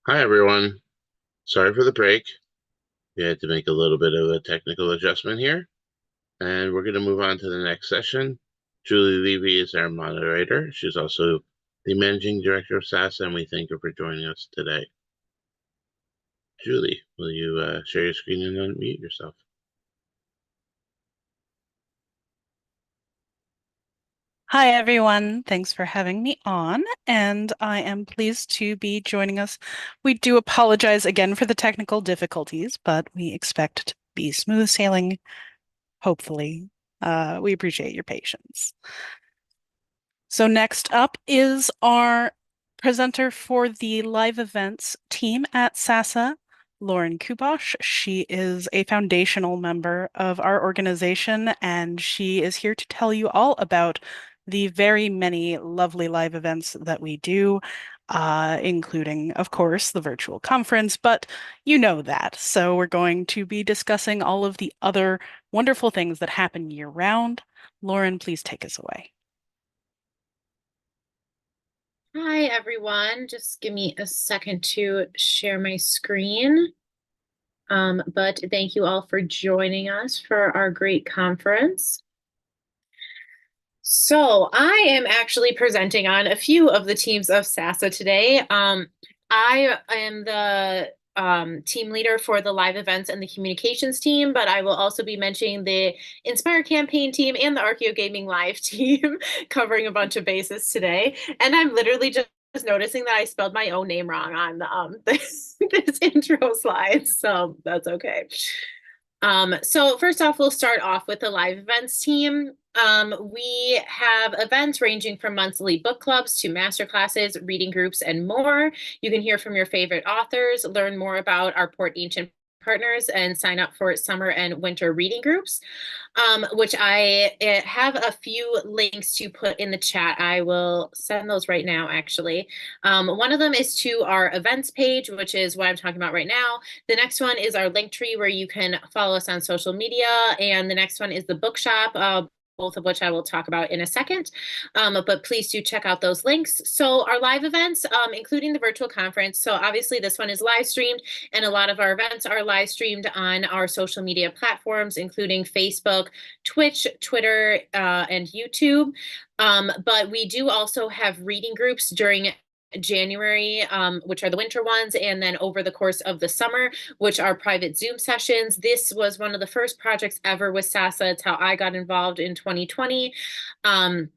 Hi, everyone. Sorry for the break. We had to make a little bit of a technical adjustment here, and we're going to move on to the next session. Julie Levy is our moderator. She's also the managing director of SASA, and we thank her for joining us today. Julie, will you share your screen and unmute yourself? Hi, everyone. Thanks for having me on, and I am pleased to be joining us. We do apologize again for the technical difficulties, but we expect to be smooth sailing, hopefully. We appreciate your patience. So next up is our presenter for the live events team at SASA, Lauren Kubosh. She is a foundational member of our organization, and she is here to tell you all about the very many lovely live events that we do, including, of course, the virtual conference, but you know that. So we're going to be discussing all of the other wonderful things that happen year round. Lauren, please take us away. Hi, everyone. Just give me a second to share my screen. But thank you all for joining us for our great conference. So I am actually presenting on a few of the teams of SASA today. I am the team leader for the live events and the communications team, but I will also be mentioning the Inspire campaign team and the Archeo Gaming Live team, covering a bunch of bases today. And I'm literally just noticing that I spelled my own name wrong on this intro slide, so that's okay. So first off, we'll start off with the live events team. We have events ranging from monthly book clubs to master classes, reading groups, and more. You can hear from your favorite authors, learn more about our Port Ancient partners, and sign up for summer and winter reading groups, which I have a few links to put in the chat. I will send those right now, actually. One of them is to our events page, which is what I'm talking about right now. The next one is our link tree where you can follow us on social media. And the next one is the bookshop, both of which I will talk about in a second. But please do check out those links. So our live events, including the virtual conference. So obviously this one is live streamed, and a lot of our events are live streamed on our social media platforms, including Facebook, Twitch, Twitter, and YouTube. But we do also have reading groups during January, which are the winter ones, and then over the course of the summer, which are private Zoom sessions. This was one of the first projects ever with SASA. It's how I got involved in 2020. And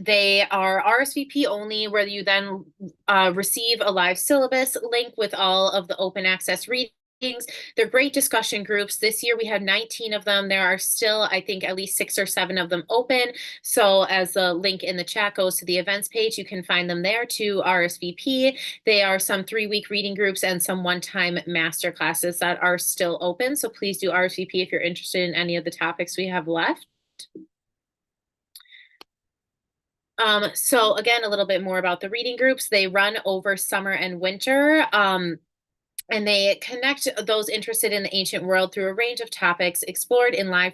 they are RSVP only, where you then receive a live syllabus link with all of the open access readings. They're great discussion groups. This year we had 19 of them. There are still, I think, at least 6 or 7 of them open. So as the link in the chat goes to the events page, you can find them there to RSVP. They are some 3-week reading groups and some one-time master classes that are still open. So please do RSVP if you're interested in any of the topics we have left. So again, a little bit more about the reading groups. They run over summer and winter. And they connect those interested in the ancient world through a range of topics explored in live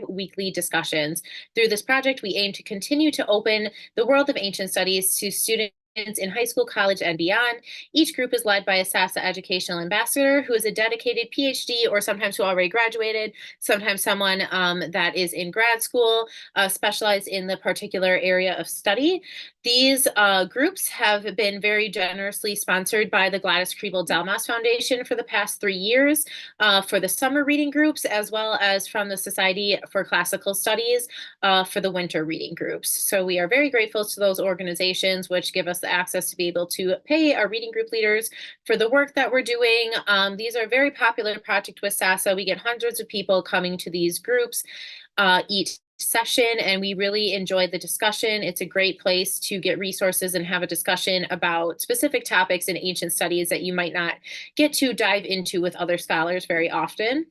weekly discussions. Through this project, we aim to continue to open the world of ancient studies to students in high school, college, and beyond. Each group is led by a SASA educational ambassador who is a dedicated PhD, or sometimes who already graduated, sometimes someone that is in grad school, specialized in the particular area of study. These groups have been very generously sponsored by the Gladys Kriebel-Delmas Foundation for the past 3 years for the summer reading groups, as well as from the Society for Classical Studies for the winter reading groups. So we are very grateful to those organizations, which give us the access to be able to pay our reading group leaders for the work that we're doing. These are a very popular project with SASA. We get hundreds of people coming to these groups each session, and we really enjoyed the discussion. It's a great place to get resources and have a discussion about specific topics in ancient studies that you might not get to dive into with other scholars very often.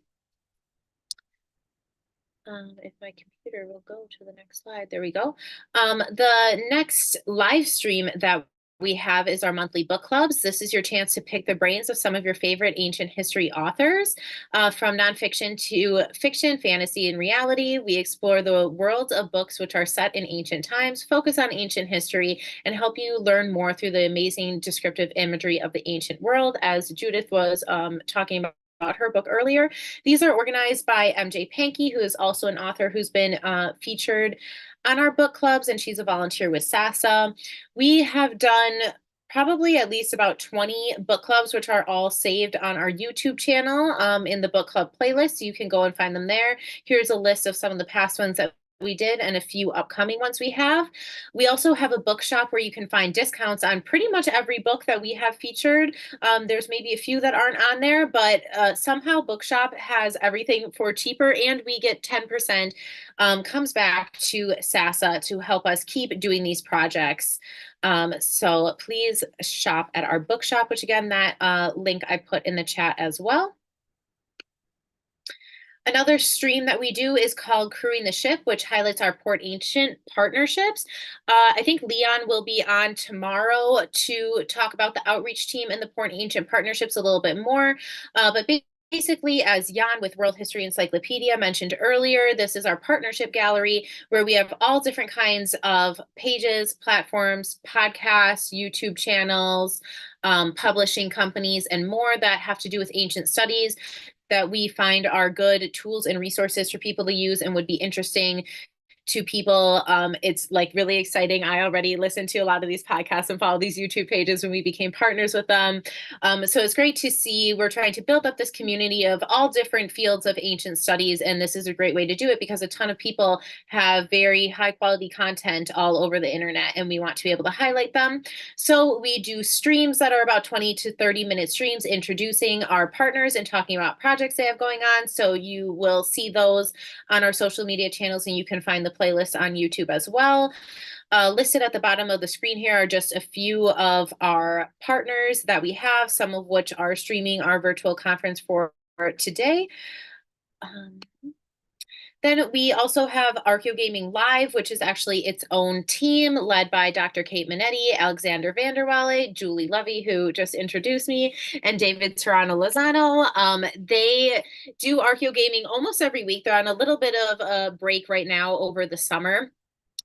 If my computer will go to the next slide, there we go. The next live stream that we have is our monthly book clubs. This is your chance to pick the brains of some of your favorite ancient history authors. From nonfiction to fiction, fantasy, and reality, we explore the worlds of books which are set in ancient times, focus on ancient history, and help you learn more through the amazing descriptive imagery of the ancient world, as Judith was talking about her book earlier. These are organized by MJ Pankey, who is also an author who's been featured on our book clubs, and she's a volunteer with SASA. We have done probably at least about 20 book clubs, which are all saved on our YouTube channel in the book club playlist. So you can go and find them there. Here's a list of some of the past ones that we did and a few upcoming ones we have. We also have a bookshop where you can find discounts on pretty much every book that we have featured. There's maybe a few that aren't on there, but somehow Bookshop has everything for cheaper, and we get 10% comes back to SASA to help us keep doing these projects. So please shop at our bookshop, which again, that link I put in the chat as well. Another stream that we do is called Crewing the Ship, which highlights our Port Ancient partnerships. I think Leon will be on tomorrow to talk about the outreach team and the Port Ancient partnerships a little bit more. But basically, as Jan with World History Encyclopedia mentioned earlier, this is our partnership gallery where we have all different kinds of pages, platforms, podcasts, YouTube channels, publishing companies, and more that have to do with ancient studies that we find are good tools and resources for people to use and would be interesting to people. It's like really exciting. I already listened to a lot of these podcasts and follow these YouTube pages when we became partners with them. So it's great to see we're trying to build up this community of all different fields of ancient studies. And this is a great way to do it because a ton of people have very high quality content all over the internet, and we want to be able to highlight them. So we do streams that are about 20 to 30-minute streams introducing our partners and talking about projects they have going on. So you will see those on our social media channels, and you can find the playlist on YouTube as well. Listed at the bottom of the screen here are just a few of our partners that we have, some of which are streaming our virtual conference for today. Then we also have Archeogaming Live, which is actually its own team led by Dr. Kate Minetti, Alexander Vanderwalle, Julie Levy, who just introduced me, and David Serrano Lozano. They do Archeogaming almost every week. They're on a little bit of a break right now over the summer.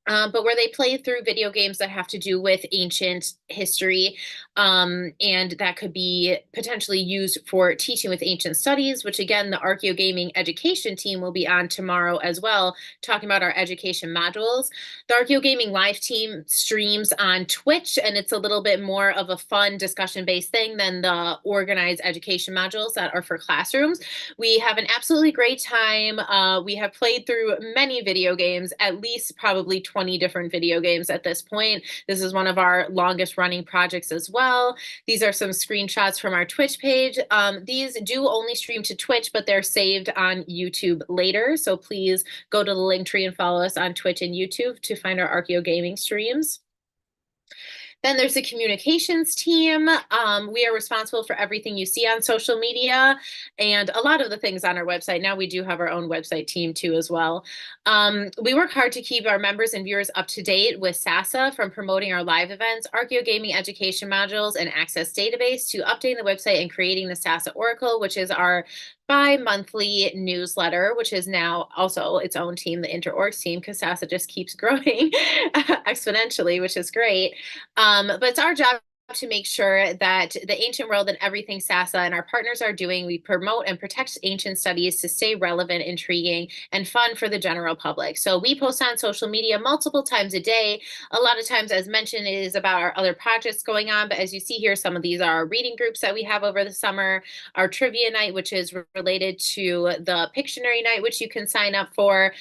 But where they play through video games that have to do with ancient history, and that could be potentially used for teaching with ancient studies, which again, the Archeogaming education team will be on tomorrow as well, talking about our education modules. The Archeogaming Live team streams on Twitch, and it's a little bit more of a fun discussion-based thing than the organized education modules that are for classrooms. We have an absolutely great time. We have played through many video games, at least probably 20 different video games at this point. This is one of our longest running projects as well. These are some screenshots from our Twitch page. These do only stream to Twitch, but they're saved on YouTube later. So please go to the link tree and follow us on Twitch and YouTube to find our Archeogaming streams. Then there's the communications team. We are responsible for everything you see on social media and a lot of the things on our website. Now we do have our own website team too as well. We work hard to keep our members and viewers up to date with SASA, from promoting our live events, Archeogaming education modules, and access database, to updating the website and creating the SASA Oracle, which is our bi-monthly newsletter, which is now also its own team, the InterOrgs team, because SASA just keeps growing exponentially, which is great. But it's our job to make sure that the ancient world and everything SASA and our partners are doing, we promote and protect ancient studies to stay relevant, intriguing, and fun for the general public. So we post on social media multiple times a day. A lot of times, as mentioned, it is about our other projects going on. But as you see here, some of these are our reading groups that we have over the summer, our trivia night, which is related to the Pictionary night, which you can sign up for.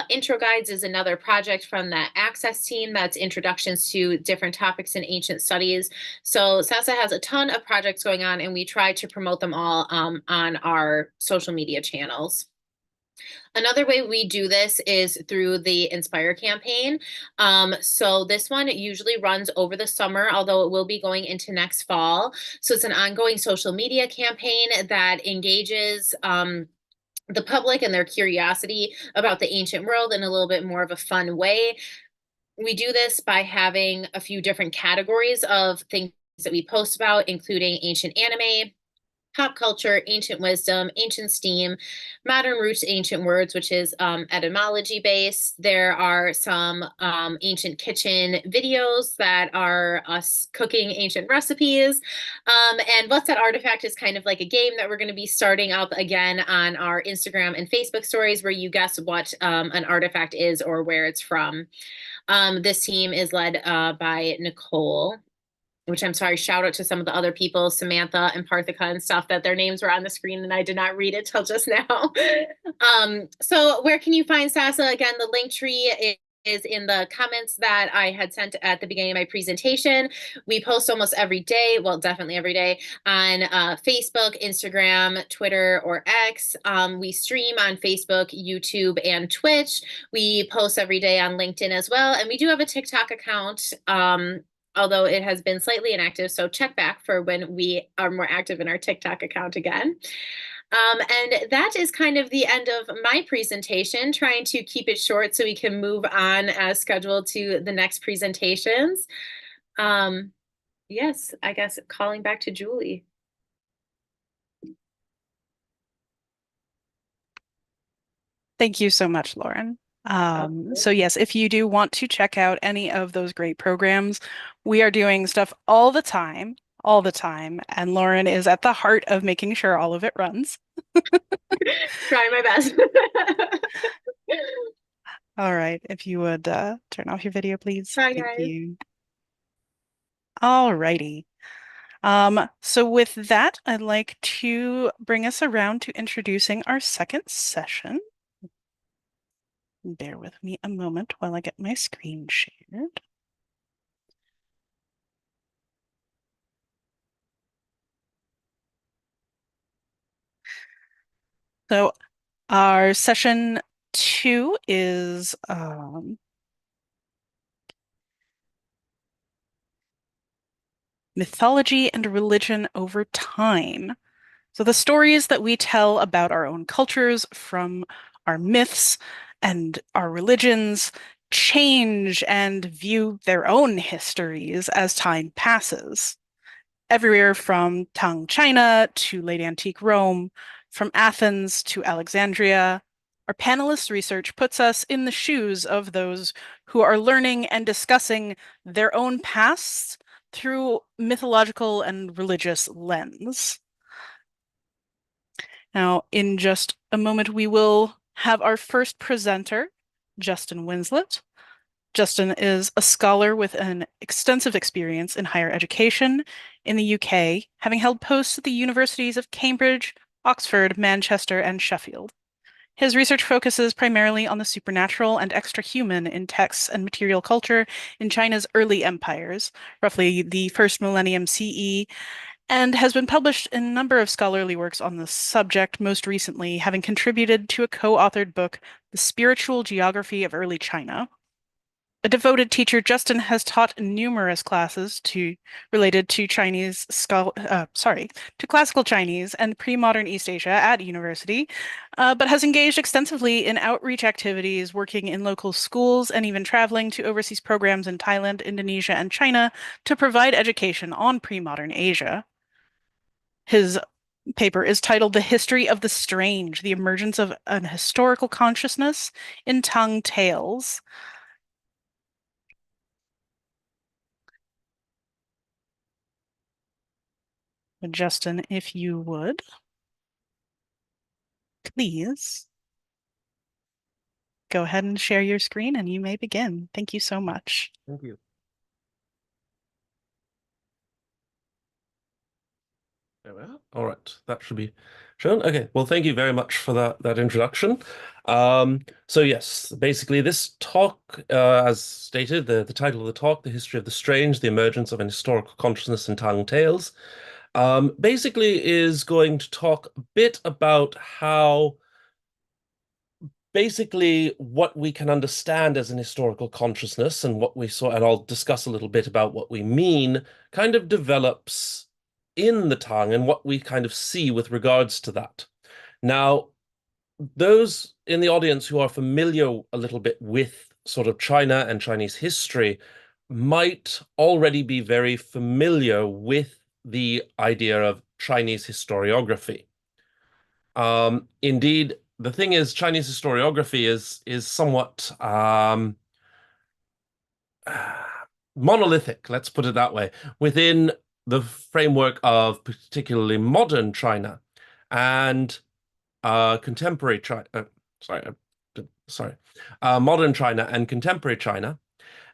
Intro guides is another project from the Access team that's introductions to different topics in ancient studies. So SASA has a ton of projects going on, and we try to promote them all on our social media channels. Another way we do this is through the Inspire campaign. So this one usually runs over the summer, although it will be going into next fall. So it's an ongoing social media campaign that engages the public and their curiosity about the ancient world in a little bit more of a fun way. We do this by having a few different categories of things that we post about, including ancient anime, pop culture, ancient wisdom, ancient steam, modern roots, ancient words, which is etymology based. There are some ancient kitchen videos that are us cooking ancient recipes. And What's That Artifact is kind of like a game that we're going to be starting up again on our Instagram and Facebook stories, where you guess what an artifact is or where it's from. This team is led by Nicole, which I'm sorry, shout out to some of the other people, Samantha and Parthika and stuff, that their names were on the screen and I did not read it till just now. So where can you find SASA? Again, the link tree is in the comments that I had sent at the beginning of my presentation. We post almost every day, well, definitely every day, on Facebook, Instagram, Twitter, or X. We stream on Facebook, YouTube, and Twitch. We post every day on LinkedIn as well. And we do have a TikTok account, although it has been slightly inactive, so check back for when we are more active in our TikTok account again. And that is kind of the end of my presentation, trying to keep it short so we can move on as scheduled to the next presentations. Yes, I guess calling back to Julie. Thank you so much, Lauren. So yes, if you do want to check out any of those great programs, we are doing stuff all the time, and Lauren is at the heart of making sure all of it runs. Trying my best. All right, if you would turn off your video, please. Hi, Thank guys. you. All righty. So with that, I'd like to bring us around to introducing our second session. Bear with me a moment while I get my screen shared. So our session 2 is mythology and religion over time. So the stories that we tell about our own cultures from our myths and our religions change and view their own histories as time passes. Everywhere from Tang China to late antique Rome, from Athens to Alexandria, our panelists' research puts us in the shoes of those who are learning and discussing their own pasts through mythological and religious lens. Now, in just a moment, we will have our first presenter, Justin Winslet. Justin is a scholar with an extensive experience in higher education in the UK, having held posts at the universities of Cambridge, Oxford, Manchester, and Sheffield. His research focuses primarily on the supernatural and extra-human in texts and material culture in China's early empires, roughly the first millennium CE, and has been published in a number of scholarly works on the subject, most recently having contributed to a co-authored book, The Spiritual Geography of Early China. A devoted teacher, Justin has taught numerous classes related to classical Chinese and pre-modern East Asia at university, but has engaged extensively in outreach activities, working in local schools, and even traveling to overseas programs in Thailand, Indonesia, and China to provide education on pre-modern Asia. His paper is titled The History of the Strange, the Emergence of an Historical Consciousness in Tang Tales. Justin, if you would, please go ahead and share your screen and you may begin. Thank you so much. Thank you. There we are. All right, that should be shown. Okay, well, thank you very much for that introduction. So yes, basically this talk, as stated, the title of the talk, The History of the Strange, the Emergence of an Historical Consciousness in Tang Tales, basically is going to talk a bit about how basically what we can understand as an historical consciousness and what we saw, and I'll discuss a little bit about what we mean, kind of develops in the Tang and what we kind of see with regards to that. Now, those in the audience who are familiar a little bit with sort of China and Chinese history might already be very familiar with the idea of Chinese historiography. Indeed, the thing is, Chinese historiography is somewhat monolithic, let's put it that way, within the framework of particularly modern China and contemporary China. Modern China and contemporary China.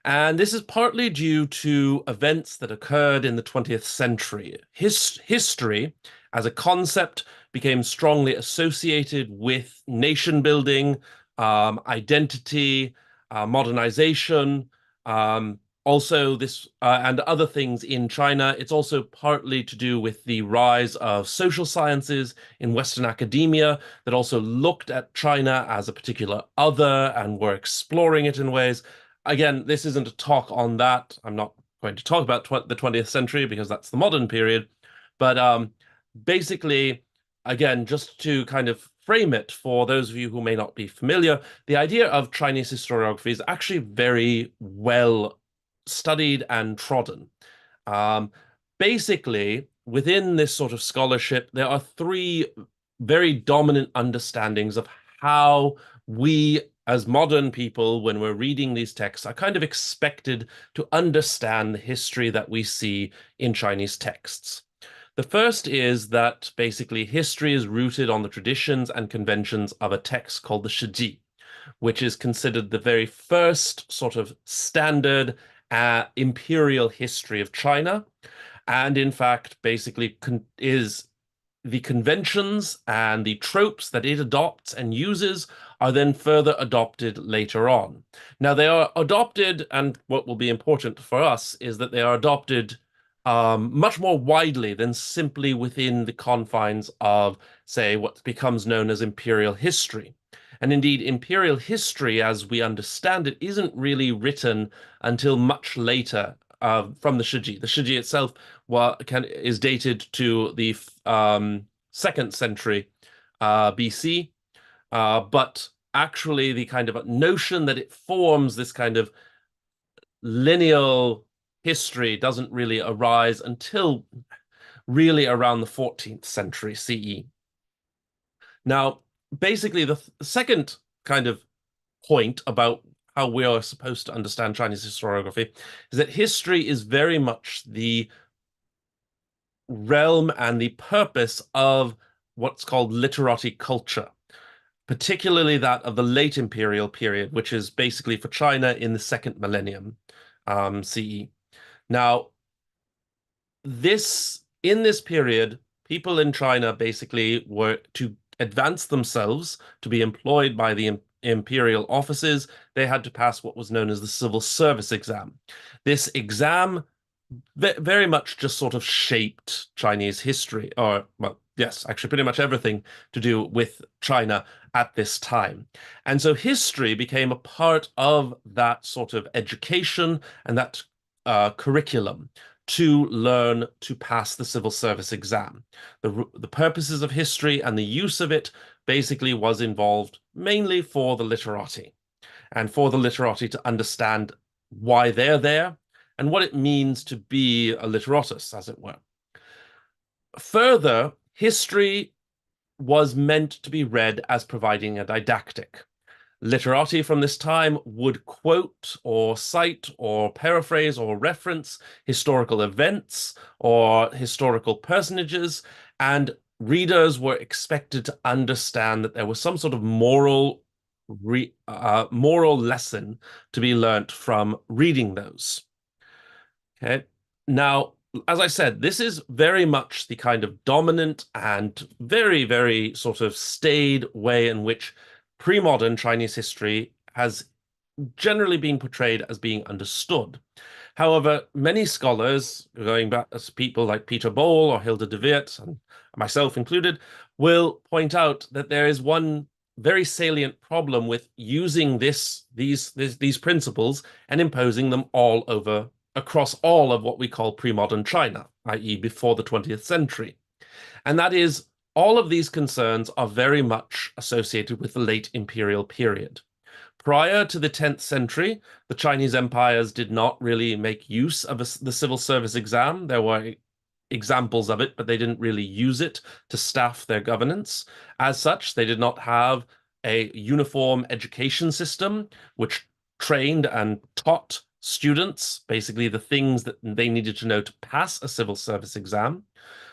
And this is partly due to events that occurred in the 20th century. History as a concept became strongly associated with nation building, identity, modernization, also this and other things in China. It's also partly to do with the rise of social sciences in Western academia that also looked at China as a particular other and were exploring it in ways. Again, this isn't a talk on that. I'm not going to talk about the 20th century because that's the modern period. But basically, again, just to kind of frame it for those of you who may not be familiar, the idea of Chinese historiography is actually very well studied and trodden. Basically, within this sort of scholarship, there are three very dominant understandings of how we, as modern people, when we're reading these texts, are kind of expected to understand the history that we see in Chinese texts. The first is that basically history is rooted on the traditions and conventions of a text called the Shiji, which is considered the very first sort of standard imperial history of China, and in fact basically is the conventions and the tropes that it adopts and uses are then further adopted later on. Now they are adopted, and what will be important for us is that they are adopted much more widely than simply within the confines of, say, what becomes known as imperial history. And indeed, imperial history, as we understand it, isn't really written until much later from the Shiji. The Shiji itself is dated to the 2nd century BC, but actually the kind of notion that it forms this kind of lineal history doesn't really arise until really around the 14th century CE. Now, basically, the second kind of point about how we are supposed to understand Chinese historiography is that history is very much the realm and the purpose of what's called literati culture, particularly that of the late imperial period, which is basically for China in the 2nd millennium CE. Now, in this period, people in China basically were to advance themselves, to be employed by the imperial offices. They had to pass what was known as the civil service exam. This exam very much just sort of shaped Chinese history, or, well, yes, actually pretty much everything to do with China at this time. And so history became a part of that sort of education and that curriculum to learn to pass the civil service exam. The purposes of history and the use of it basically was involved mainly for the literati, and for the literati to understand why they're there and what it means to be a literatus, as it were. Further, history was meant to be read as providing a didactic. Literati from this time would quote or cite or paraphrase or reference historical events or historical personages, and readers were expected to understand that there was some sort of moral lesson to be learnt from reading those. Okay. Now, as I said, this is very much the kind of dominant and very, very sort of staid way in which pre-modern Chinese history has generally been portrayed as being understood. However, many scholars, going back as people like Peter Bol or Hilda de Weert, and myself included, will point out that there is one very salient problem with using these principles and imposing them all over across all of what we call pre-modern China, i.e. before the 20th century. And that is, all of these concerns are very much associated with the late imperial period. prior to the 10th century, the Chinese empires did not really make use of the civil service exam. There were examples of it, but they didn't really use it to staff their governance. As such, they did not have a uniform education system which trained and taught students basically the things that they needed to know to pass a civil service exam.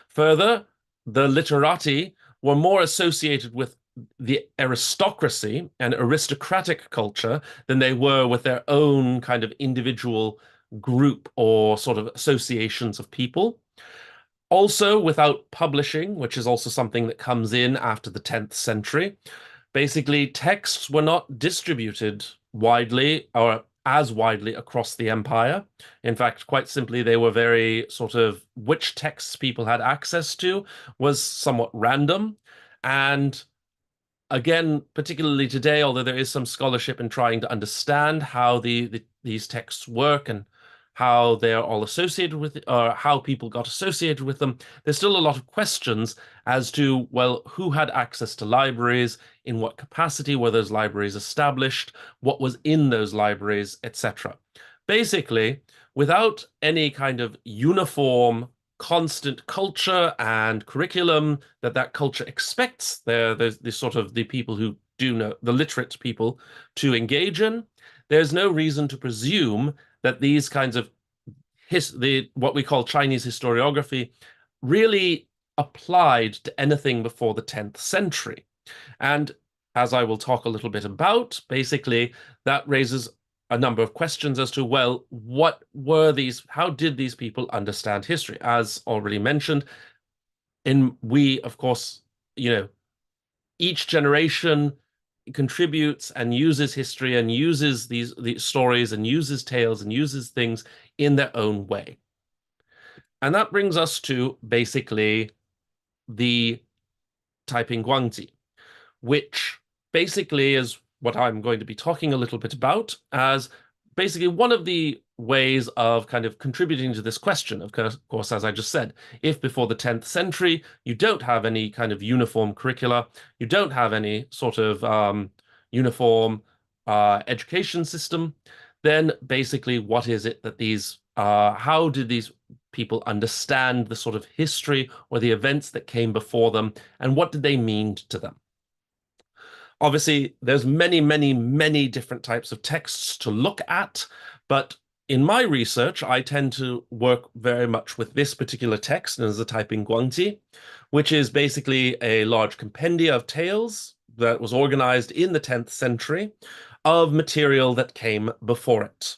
Further, the literati were more associated with the aristocracy and aristocratic culture than they were with their own kind of individual group or sort of associations of people. Also, without publishing, which is also something that comes in after the 10th century, basically texts were not distributed widely or as widely across the empire. In fact, quite simply, they were very sort of which texts people had access to was somewhat random. And again, particularly today, although there is some scholarship in trying to understand how these texts work and how they're all associated with, or how people got associated with them, there's still a lot of questions as to, well, who had access to libraries, in what capacity were those libraries established, what was in those libraries, etc. Basically, without any kind of uniform, constant culture and curriculum that culture expects there's the sort of the people who do know, the literate people, to engage in, there's no reason to presume that these kinds of what we call Chinese historiography really applied to anything before the 10th century. And as I will talk a little bit about, basically that raises a number of questions as to, well, what were these, how did these people understand history? As already mentioned, of course, each generation contributes and uses history and uses these stories and uses tales and uses things in their own way. And that brings us to basically the Taiping Guangzi, which basically is what I'm going to be talking a little bit about as basically one of the ways of kind of contributing to this question. Of course, as I just said, if before the 10th century, you don't have any kind of uniform curricula, you don't have any sort of uniform education system, then basically what is it that how did these people understand the sort of history or the events that came before them, and what did they mean to them? Obviously, there's many, many, many different types of texts to look at, but in my research, I tend to work very much with this particular text, known as the Taiping Guangzi, which is basically a large compendia of tales that was organized in the 10th century of material that came before it.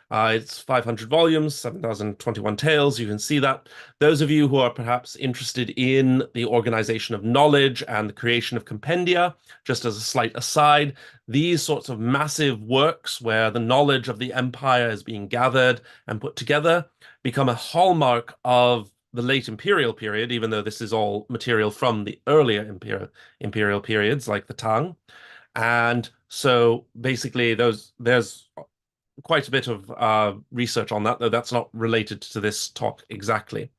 It's 500 volumes, 7,021 tales. You can see that. Those of you who are perhaps interested in the organization of knowledge and the creation of compendia, just as a slight aside, these sorts of massive works where the knowledge of the empire is being gathered and put together become a hallmark of the late imperial period, even though this is all material from the earlier imperial periods like the Tang. And so basically there's quite a bit of research on that, though that's not related to this talk exactly.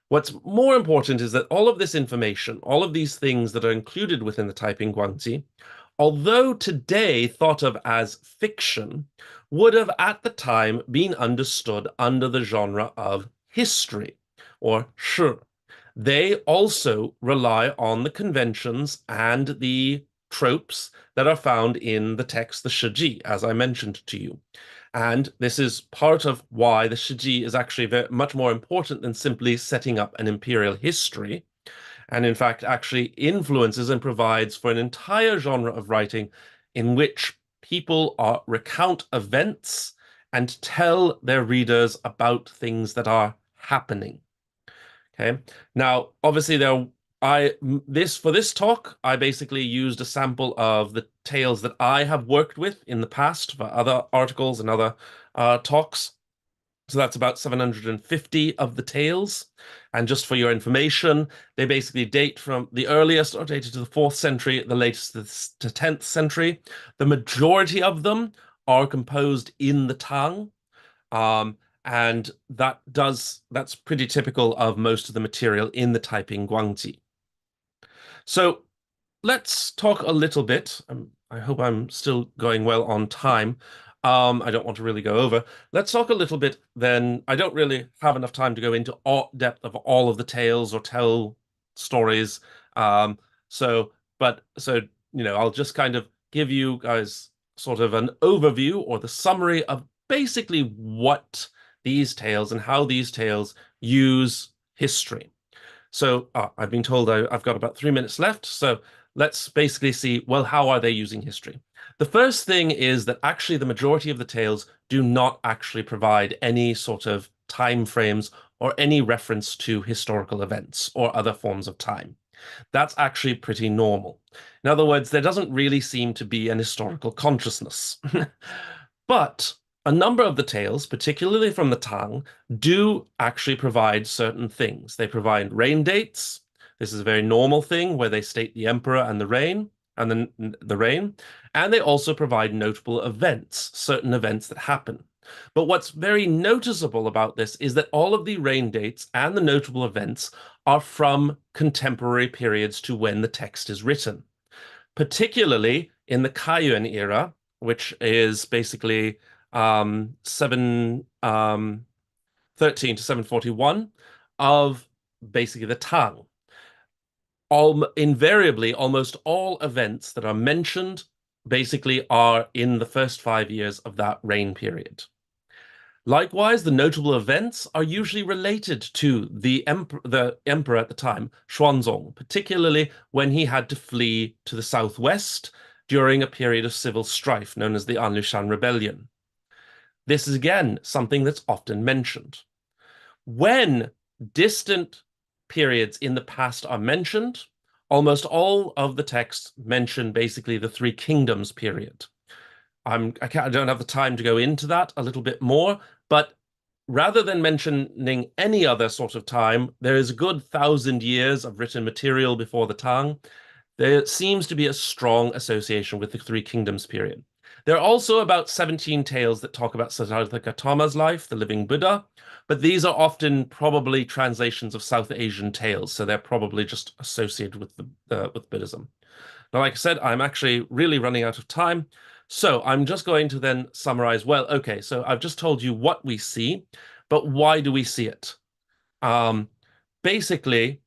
What's more important is that all of this information, all of these things that are included within the Taiping Guangzi, although today thought of as fiction, would have at the time been understood under the genre of history, or shi. They also rely on the conventions and the tropes that are found in the text, the Shiji, as I mentioned to you. And this is part of why the Shiji is actually much more important than simply setting up an imperial history, and in fact actually influences and provides for an entire genre of writing in which people recount events and tell their readers about things that are happening. Okay. Now, obviously, for this talk, I basically used a sample of the tales that I have worked with in the past for other articles and other talks. So that's about 750 of the tales. And just for your information, they basically date from the earliest are dated to the 4th century, the latest to 10th century. The majority of them are composed in the Tang. And that's pretty typical of most of the material in the Taiping Guangzi. So let's talk a little bit. I'm I hope I'm still going well on time. I don't want to really go over. Let's talk a little bit then. I don't really have enough time to go into all depth of all of the tales or tell stories. So I'll just kind of give you guys sort of an overview or the summary of basically what these tales and how these tales use history. So I've been told I've got about 3 minutes left. So let's basically see, well, how are they using history? The first thing is that actually the majority of the tales do not actually provide any sort of time frames or any reference to historical events or other forms of time. That's actually pretty normal. In other words, there doesn't really seem to be an historical consciousness. But a number of the tales, particularly from the Tang, do actually provide certain things. They provide reign dates. This is a very normal thing where they state the emperor and the reign, and then the reign. And they also provide notable events, certain events that happen. But what's very noticeable about this is that all of the reign dates and the notable events are from contemporary periods to when the text is written, particularly in the Kaiyuan era, which is basically 713 to 741 of basically the Tang. Invariably, almost all events that are mentioned basically are in the first 5 years of that reign period. Likewise, the notable events are usually related to the emperor at the time, Xuanzong, particularly when he had to flee to the southwest during a period of civil strife known as the Anlushan Rebellion. This is again something that's often mentioned. When distant periods in the past are mentioned, almost all of the texts mention basically the Three Kingdoms period. I don't have the time to go into that a little bit more, but rather than mentioning any other sort of time, there is a good 1,000 years of written material before the Tang. There seems to be a strong association with the Three Kingdoms period. There are also about 17 tales that talk about Siddhartha Gautama's life, the living Buddha, but these are often probably translations of South Asian tales, so they're probably just associated with with Buddhism. Now, like I said, I'm actually really running out of time. So I'm just going to then summarize. Well, okay, so I've just told you what we see, but why do we see it? Basically,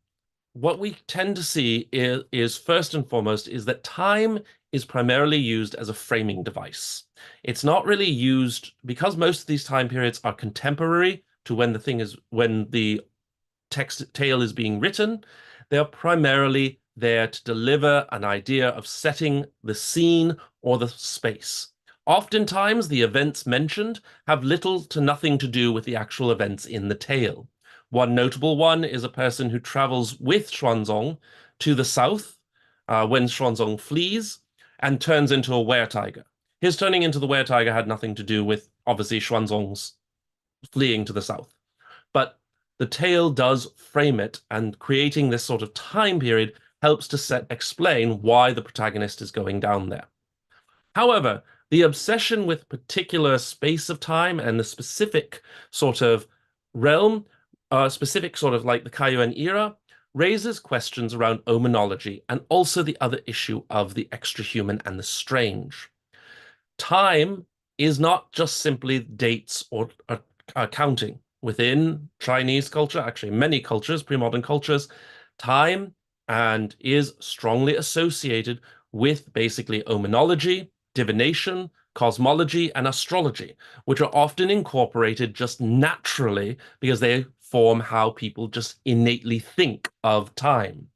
what we tend to see is first and foremost is that time is primarily used as a framing device. It's not really used because most of these time periods are contemporary to when the text tale is being written. They are primarily there to deliver an idea of setting the scene or the space. Oftentimes, the events mentioned have little to nothing to do with the actual events in the tale. One notable one is a person who travels with Xuanzong to the south when Xuanzong flees and turns into a were-tiger. His turning into the were-tiger had nothing to do with, obviously, Xuanzong's fleeing to the south. But the tale does frame it, and creating this sort of time period helps to explain why the protagonist is going down there. However, the obsession with particular space of time and the specific sort of realm, specific sort of like the Kaiyuan era, raises questions around omenology and also the other issue of the extrahuman and the strange. Time is not just simply dates or counting. Within Chinese culture, actually many cultures, pre-modern cultures, time and is strongly associated with basically omenology, divination, cosmology, and astrology, which are often incorporated just naturally because they form how people just innately think of time.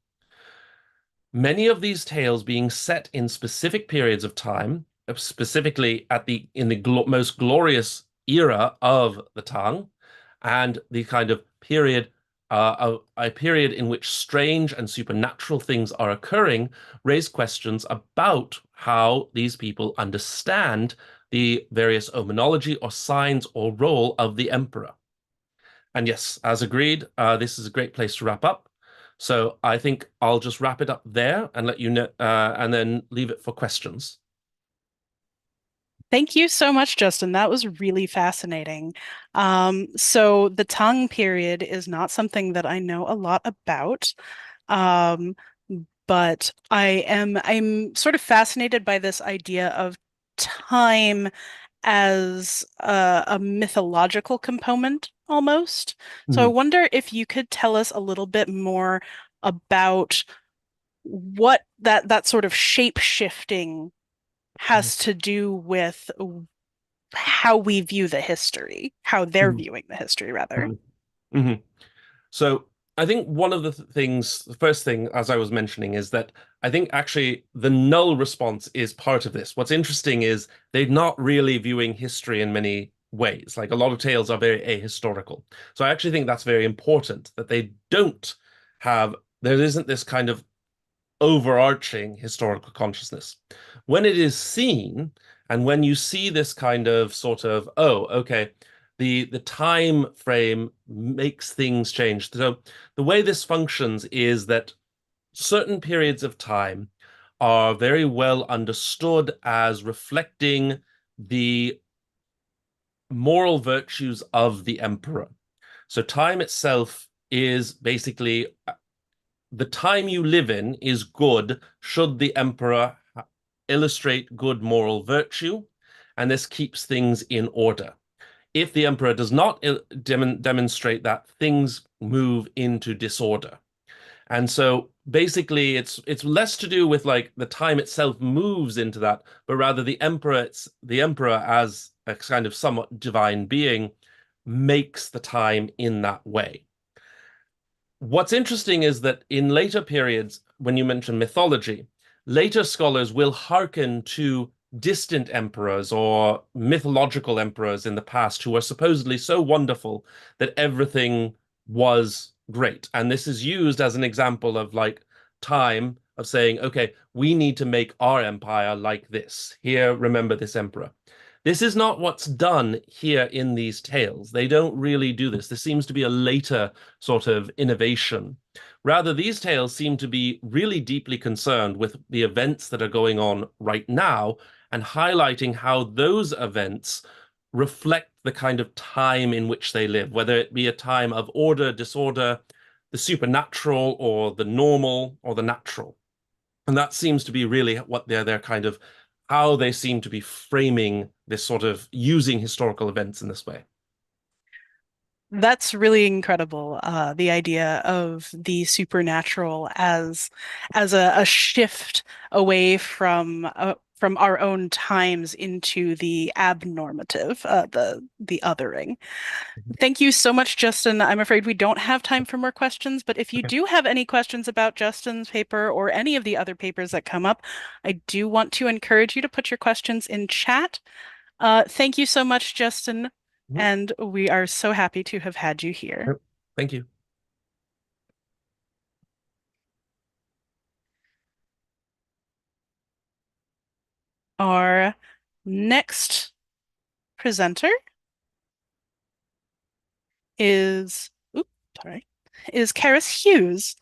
Many of these tales being set in specific periods of time, specifically in the most glorious era of the Tang, and the kind of period, a period in which strange and supernatural things are occurring, raise questions about how these people understand the various omenology or signs or role of the emperor. And yes, as agreed, this is a great place to wrap up. So I think I'll just wrap it up there and let you know, and then leave it for questions. Thank you so much, Justin. That was really fascinating. So the Tang period is not something that I know a lot about. but I'm sort of fascinated by this idea of time as a mythological component almost. So I wonder if you could tell us a little bit more about what that sort of shape shifting has to do with how we view the history, how they're viewing the history, rather. hmm So I think one of the things, the first thing, as I was mentioning, is that I think actually the null response is part of this. What's interesting is they're not really viewing history in many ways. Like a lot of tales are very ahistorical. So I actually think that's very important that they don't have, there isn't this kind of overarching historical consciousness. When it is seen, and when you see this kind of sort of, oh, okay, the time frame makes things change. So the way this functions is that certain periods of time are very well understood as reflecting the moral virtues of the emperor. So time itself is basically the time you live in is good should the emperor illustrate good moral virtue, and this keeps things in order. If the emperor does not demonstrate that, things move into disorder. And so basically it's less to do with like the time itself moves into that, but rather the emperor as a kind of somewhat divine being makes the time in that way. What's interesting is that in later periods, when you mention mythology, later scholars will hearken to distant emperors or mythological emperors in the past who are supposedly so wonderful that everything was great. And this is used as an example of like time of saying, okay, we need to make our empire like this. Here, remember this emperor. This is not what's done here in these tales. They don't really do this. This seems to be a later sort of innovation. Rather, these tales seem to be really deeply concerned with the events that are going on right now and highlighting how those events reflect the kind of time in which they live, whether it be a time of order, disorder, the supernatural, or the normal, or the natural. And that seems to be really what they're kind of how they seem to be framing this sort of using historical events in this way. That's really incredible. The idea of the supernatural as a shift away from our own times into the abnormative, the othering. Thank you so much, Justin. I'm afraid we don't have time for more questions, but if you Okay. do have any questions about Justin's paper or any of the other papers that come up, I do want to encourage you to put your questions in chat. Thank you so much, Justin, and we are so happy to have had you here. Thank you. Our next presenter is, is Karis Hughes,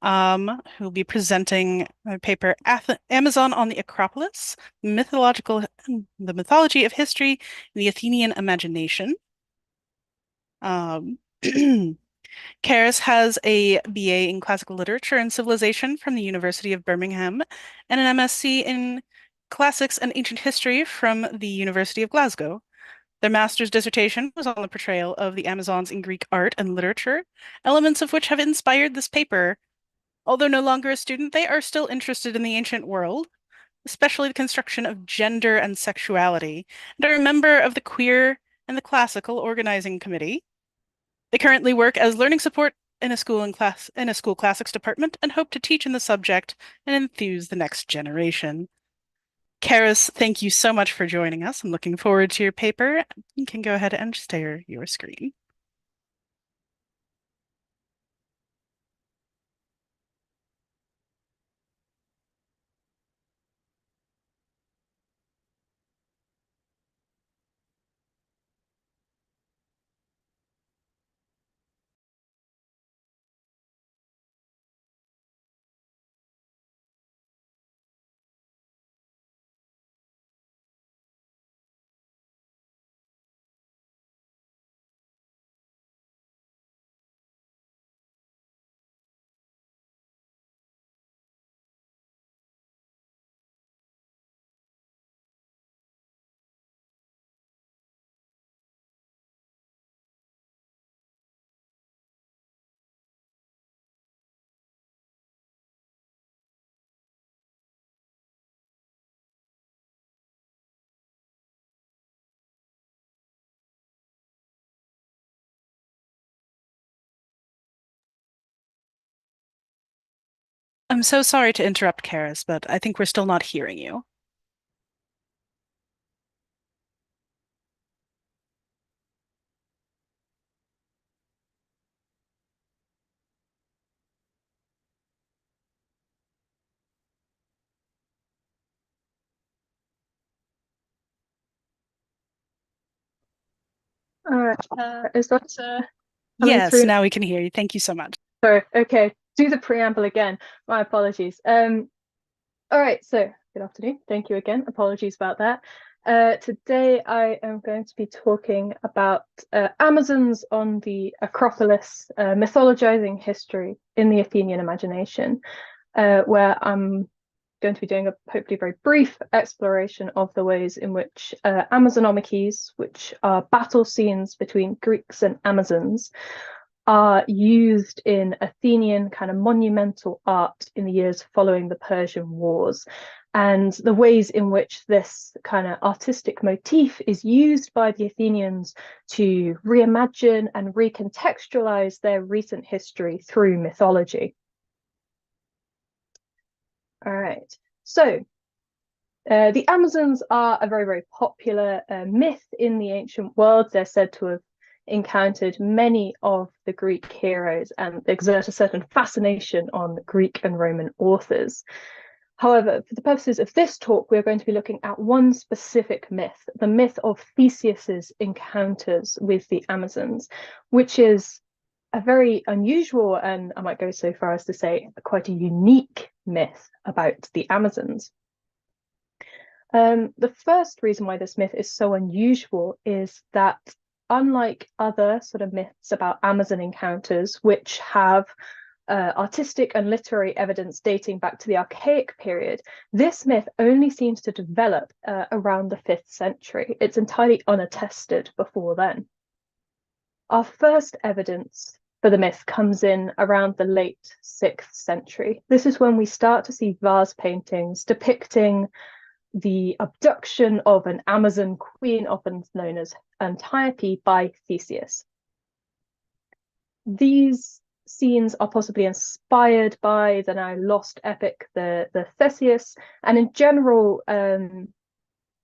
who will be presenting a paper, Amazon on the Acropolis, the mythology of history, the Athenian imagination. Karis has a BA in Classical Literature and Civilization from the University of Birmingham and an MSc in Classics and Ancient History from the University of Glasgow. Their master's dissertation was on the portrayal of the Amazons in Greek art and literature, elements of which have inspired this paper. Although no longer a student, they are still interested in the ancient world, especially the construction of gender and sexuality, and are a member of the Queer and the Classical Organizing Committee. They currently work as learning support in a school classics department and hope to teach in the subject and enthuse the next generation. Karis, thank you so much for joining us. I'm looking forward to your paper. You can go ahead and share your screen. I'm so sorry to interrupt, Karis, but I think we're still not hearing you. All right. Is that coming Yes, through? now we can hear you. Thank you so much. Sorry. Okay. Do the preamble again. My apologies. All right. So good afternoon. Thank you again. Apologies about that. Today I am going to be talking about Amazons on the Acropolis, mythologizing history in the Athenian imagination, where I'm going to be doing a hopefully very brief exploration of the ways in which Amazonomichies, which are battle scenes between Greeks and Amazons, are used in Athenian kind of monumental art in the years following the Persian Wars, and the ways in which this kind of artistic motif is used by the Athenians to reimagine and recontextualize their recent history through mythology. All right, so the Amazons are a very, very popular myth in the ancient world. They're said to have encountered many of the Greek heroes and exert a certain fascination on Greek and Roman authors. However, for the purposes of this talk, we're going to be looking at one specific myth, the myth of Theseus's encounters with the Amazons, which is a very unusual, and I might go so far as to say quite a unique myth about the Amazons. The first reason why this myth is so unusual is that, unlike other sort of myths about Amazon encounters, which have artistic and literary evidence dating back to the Archaic period, this myth only seems to develop around the 5th century. It's entirely unattested before then. Our first evidence for the myth comes in around the late 6th century. This is when we start to see vase paintings depicting the abduction of an Amazon queen, often known as Antiope, by Theseus. These scenes are possibly inspired by the now lost epic, the Theseus, and in general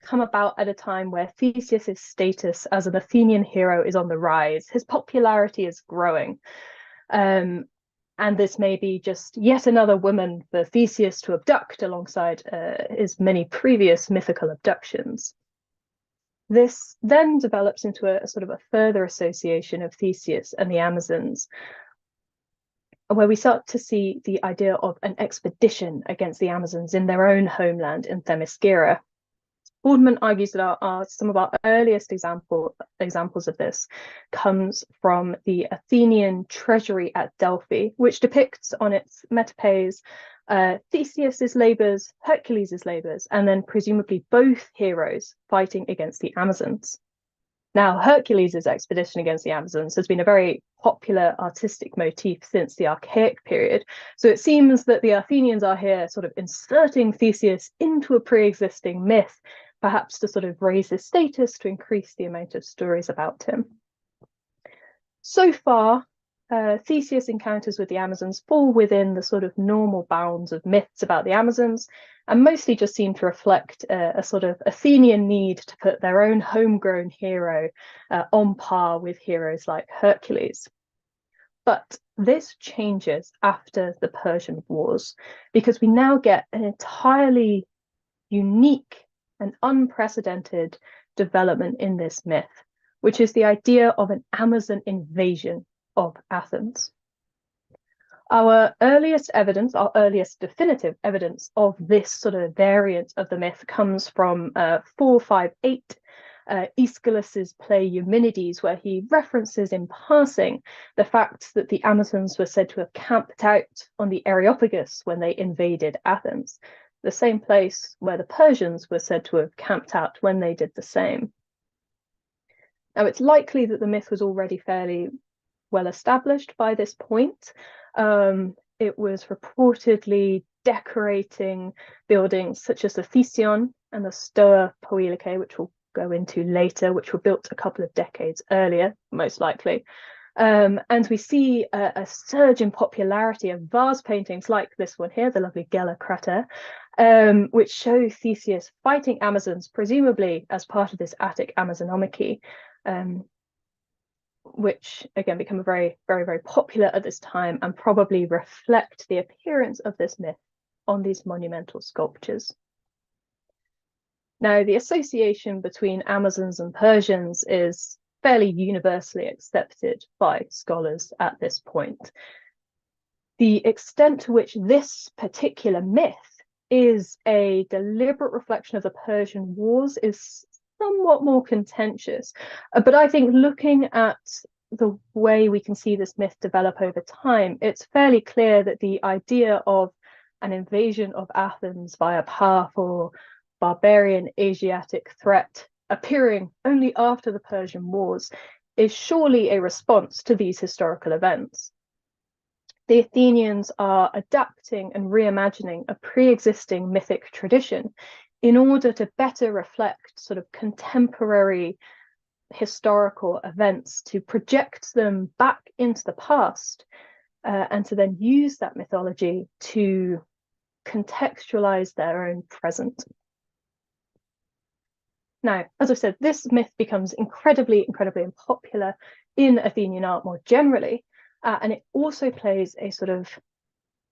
come about at a time where Theseus's status as an Athenian hero is on the rise. His popularity is growing. And this may be just yet another woman for Theseus to abduct alongside his many previous mythical abductions. This then develops into a sort of a further association of Theseus and the Amazons, where we start to see the idea of an expedition against the Amazons in their own homeland in Themyscira. Boardman argues that some of our earliest examples of this comes from the Athenian treasury at Delphi, which depicts on its metopes Theseus's labours, Hercules' labours, and then presumably both heroes fighting against the Amazons. Now, Hercules' expedition against the Amazons has been a very popular artistic motif since the Archaic period, so it seems that the Athenians are here sort of inserting Theseus into a pre-existing myth, perhaps to sort of raise his status, to increase the amount of stories about him. So far, Theseus' encounters with the Amazons fall within the sort of normal bounds of myths about the Amazons, and mostly just seem to reflect a sort of Athenian need to put their own homegrown hero on par with heroes like Hercules. But this changes after the Persian Wars, because we now get an entirely unique and unprecedented development in this myth, which is the idea of an Amazon invasion of Athens. Our earliest evidence, our earliest definitive evidence of this sort of variant of the myth comes from 458, Aeschylus's play Eumenides, where he references in passing the fact that the Amazons were said to have camped out on the Areopagus when they invaded Athens, the same place where the Persians were said to have camped out when they did the same. Now, it's likely that the myth was already fairly well established by this point. It was reportedly decorating buildings such as the Thesion and the Stoa Poiolike, which we'll go into later, which were built a couple of decades earlier, most likely. And we see a surge in popularity of vase paintings like this one here, the lovely Gela Crater, which show Theseus fighting Amazons, presumably as part of this Attic Amazonomachy, which again become very, very popular at this time and probably reflect the appearance of this myth on these monumental sculptures. Now, the association between Amazons and Persians is fairly universally accepted by scholars at this point. The extent to which this particular myth is a deliberate reflection of the Persian Wars is somewhat more contentious. But I think looking at the way we can see this myth develop over time, it's fairly clear that the idea of an invasion of Athens by a powerful barbarian Asiatic threat appearing only after the Persian Wars is surely a response to these historical events. The Athenians are adapting and reimagining a pre-existing mythic tradition in order to better reflect sort of contemporary historical events, to project them back into the past, and to then use that mythology to contextualize their own present. Now, as I said, this myth becomes incredibly unpopular in Athenian art more generally, and it also plays a sort of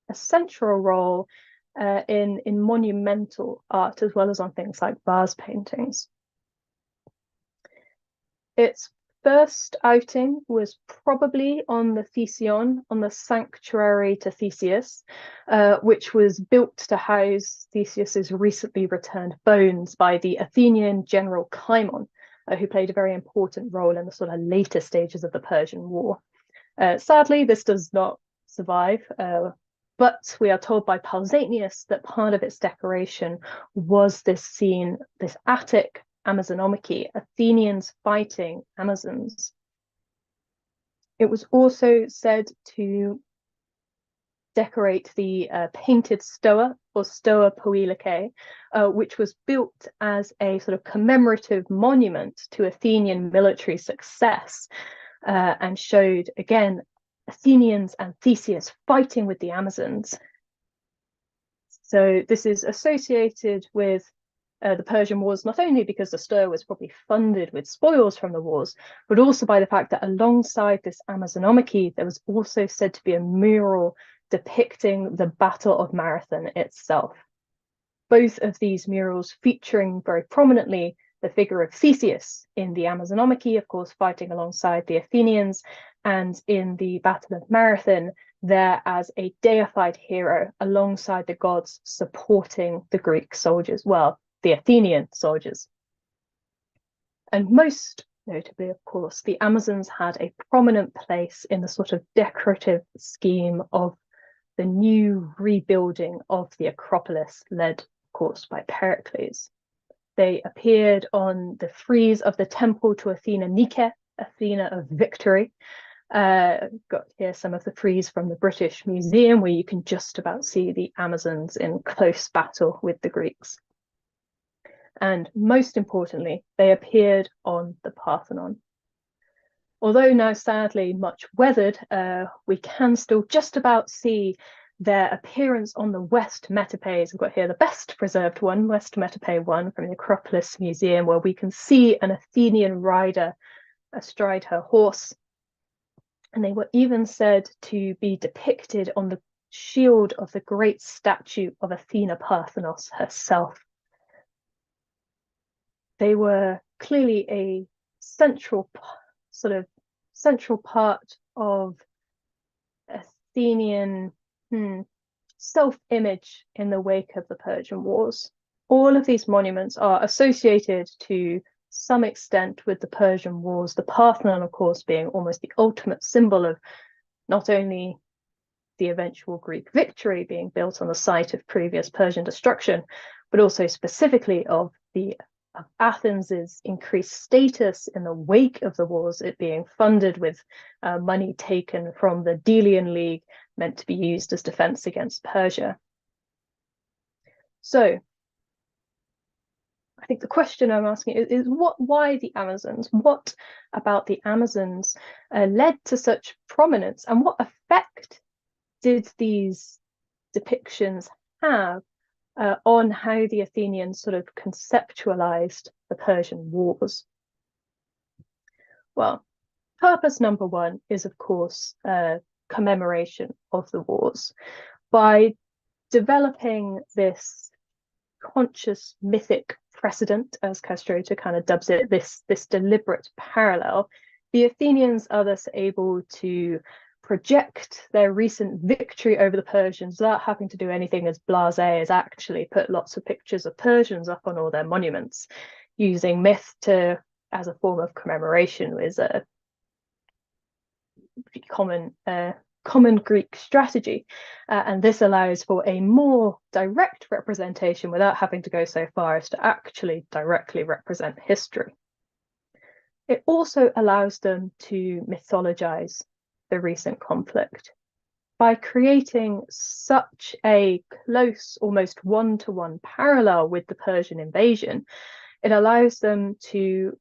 a central role in monumental art, as well as on things like vase paintings. Its first outing was probably on the Thesion, on the sanctuary to Theseus, which was built to house Theseus's recently returned bones by the Athenian general Cimon, who played a very important role in the sort of later stages of the Persian War. Sadly, this does not survive, but we are told by Pausanias that part of its decoration was this scene, this Attic Amazonomachy, Athenians fighting Amazons. It was also said to decorate the painted stoa, or stoa poileike, which was built as a sort of commemorative monument to Athenian military success, and showed, again, Athenians and Theseus fighting with the Amazons. So this is associated with the Persian Wars, not only because the stoa was probably funded with spoils from the wars, but also by the fact that alongside this Amazonomachy, there was also said to be a mural depicting the Battle of Marathon itself. Both of these murals featuring very prominently the figure of Theseus in the Amazonomachy, of course, fighting alongside the Athenians, and in the Battle of Marathon, there as a deified hero alongside the gods supporting the Greek soldiers, well, the Athenian soldiers. And most notably, of course, the Amazons had a prominent place in the sort of decorative scheme of the new rebuilding of the Acropolis, led, of course, by Pericles. They appeared on the frieze of the temple to Athena Nike, Athena of Victory. Got here some of the frieze from the British Museum, where you can just about see the Amazons in close battle with the Greeks. And most importantly, they appeared on the Parthenon. Although now sadly much weathered, we can still just about see their appearance on the West Metopes. We've got here the best preserved one, West Metope 1 from the Acropolis Museum, where we can see an Athenian rider astride her horse. And they were even said to be depicted on the shield of the great statue of Athena Parthenos herself. They were clearly a central part of Athenian self-image in the wake of the Persian Wars. All of these monuments are associated to some extent with the Persian Wars, the Parthenon, of course, being almost the ultimate symbol of not only the eventual Greek victory being built on the site of previous Persian destruction, but also specifically of Athens's increased status in the wake of the wars, it being funded with money taken from the Delian League, meant to be used as defense against Persia. So I I think the question I'm asking is why the Amazons? What about the Amazons led to such prominence, and what effect did these depictions have on how the Athenians sort of conceptualized the Persian Wars? Well, purpose number one is, of course, commemoration of the wars. By developing this conscious mythic precedent, as Castrota kind of dubs it, this deliberate parallel, the Athenians are thus able to project their recent victory over the Persians without having to do anything as blasé as actually put lots of pictures of Persians up on all their monuments. Using myth as a form of commemoration is a common Greek strategy, and this allows for a more direct representation without having to go so far as to actually directly represent history. It also allows them to mythologize the recent conflict. By creating such a close, almost one-to-one parallel with the Persian invasion, it allows them to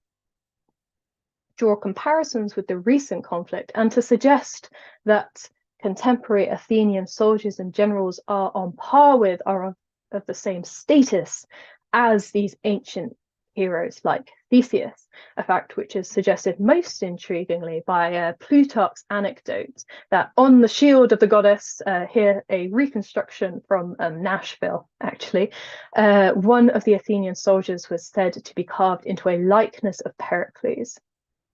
draw comparisons with the recent conflict and to suggest that contemporary Athenian soldiers and generals are on par with, are of the same status as these ancient heroes like Theseus, a fact which is suggested most intriguingly by Plutarch's anecdote that on the shield of the goddess, here a reconstruction from Nashville actually, one of the Athenian soldiers was said to be carved into a likeness of Pericles.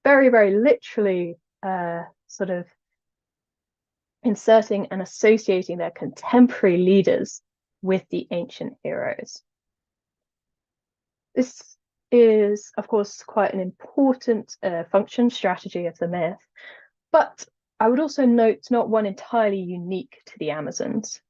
Very, very literally sort of inserting and associating their contemporary leaders with the ancient heroes. This is, of course, quite an important function strategy of the myth, but I would also note not one entirely unique to the Amazons.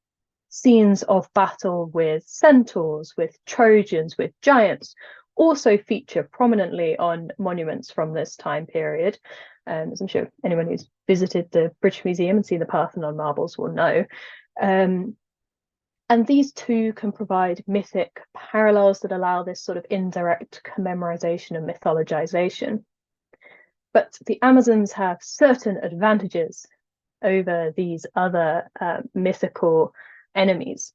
Scenes of battle with centaurs, with Trojans, with giants also feature prominently on monuments from this time period. As I'm sure anyone who's visited the British Museum and seen the Parthenon marbles will know. And these two can provide mythic parallels that allow this sort of indirect commemorization and mythologization. But the Amazons have certain advantages over these other mythical enemies.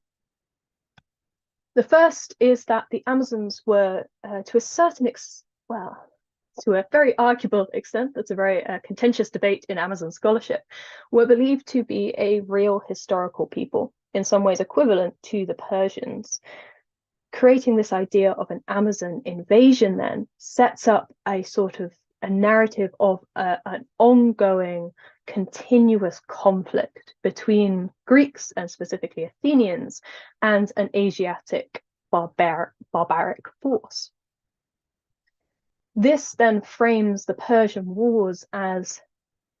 The first is that the Amazons were, to a certain to a very arguable extent, that's a very contentious debate in Amazon scholarship, were believed to be a real historical people, in some ways equivalent to the Persians. Creating this idea of an Amazon invasion then sets up a sort of a narrative of an ongoing, continuous conflict between Greeks, and specifically Athenians, and an Asiatic barbaric force. This then frames the Persian Wars as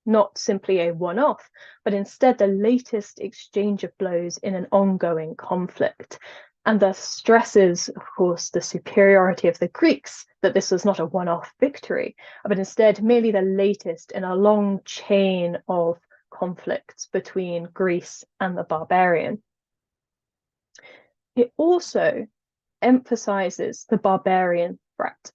not simply a one-off, but instead the latest exchange of blows in an ongoing conflict, and thus stresses, of course, the superiority of the Greeks, that this was not a one-off victory, but instead merely the latest in a long chain of conflicts between Greece and the barbarian. It also emphasizes the barbarian threat.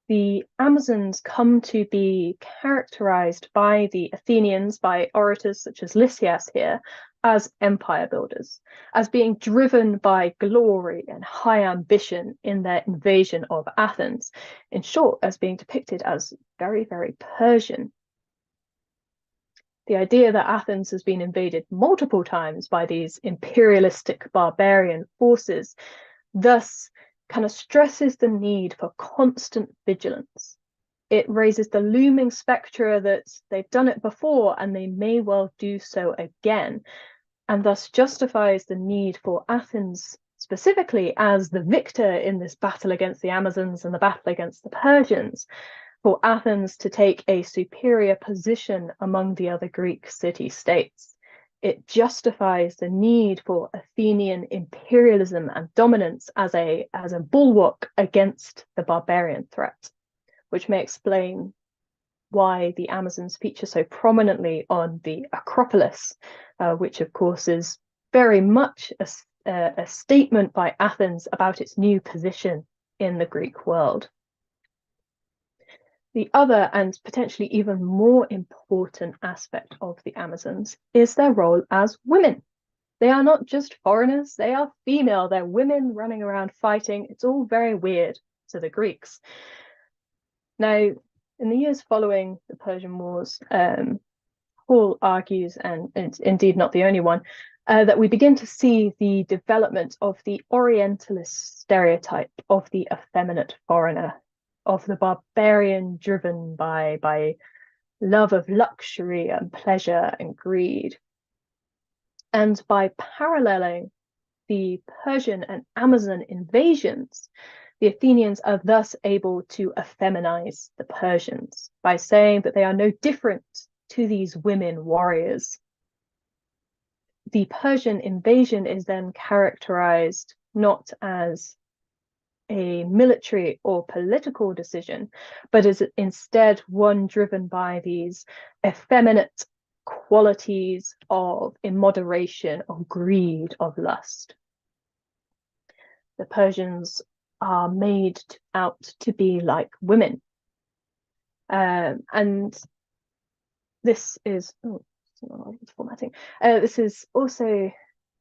The Amazons come to be characterized by the Athenians, by orators such as Lysias here, as empire builders, as being driven by glory and high ambition in their invasion of Athens. In short, as being depicted as very, very Persian. The idea that Athens has been invaded multiple times by these imperialistic barbarian forces thus kind of stresses the need for constant vigilance. It raises the looming spectra that they've done it before and they may well do so again, and thus justifies the need for Athens specifically as the victor in this battle against the Amazons and the battle against the Persians, for Athens to take a superior position among the other Greek city-states. It justifies the need for Athenian imperialism and dominance as a bulwark against the barbarian threat, which may explain why the Amazons feature so prominently on the Acropolis, which of course is very much a statement by Athens about its new position in the Greek world. The other and potentially even more important aspect of the Amazons is their role as women. They are not just foreigners, they are female, they're women running around fighting. It's all very weird to the Greeks. Now, in the years following the Persian Wars, Hall argues, and it's indeed not the only one, that we begin to see the development of the Orientalist stereotype of the effeminate foreigner, of the barbarian driven by love of luxury and pleasure and greed. And by paralleling the Persian and Amazon invasions, the Athenians are thus able to effeminize the Persians by saying that they are no different to these women warriors. The Persian invasion is then characterized not as a military or political decision, but is instead one driven by these effeminate qualities of immoderation, of greed, of lust. The Persians are made out to be like women. And this is, formatting. This is also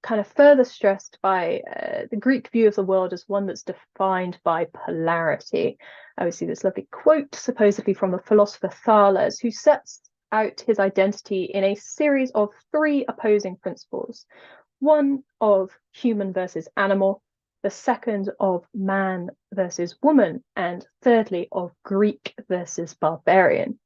kind of further stressed by the Greek view of the world as one that's defined by polarity. We see this lovely quote, supposedly from the philosopher Thales, who sets out his identity in a series of 3 opposing principles. One of human versus animal, the second of man versus woman, and thirdly of Greek versus barbarian.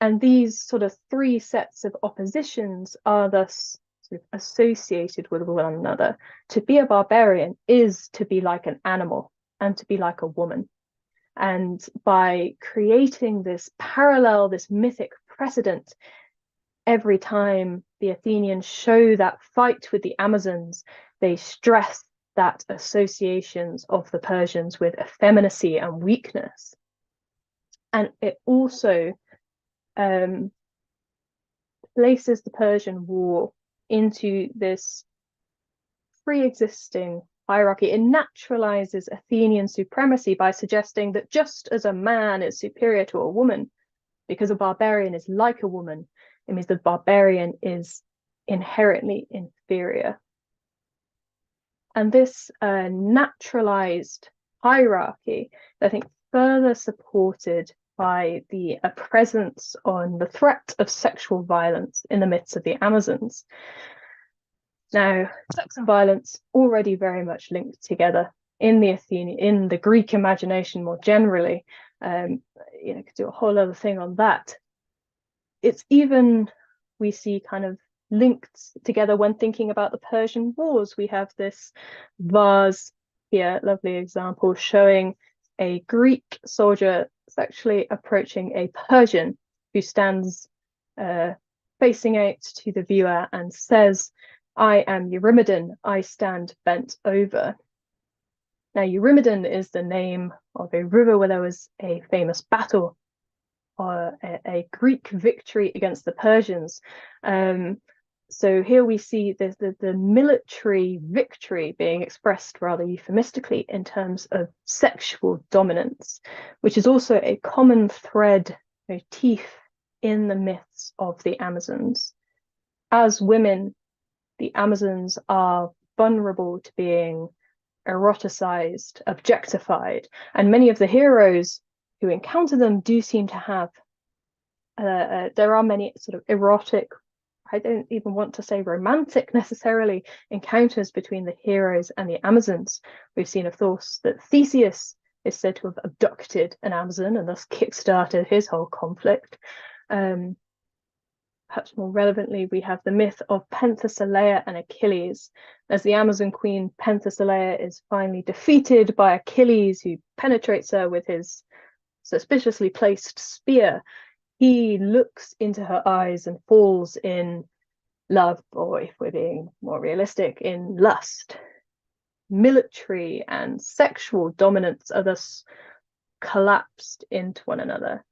And these sort of 3 sets of oppositions are thus sort of associated with one another. To be a barbarian is to be like an animal and to be like a woman. And by creating this parallel, this mythic precedent, every time the Athenians show that fight with the Amazons, they stress that associations of the Persians with effeminacy and weakness. And it also places the Persian War into this pre-existing hierarchy. It naturalizes Athenian supremacy by suggesting that just as a man is superior to a woman, because a barbarian is like a woman, it means the barbarian is inherently inferior. And this naturalized hierarchy, I think, further supported by the presence on the threat of sexual violence in the midst of the Amazons. Now, sex and violence already very much linked together in the Greek imagination more generally. Could do a whole other thing on that. It's even, we see kind of linked together when thinking about the Persian Wars. We have this vase here, lovely example, showing a Greek soldier sexually approaching a Persian who stands facing out to the viewer and says, "I am Eurymedon, I stand bent over." Now, Eurymedon is the name of a river where there was a famous battle, or a Greek victory against the Persians. So here we see the military victory being expressed rather euphemistically in terms of sexual dominance, which is also a common thread motif in the myths of the Amazons. As women, the Amazons are vulnerable to being eroticized, objectified, and many of the heroes who encounter them do seem to have, there are many sort of erotic, I don't even want to say romantic necessarily, encounters between the heroes and the Amazons. We've seen, of course, that Theseus is said to have abducted an Amazon and thus kickstarted his whole conflict. Perhaps more relevantly, we have the myth of Penthesilea and Achilles, as the Amazon queen Penthesilea is finally defeated by Achilles, who penetrates her with his suspiciously placed spear. He looks into her eyes and falls in love, or if we're being more realistic, in lust. Military and sexual dominance are thus collapsed into one another.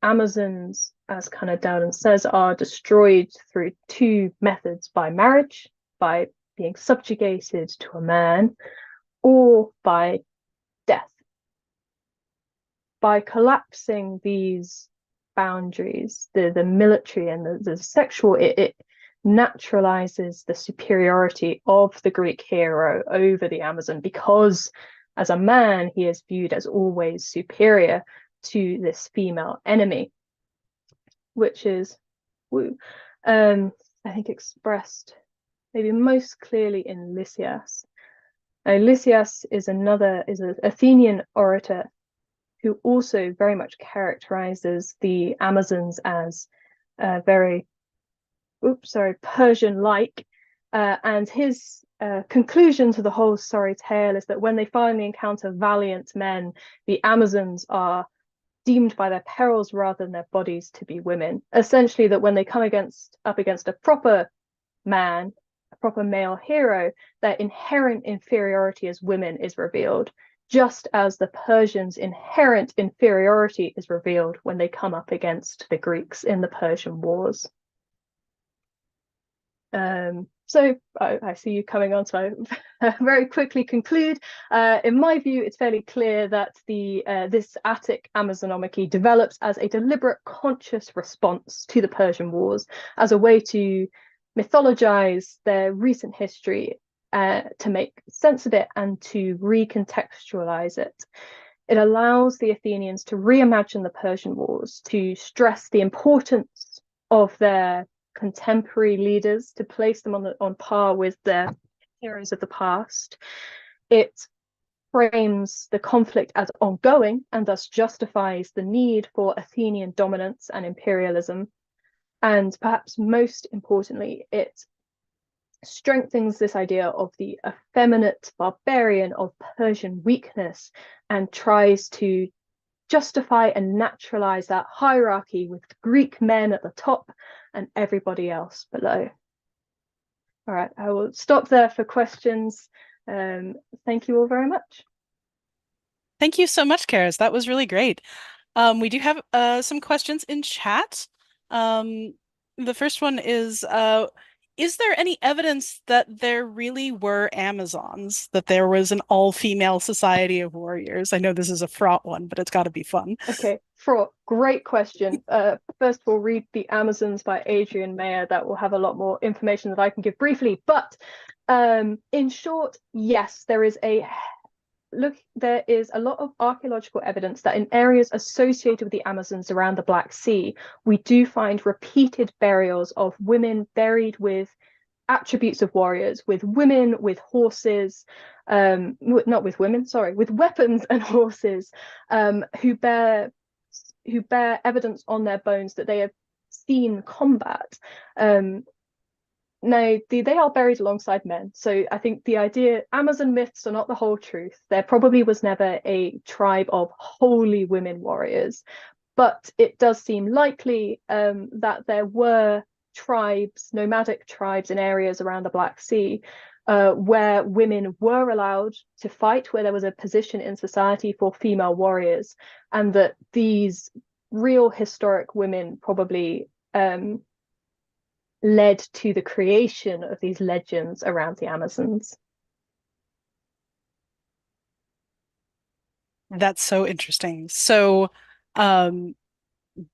Amazons, as Hannah Dowden says, are destroyed through 2 methods: by marriage, by being subjugated to a man, or by death, by collapsing these boundaries, the military and the sexual, it naturalizes the superiority of the Greek hero over the Amazon, because as a man he is viewed as always superior to this female enemy, which is I think expressed maybe most clearly in Lysias. Now, Lysias is an Athenian orator who also very much characterizes the Amazons as very Persian-like, and his conclusion to the whole sorry tale is that when they finally encounter valiant men, the Amazons are deemed by their perils rather than their bodies to be women. Essentially, that when they come up against a proper man, a proper male hero, their inherent inferiority as women is revealed, just as the Persians' inherent inferiority is revealed when they come up against the Greeks in the Persian Wars. So I see you coming on, so I very quickly conclude. In my view, it's fairly clear that this Attic Amazonomachy develops as a deliberate, conscious response to the Persian Wars, as a way to mythologize their recent history, to make sense of it and to recontextualize it. It allows the Athenians to reimagine the Persian Wars, to stress the importance of their contemporary leaders, to place them on par with their heroes of the past. It frames the conflict as ongoing and thus justifies the need for Athenian dominance and imperialism. And perhaps most importantly, it strengthens this idea of the effeminate barbarian of Persian weakness and tries to justify and naturalize that hierarchy with Greek men at the top and everybody else below. All right, I will stop there for questions. Thank you all very much. Thank you so much, Karis. That was really great. We do have some questions in chat. The first one is there any evidence that there really were Amazons, that there was an all-female society of warriors? I know this is a fraught one, but it's got to be fun. Okay, fraught. Great question. First of all, read The Amazons by Adrian Mayer. That will have a lot more information that I can give briefly. But in short, yes, there is a lot of archaeological evidence that in areas associated with the Amazons around the Black Sea, we do find repeated burials of women buried with attributes of warriors, with women, with horses, not with women, sorry, with weapons and horses, who bear evidence on their bones that they have seen combat. No, they are buried alongside men. So I think the idea, Amazon myths are not the whole truth. There probably was never a tribe of wholly women warriors, but it does seem likely that there were tribes, nomadic tribes in areas around the Black Sea, where women were allowed to fight, where there was a position in society for female warriors, and that these real historic women probably led to the creation of these legends around the Amazons. That's so interesting. So,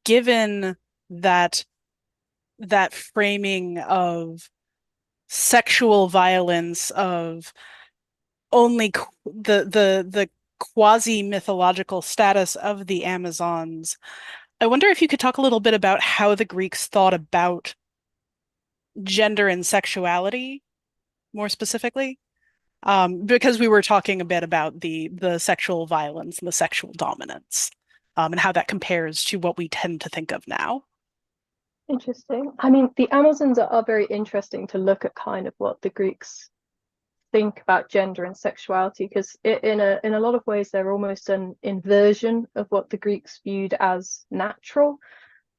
given that framing of sexual violence, of only the quasi-mythological status of the Amazons, I wonder if you could talk a little bit about how the Greeks thought about gender and sexuality more specifically, because we were talking a bit about the sexual violence and the sexual dominance, and how that compares to what we tend to think of now. Interesting. I mean, the Amazons are very interesting to look at kind of what the Greeks think about gender and sexuality, because in a lot of ways they're almost an inversion of what the Greeks viewed as natural.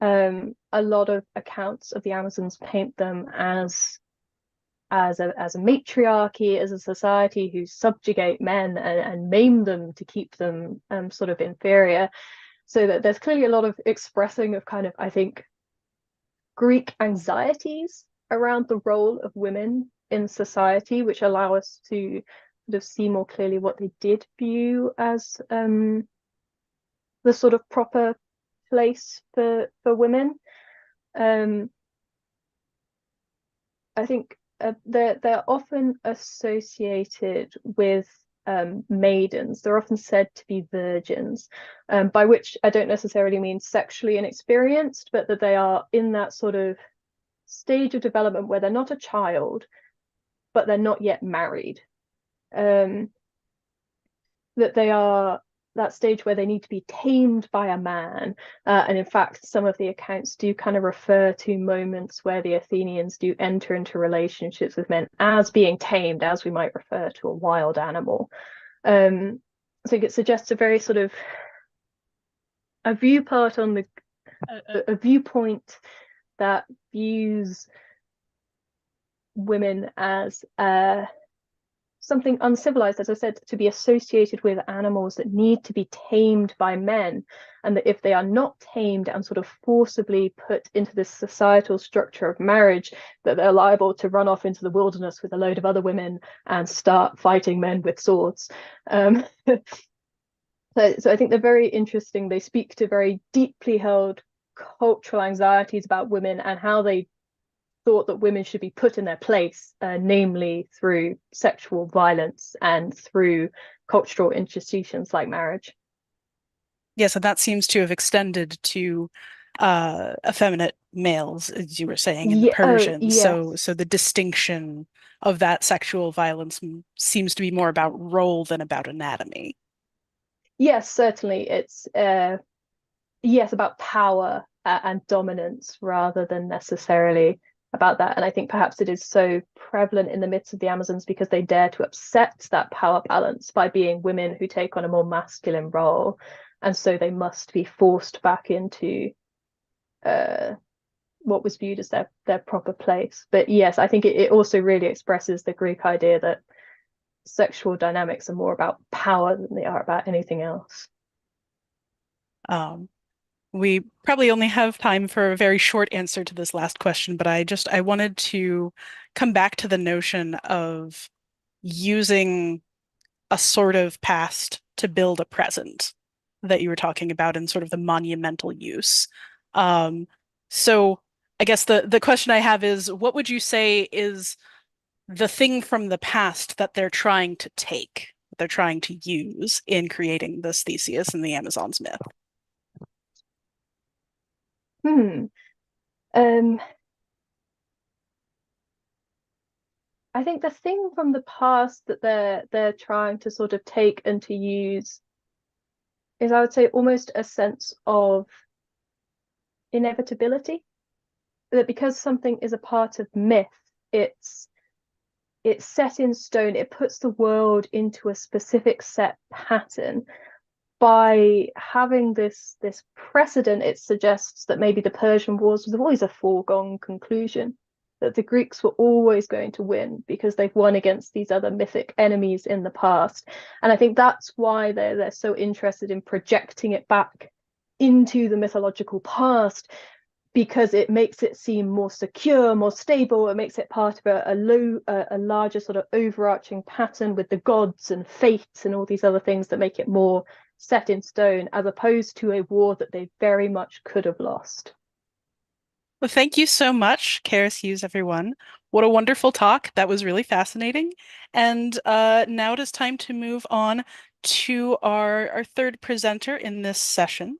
A lot of accounts of the Amazons paint them as a matriarchy, as a society who subjugate men and maim them to keep them sort of inferior. So that there's clearly a lot of expressing of kind of, I think, Greek anxieties around the role of women in society, which allow us to sort of see more clearly what they did view as the sort of proper place for women. I think they're often associated with maidens. They're often said to be virgins, by which I don't necessarily mean sexually inexperienced, but that they are in that sort of stage of development where they're not a child, but they're not yet married. That they are that stage where they need to be tamed by a man. And in fact, some of the accounts do kind of refer to moments where the Athenians do enter into relationships with men as being tamed, as we might refer to a wild animal. So it suggests a very sort of a viewpoint on a viewpoint that views women as something uncivilized, as I said, to be associated with animals that need to be tamed by men, and that if they are not tamed and sort of forcibly put into this societal structure of marriage, that they're liable to run off into the wilderness with a load of other women and start fighting men with swords. So I think they're very interesting. They speak to very deeply held cultural anxieties about women and how they thought that women should be put in their place, namely through sexual violence and through cultural institutions like marriage. Yes, and that seems to have extended to effeminate males, as you were saying, in the Persians. Yes. So the distinction of that sexual violence seems to be more about role than about anatomy. Yes, certainly. It's about power and dominance rather than necessarily about that. And I think perhaps it is so prevalent in the myths of the Amazons because they dare to upset that power balance by being women who take on a more masculine role, and so they must be forced back into what was viewed as their proper place. But yes, I think it also really expresses the Greek idea that sexual dynamics are more about power than they are about anything else. We probably only have time for a very short answer to this last question, but I wanted to come back to the notion of using a sort of past to build a present that you were talking about in sort of the monumental use. So I guess the question I have is, what would you say is the thing from the past that they're trying to take, that they're trying to use in creating this Theseus and the Amazons myth? I think the thing from the past that they're trying to sort of take and to use is, I would say, almost a sense of inevitability. That because something is a part of myth, it's set in stone. It puts the world into a specific set pattern. By having this precedent, it suggests that maybe the Persian Wars was always a foregone conclusion, that the Greeks were always going to win because they've won against these other mythic enemies in the past. And I think that's why they're so interested in projecting it back into the mythological past, because it makes it seem more secure, more stable. It makes it part of a larger sort of overarching pattern with the gods and fate and all these other things that make it more set in stone, as opposed to a war that they very much could have lost. Well, thank you so much, Karis Hughes, everyone. What a wonderful talk. That was really fascinating. And now it is time to move on to our third presenter in this session.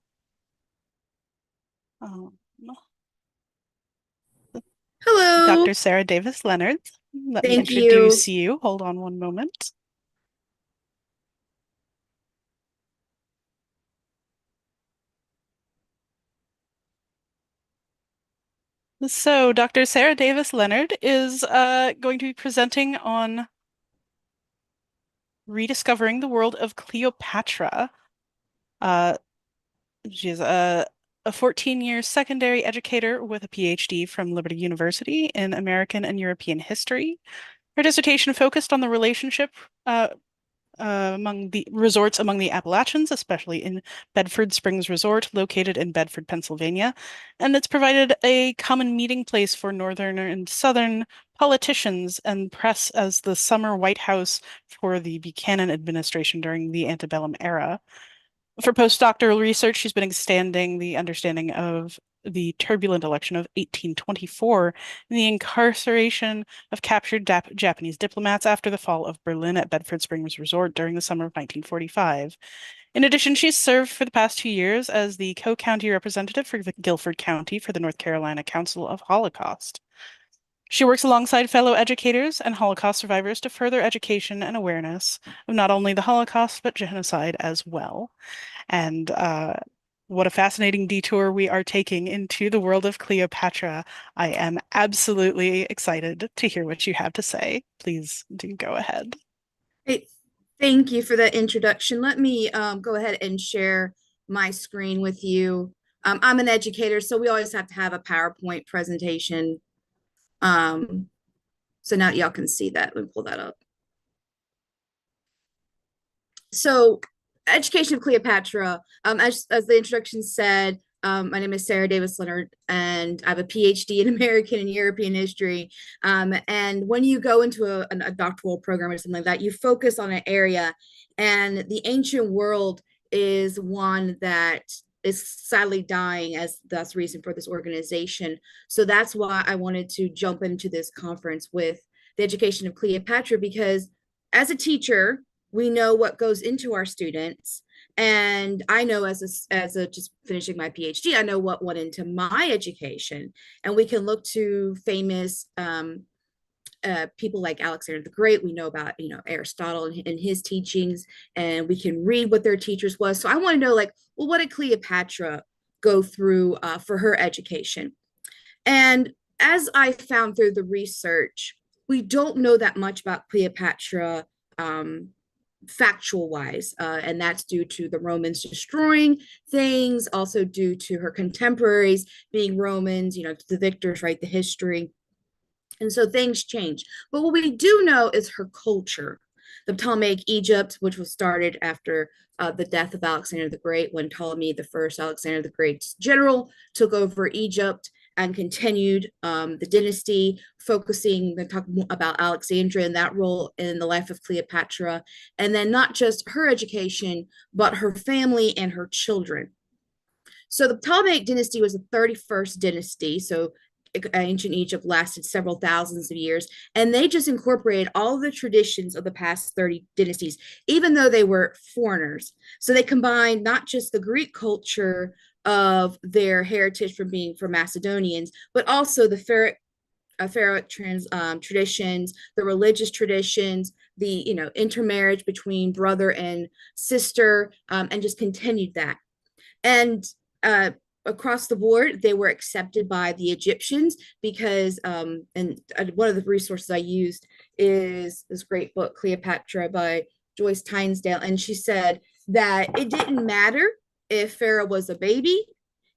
Hello. Dr. Sarah Davis Leonard. Let me Thank introduce you. Hold on one moment. So Dr. Sarah Davis Leonard is going to be presenting on rediscovering the world of Cleopatra. She's a 14-year secondary educator with a PhD from Liberty University in American and European history. Her dissertation focused on the relationship among the resorts among the Appalachians, especially in Bedford Springs Resort, located in Bedford, Pennsylvania, and it's provided a common meeting place for Northern and Southern politicians and press as the summer White House for the Buchanan administration during the antebellum era. For postdoctoral research, she's been extending the understanding of the turbulent election of 1824 and the incarceration of captured Japanese diplomats after the fall of Berlin at Bedford Springs Resort during the summer of 1945. In addition, she's served for the past 2 years as the co-county representative for Guilford County for the North Carolina Council of Holocaust. She works alongside fellow educators and Holocaust survivors to further education and awareness of not only the Holocaust, but genocide as well. And what a fascinating detour we are taking into the world of Cleopatra. I am absolutely excited to hear what you have to say. Please do go ahead. Hey, thank you for that introduction. Let me go ahead and share my screen with you. I'm an educator, so we always have to have a PowerPoint presentation. So now y'all can see that. Let me pull that up. So education of Cleopatra, as the introduction said, my name is Sarah Davis Leonard, and I have a PhD in American and European history. And when you go into a doctoral program or something like that, you focus on an area, and the ancient world is one that is sadly dying, as that's the reason for this organization. So that's why I wanted to jump into this conference with the education of Cleopatra, because as a teacher, we know what goes into our students. And I know as a just finishing my PhD, I know what went into my education. And we can look to famous people like Alexander the Great. We know about, Aristotle and his teachings, and we can read what their teachers was. So I want to know, like, well, what did Cleopatra go through for her education? And as I found through the research, we don't know that much about Cleopatra factual wise, and that's due to the Romans destroying things, also due to her contemporaries being Romans, the victors write the history. And so things change. But what we do know is her culture. The Ptolemaic Egypt, which was started after the death of Alexander the Great, when Ptolemy the First, Alexander the Great's general, took over Egypt and continued the dynasty, focusing and talking about Alexandria and that role in the life of Cleopatra. And then not just her education, but her family and her children. So the Ptolemaic dynasty was the 31st dynasty. So ancient Egypt lasted several thousands of years, and they just incorporated all of the traditions of the past 30 dynasties, even though they were foreigners. So they combined not just the Greek culture of their heritage from Macedonians, but also the pharaoh traditions, the religious traditions, the intermarriage between brother and sister, and just continued that. And across the board, they were accepted by the Egyptians because, and one of the resources I used is this great book, Cleopatra by Joyce Tynesdale. And she said that it didn't matter if Pharaoh was a baby,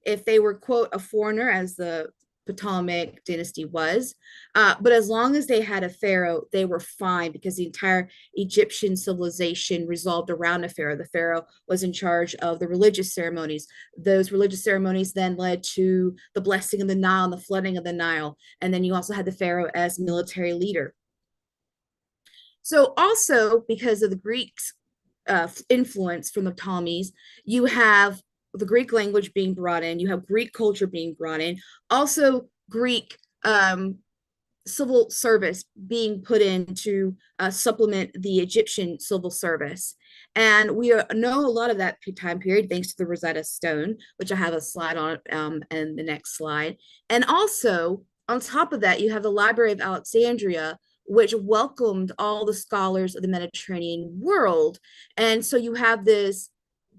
if they were, quote, a foreigner, as the Ptolemaic dynasty was, but as long as they had a pharaoh, they were fine, because the entire Egyptian civilization revolved around a pharaoh. The pharaoh was in charge of the religious ceremonies. Those religious ceremonies then led to the blessing of the Nile and the flooding of the Nile. And then you also had the pharaoh as military leader. So also, because of the Greeks' influence from the Ptolemies, you have the Greek language being brought in, you have Greek culture being brought in, also Greek civil service being put in to supplement the Egyptian civil service. And we know a lot of that time period thanks to the Rosetta Stone, which I have a slide on in the next slide. And also, on top of that, you have the Library of Alexandria, which welcomed all the scholars of the Mediterranean world. And so you have this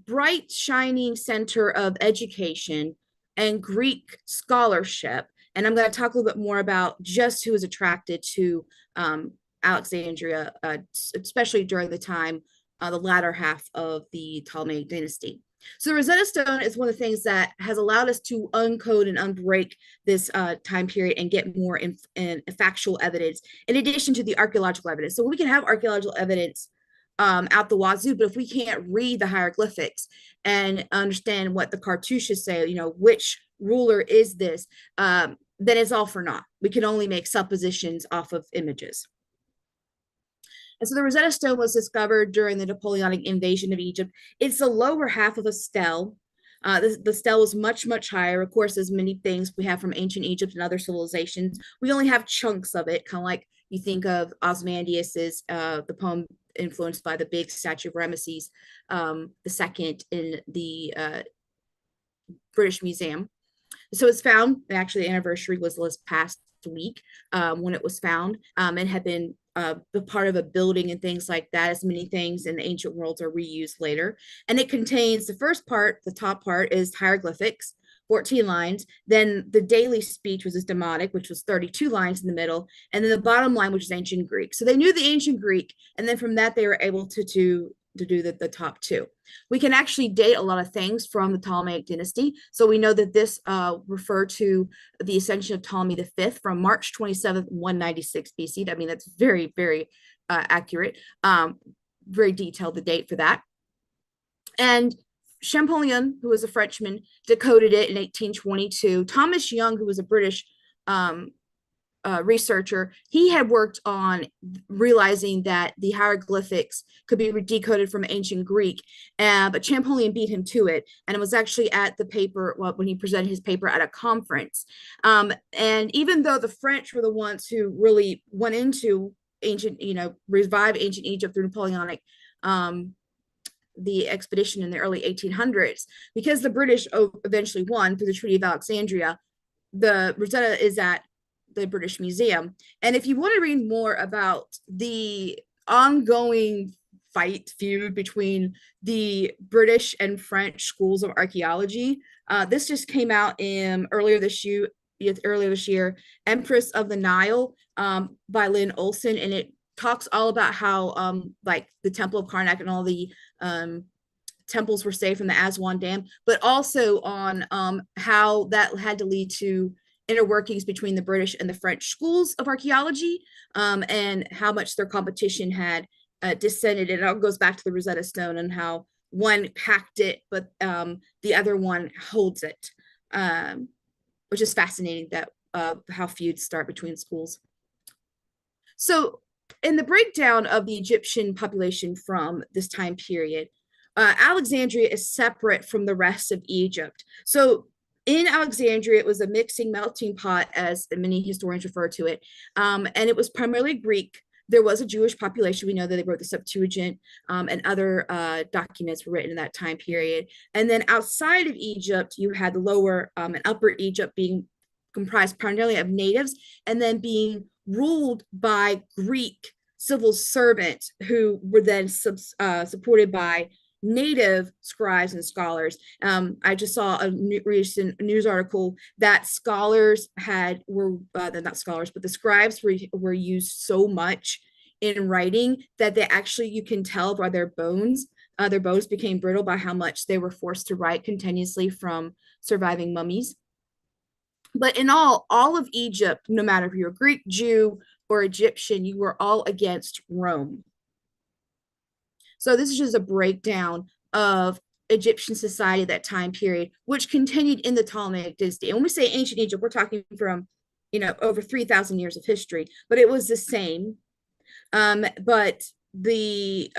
bright, shining center of education and Greek scholarship. And I'm going to talk a little bit more about just who was attracted to Alexandria, especially during the time, the latter half of the Ptolemaic dynasty. So the Rosetta Stone is one of the things that has allowed us to uncode and unbreak this time period and get more in factual evidence, in addition to the archaeological evidence. So we can have archaeological evidence out the wazoo, but if we can't read the hieroglyphics and understand what the cartouches say, which ruler is this, then it's all for naught. We can only make suppositions off of images. And so the Rosetta Stone was discovered during the Napoleonic invasion of Egypt. It's the lower half of a stele. The stele was much, much higher. Of course, as many things we have from ancient Egypt and other civilizations, we only have chunks of it, kind of like you think of Ozymandias's, the poem influenced by the big statue of Ramesses II in the British Museum. So it's found, actually the anniversary was this past week when it was found, and had been the part of a building and things like that, as many things in the ancient worlds are reused later. And it contains the first part, the top part is hieroglyphics, 14 lines, then the daily speech, which is Demotic, which was 32 lines in the middle, and then the bottom line, which is ancient Greek. So they knew the ancient Greek, and then from that they were able to do the top two. We can actually date a lot of things from the Ptolemaic dynasty. So we know that this referred to the ascension of Ptolemy V from March 27th, 196 BC. I mean, that's very, very accurate, very detailed, the date for that. And Champollion, who was a Frenchman, decoded it in 1822. Thomas Young, who was a British researcher, he had worked on realizing that the hieroglyphics could be decoded from ancient Greek, but Champollion beat him to it, and it was actually at the paper, when he presented his paper at a conference. And even though the French were the ones who really went into ancient, revived ancient Egypt through Napoleonic, the expedition in the early 1800s, because the British eventually won through the Treaty of Alexandria, the Rosetta is at the British Museum. And if you want to read more about the ongoing feud between the British and French schools of archaeology, this just came out earlier this year, Empress of the Nile, by Lynn Olson, and it talks all about how like the Temple of Karnak and all the temples were saved from the Aswan Dam, but also on how that had to lead to inner workings between the British and the French schools of archaeology, and how much their competition had descended. And it all goes back to the Rosetta Stone and how one hacked it, but the other one holds it, which is fascinating, that how feuds start between schools. So in the breakdown of the Egyptian population from this time period, Alexandria is separate from the rest of Egypt. So in Alexandria, it was a mixing, melting pot, as many historians refer to it, and it was primarily Greek. There was a Jewish population. We know that they wrote the Septuagint, and other documents were written in that time period. And then outside of Egypt, you had the lower and upper Egypt being comprised primarily of natives, and then being ruled by Greek civil servants who were then supported by native scribes and scholars. I just saw a recent news article that scholars not scholars, but the scribes were used so much in writing that they actually, you can tell by their bones became brittle by how much they were forced to write continuously from surviving mummies. But in all of Egypt, no matter if you're Greek, Jew, or Egyptian, you were all against Rome. So this is just a breakdown of Egyptian society at that time period, which continued in the Ptolemaic dynasty. And when we say ancient Egypt, we're talking from, over 3,000 years of history, but it was the same. But the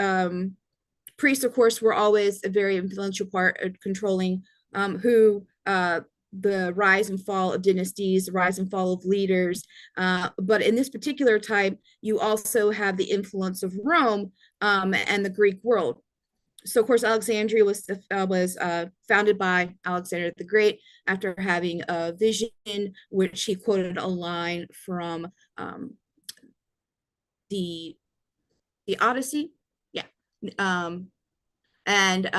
priests, of course, were always a very influential part of controlling the rise and fall of dynasties, the rise and fall of leaders. But in this particular time, you also have the influence of Rome and the Greek world. So, of course, Alexandria was founded by Alexander the Great after having a vision, which he quoted a line from the Odyssey. Yeah. And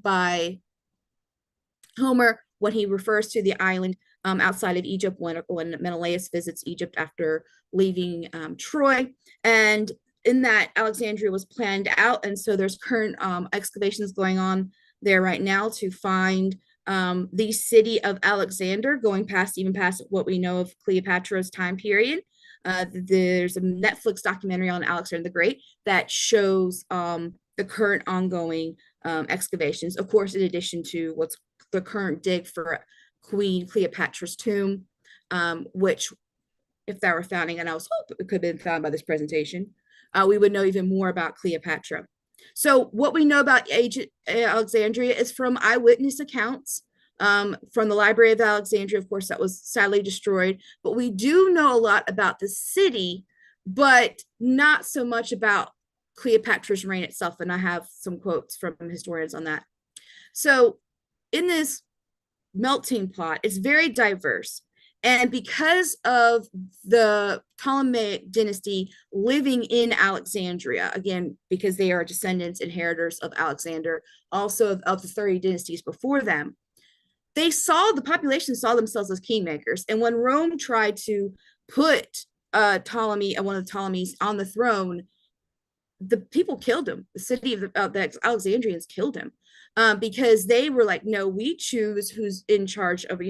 by Homer, when he refers to the island outside of Egypt, when Menelaus visits Egypt after leaving Troy. And in that, Alexandria was planned out, and so there's current excavations going on there right now to find the city of Alexander, going even past what we know of Cleopatra's time period. There's a Netflix documentary on Alexander the Great that shows the current ongoing excavations, of course, in addition to what's the current dig for Queen Cleopatra's tomb, which, if that were founding, and I was hoping it could have been found by this presentation, we would know even more about Cleopatra. So what we know about ancient Alexandria is from eyewitness accounts, from the Library of Alexandria, of course, that was sadly destroyed. But we do know a lot about the city, but not so much about Cleopatra's reign itself. And I have some quotes from historians on that. So in this melting pot, it's very diverse. And because of the Ptolemaic dynasty living in Alexandria, again, because they are descendants, inheritors of Alexander, also of the 30 dynasties before them, the population saw themselves as kingmakers. And when Rome tried to put Ptolemy, one of the Ptolemies, on the throne, the people killed him. The city of the Alexandrians killed him, because they were like, no, we choose who's in charge of,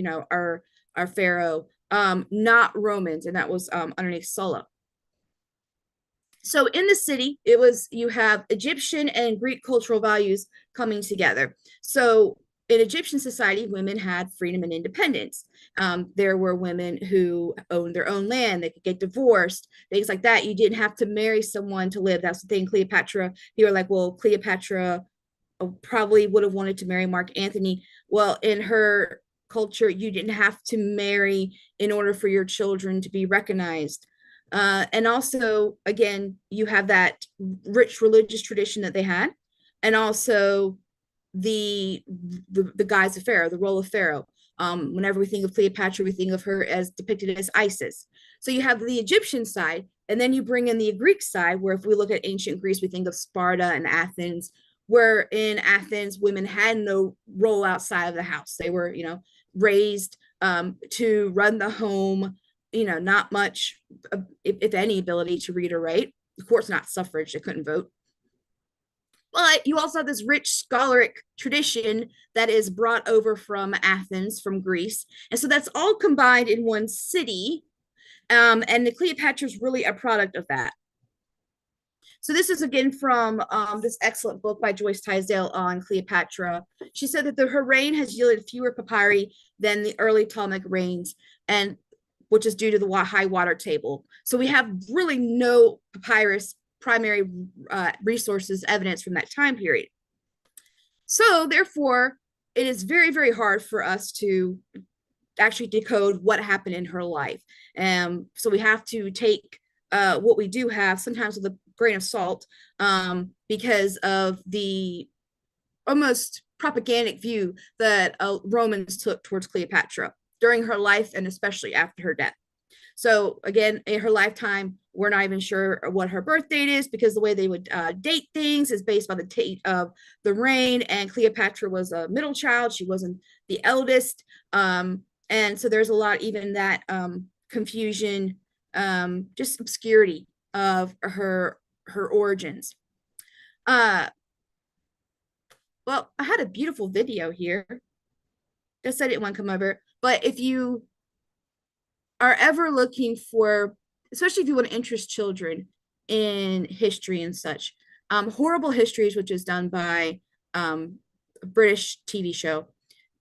our pharaoh, not Romans. And that was underneath Sulla. So in the city, you have Egyptian and Greek cultural values coming together. So in Egyptian society, women had freedom and independence. There were women who owned their own land. They could get divorced, things like that. You didn't have to marry someone to live. That's the thing. Cleopatra, you were like, well, Cleopatra probably would have wanted to marry Mark Antony. Well, in her culture, you didn't have to marry in order for your children to be recognized. And also, again, you have that rich religious tradition that they had, and also the guise of Pharaoh, the role of Pharaoh. Whenever we think of Cleopatra, we think of her as depicted as Isis. So you have the Egyptian side, and then you bring in the Greek side, where if we look at ancient Greece, we think of Sparta and Athens, where in Athens, women had no role outside of the house. They were, raised to run the home, not much, if any, ability to read or write. Of course, not suffrage, they couldn't vote. But you also have this rich scholaric tradition that is brought over from Athens, from Greece. And so that's all combined in one city. And the Cleopatra is really a product of that. So this is again from this excellent book by Joyce Tisdale on Cleopatra. She said that her reign has yielded fewer papyri than the early Ptolemaic reigns, and which is due to the high water table. So we have really no papyrus primary resources evidence from that time period. So therefore, it is very, very hard for us to actually decode what happened in her life. So we have to take what we do have, sometimes with a grain of salt, because of the almost propagandic view that Romans took towards Cleopatra during her life, and especially after her death. So again, in her lifetime, we're not even sure what her birth date is, because the way they would date things is based on the date of the reign, and Cleopatra was a middle child. She wasn't the eldest. And so there's a lot, even that confusion, just obscurity of her origins. Well, I had a beautiful video here. Just I didn't want to come over, but if you are ever looking for, especially if you want to interest children in history and such, Horrible Histories, which is done by a British TV show,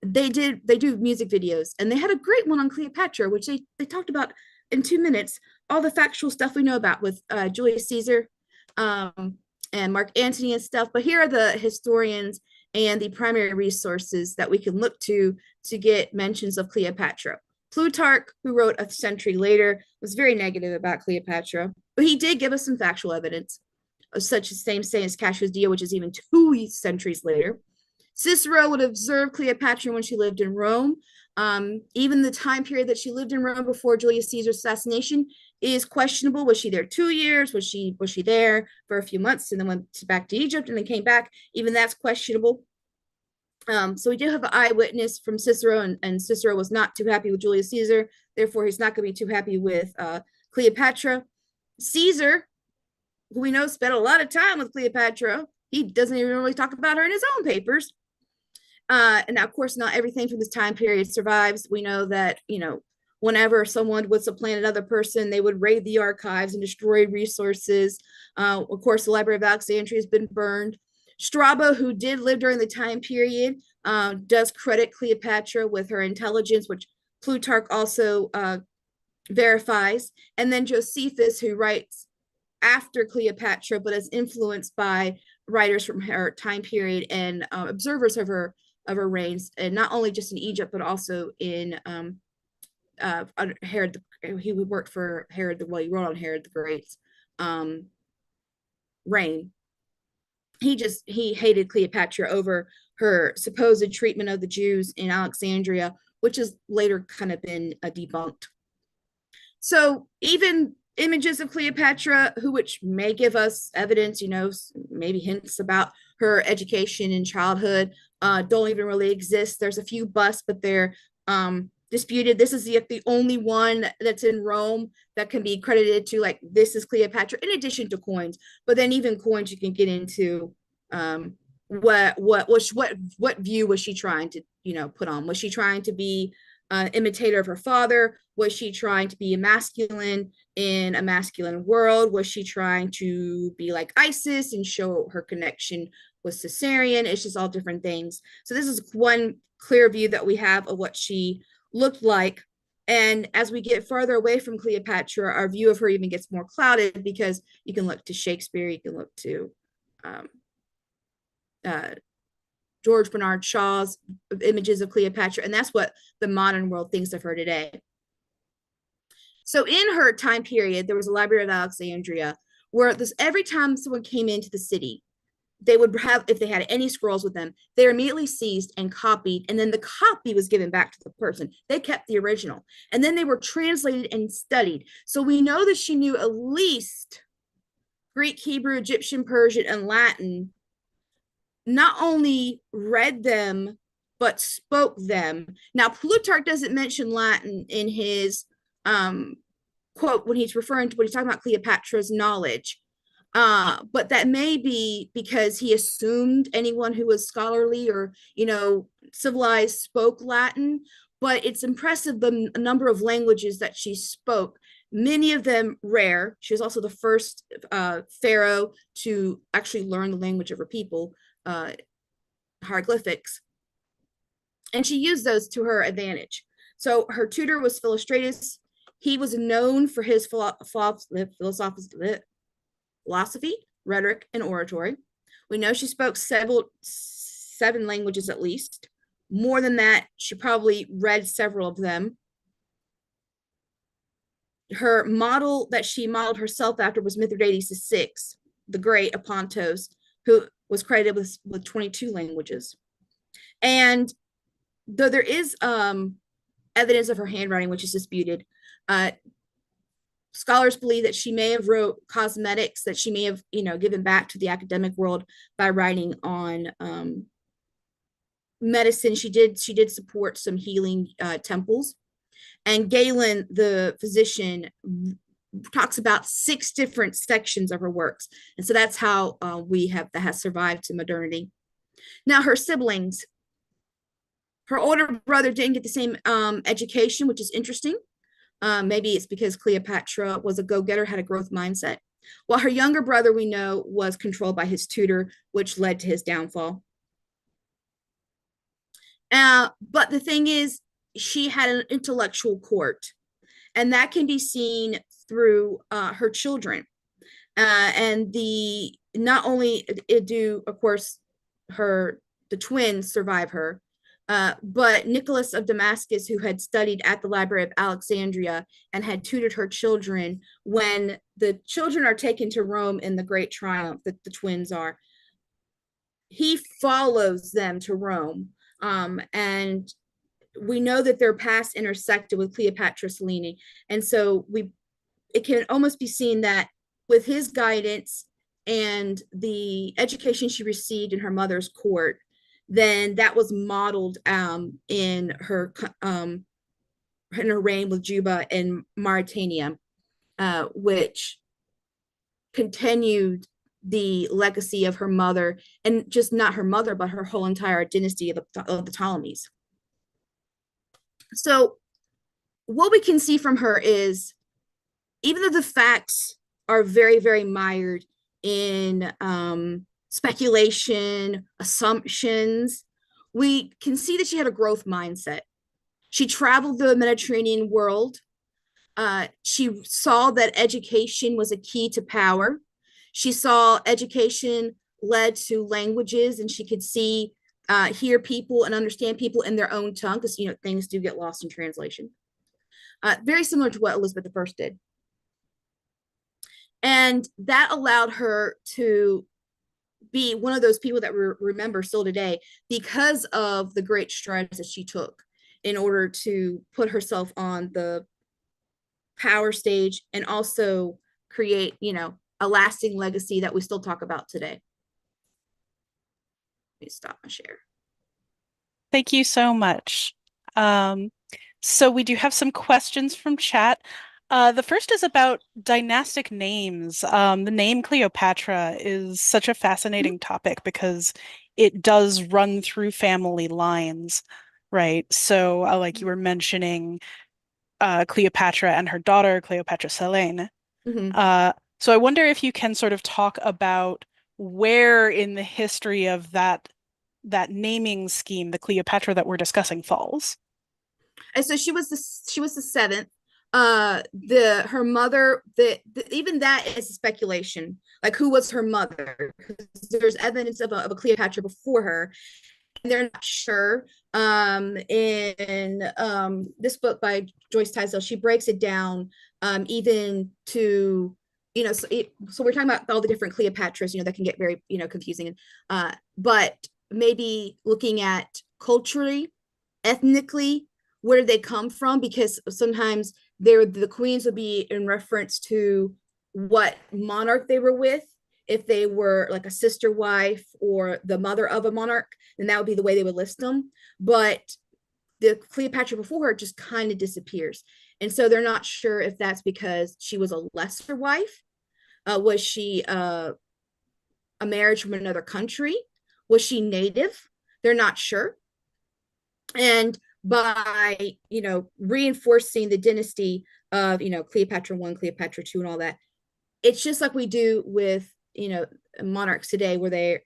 they do music videos, and they had a great one on Cleopatra, which they talked about in 2 minutes, all the factual stuff we know about with Julius Caesar and Mark Antony and stuff. But here are the historians and the primary resources that we can look to get mentions of Cleopatra. Plutarch, who wrote a century later, was very negative about Cleopatra, but he did give us some factual evidence, such as same saying as Cassius Dio, which is even 2 centuries later. Cicero would observe Cleopatra when she lived in Rome. Even the time period that she lived in Rome before Julius Caesar's assassination is questionable. Was she there 2 years? Was she there for a few months and then went back to Egypt and then came back? Even that's questionable. So we do have an eyewitness from Cicero, and Cicero was not too happy with Julius Caesar. Therefore, he's not going to be too happy with Cleopatra. Caesar, who we know spent a lot of time with Cleopatra, he doesn't even really talk about her in his own papers. And now, of course, not everything from this time period survives. We know that, whenever someone would supplant another person, they would raid the archives and destroy resources. Of course, the Library of Alexandria has been burned. Strabo, who did live during the time period, does credit Cleopatra with her intelligence, which Plutarch also verifies. And then Josephus, who writes after Cleopatra, but is influenced by writers from her time period and observers of her reigns, and not only just in Egypt, but also in Herod. He worked for Herod. Well, he wrote on Herod the Great's reign. He hated Cleopatra over her supposed treatment of the Jews in Alexandria, which has later kind of been debunked. So even images of Cleopatra, which may give us evidence, maybe hints about her education in childhood, don't even really exist. There's a few busts, but they're disputed. This is the only one that's in Rome that can be credited to, like, this is Cleopatra, in addition to coins. But then even coins, you can get into what view was she trying to put on? Was she trying to be an imitator of her father? Was she trying to be a masculine in a masculine world? Was she trying to be like Isis and show her connection with Caesarion? It's just all different things. So this is one clear view that we have of what she looked like. And as we get further away from Cleopatra, our view of her even gets more clouded, because you can look to Shakespeare, you can look to George Bernard Shaw's images of Cleopatra, and that's what the modern world thinks of her today. So in her time period, there was a library of Alexandria where every time someone came into the city, they would have, if they had any scrolls with them, they're immediately seized and copied, and then the copy was given back to the person. They kept the original, and then they were translated and studied. So we know that she knew at least Greek, Hebrew, Egyptian, Persian, and Latin. Not only read them, but spoke them. Now, Plutarch doesn't mention Latin in his quote when he's talking about Cleopatra's knowledge. But that may be because he assumed anyone who was scholarly or, civilized spoke Latin. But it's impressive the number of languages that she spoke, many of them rare. She was also the first pharaoh to actually learn the language of her people, hieroglyphics. And she used those to her advantage. So her tutor was Philostratus. He was known for his philosophy, rhetoric, and oratory. We know she spoke 7 languages at least. More than that, she probably read several of them. Her model that she modeled herself after was Mithridates VI, the Great of Pontus, who was credited with 22 languages. And though there is evidence of her handwriting, which is disputed, scholars believe that she may have wrote cosmetics that she may have, given back to the academic world by writing on medicine. She did support some healing temples. And Galen, the physician, talks about 6 different sections of her works. And so that's how that has survived to modernity. Now, her siblings, her older brother didn't get the same education, which is interesting. Maybe it's because Cleopatra was a go-getter, had a growth mindset. While her younger brother, we know, was controlled by his tutor, which led to his downfall. But the thing is, she had an intellectual court, and that can be seen through her children. And not only do, of course, the twins survive her, but Nicholas of Damascus, who had studied at the Library of Alexandria and had tutored her children, when the children are taken to Rome in the Great Triumph, that the twins are, he follows them to Rome. And we know that their paths intersected with Cleopatra Selene. And so it can almost be seen that with his guidance and the education she received in her mother's court, then that was modeled in her reign with Juba and Mauritania, which continued the legacy of her mother, and just not her mother, but her whole entire dynasty of the Ptolemies. So what we can see from her is, even though the facts are very, very mired in speculation, assumptions, we can see that she had a growth mindset. She traveled the Mediterranean world. She saw that education was a key to power. She saw education led to languages, and she could see, hear people and understand people in their own tongue, because things do get lost in translation. Very similar to what Elizabeth I did. And that allowed her to be one of those people that we remember still today because of the great strides that she took in order to put herself on the power stage and also create, a lasting legacy that we still talk about today. Let me stop my share. Thank you so much. So we do have some questions from chat. The first is about dynastic names. The name Cleopatra is such a fascinating topic because it does run through family lines, right? So like you were mentioning Cleopatra and her daughter, Cleopatra Selene. So I wonder if you can sort of talk about where in the history of that naming scheme, the Cleopatra that we're discussing, falls. And so she was the seventh. Her mother, even that is a speculation. Like, who was her mother? Because there's evidence of a Cleopatra before her, and they're not sure. In this book by Joyce Teisdale, she breaks it down even to, so we're talking about all the different Cleopatras, that can get very, confusing. But maybe looking at culturally, ethnically, where did they come from? Because sometimes the queens would be in reference to what monarch they were with. If they were like a sister wife or the mother of a monarch, then that would be the way they would list them. But the Cleopatra before her just kind of disappears. And so they're not sure if that's because she was a lesser wife. Was she a marriage from another country? Was she native? They're not sure. And by, reinforcing the dynasty of, Cleopatra I, Cleopatra II, and all that, it's just like we do with, monarchs today, where they,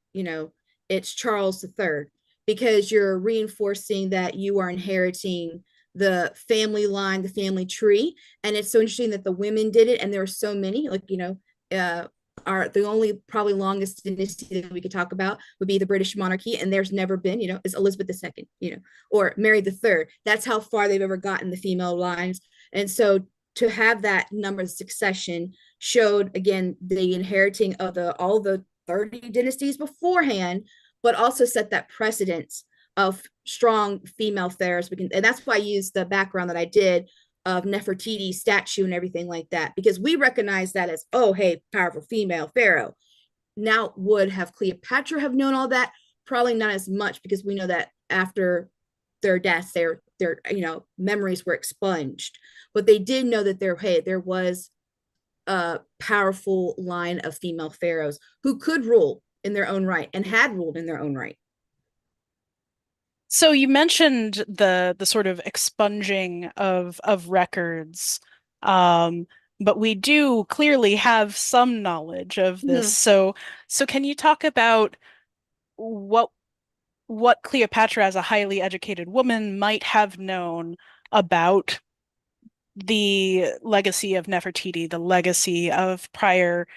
it's Charles III, because you're reinforcing that you are inheriting the family line, the family tree. And it's so interesting that the women did it, and there are so many, like, are the only probably longest dynasty that we could talk about would be the British monarchy, and there's never been, is Elizabeth II, or Mary III. That's how far they've ever gotten the female lines. And so to have that number of succession showed, again, the inheriting of all the 30 dynasties beforehand, but also set that precedence of strong female pharaohs. And that's why I used the background that I did of Nefertiti statue and everything like that, because we recognize that as, oh, hey, powerful female pharaoh. Now, would have Cleopatra have known all that? Probably not as much, because we know that after their deaths, their memories were expunged. But they did know that there was a powerful line of female pharaohs who could rule in their own right and had ruled in their own right. So you mentioned the sort of expunging of records, but we do clearly have some knowledge of this. So can you talk about what Cleopatra, as a highly educated woman, might have known about the legacy of Nefertiti, the legacy of prior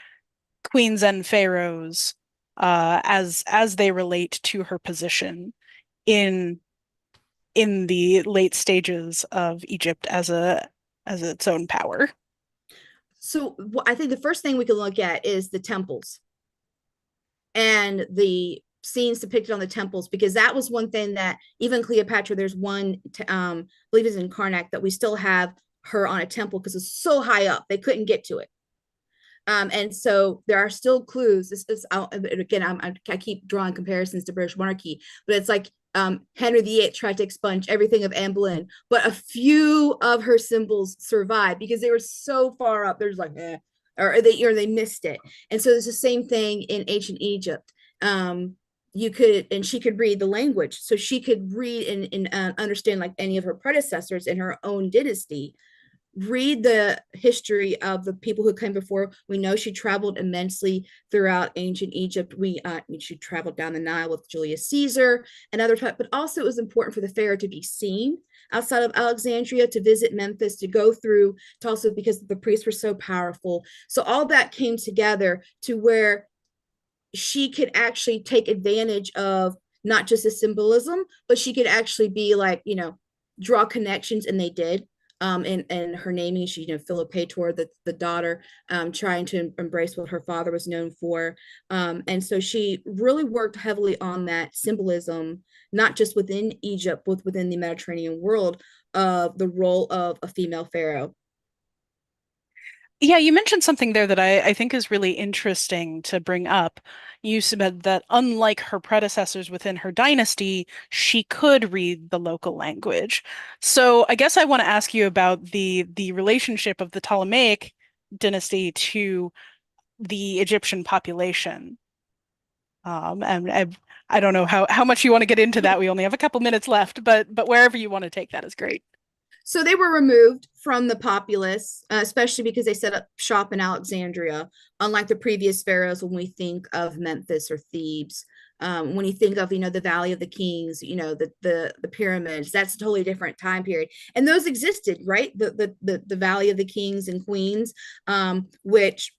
queens and pharaohs, as they relate to her position in the late stages of Egypt as its own power? So I think the first thing we can look at is the temples and the scenes depicted on the temples, because that was one thing that even Cleopatra, there's one, I believe it's in Karnak, that we still have her on a temple because it's so high up they couldn't get to it. And so there are still clues. This is, again, I keep drawing comparisons to British monarchy, but it's like Henry VIII tried to expunge everything of Anne Boleyn, but a few of her symbols survived because they were so far up. There's like, or they missed it. And so it's the same thing in ancient Egypt. You could, and she could read the language, so she could read and understand, like any of her predecessors in her own dynasty, read the history of the people who came before, we know she traveled immensely throughout ancient Egypt. She traveled down the Nile with Julius Caesar and other types, but also it was important for the pharaoh to be seen outside of Alexandria, to visit Memphis, to go through Tulsa, because the priests were so powerful. So all that came together to where she could actually take advantage of not just the symbolism, but she could actually be like, draw connections, and they did. And her naming, she, Philopator, the daughter, trying to embrace what her father was known for. And so she really worked heavily on that symbolism, not just within Egypt, but within the Mediterranean world, of the role of a female pharaoh. Yeah, you mentioned something there that I think is really interesting to bring up. You said that unlike her predecessors within her dynasty, she could read the local language. So I guess I want to ask you about the relationship of the Ptolemaic dynasty to the Egyptian population. And I don't know how much you want to get into that. We only have a couple minutes left, but wherever you want to take that is great. So they were removed from the populace, especially because they set up shop in Alexandria, unlike the previous pharaohs. When we think of Memphis or Thebes, when you think of, the Valley of the Kings, the pyramids, that's a totally different time period. And those existed, right? The Valley of the Kings and Queens, which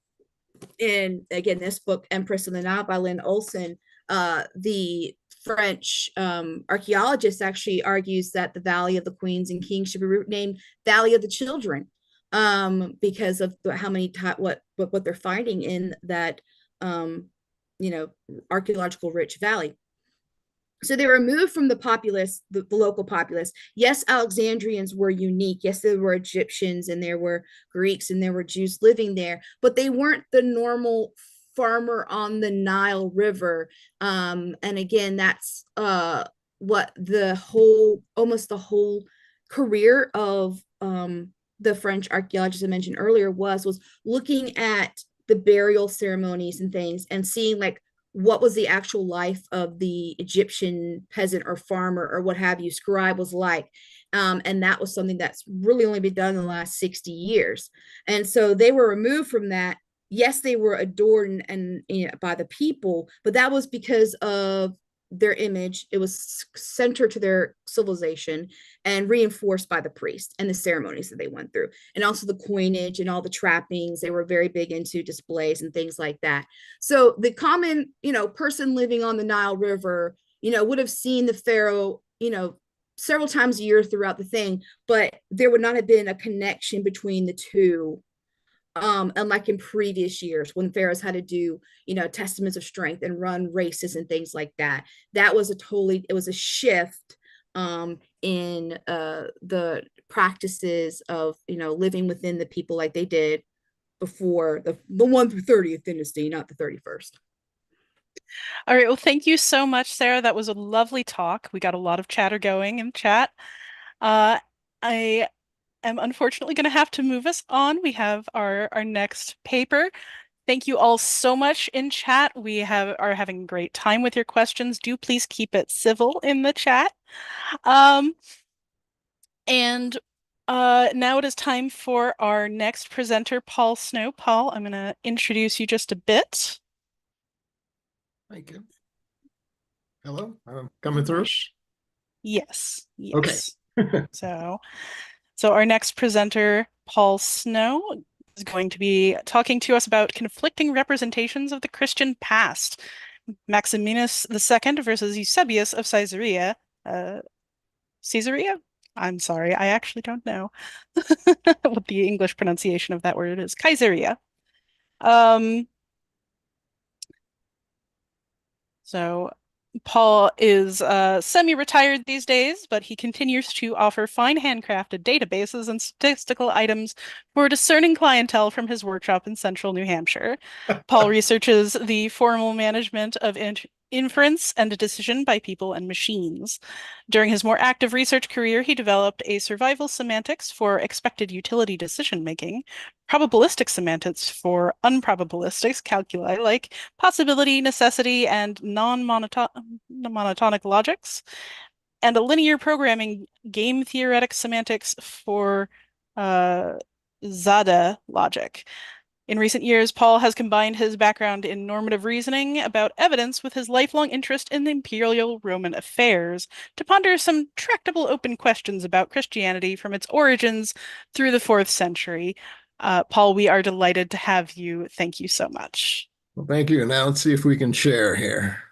in, again, this book, Empress of the Nile by Lynn Olson, the French archaeologist actually argues that the Valley of the Queens and Kings should be named Valley of the Children, because of how many what they're finding in that archaeological rich valley. So they were removed from the populace, the local populace. Yes, Alexandrians were unique. Yes, there were Egyptians and there were Greeks and there were Jews living there, but they weren't the normal farmer on the Nile River. And again, that's what almost the whole career of the French archaeologist I mentioned earlier was looking at the burial ceremonies and things and seeing like what was the actual life of the Egyptian peasant or farmer or what have you, scribe was like. And that was something that's really only been done in the last 60 years. And so they were removed from that. Yes, they were adored and by the people, but that was because of their image. It was centered to their civilization and reinforced by the priest and the ceremonies that they went through, and also the coinage and all the trappings. They were very big into displays and things like that. So the common person living on the Nile River would have seen the pharaoh several times a year throughout the thing, but there would not have been a connection between the two. Unlike in previous years when pharaohs had to do, testaments of strength and run races and things like that. That was it was a shift in the practices of, living within the people like they did before the 1 through 30th dynasty, not the 31st. All right. Well, thank you so much, Sarah. That was a lovely talk. We got a lot of chatter going in chat. I am unfortunately going to have to move us on. We have our next paper. Thank you all so much in chat. We are having a great time with your questions. Do please keep it civil in the chat. And now it is time for our next presenter, Paul Snow. Paul, I'm going to introduce you just a bit. Thank you. Hello, I'm coming through. Yes. Okay. So our next presenter, Paul Snow, is going to be talking to us about conflicting representations of the Christian past. Maximinus II versus Eusebius of Caesarea. Caesarea? I'm sorry, I actually don't know what the English pronunciation of that word is. Caesarea. So Paul is semi-retired these days, but he continues to offer fine handcrafted databases and statistical items for a discerning clientele from his workshop in central New Hampshire. Paul researches the formal management of inference and decision by people and machines. During his more active research career, he developed a survival semantics for expected utility decision-making, probabilistic semantics for unprobabilistic calculi like possibility, necessity, and non-monotonic logics, and a linear programming game theoretic semantics for Zada logic. In recent years, Paul has combined his background in normative reasoning about evidence with his lifelong interest in the imperial Roman affairs to ponder some tractable open questions about Christianity from its origins through the 4th century. Paul, we are delighted to have you. Thank you so much. Well, thank you. Now let's see if we can share here.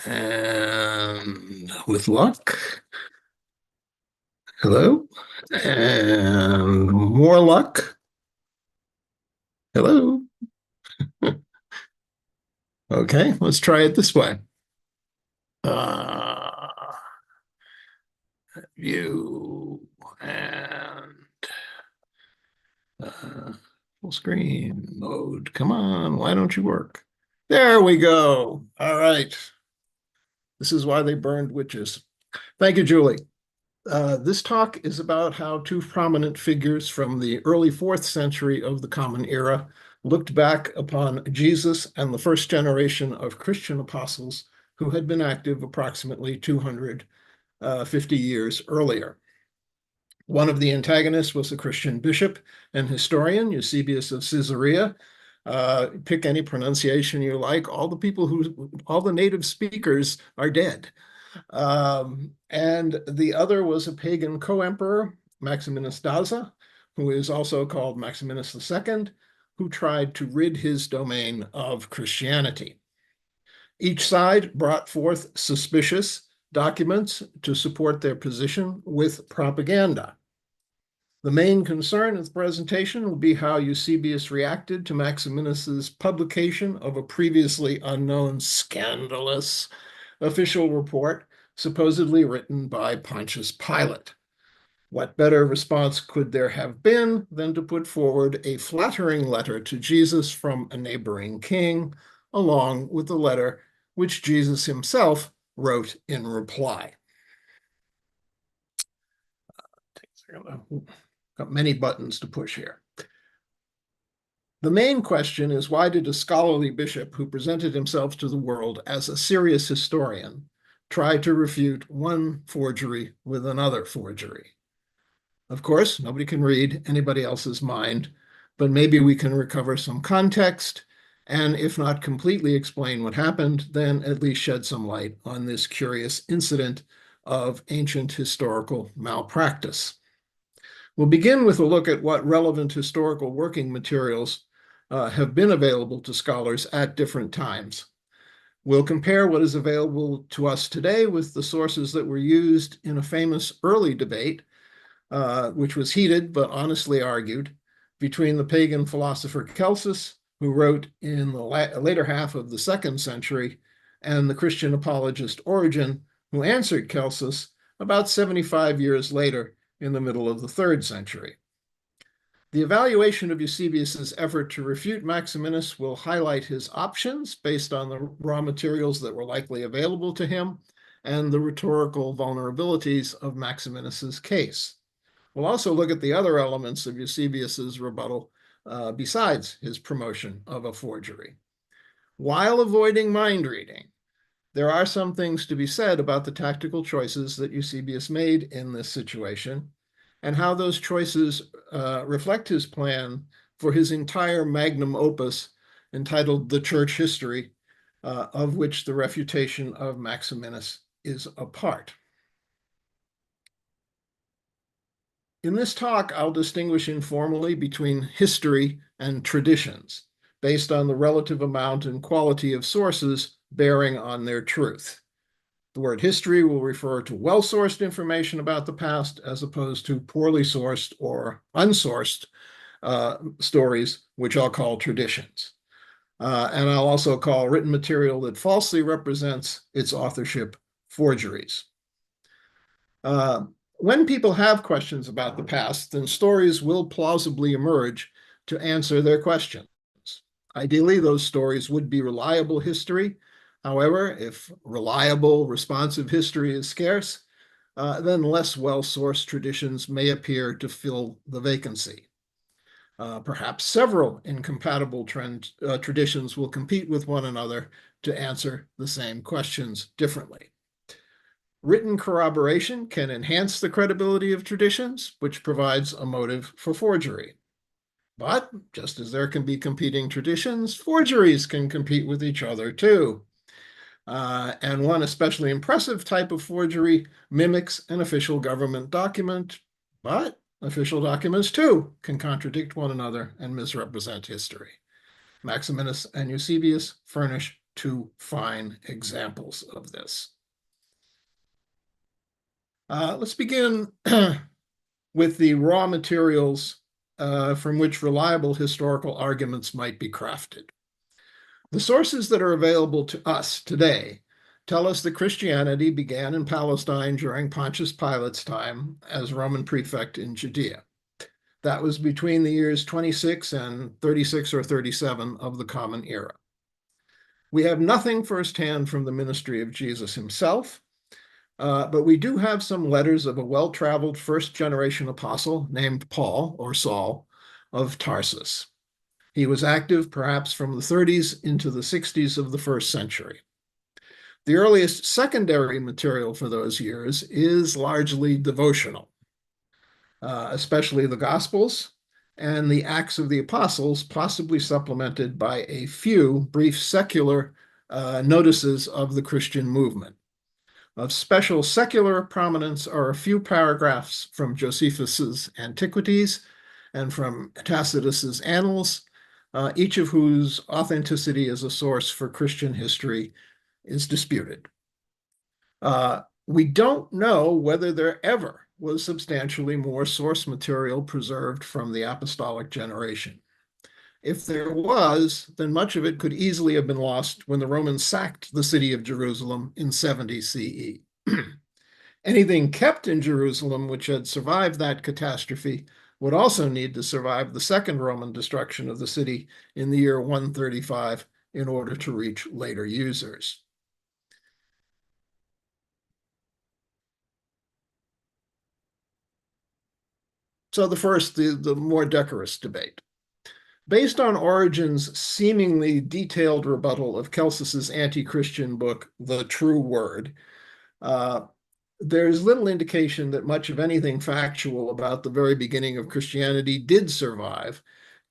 And with luck. Hello. And more luck. Hello. Okay, let's try it this way. View and full screen mode. Come on, why don't you work? There we go. All right. This is why they burned witches. Thank you, Julie. This talk is about how two prominent figures from the early 4th century of the Common Era looked back upon Jesus and the first generation of Christian apostles who had been active approximately 250 years earlier. One of the antagonists was a Christian bishop and historian, Eusebius of Caesarea. Pick any pronunciation you like. All the native speakers are dead. And the other was a pagan co-emperor, Maximinus Daza, who is also called Maximinus II, who tried to rid his domain of Christianity. Each side brought forth suspicious documents to support their position with propaganda. The main concern of the presentation will be how Eusebius reacted to Maximinus's publication of a previously unknown scandalous official report supposedly written by Pontius Pilate. What better response could there have been than to put forward a flattering letter to Jesus from a neighboring king, along with the letter which Jesus himself wrote in reply. Got many buttons to push here. The main question is, why did a scholarly bishop who presented himself to the world as a serious historian try to refute one forgery with another forgery? Of course, nobody can read anybody else's mind, but maybe we can recover some context, and if not completely explain what happened, then at least shed some light on this curious incident of ancient historical malpractice. We'll begin with a look at what relevant historical working materials have been available to scholars at different times. We'll compare what is available to us today with the sources that were used in a famous early debate, which was heated but honestly argued, between the pagan philosopher Celsus, who wrote in the later half of the 2nd century, and the Christian apologist Origen, who answered Celsus about 75 years later in the middle of the 3rd century. The evaluation of Eusebius's effort to refute Maximinus will highlight his options based on the raw materials that were likely available to him and the rhetorical vulnerabilities of Maximinus's case. We'll also look at the other elements of Eusebius's rebuttal besides his promotion of a forgery. While avoiding mind reading, there are some things to be said about the tactical choices that Eusebius made in this situation and how those choices reflect his plan for his entire magnum opus entitled The Church History, of which the refutation of Maximinus is a part. In this talk, I'll distinguish informally between history and traditions based on the relative amount and quality of sources bearing on their truth. The word history will refer to well-sourced information about the past as opposed to poorly sourced or unsourced stories, which I'll call traditions. And I'll also call written material that falsely represents its authorship forgeries. When people have questions about the past, then stories will plausibly emerge to answer their questions. Ideally, those stories would be reliable history. However, if reliable, responsive history is scarce, then less well-sourced traditions may appear to fill the vacancy. Perhaps several incompatible traditions will compete with one another to answer the same questions differently. Written corroboration can enhance the credibility of traditions, which provides a motive for forgery. But just as there can be competing traditions, forgeries can compete with each other too. And one especially impressive type of forgery mimics an official government document, but official documents too can contradict one another and misrepresent history. Maximinus and Eusebius furnish two fine examples of this. Let's begin with the raw materials from which reliable historical arguments might be crafted. The sources that are available to us today tell us that Christianity began in Palestine during Pontius Pilate's time as Roman prefect in Judea. That was between the years 26 and 36 or 37 of the Common Era. We have nothing firsthand from the ministry of Jesus himself, but we do have some letters of a well-traveled first-generation apostle named Paul, or Saul, of Tarsus. He was active perhaps from the 30s into the 60s of the first century. The earliest secondary material for those years is largely devotional, especially the Gospels and the Acts of the Apostles, possibly supplemented by a few brief secular notices of the Christian movement. Of special secular prominence are a few paragraphs from Josephus's Antiquities and from Tacitus's Annals, each of whose authenticity as a source for Christian history is disputed. We don't know whether there ever was substantially more source material preserved from the apostolic generation. If there was, then much of it could easily have been lost when the Romans sacked the city of Jerusalem in 70 CE. Anything kept in Jerusalem which had survived that catastrophe would also need to survive the second Roman destruction of the city in the year 135 in order to reach later users. So the more decorous debate. Based on Origen's seemingly detailed rebuttal of Celsus's anti-Christian book, The True Word, there's little indication that much of anything factual about the very beginning of Christianity did survive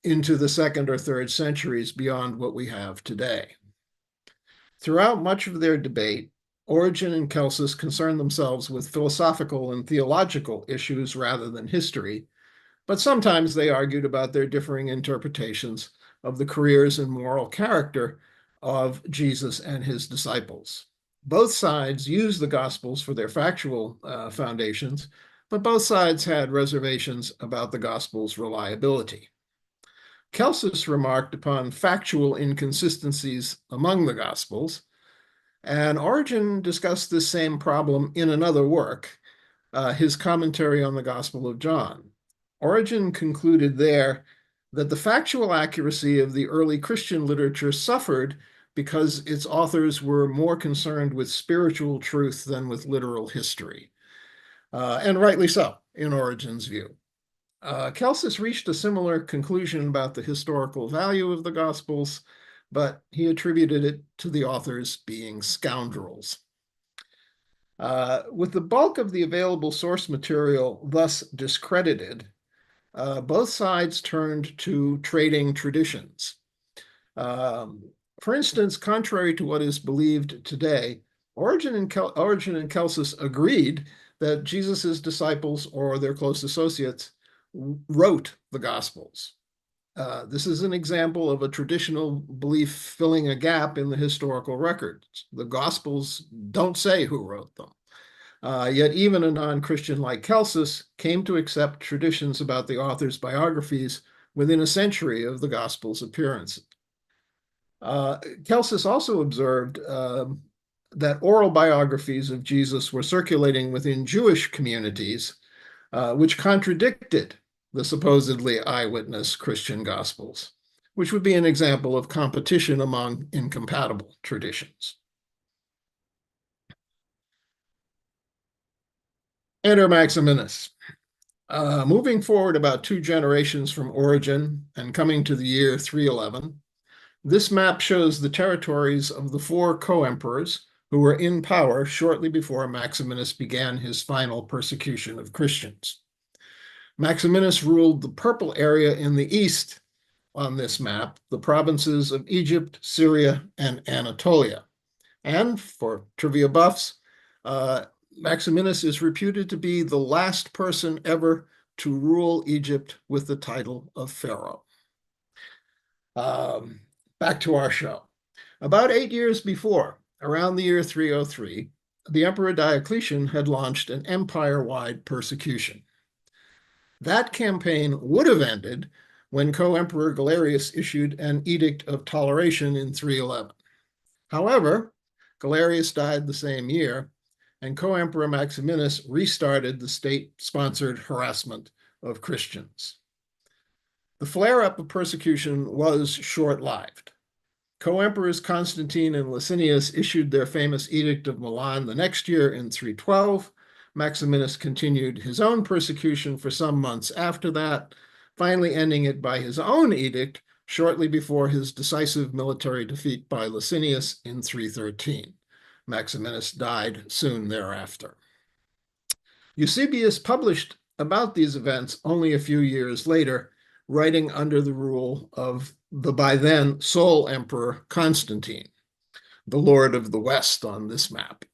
into the second or third centuries beyond what we have today. Throughout much of their debate, Origen and Celsus concerned themselves with philosophical and theological issues rather than history, but sometimes they argued about their differing interpretations of the careers and moral character of Jesus and his disciples. Both sides used the Gospels for their factual foundations, but both sides had reservations about the Gospels' reliability. Celsus remarked upon factual inconsistencies among the Gospels, and Origen discussed this same problem in another work, his commentary on the Gospel of John. Origen concluded there that the factual accuracy of the early Christian literature suffered because its authors were more concerned with spiritual truth than with literal history, and rightly so, in Origen's view. Celsus reached a similar conclusion about the historical value of the Gospels, but he attributed it to the authors being scoundrels. With the bulk of the available source material thus discredited, both sides turned to trading traditions. For instance, contrary to what is believed today, Origen and Celsus agreed that Jesus's disciples or their close associates wrote the Gospels. This is an example of a traditional belief filling a gap in the historical records. The Gospels don't say who wrote them. Yet even a non-Christian like Celsus came to accept traditions about the author's biographies within a century of the Gospel's appearance. Celsus also observed that oral biographies of Jesus were circulating within Jewish communities, which contradicted the supposedly eyewitness Christian Gospels, which would be an example of competition among incompatible traditions. Enter Maximinus. Moving forward about 2 generations from Origen and coming to the year 311, this map shows the territories of the 4 co-emperors who were in power shortly before Maximinus began his final persecution of Christians. Maximinus ruled the purple area in the east on this map, the provinces of Egypt, Syria, and Anatolia. And for trivia buffs, Maximinus is reputed to be the last person ever to rule Egypt with the title of pharaoh. Back to our show. About 8 years before, around the year 303, the Emperor Diocletian had launched an empire-wide persecution. That campaign would have ended when co-emperor Galerius issued an edict of toleration in 311. However, Galerius died the same year, and co-emperor Maximinus restarted the state-sponsored harassment of Christians. The flare-up of persecution was short-lived. Co-emperors Constantine and Licinius issued their famous Edict of Milan the next year in 312. Maximinus continued his own persecution for some months after that, finally ending it by his own edict shortly before his decisive military defeat by Licinius in 313. Maximinus died soon thereafter. Eusebius published about these events only a few years later, writing under the rule of the by then sole emperor Constantine, the Lord of the West on this map.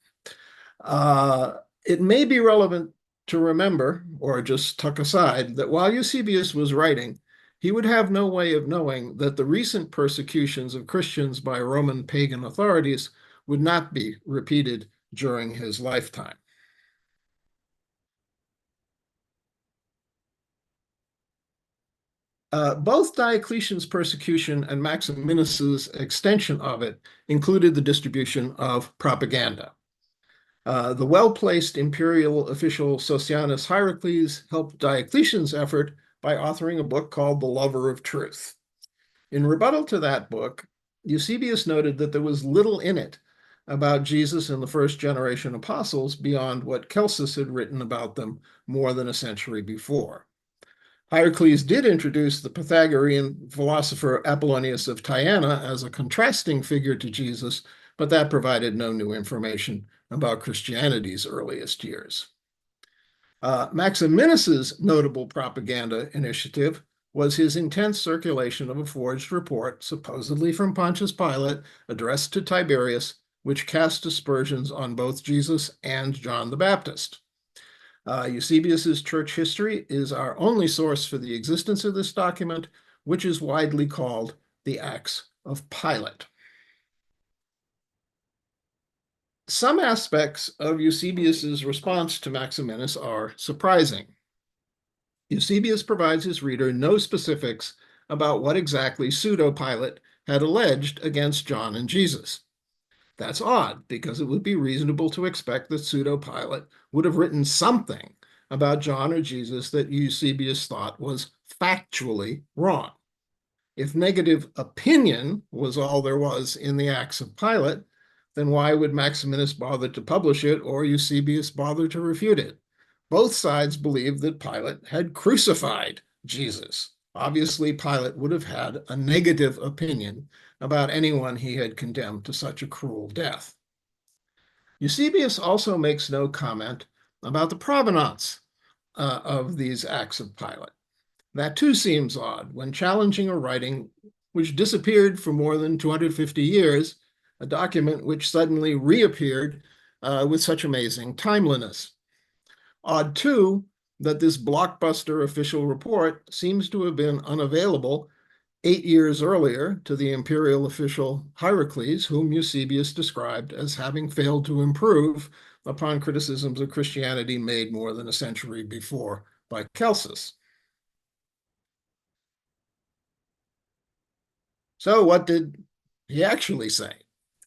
It may be relevant to remember, or just tuck aside, that while Eusebius was writing, he would have no way of knowing that the recent persecutions of Christians by Roman pagan authorities would not be repeated during his lifetime. Both Diocletian's persecution and Maximinus's extension of it included the distribution of propaganda. The well-placed imperial official Socianus Hierocles helped Diocletian's effort by authoring a book called The Lover of Truth. In rebuttal to that book, Eusebius noted that there was little in it about Jesus and the first-generation apostles beyond what Celsus had written about them more than a century before. Hierocles did introduce the Pythagorean philosopher Apollonius of Tyana as a contrasting figure to Jesus, but that provided no new information about Christianity's earliest years. Maximinus's notable propaganda initiative was his intense circulation of a forged report, supposedly from Pontius Pilate, addressed to Tiberius, which cast aspersions on both Jesus and John the Baptist. Eusebius's church history is our only source for the existence of this document, which is widely called the Acts of Pilate. Some aspects of Eusebius's response to Maximinus are surprising. Eusebius provides his reader no specifics about what exactly pseudo-Pilate had alleged against John and Jesus. That's odd, because it would be reasonable to expect that pseudo-Pilate would have written something about John or Jesus that Eusebius thought was factually wrong. If negative opinion was all there was in the Acts of Pilate, then why would Maximinus bother to publish it or Eusebius bother to refute it? Both sides believed that Pilate had crucified Jesus. Obviously, Pilate would have had a negative opinion about anyone he had condemned to such a cruel death. Eusebius also makes no comment about the provenance of these acts of Pilate. That too seems odd when challenging a writing which disappeared for more than 250 years, a document which suddenly reappeared with such amazing timeliness. Odd too that this blockbuster official report seems to have been unavailable 8 years earlier to the imperial official Hierocles, whom Eusebius described as having failed to improve upon criticisms of Christianity made more than a century before by Celsus. So what did he actually say?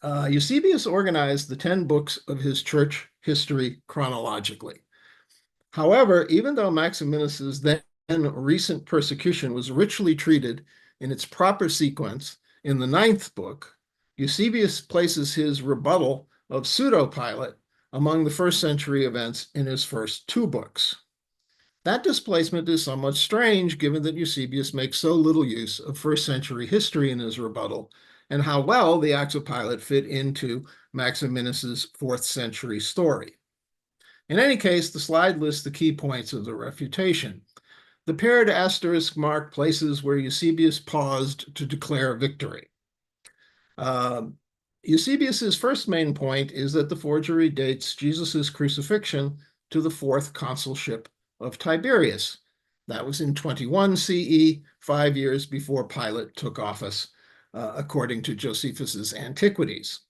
Eusebius organized the 10 books of his church history chronologically. However, even though Maximinus's then recent persecution was richly treated in its proper sequence in the 9th book, Eusebius places his rebuttal of pseudo-Pilate among the first century events in his first 2 books. That displacement is somewhat strange given that Eusebius makes so little use of first century history in his rebuttal and how well the Acts of Pilate fit into Maximinus's 4th century story. In any case, the slide lists the key points of the refutation. The paired asterisk mark places where Eusebius paused to declare victory. Eusebius's first main point is that the forgery dates Jesus's crucifixion to the 4th consulship of Tiberius. That was in 21 CE, 5 years before Pilate took office, according to Josephus's Antiquities.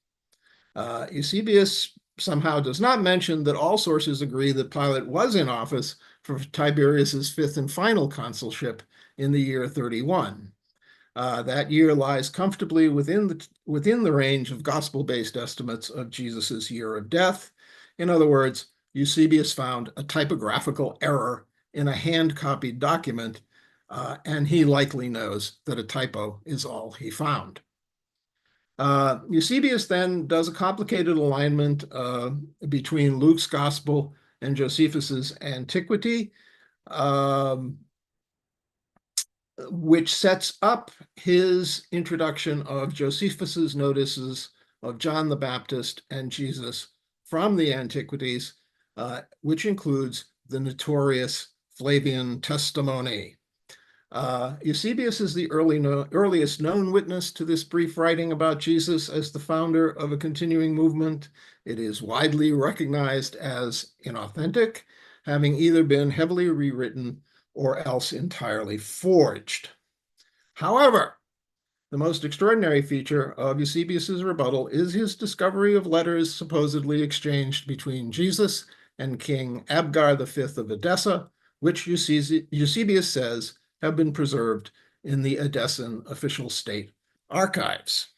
Eusebius somehow does not mention that all sources agree that Pilate was in office for Tiberius's 5th and final consulship in the year 31. That year lies comfortably within the range of gospel-based estimates of Jesus's year of death. In other words, Eusebius found a typographical error in a hand-copied document, and he likely knows that a typo is all he found. Eusebius then does a complicated alignment between Luke's Gospel and Josephus's Antiquity, which sets up his introduction of Josephus's notices of John the Baptist and Jesus from the Antiquities, which includes the notorious Flavian testimony. Eusebius is the earliest known witness to this brief writing about Jesus as the founder of a continuing movement. It is widely recognized as inauthentic, having either been heavily rewritten or else entirely forged. However, the most extraordinary feature of Eusebius's rebuttal is his discovery of letters supposedly exchanged between Jesus and King Abgar V of Edessa, which Eusebius says have been preserved in the Edessan official state archives.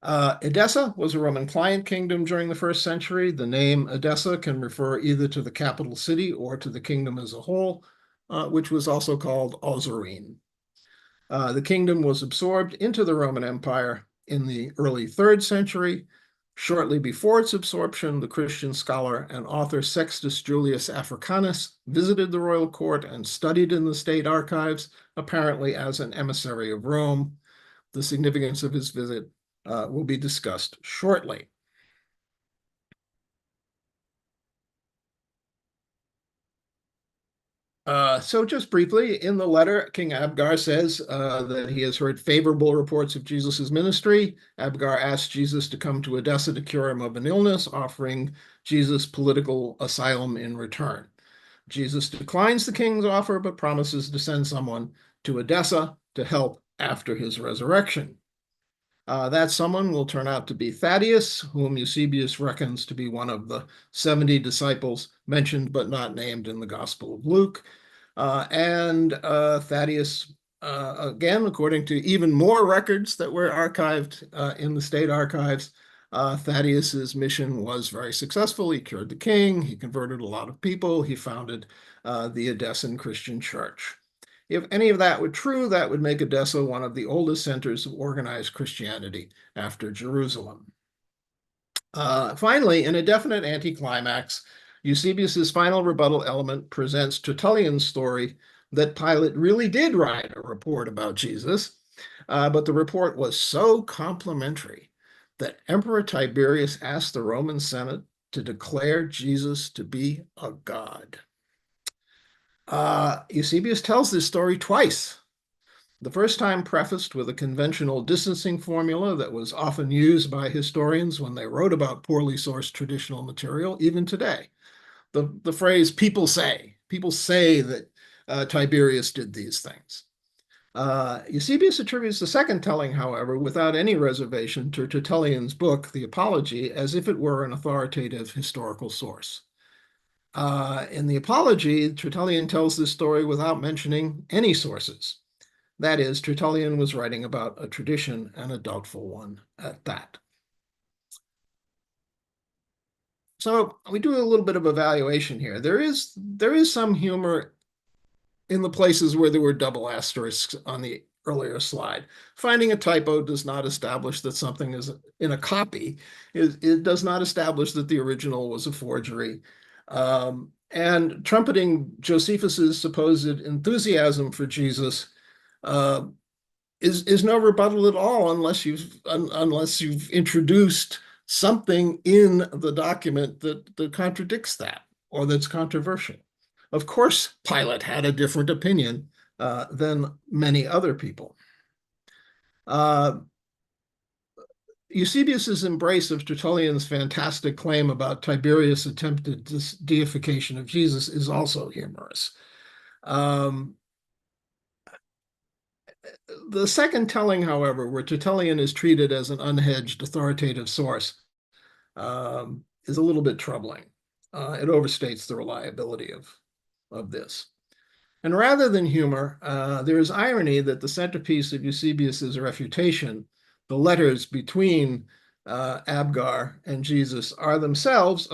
Edessa was a Roman client kingdom during the 1st century. The name Edessa can refer either to the capital city or to the kingdom as a whole, which was also called Osirene. The kingdom was absorbed into the Roman Empire in the early 3rd century. Shortly before its absorption, the Christian scholar and author Sextus Julius Africanus visited the royal court and studied in the state archives, apparently as an emissary of Rome. The significance of his visit will be discussed shortly. So just briefly, in the letter, King Abgar says that he has heard favorable reports of Jesus's ministry. Abgar asked Jesus to come to Edessa to cure him of an illness, offering Jesus political asylum in return. Jesus declines the king's offer, but promises to send someone to Edessa to help after his resurrection. That someone will turn out to be Thaddeus, whom Eusebius reckons to be one of the 70 disciples mentioned but not named in the Gospel of Luke. Thaddeus, again, according to even more records that were archived in the state archives, Thaddeus's mission was very successful. He cured the king, he converted a lot of people, he founded the Edessan Christian Church. If any of that were true, that would make Edessa one of the oldest centers of organized Christianity after Jerusalem. Finally, in a definite anticlimax, Eusebius's final rebuttal element presents Tertullian's story that Pilate really did write a report about Jesus, but the report was so complimentary that Emperor Tiberius asked the Roman Senate to declare Jesus to be a god. Eusebius tells this story twice. The first time prefaced with a conventional distancing formula that was often used by historians when they wrote about poorly sourced traditional material, even today. The phrase, people say that Tiberius did these things. Eusebius attributes the second telling, however, without any reservation to Tertullian's book, The Apology, as if it were an authoritative historical source. In the Apology, Tertullian tells this story without mentioning any sources. That is, Tertullian was writing about a tradition, and a doubtful one at that. So we do a little bit of evaluation here. There is some humor in the places where there were double asterisks on the earlier slide. Finding a typo does not establish that something is in a copy. It does not establish that the original was a forgery. And trumpeting Josephus's supposed enthusiasm for Jesus is no rebuttal at all unless you've introduced something in the document that contradicts that or that's controversial. Of course, Pilate had a different opinion than many other people. Eusebius's embrace of Tertullian's fantastic claim about Tiberius' attempted deification of Jesus is also humorous. The second telling, however, where Tertullian is treated as an unhedged authoritative source, is a little bit troubling. It overstates the reliability of this. And rather than humor, there is irony that the centerpiece of Eusebius's refutation, the letters between Abgar and Jesus, are themselves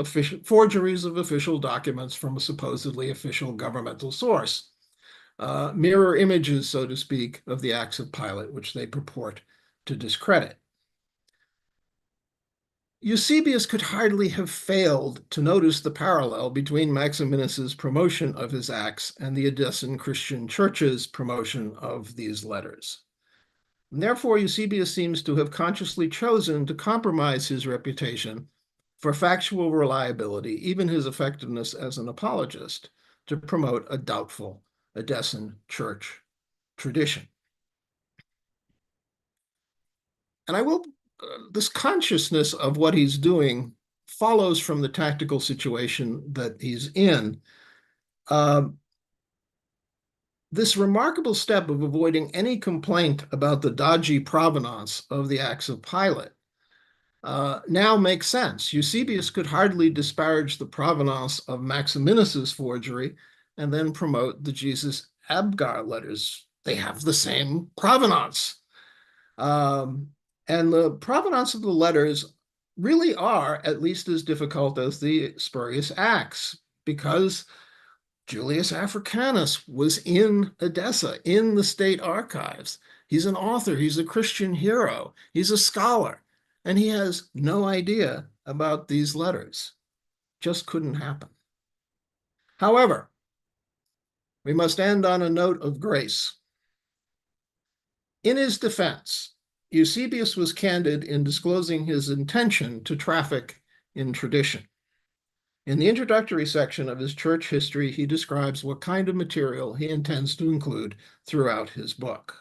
forgeries of official documents from a supposedly official governmental source. Mirror images, so to speak, of the acts of Pilate, which they purport to discredit. Eusebius could hardly have failed to notice the parallel between Maximinus's promotion of his acts and the Edessan Christian Church's promotion of these letters. And therefore, Eusebius seems to have consciously chosen to compromise his reputation for factual reliability, even his effectiveness as an apologist, to promote a doubtful Edessan Church tradition. And this consciousness of what he's doing follows from the tactical situation that he's in. This remarkable step of avoiding any complaint about the dodgy provenance of the acts of Pilate now makes sense. Eusebius could hardly disparage the provenance of Maximinus's forgery and then promote the Jesus Abgar letters. They have the same provenance. And the provenance of the letters really are at least as difficult as the spurious acts, because Julius Africanus was in Edessa, in the state archives. He's an author, he's a Christian hero, he's a scholar, and he has no idea about these letters. Just couldn't happen. However, we must end on a note of grace. In his defense, Eusebius was candid in disclosing his intention to traffic in tradition. In the introductory section of his church history, he describes what kind of material he intends to include throughout his book.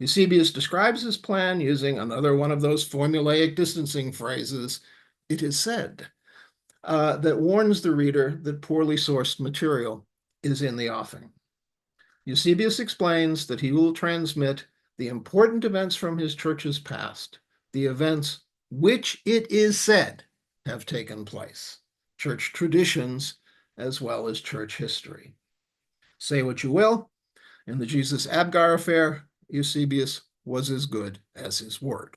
Eusebius describes his plan using another one of those formulaic distancing phrases, "it is said," that warns the reader that poorly sourced material is in the offing. Eusebius explains that he will transmit the important events from his church's past, the events which it is said have taken place, church traditions as well as church history. Say what you will, in the Jesus Abgar affair, Eusebius was as good as his word.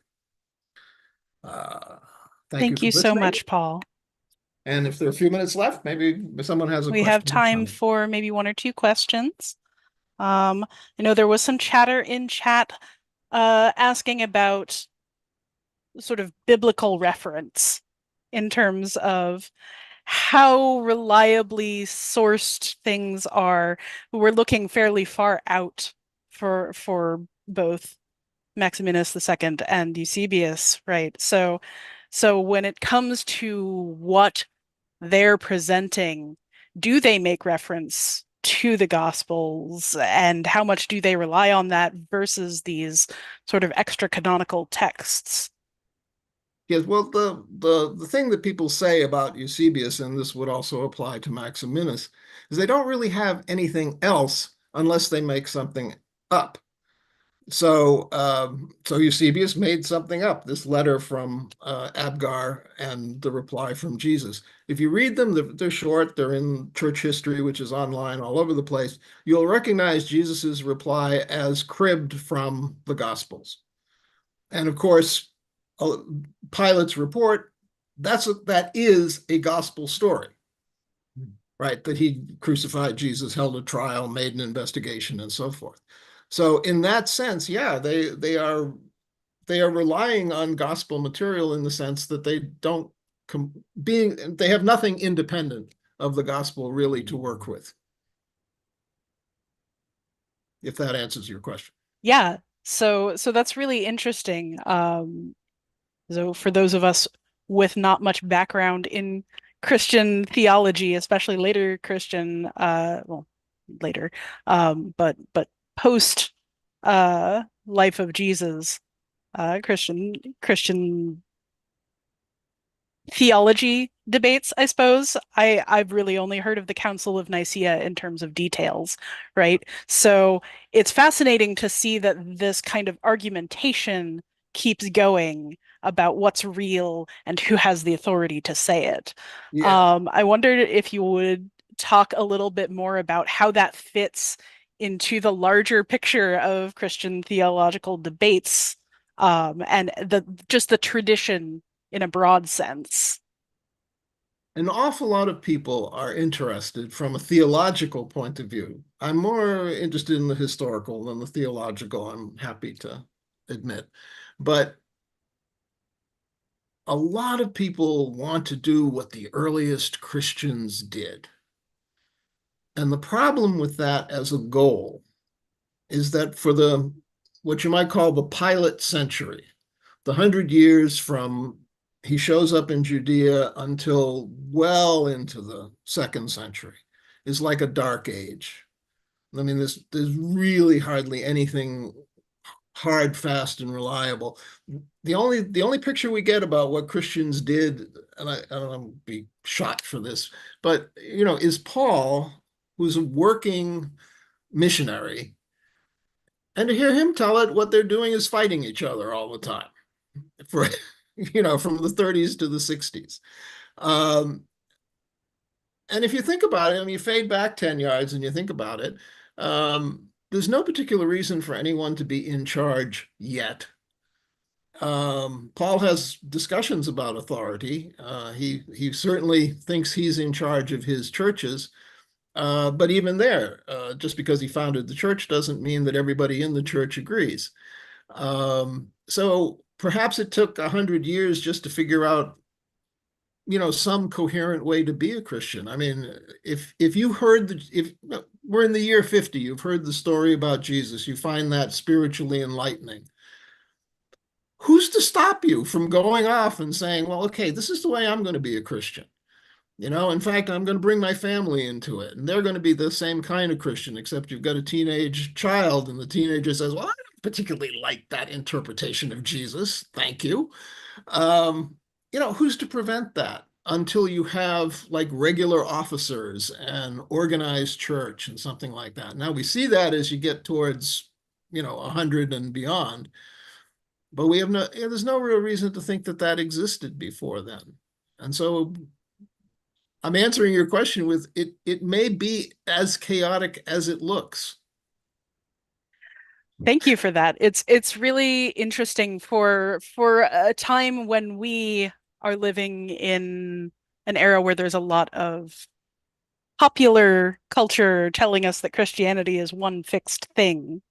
Thank you so much, Paul. And if there are a few minutes left, maybe someone has a question. We have time for maybe one or two questions. I know there was some chatter in chat asking about sort of biblical reference in terms of how reliably sourced things are. We're looking fairly far out for both Maximinus II and Eusebius, right? So when it comes to what they're presenting, do they make reference to the Gospels, and how much do they rely on that versus these sort of extra canonical texts? Yes, well, the thing that people say about Eusebius, and this would also apply to Maximinus, is they don't really have anything else unless they make something up. So Eusebius made something up, this letter from Abgar and the reply from Jesus. If you read them, they're short, they're in church history, which is online all over the place. You'll recognize Jesus's reply as cribbed from the Gospels. And of course, Pilate's report, that is a gospel story, right? That he crucified Jesus, held a trial, made an investigation, and so forth. So in that sense, yeah, they are relying on gospel material in the sense that they have nothing independent of the gospel really to work with. If that answers your question. Yeah, So that's really interesting. So for those of us with not much background in Christian theology, especially later Christian, well, later, but post life of Jesus, Christian theology debates, I suppose. I've really only heard of the Council of Nicaea in terms of details, right? So it's fascinating to see that this kind of argumentation keeps going about what's real and who has the authority to say it. Yeah. I wondered if you would talk a little bit more about how that fits into the larger picture of Christian theological debates, and just the tradition in a broad sense. An awful lot of people are interested from a theological point of view. I'm more interested in the historical than the theological, I'm happy to admit. But a lot of people want to do what the earliest Christians did. And the problem with that as a goal is that for the what you might call the pilot century, the 100 years from he shows up in Judea until well into the 2nd century, is like a dark age. I mean, there's really hardly anything hard, fast, and reliable. The only picture we get about what Christians did, and I don't want to be shot for this, but is Paul, who's a working missionary, and to hear him tell it, what they're doing is fighting each other all the time, for from the 30s to the 60s. And if you think about it, I mean, you fade back 10 yards and you think about it, there's no particular reason for anyone to be in charge yet. Paul has discussions about authority. He certainly thinks he's in charge of his churches, but even there, just because he founded the church doesn't mean that everybody in the church agrees. So perhaps it took 100 years just to figure out, some coherent way to be a Christian. I mean, if you heard if we're in the year 50, you've heard the story about Jesus, you find that spiritually enlightening. Who's to stop you from going off and saying, well, okay, this is the way I'm going to be a Christian? In fact, I'm going to bring my family into it, and they're going to be the same kind of Christian, except you've got a teenage child, and the teenager says, well, I don't particularly like that interpretation of Jesus. Thank you. Who's to prevent that until you have like regular officers and organized church and something like that? Now we see that as you get towards, 100 and beyond, but we have there's no real reason to think that existed before then. And so I'm answering your question with it may be as chaotic as it looks. Thank you for that. It's really interesting for a time when we are living in an era where there's a lot of popular culture telling us that Christianity is one fixed thing,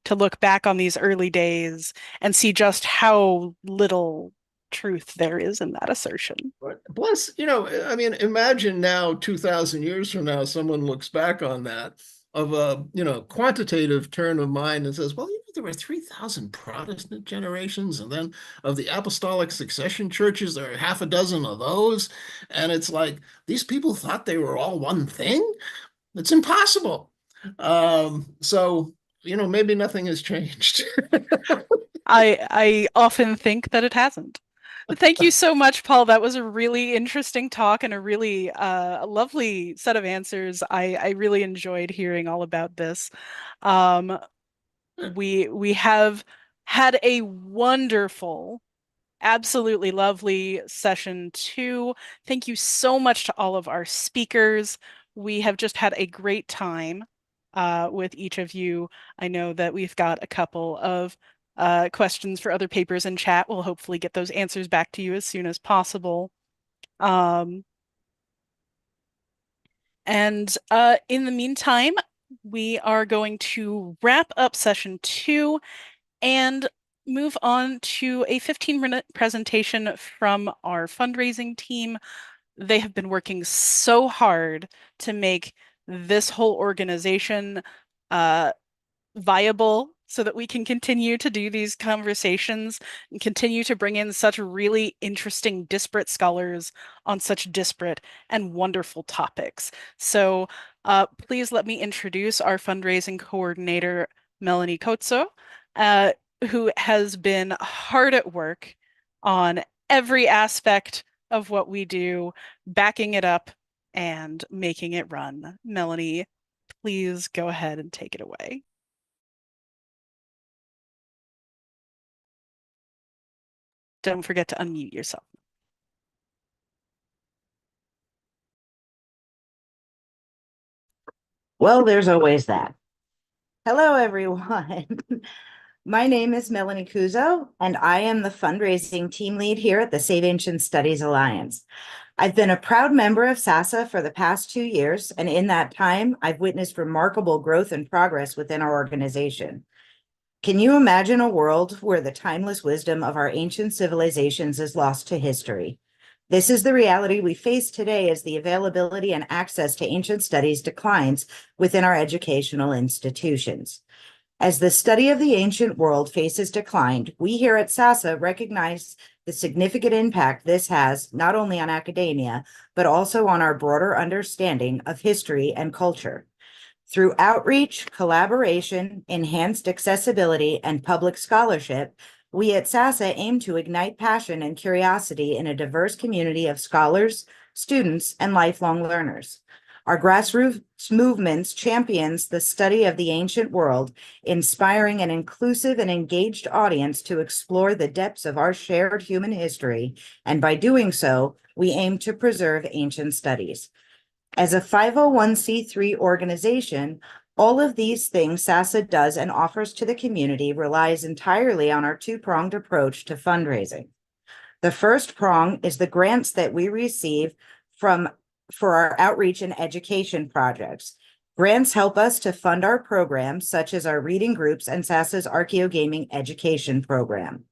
to look back on these early days and see just how little truth there is in that assertion. Plus, I mean, imagine now 2,000 years from now, someone looks back on that of a, quantitative turn of mind and says, well, there were 3,000 Protestant generations, and then of the apostolic succession churches, there are half a dozen of those. And it's like, these people thought they were all one thing? It's impossible. So, maybe nothing has changed. I often think that it hasn't. Thank you so much, Paul. That was a really interesting talk and a really lovely set of answers. I really enjoyed hearing all about this. We have had a wonderful, absolutely lovely session too. Thank you so much to all of our speakers. We have just had a great time with each of you. I know that we've got a couple of questions for other papers in chat. We'll hopefully get those answers back to you as soon as possible. And in the meantime, we are going to wrap up session 2 and move on to a 15-minute presentation from our fundraising team. They have been working so hard to make this whole organization viable so that we can continue to do these conversations and continue to bring in such really interesting, disparate scholars on such disparate and wonderful topics. So please let me introduce our fundraising coordinator, Melanie Kotso, who has been hard at work on every aspect of what we do, backing it up and making it run. Melanie, please go ahead and take it away. Don't forget to unmute yourself. Well, there's always that. Hello, everyone. My name is Melanie Kuzo, and I am the fundraising team lead here at the Save Ancient Studies Alliance. I've been a proud member of SASA for the past 2 years, and in that time, I've witnessed remarkable growth and progress within our organization. Can you imagine a world where the timeless wisdom of our ancient civilizations is lost to history? This is the reality we face today as the availability and access to ancient studies declines within our educational institutions. As the study of the ancient world faces decline, we here at SASA recognize the significant impact this has not only on academia, but also on our broader understanding of history and culture. Through outreach, collaboration, enhanced accessibility, and public scholarship, we at SASA aim to ignite passion and curiosity in a diverse community of scholars, students, and lifelong learners. Our grassroots movements champions the study of the ancient world, inspiring an inclusive and engaged audience to explore the depths of our shared human history, and by doing so, we aim to preserve ancient studies. As a 501c3 organization, all of these things SASA does and offers to the community relies entirely on our two-pronged approach to fundraising. The first prong is the grants that we receive for our outreach and education projects. Grants help us to fund our programs, such as our reading groups and SASA's Archaeogaming education program.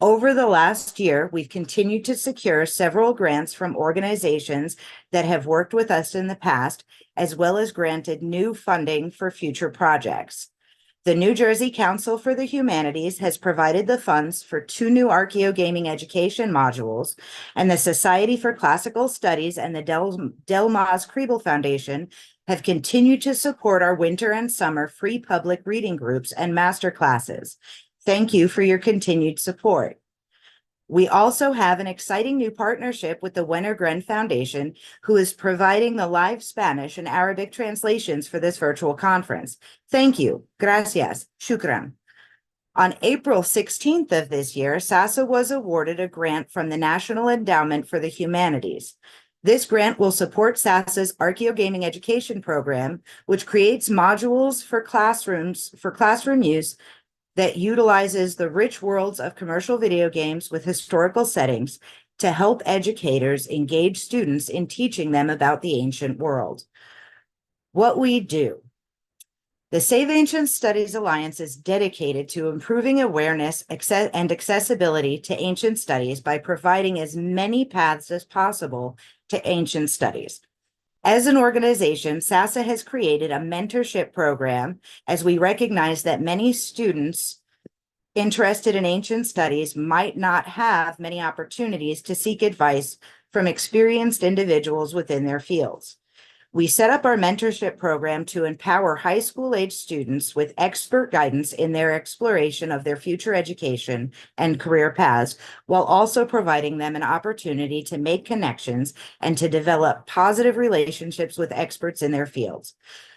Over the last year, we've continued to secure several grants from organizations that have worked with us in the past, as well as granted new funding for future projects. The New Jersey Council for the Humanities has provided the funds for 2 new Archaeogaming education modules, and the Society for Classical Studies and the Delmas Kriebel Foundation have continued to support our winter and summer free public reading groups and master classes. Thank you for your continued support. We also have an exciting new partnership with the Wenner-Gren Foundation, who is providing the live Spanish and Arabic translations for this virtual conference. Thank you. Gracias. Shukran. On April 16th of this year, SASA was awarded a grant from the National Endowment for the Humanities. This grant will support SASA's Archaeogaming education program, which creates modules for classroom use that utilizes the rich worlds of commercial video games with historical settings to help educators engage students in teaching them about the ancient world. What we do. The Save Ancient Studies Alliance is dedicated to improving awareness and accessibility to ancient studies by providing as many paths as possible to ancient studies. As an organization, SASA has created a mentorship program as we recognize that many students interested in ancient studies might not have many opportunities to seek advice from experienced individuals within their fields. We set up our mentorship program to empower high school age students with expert guidance in their exploration of their future education and career paths, while also providing them an opportunity to make connections and to develop positive relationships with experts in their fields.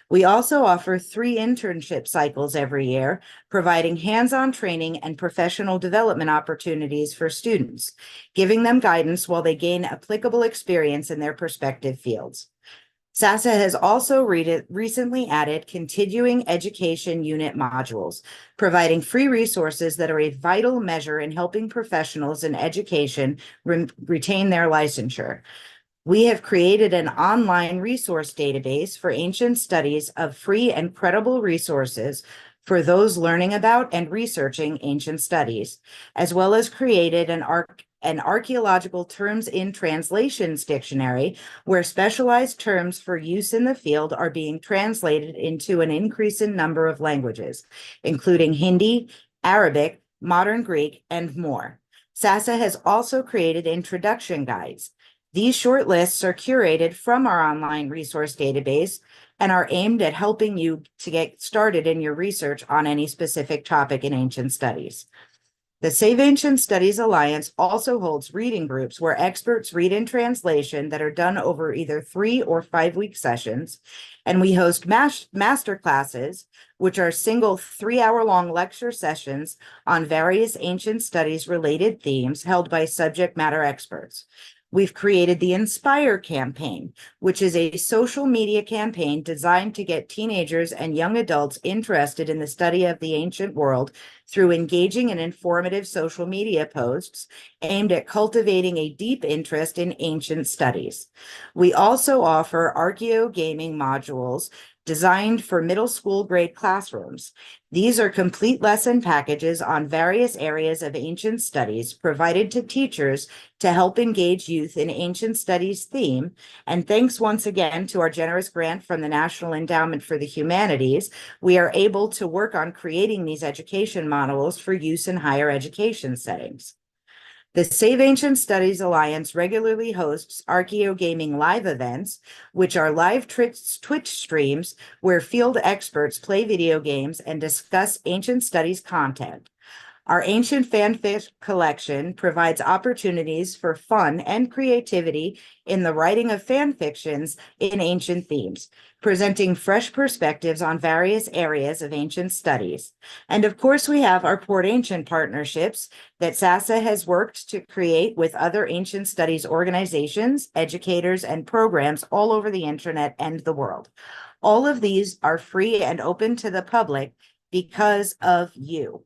We also offer 3 internship cycles every year, providing hands-on training and professional development opportunities for students, giving them guidance while they gain applicable experience in their respective fields. SASA has also recently added continuing education unit modules, providing free resources that are a vital measure in helping professionals in education retain their licensure. We have created an online resource database for ancient studies of free and credible resources for those learning about and researching ancient studies, as well as created an an archaeological terms in translations dictionary, where specialized terms for use in the field are being translated into an increasing number of languages, including Hindi, Arabic, Modern Greek, and more. SASA has also created introduction guides. These short lists are curated from our online resource database and are aimed at helping you to get started in your research on any specific topic in ancient studies. The Save Ancient Studies Alliance also holds reading groups where experts read in translation that are done over either 3 or 5 week sessions. And we host master classes, which are single 3-hour-long lecture sessions on various ancient studies related themes held by subject matter experts. We've created the Inspire campaign, which is a social media campaign designed to get teenagers and young adults interested in the study of the ancient world through engaging and informative social media posts aimed at cultivating a deep interest in ancient studies. We also offer archaeo gaming modules designed for middle school grade classrooms. These are complete lesson packages on various areas of ancient studies provided to teachers to help engage youth in ancient studies theme. And thanks once again to our generous grant from the National Endowment for the Humanities, we are able to work on creating these education models for use in higher education settings. The Save Ancient Studies Alliance regularly hosts Archaeo Gaming live events, which are live Twitch streams where field experts play video games and discuss ancient studies content. Our ancient fanfic collection provides opportunities for fun and creativity in the writing of fan fictions in ancient themes, presenting fresh perspectives on various areas of ancient studies. And of course, we have our Port Ancient partnerships that SASA has worked to create with other ancient studies organizations, educators, and programs all over the internet and the world. All of these are free and open to the public because of you.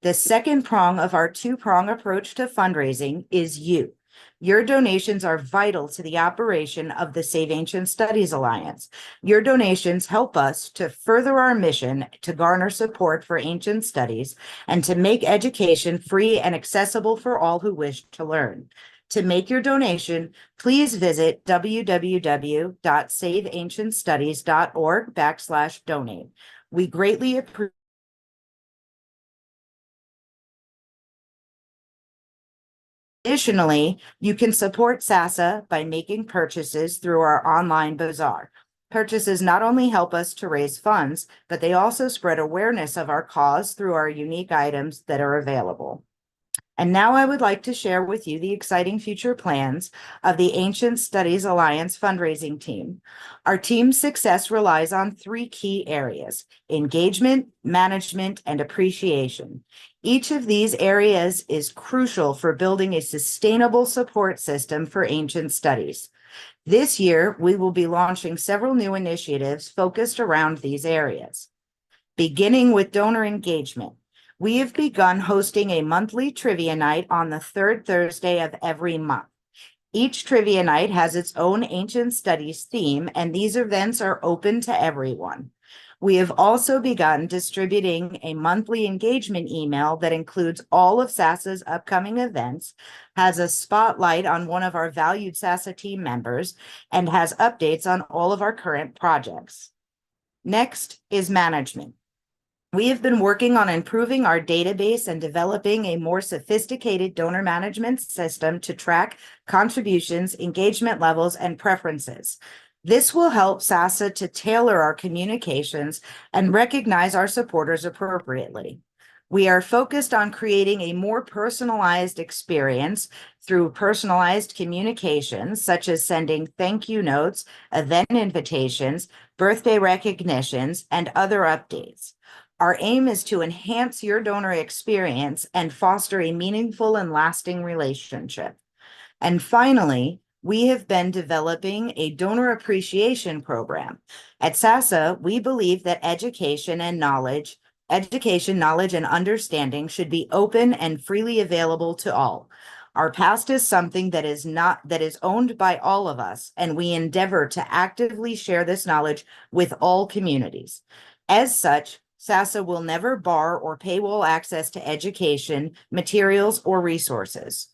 The second prong of our 2-prong approach to fundraising is you. Your donations are vital to the operation of the Save Ancient Studies Alliance. Your donations help us to further our mission to garner support for ancient studies and to make education free and accessible for all who wish to learn. To make your donation, please visit www.saveancientstudies.org/donate. We greatly appreciate. Additionally, you can support SASA by making purchases through our online bazaar. Purchases not only help us to raise funds, but they also spread awareness of our cause through our unique items that are available. And now I would like to share with you the exciting future plans of the Ancient Studies Alliance fundraising team. Our team's success relies on 3 key areas: engagement, management, and appreciation. Each of these areas is crucial for building a sustainable support system for ancient studies. This year, we will be launching several new initiatives focused around these areas. Beginning with donor engagement, we have begun hosting a monthly trivia night on the 3rd Thursday of every month. Each trivia night has its own ancient studies theme, and these events are open to everyone. We have also begun distributing a monthly engagement email that includes all of SASA's upcoming events, has a spotlight on one of our valued SASA team members, and has updates on all of our current projects. Next is management. We have been working on improving our database and developing a more sophisticated donor management system to track contributions, engagement levels, and preferences. This will help SASA to tailor our communications and recognize our supporters appropriately. We are focused on creating a more personalized experience through personalized communications, such as sending thank you notes, event invitations, birthday recognitions, and other updates. Our aim is to enhance your donor experience and foster a meaningful and lasting relationship. And finally, we have been developing a donor appreciation program. At SASA, we believe that education, knowledge, and understanding should be open and freely available to all. Our past is something that is owned by all of us, and we endeavor to actively share this knowledge with all communities. As such, SASA will never bar or paywall access to education, materials, or resources.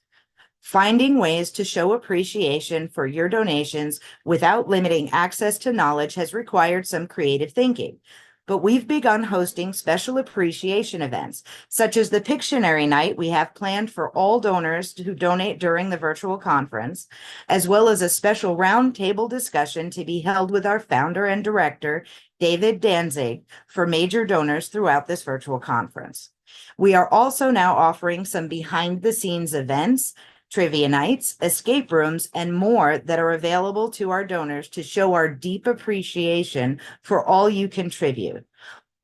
Finding ways to show appreciation for your donations without limiting access to knowledge has required some creative thinking. But we've begun hosting special appreciation events, such as the Pictionary Night we have planned for all donors who donate during the virtual conference, as well as a special roundtable discussion to be held with our founder and director, David Danzig, for major donors throughout this virtual conference. We are also now offering some behind-the-scenes events, trivia nights, escape rooms, and more that are available to our donors to show our deep appreciation for all you contribute.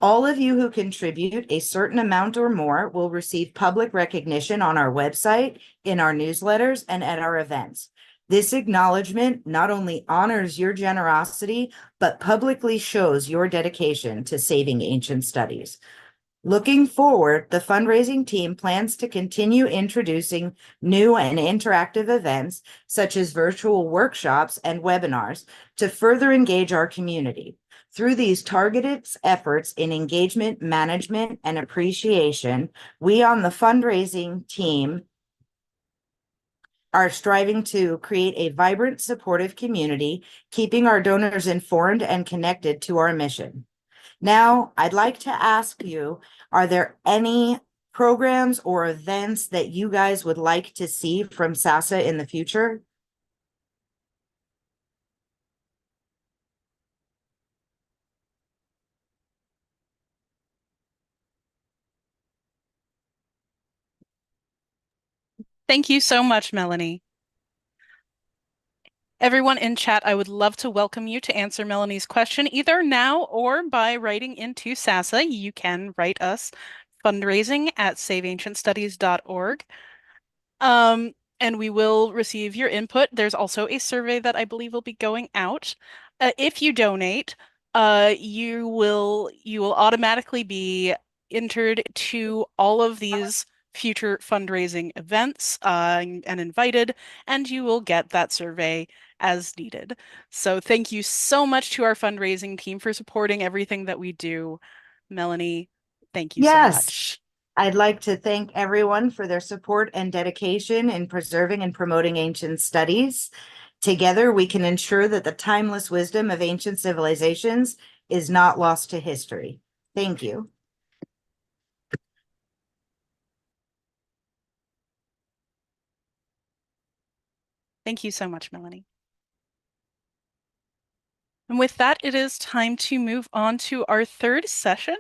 All of you who contribute a certain amount or more will receive public recognition on our website, in our newsletters, and at our events. This acknowledgement not only honors your generosity, but publicly shows your dedication to saving ancient studies. Looking forward, the fundraising team plans to continue introducing new and interactive events, such as virtual workshops and webinars, to further engage our community. Through these targeted efforts in engagement, management, and appreciation, we on the fundraising team are striving to create a vibrant, supportive community, keeping our donors informed and connected to our mission. Now, I'd like to ask you, are there any programs or events that you guys would like to see from SASA in the future? Thank you so much, Melanie. Everyone in chat, I would love to welcome you to answer Melanie's question either now or by writing into SASA. You can write us fundraising@saveancientstudies.org. And we will receive your input. There's also a survey that I believe will be going out. If you donate, you will automatically be entered to all of these future fundraising events and invited, and you will get that survey as needed. So thank you so much to our fundraising team for supporting everything that we do. Melanie, thank you so much. I'd like to thank everyone for their support and dedication in preserving and promoting ancient studies. Together, we can ensure that the timeless wisdom of ancient civilizations is not lost to history. Thank you. Thank you so much, Melanie. And with that, it is time to move on to our third session.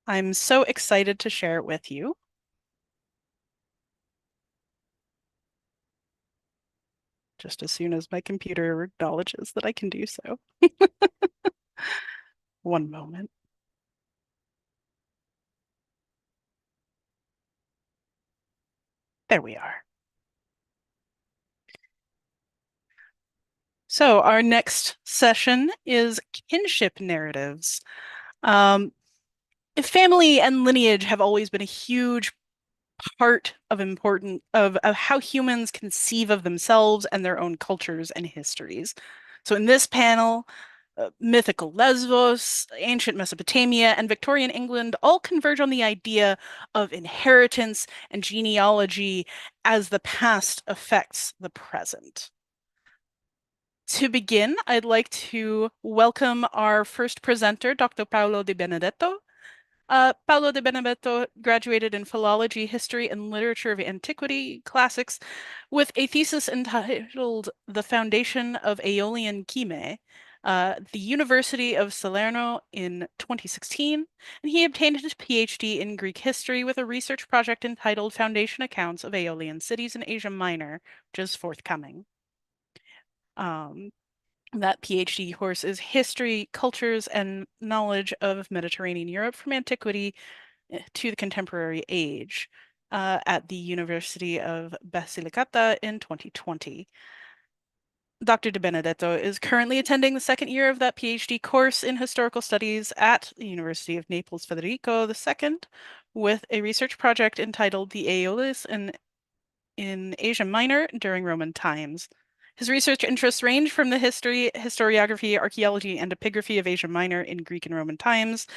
I'm so excited to share it with you. Just as soon as my computer acknowledges that I can do so. One moment. There we are. So our next session is kinship narratives. Family and lineage have always been a huge part of how humans conceive of themselves and their own cultures and histories. So in this panel, mythical Lesbos, ancient Mesopotamia, and Victorian England all converge on the idea of inheritance and genealogy as the past affects the present. To begin, I'd like to welcome our first presenter, Dr. Paolo Di Benedetto. Paolo Di Benedetto graduated in philology, history, and literature of antiquity, classics, with a thesis entitled The Foundation of Aeolian Chime, the University of Salerno in 2016, and he obtained his PhD in Greek history with a research project entitled Foundation Accounts of Aeolian Cities in Asia Minor, which is forthcoming. That PhD course is History, Cultures, and Knowledge of Mediterranean Europe from Antiquity to the Contemporary Age at the University of Basilicata in 2020. Dr. Di Benedetto is currently attending the second year of that PhD course in Historical Studies at the University of Naples Federico II with a research project entitled The Aeolis in Asia Minor During Roman Times. His research interests range from the history, historiography, archaeology, and epigraphy of Asia Minor in Greek and Roman times,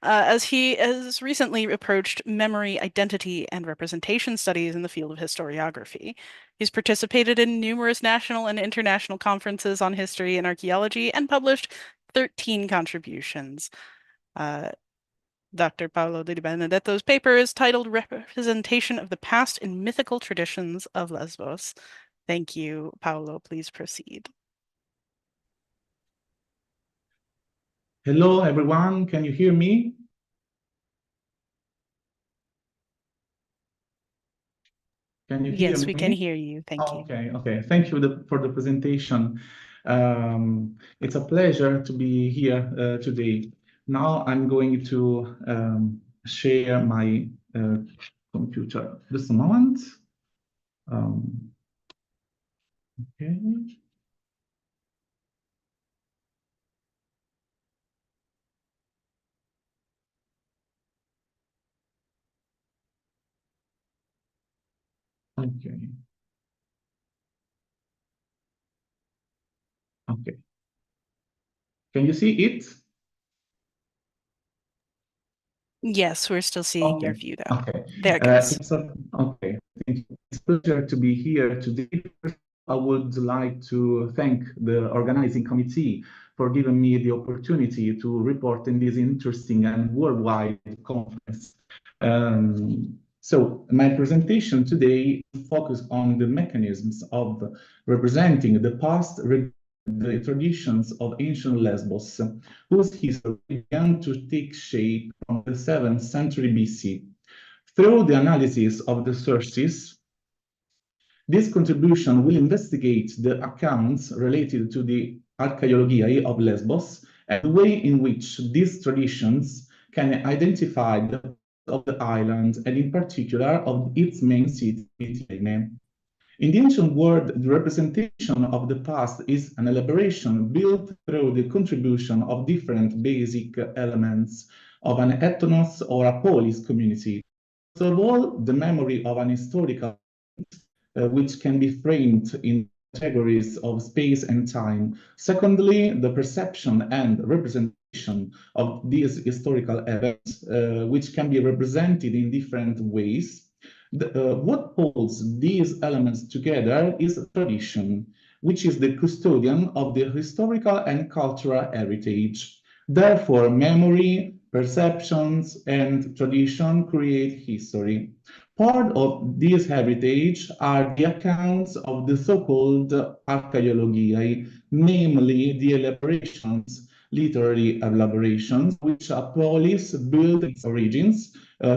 as he has recently approached memory, identity, and representation studies in the field of historiography. He's participated in numerous national and international conferences on history and archaeology and published 13 contributions. Dr. Paolo Di Benedetto's paper is titled Representation of the Past in Mythical Traditions of Lesbos. Thank you, Paolo. Please proceed. Hello, everyone. Can you hear me? Can you hear me? Yes, we can hear you. Thank you. Okay. Thank you for the presentation. It's a pleasure to be here today. Now I'm going to share my computer. Just a moment. Okay. Okay. Can you see it? Yes, we're still seeing your view though. Okay. There it goes. Okay. Thank you. It's a pleasure to be here today. I would like to thank the organizing committee for giving me the opportunity to report in this interesting and worldwide conference. So my presentation today focuses on the mechanisms of representing the past, the traditions of ancient Lesbos, whose history began to take shape from the 7th century BC. Through the analysis of the sources, this contribution will investigate the accounts related to the archaeology of Lesbos and the way in which these traditions can identify the of the island and in particular of its main city, Mytilene. In the ancient world, the representation of the past is an elaboration built through the contribution of different basic elements of an ethnos or a polis community. First of all, the memory of an historical which can be framed in categories of space and time. Secondly, the perception and representation of these historical events, which can be represented in different ways. What holds these elements together is tradition, which is the custodian of the historical and cultural heritage. Therefore, memory, perceptions, and tradition create history. Part of this heritage are the accounts of the so-called archaeology, namely the elaborations, literary elaborations, which a polis built its origins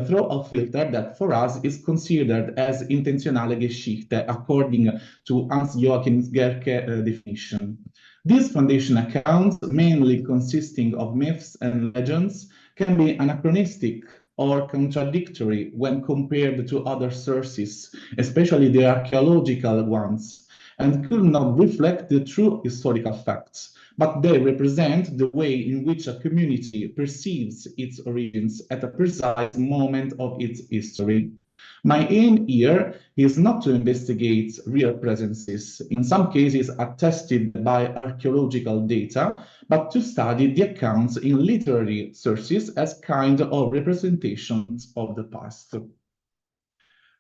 through a filter that for us is considered as intentionale Geschichte, according to Hans-Joachim Gerke definition. These foundation accounts, mainly consisting of myths and legends, can be anachronistic or contradictory when compared to other sources, especially the archaeological ones, and could not reflect the true historical facts, but they represent the way in which a community perceives its origins at a precise moment of its history. My aim here is not to investigate real presences, in some cases attested by archaeological data, but to study the accounts in literary sources as kind of representations of the past.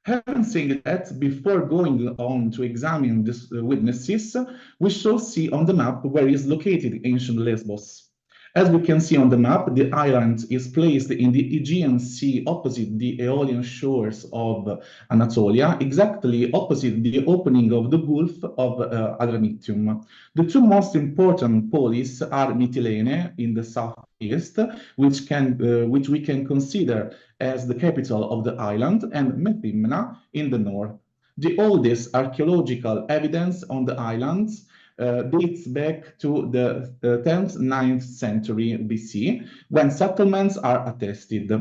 Having said that, before going on to examine these witnesses, we shall see on the map where is located ancient Lesbos. As we can see on the map, the island is placed in the Aegean Sea opposite the Aeolian shores of Anatolia, exactly opposite the opening of the Gulf of Adramyttium. The two most important polis are Mytilene in the southeast, which we can consider as the capital of the island, and Methymna in the north. The oldest archaeological evidence on the islands dates back to the 10th, 9th century BC, when settlements are attested.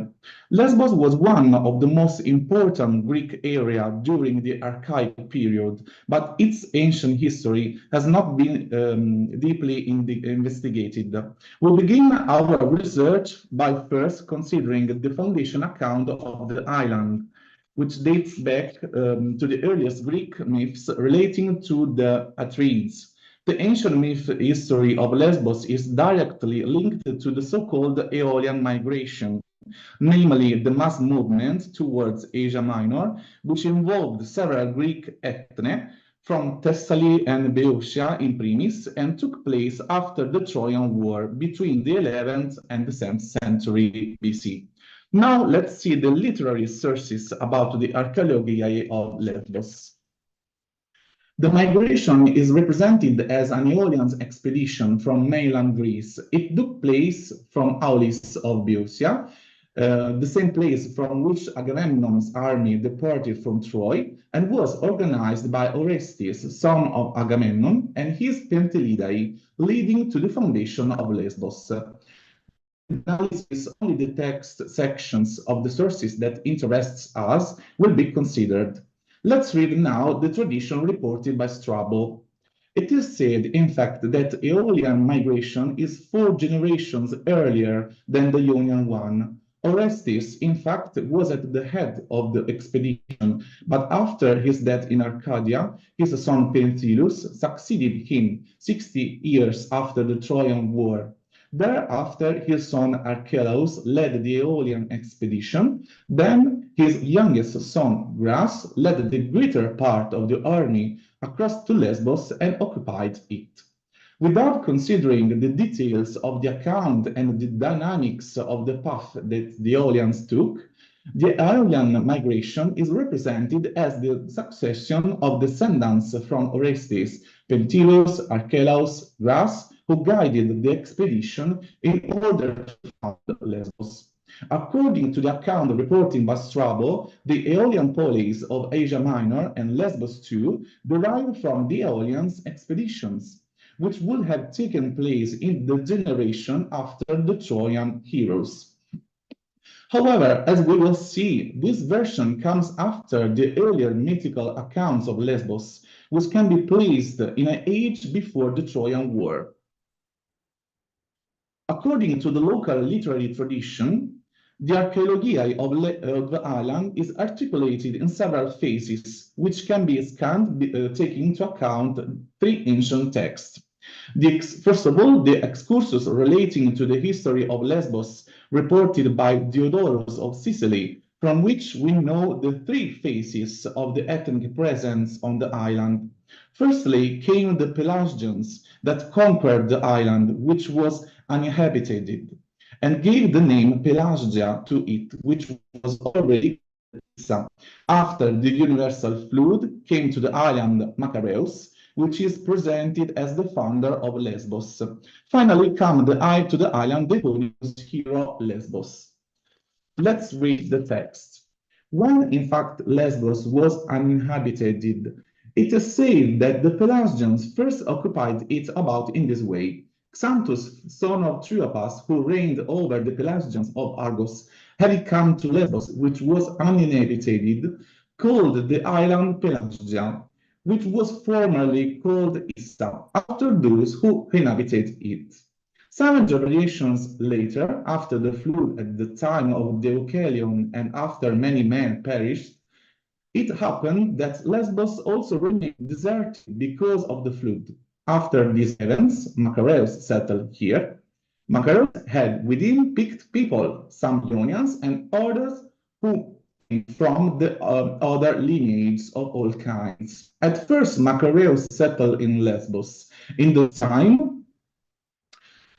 Lesbos was one of the most important Greek areas during the archaic period, but its ancient history has not been deeply investigated. We'll begin our research by first considering the foundation account of the island. which dates back to the earliest Greek myths relating to the Atrides. The ancient myth history of Lesbos is directly linked to the so-called Aeolian migration, namely the mass movement towards Asia Minor, which involved several Greek ethne from Thessaly and Boeotia in primis, and took place after the Trojan War between the 11th and the 7th century BC. Now let's see the literary sources about the archaeology of Lesbos. The migration is represented as an Aeolian expedition from mainland Greece. It took place from Aulis of Boeotia, the same place from which Agamemnon's army departed from Troy, and was organized by Orestes, son of Agamemnon, and his Pentelidae, leading to the foundation of Lesbos. Analysis only the text sections of the sources that interests us will be considered. Let's read now the tradition reported by Strabo. It is said, in fact, that Aeolian migration is 4 generations earlier than the Ionian one. Orestes, in fact, was at the head of the expedition, but after his death in Arcadia, his son Penthilus succeeded him 60 years after the Trojan War. Thereafter, his son Archelaus led the Aeolian expedition. Then his youngest son Gras led the greater part of the army across to Lesbos and occupied it. Without considering the details of the account and the dynamics of the path that the Aeolians took, the Aeolian migration is represented as the succession of descendants from Orestes, Penthilus, Archelaus, Gras, who guided the expedition in order to found Lesbos. According to the account reported by Strabo, the Aeolian polis of Asia Minor and Lesbos too derived from the Aeolians' expeditions, which would have taken place in the generation after the Trojan heroes. However, as we will see, this version comes after the earlier mythical accounts of Lesbos, which can be placed in an age before the Trojan War. According to the local literary tradition, the archaeology of the island is articulated in several phases, which can be scanned, taking into account 3 ancient texts. First of all, the excursus relating to the history of Lesbos, reported by Diodorus of Sicily, from which we know the 3 phases of the ethnic presence on the island. Firstly came the Pelasgians that conquered the island, which was uninhabited, and gave the name Pelasgia to it, which was already Issa. After the universal flood came to the island Macareus, which is presented as the founder of Lesbos. Finally came to the island Deponius hero Lesbos. Let's read the text. When in fact Lesbos was uninhabited, it is said that the Pelasgians first occupied it about in this way. Xanthus, son of Triopas, who reigned over the Pelasgians of Argos, having come to Lesbos, which was uninhabited, called the island Pelasgia, which was formerly called Issa, after those who inhabited it. 7 generations later, after the flood at the time of Deucalion and after many men perished, it happened that Lesbos also remained deserted because of the flood. After these events, Macareus settled here. Macareus had within picked people, some Ionians and others who came from the other lineages of all kinds. At first, Macareus settled in Lesbos. In the time,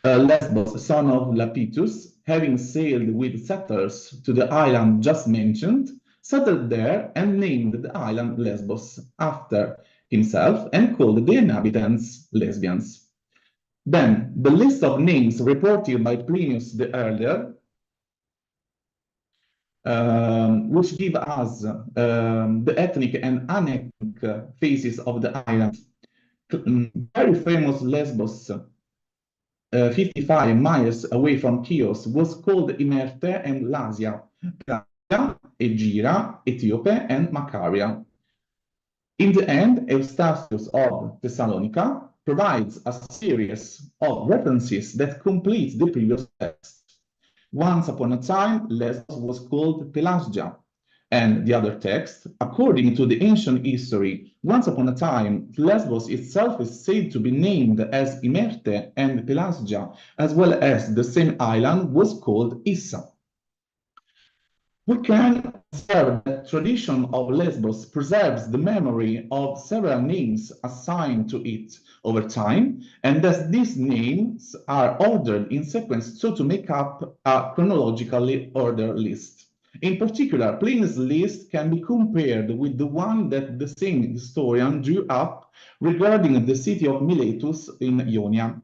Lesbos, son of Lapitus, having sailed with settlers to the island just mentioned, settled there and named the island Lesbos after himself and called the inhabitants Lesbians. Then the list of names reported by Plinius the Elder, which give us the ethnic and unethnic phases of the island. Very famous Lesbos, 55 miles away from Chios, was called Imerte and Lasia, Egira, Ethiopia, and Macaria. In the end, Eustathius of Thessalonica provides a series of references that complete the previous text. Once upon a time, Lesbos was called Pelasgia, and the other text, according to the ancient history, once upon a time, Lesbos itself is said to be named as Imerte, and Pelasgia, as well as the same island, was called Issa. We can observe that tradition of Lesbos preserves the memory of several names assigned to it over time, and that these names are ordered in sequence so to make up a chronologically ordered list. In particular, Pliny's list can be compared with the one that the same historian drew up regarding the city of Miletus in Ionia.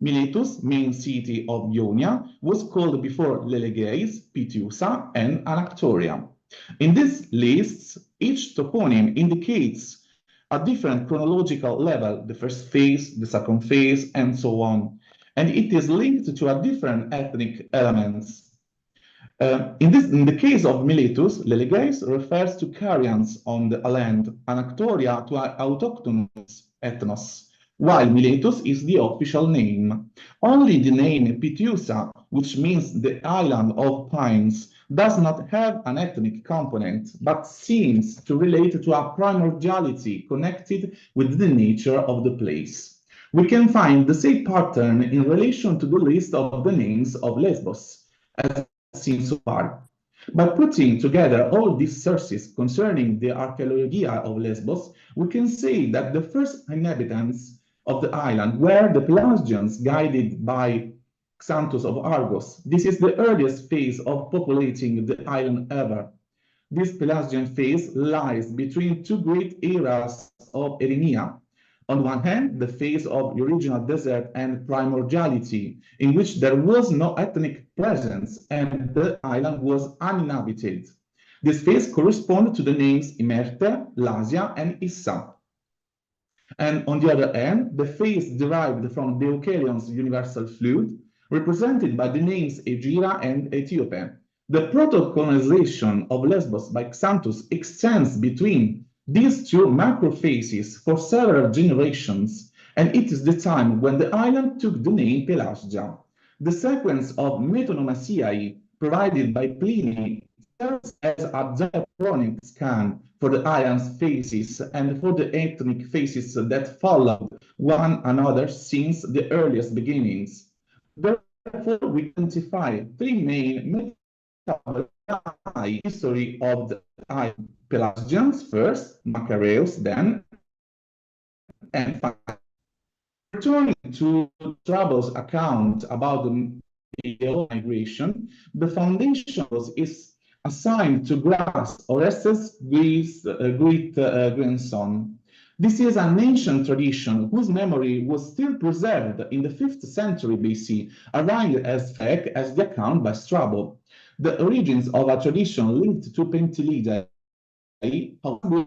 Miletus, main city of Ionia, was called before Lelegeis, Pitiusa, and Anactoria. In these lists, each toponym indicates a different chronological level, the first phase, the second phase, and so on, and it is linked to a different ethnic elements. In the case of Miletus, Lelegeis refers to Carians on the land, Anactoria to autochthonous ethnos, while Miletus is the official name. Only the name Pitiusa, which means the island of pines, does not have an ethnic component, but seems to relate to a primordiality connected with the nature of the place. We can find the same pattern in relation to the list of the names of Lesbos, as seen so far. By putting together all these sources concerning the archaeologia of Lesbos, we can say that the first inhabitants of the island were the Pelasgians, guided by Xanthus of Argos. This is the earliest phase of populating the island ever. This Pelasgian phase lies between two great eras of Erimia. On one hand, the phase of original desert and primordiality, in which there was no ethnic presence and the island was uninhabited. This phase corresponds to the names Imerte, Lasia, and Issa. And on the other hand, the phase derived from Deucalion's universal flood, represented by the names Egira and Aetiope. The proto-colonization of Lesbos by Xanthus extends between these two macro phases for several generations, and it is the time when the island took the name Pelasgia. The sequence of metonomasiae provided by Pliny serves as a diachronic scan for the island's phases and for the ethnic phases that followed one another since the earliest beginnings. Therefore, we identify three main history of the island: Pelasgians first, Macareus then, and finally. Returning to Strabo's account about the migration, the foundation is assigned to Gras, Orestes' great grandson. This is an ancient tradition whose memory was still preserved in the 5th century BC, arrived as fact as the account by Strabo. The origins of a tradition linked to Pentelidae are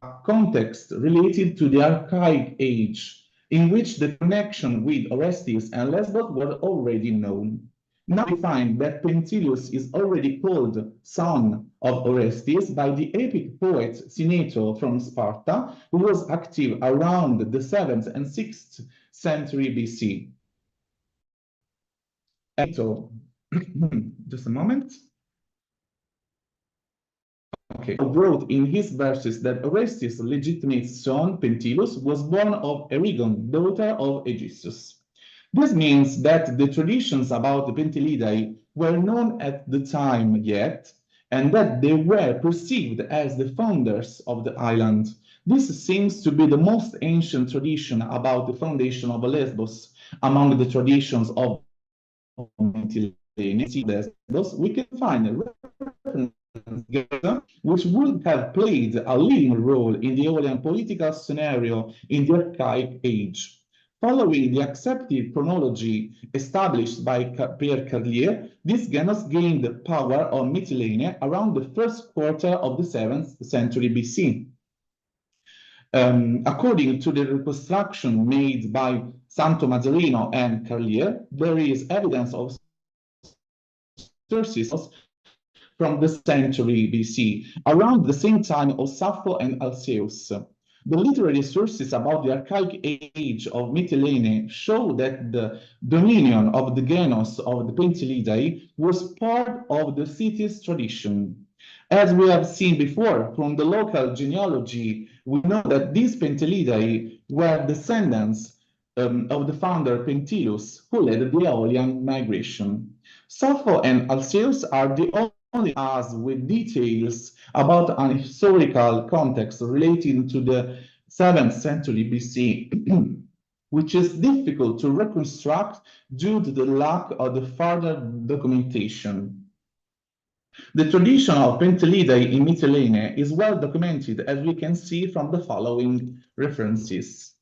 a context related to the Archaic Age, in which the connection with Orestes and Lesbos were already known. Now we find that Pentelius is already called son of Orestes by the epic poet Sineto from Sparta, who was active around the 7th and 6th century BC. So, just a moment. Okay, wrote in his verses that Orestes' legitimate son, Pentelius, was born of Erigon, daughter of Aegisthus. This means that the traditions about the Pentelidae were known at the time yet, and that they were perceived as the founders of the island. This seems to be the most ancient tradition about the foundation of Lesbos. Among the traditions of Lesbos, we can find a reference which would have played a leading role in the Aeolian political scenario in the Archaic Age. Following the accepted chronology established by Pierre Carlier, this genus gained power on Mytilene around the first quarter of the 7th century BC. According to the reconstruction made by Santo Mazzarino and Carlier, there is evidence of sources from the century BC, around the same time of Sappho and Alcaeus. The literary sources about the Archaic Age of Mytilene show that the dominion of the genus of the Pentelidae was part of the city's tradition. As we have seen before from the local genealogy, we know that these Pentelidae were descendants of the founder Pentilus, who led the Aeolian migration. Sappho and Alcaeus are the only us with details about an historical context relating to the 7th century BC, which is difficult to reconstruct due to the lack of the further documentation. The tradition of Pentelidae in Mytilene is well documented, as we can see from the following references.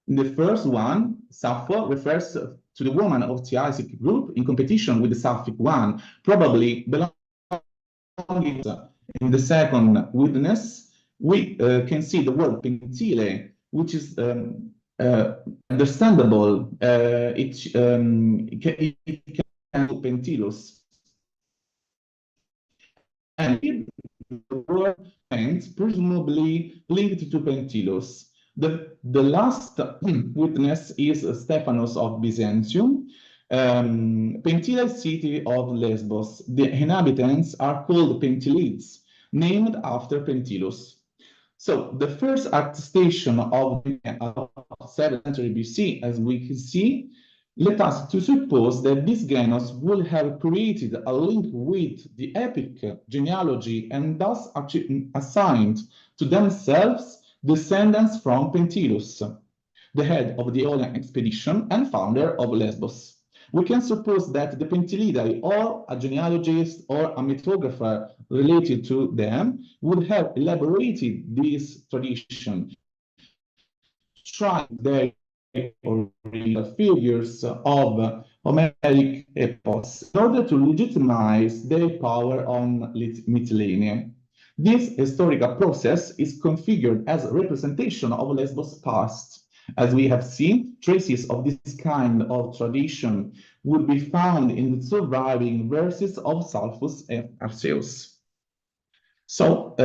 The first one, Sappho, refers to the woman of the Isaac group in competition with the Sapphic one, probably belonging in the second witness. We can see the word Pentile, which is understandable. It can be Pentilus. And the word presumably linked to Pentilus. The last witness is Stephanos of Byzantium. Pentile city of Lesbos. The inhabitants are called Pentilids, named after Pentilus. So the first attestation of the 7th century BC, as we can see, led us to suppose that these Genos would have created a link with the epic genealogy and thus assigned to themselves descendants from Pentilus, the head of the Aeolian expedition and founder of Lesbos. We can suppose that the Pentelidae, or a genealogist or a mythographer related to them, would have elaborated this tradition, trying their original figures of Homeric epos in order to legitimize their power on Mytilene. This historical process is configured as a representation of Lesbos' past. As we have seen, traces of this kind of tradition would be found in the surviving verses of Salphus and Arceus. So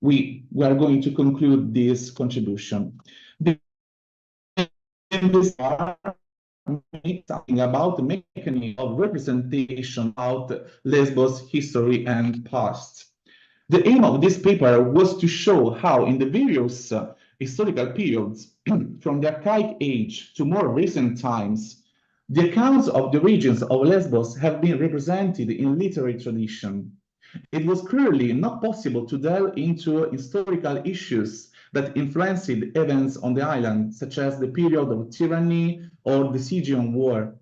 we are going to conclude this contribution. In this part, talking about the mechanism of representation of Lesbos' history and past. The aim of this paper was to show how in the various historical periods, from the Archaic Age to more recent times, the accounts of the regions of Lesbos have been represented in literary tradition. It was clearly not possible to delve into historical issues that influenced events on the island, such as the period of tyranny or the Sigean War.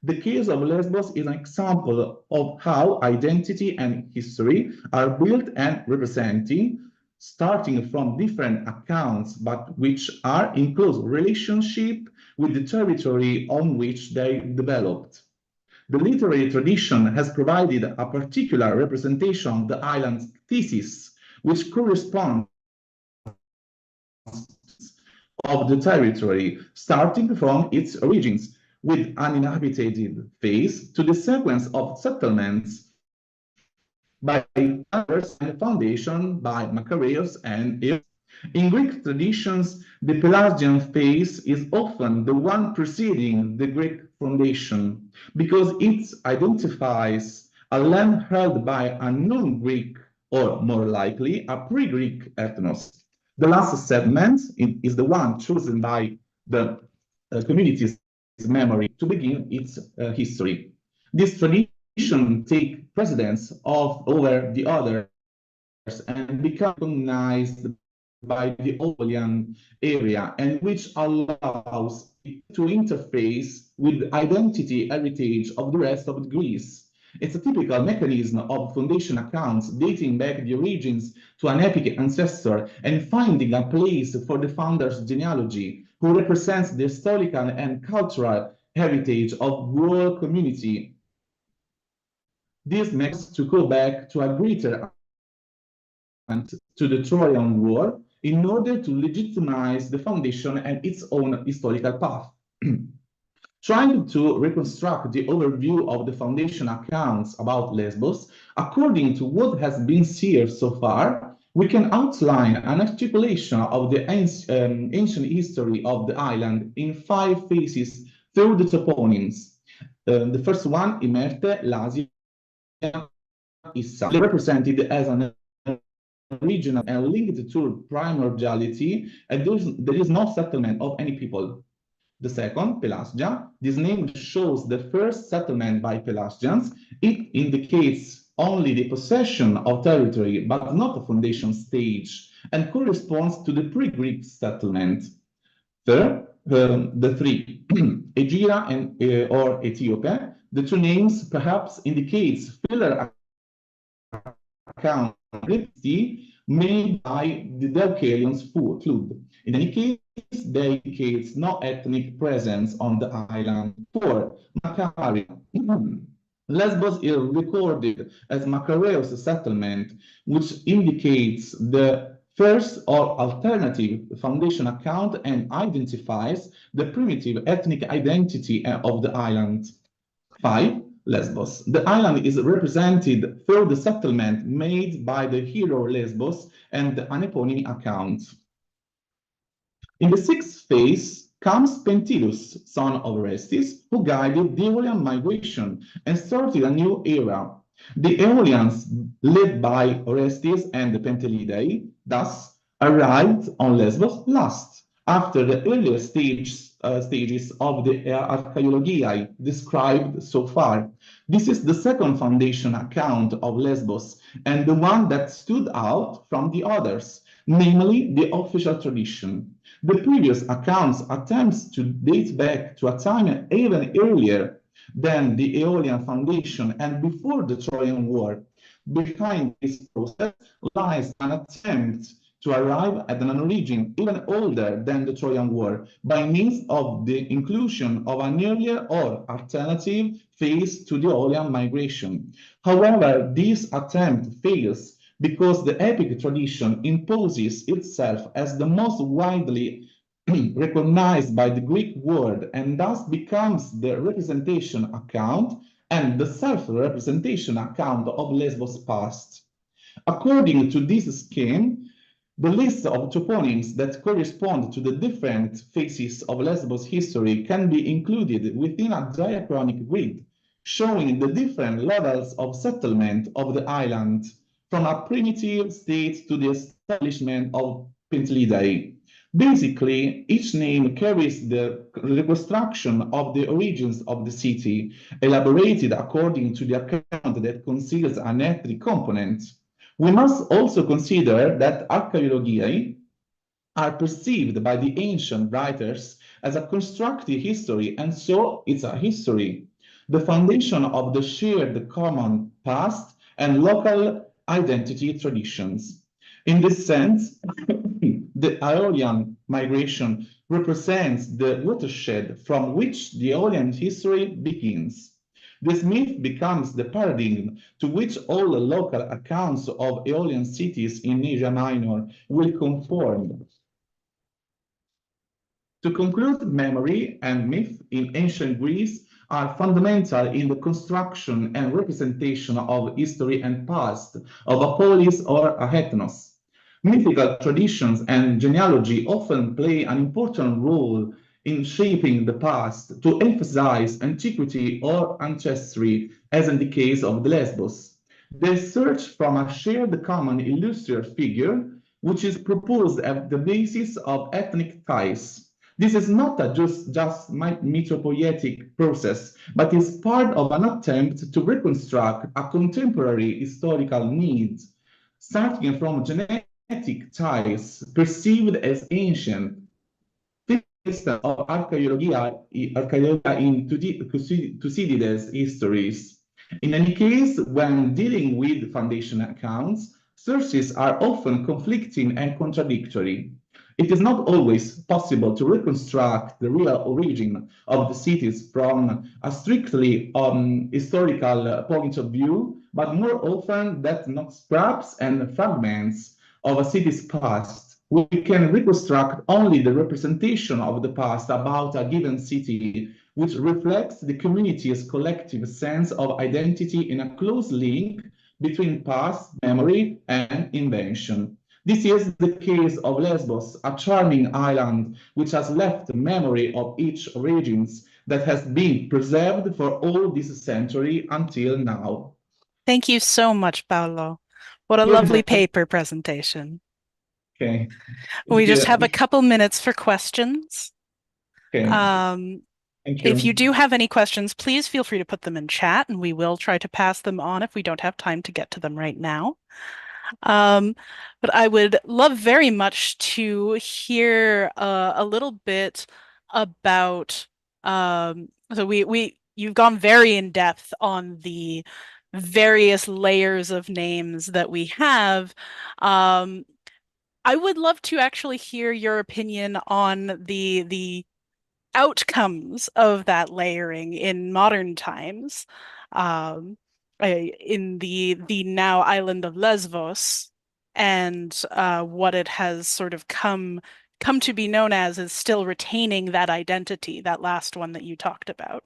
The case of Lesbos is an example of how identity and history are built and represented, starting from different accounts, but which are in close relationship with the territory on which they developed. The literary tradition has provided a particular representation of the island's thesis, which corresponds of the territory, starting from its origins with uninhabited phase to the sequence of settlements by others and foundation by Maccabeus and Eos. In Greek traditions, the Pelagian phase is often the one preceding the Greek foundation because it identifies a land held by a non-Greek or more likely a pre-Greek ethnos. The last segment is the one chosen by the community's memory to begin its history. This tradition takes precedence over the others and becomes recognized by the Aeolian area, and which allows it to interface with the identity heritage of the rest of Greece. It's a typical mechanism of foundation accounts dating back the origins to an epic ancestor and finding a place for the founder's genealogy, who represents the historical and cultural heritage of the whole community. This makes us to go back to a greater to the Trojan War in order to legitimize the foundation and its own historical path. Trying to reconstruct the overview of the foundation accounts about Lesbos, according to what has been shared so far, we can outline an articulation of the ancient history of the island in 5 phases through the toponyms. The first one, Imerte, Lasia, Issa, represented as an regional and linked to primordiality, and there is no settlement of any people. The second, Pelasgia, this name shows the first settlement by Pelasgians. It indicates only the possession of territory, but not a foundation stage, and corresponds to the pre-Greek settlement. Third, the three, Egira and or Ethiopia, the two names perhaps indicates filler account made by the Deucalions flood. In any case, they indicates no ethnic presence on the island. 4. Macaria. Lesbos is recorded as Macareus settlement, which indicates the first or alternative foundation account and identifies the primitive ethnic identity of the island. 5. Lesbos. The island is represented through the settlement made by the hero Lesbos and an eponymous account. In the sixth phase comes Pentilus, son of Orestes, who guided the Aeolian migration and started a new era. The Aeolians, led by Orestes and the Pentelidae, thus arrived on Lesbos last, after the earlier stages of the Archaeologiae described so far. This is the second foundation account of Lesbos and the one that stood out from the others, namely the official tradition. The previous accounts attempts to date back to a time even earlier than the Aeolian foundation and before the Trojan War. Behind this process lies an attempt to arrive at an origin even older than the Trojan War by means of the inclusion of an earlier or alternative phase to the Aeolian migration. However, this attempt fails because the epic tradition imposes itself as the most widely recognized by the Greek world and thus becomes the representation account and the self-representation account of Lesbos' past. According to this scheme, the list of toponyms that correspond to the different phases of Lesbos history can be included within a diachronic grid, showing the different levels of settlement of the island, from a primitive state to the establishment of Pentelidae. Basically, each name carries the reconstruction of the origins of the city, elaborated according to the account that conceals an ethnic component. We must also consider that Archaeologiae are perceived by the ancient writers as a constructed history, and so it's a history, the foundation of the shared common past and local identity traditions. In this sense, the Aeolian migration represents the watershed from which the Aeolian history begins. This myth becomes the paradigm to which all the local accounts of Aeolian cities in Asia Minor will conform. To conclude, memory and myth in ancient Greece are fundamental in the construction and representation of history and past of a polis or a ethnos. Mythical traditions and genealogy often play an important role in shaping the past to emphasize antiquity or ancestry, as in the case of the Lesbos. They search from a shared common illustrious figure, which is proposed at the basis of ethnic ties. This is not a just mythopoietic process, but is part of an attempt to reconstruct a contemporary historical need, starting from genetic ties perceived as ancient, of Archaeologia in Thucydides' histories. In any case, when dealing with foundation accounts, sources are often conflicting and contradictory. It is not always possible to reconstruct the real origin of the cities from a strictly historical point of view, but more often that not scraps and fragments of a city's past. We can reconstruct only the representation of the past about a given city, which reflects the community's collective sense of identity in a close link between past, memory, and invention. This is the case of Lesbos, a charming island which has left memory of its origins that has been preserved for all this century until now. Thank you so much, Paolo. What a Yeah. lovely paper presentation. Okay. We just have a Yeah. couple minutes for questions. Okay. Thank you. If you do have any questions, please feel free to put them in chat, and we will try to pass them on if we don't have time to get to them right now. But I would love very much to hear a little bit about so you've gone very in depth on the various layers of names that we have. I would love to actually hear your opinion on the outcomes of that layering in modern times. In the now island of Lesbos, and what it has sort of come to be known as is still retaining that identity, that last one that you talked about.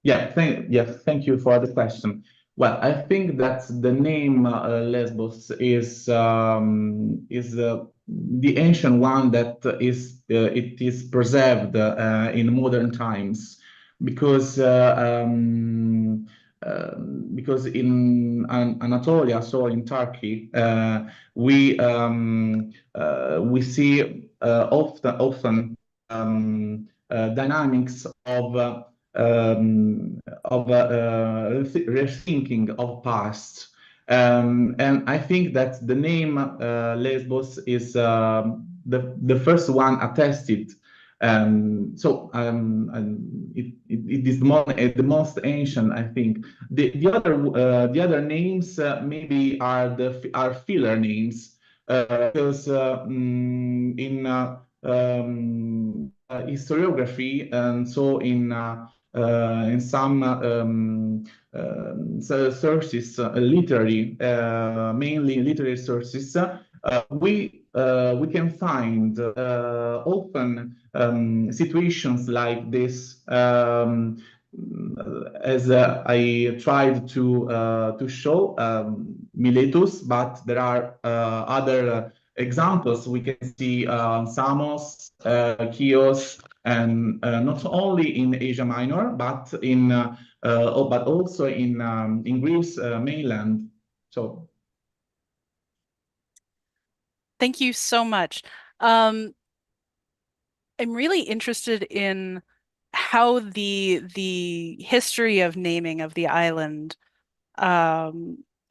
Thank you for the question. Well, I think that the name Lesbos is the ancient one that it is preserved in modern times, because in Anatolia, so in Turkey, we see often dynamics of rethinking of past. And I think that the name Lesbos is the first one attested. It is the most ancient, I think. The other names maybe are filler names, because in historiography, and so in some sources, mainly literary sources, we can find often situations like this, as I tried to show Miletus, but there are other examples. We can see Samos, Chios, and not only in Asia Minor, but also in Greece mainland. So, thank you so much. I'm really interested in how the history of naming of the island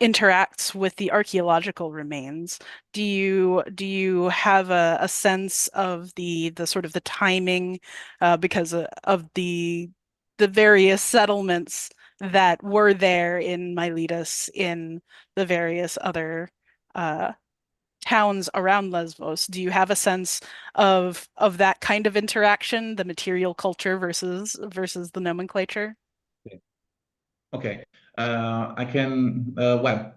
interacts with the archaeological remains. Do you have a sense of the sort of the timing, because of the various settlements that were there in Miletus, in the various other towns around Lesbos? Do you have a sense of that kind of interaction, the material culture versus the nomenclature? okay. I can. I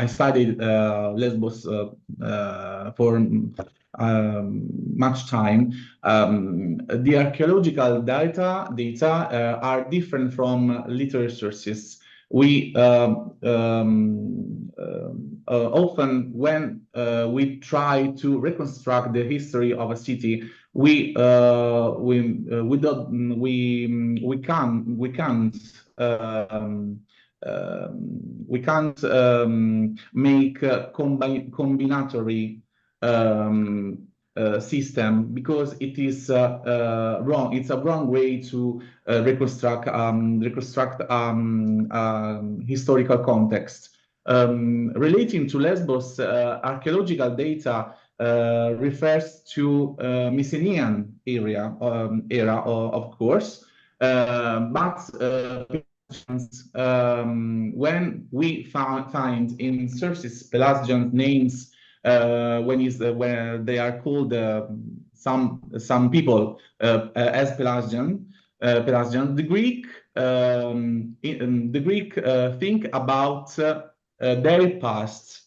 studied Lesbos for much time. The archaeological data are different from literary sources. We often, when we try to reconstruct the history of a city, we can't make a combinatory system, because it is wrong. It's a wrong way to reconstruct historical context. Relating to Lesbos, archaeological data refers to Mycenaean era, of course, but when we find in sources Pelasgian names, when they are called some people as Pelasgian, the Greek think about their past.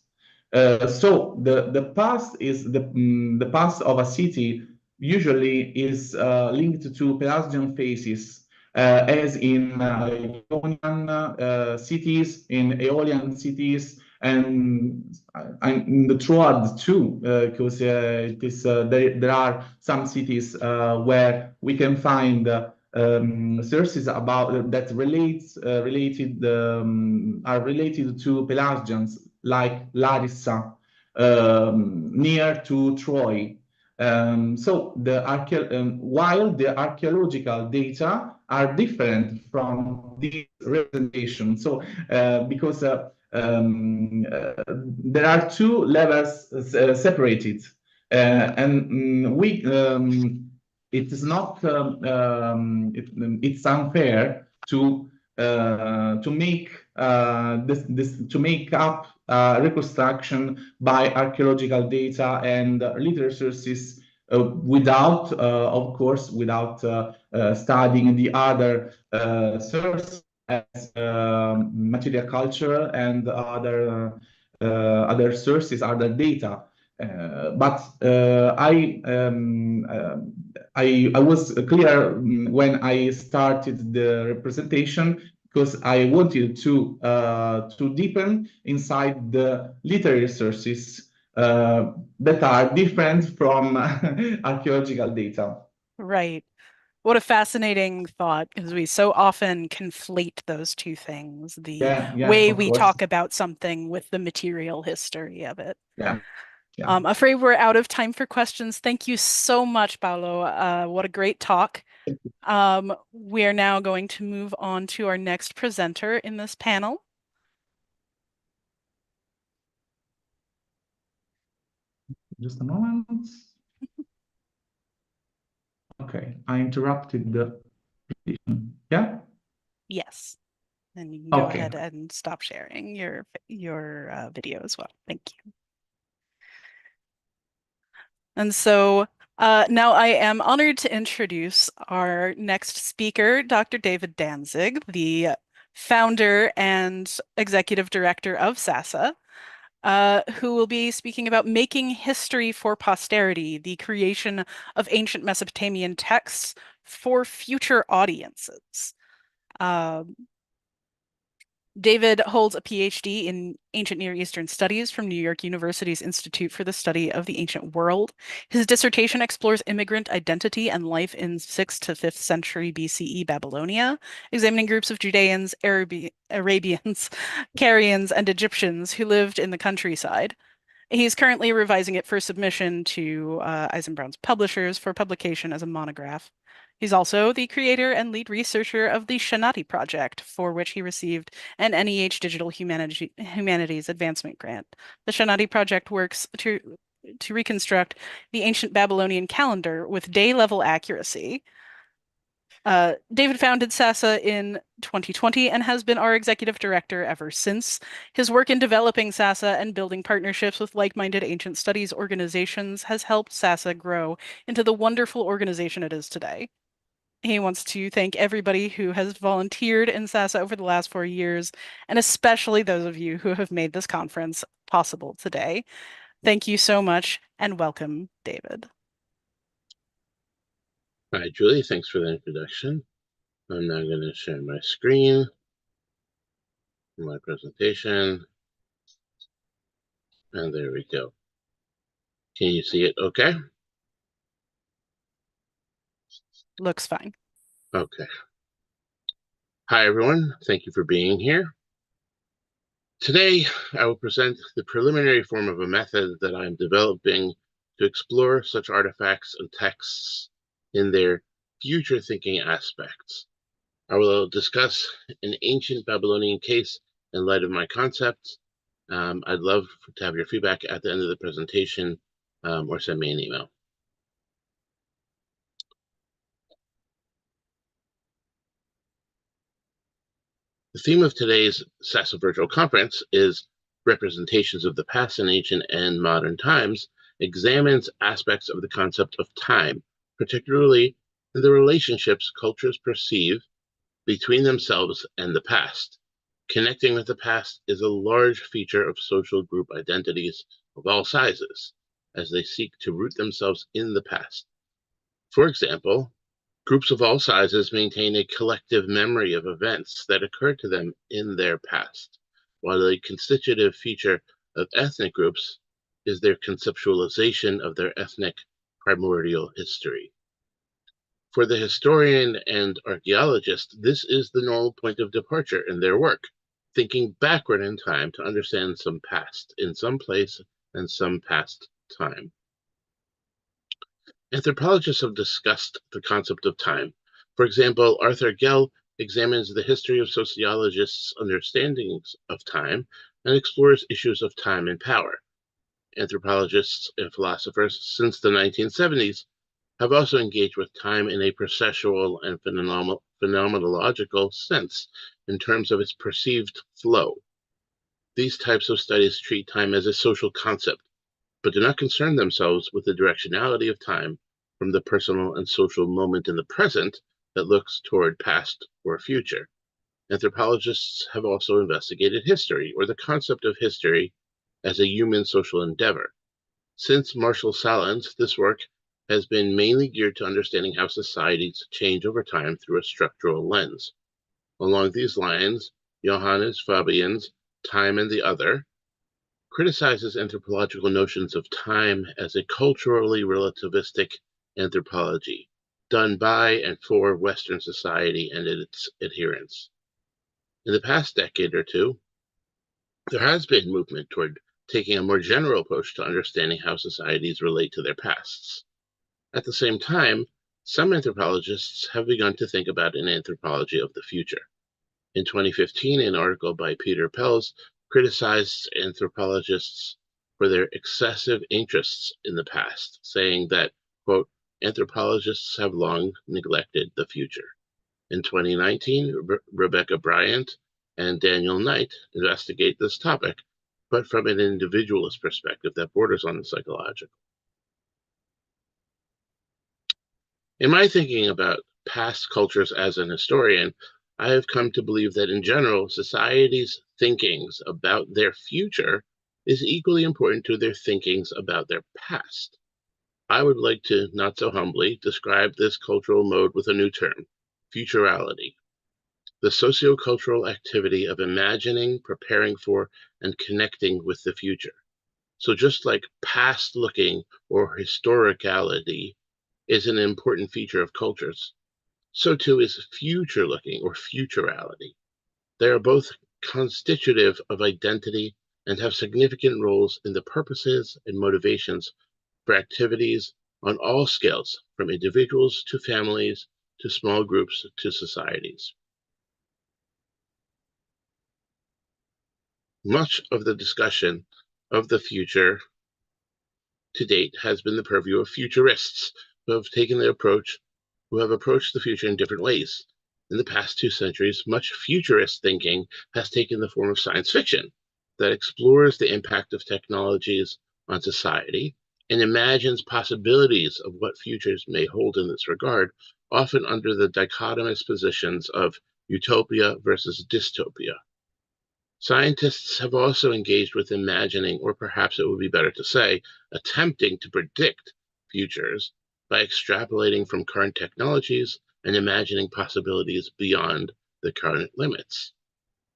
So the past is the past of a city usually is linked to Pelasgian phases. As in Ionian cities, in Aeolian cities, and in the Troad too, because there are some cities where we can find sources about that are related to Pelasgians, like Larissa, near to Troy. So while the archaeological data are different from this representation, so because there are two levels separated, and it is not it's unfair to make to make up reconstruction by archaeological data and literature sources without, of course, without studying the other sources as material culture and other sources, other data. But I was clear when I started the representation, because I wanted to deepen inside the literary sources that are different from archaeological data. Right. What a fascinating thought, because we so often conflate those two things, the way we talk about something with the material history of it. Yeah. I'm afraid we're out of time for questions. Thank you so much, Paolo. What a great talk. We're now going to move on to our next presenter in this panel. Just a moment. Okay, I interrupted the presentation. Yeah? Yes. And you can go ahead and stop sharing your video as well. Thank you. And so now I am honored to introduce our next speaker, Dr. David Danzig, the founder and executive director of SASA, who will be speaking about making history for posterity, the creation of ancient Mesopotamian texts for future audiences. David holds a PhD in Ancient Near Eastern Studies from New York University's Institute for the Study of the Ancient World. His dissertation explores immigrant identity and life in 6th to 5th century BCE Babylonia, examining groups of Judeans, Arabians, Carians, and Egyptians who lived in the countryside. He's currently revising it for submission to Eisenbraun's publishers for publication as a monograph. He's also the creator and lead researcher of the Shenati Project, for which he received an NEH Digital Humanities Advancement Grant. The Shenati Project works to reconstruct the ancient Babylonian calendar with day-level accuracy. David founded SASA in 2020 and has been our executive director ever since. His work in developing SASA and building partnerships with like-minded ancient studies organizations has helped SASA grow into the wonderful organization it is today. He wants to thank everybody who has volunteered in SASA over the last 4 years, and especially those of you who have made this conference possible today. Thank you so much, and welcome, David. Hi, Julie. Thanks for the introduction. I'm now going to share my screen, my presentation, and there we go. Can you see it okay? Looks fine. Okay. Hi, everyone. Thank you for being here. Today, I will present the preliminary form of a method that I'm developing to explore such artifacts and texts in their future thinking aspects. I will discuss an ancient Babylonian case in light of my concepts. I'd love to have your feedback at the end of the presentation, or send me an email. The theme of today's SASA virtual conference is Representations of the Past in Ancient and Modern Times, examines aspects of the concept of time, particularly in the relationships cultures perceive between themselves and the past. Connecting with the past is a large feature of social group identities of all sizes, as they seek to root themselves in the past. For example, groups of all sizes maintain a collective memory of events that occurred to them in their past, while a constitutive feature of ethnic groups is their conceptualization of their ethnic primordial history. For the historian and archaeologist, this is the normal point of departure in their work, thinking backward in time to understand some past in some place and some past time. Anthropologists have discussed the concept of time. For example, Arthur Gell examines the history of sociologists' understandings of time and explores issues of time and power. Anthropologists and philosophers since the 1970s have also engaged with time in a processual and phenomenological sense in terms of its perceived flow. These types of studies treat time as a social concept, but do not concern themselves with the directionality of time from the personal and social moment in the present that looks toward past or future. Anthropologists have also investigated history, or the concept of history, as a human social endeavor. Since Marshall Sahlins, this work has been mainly geared to understanding how societies change over time through a structural lens. Along these lines, Johannes Fabian's Time and the Other criticizes anthropological notions of time as a culturally relativistic anthropology, done by and for Western society and its adherents. In the past decade or two, there has been movement toward taking a more general approach to understanding how societies relate to their pasts. At the same time, some anthropologists have begun to think about an anthropology of the future. In 2015, an article by Peter Pels criticized anthropologists for their excessive interests in the past, saying that, quote, anthropologists have long neglected the future. In 2019, Rebecca Bryant and Daniel Knight investigate this topic, but from an individualist perspective that borders on the psychological. In my thinking about past cultures as an historian, I have come to believe that in general, societies' thinkings about their future is equally important to their thinkings about their past. I would like to, not so humbly, describe this cultural mode with a new term, futurality, the sociocultural activity of imagining, preparing for, and connecting with the future. So just like past looking or historicality is an important feature of cultures, so too is future looking or futurality. They are both constitutive of identity and have significant roles in the purposes and motivations for activities on all scales, from individuals to families to small groups to societies. Much of the discussion of the future to date has been the purview of futurists who have approached the future in different ways. In the past 2 centuries, much futurist thinking has taken the form of science fiction that explores the impact of technologies on society and imagines possibilities of what futures may hold in this regard, often under the dichotomous positions of utopia versus dystopia. Scientists have also engaged with imagining, or perhaps it would be better to say, attempting to predict futures by extrapolating from current technologies and imagining possibilities beyond the current limits.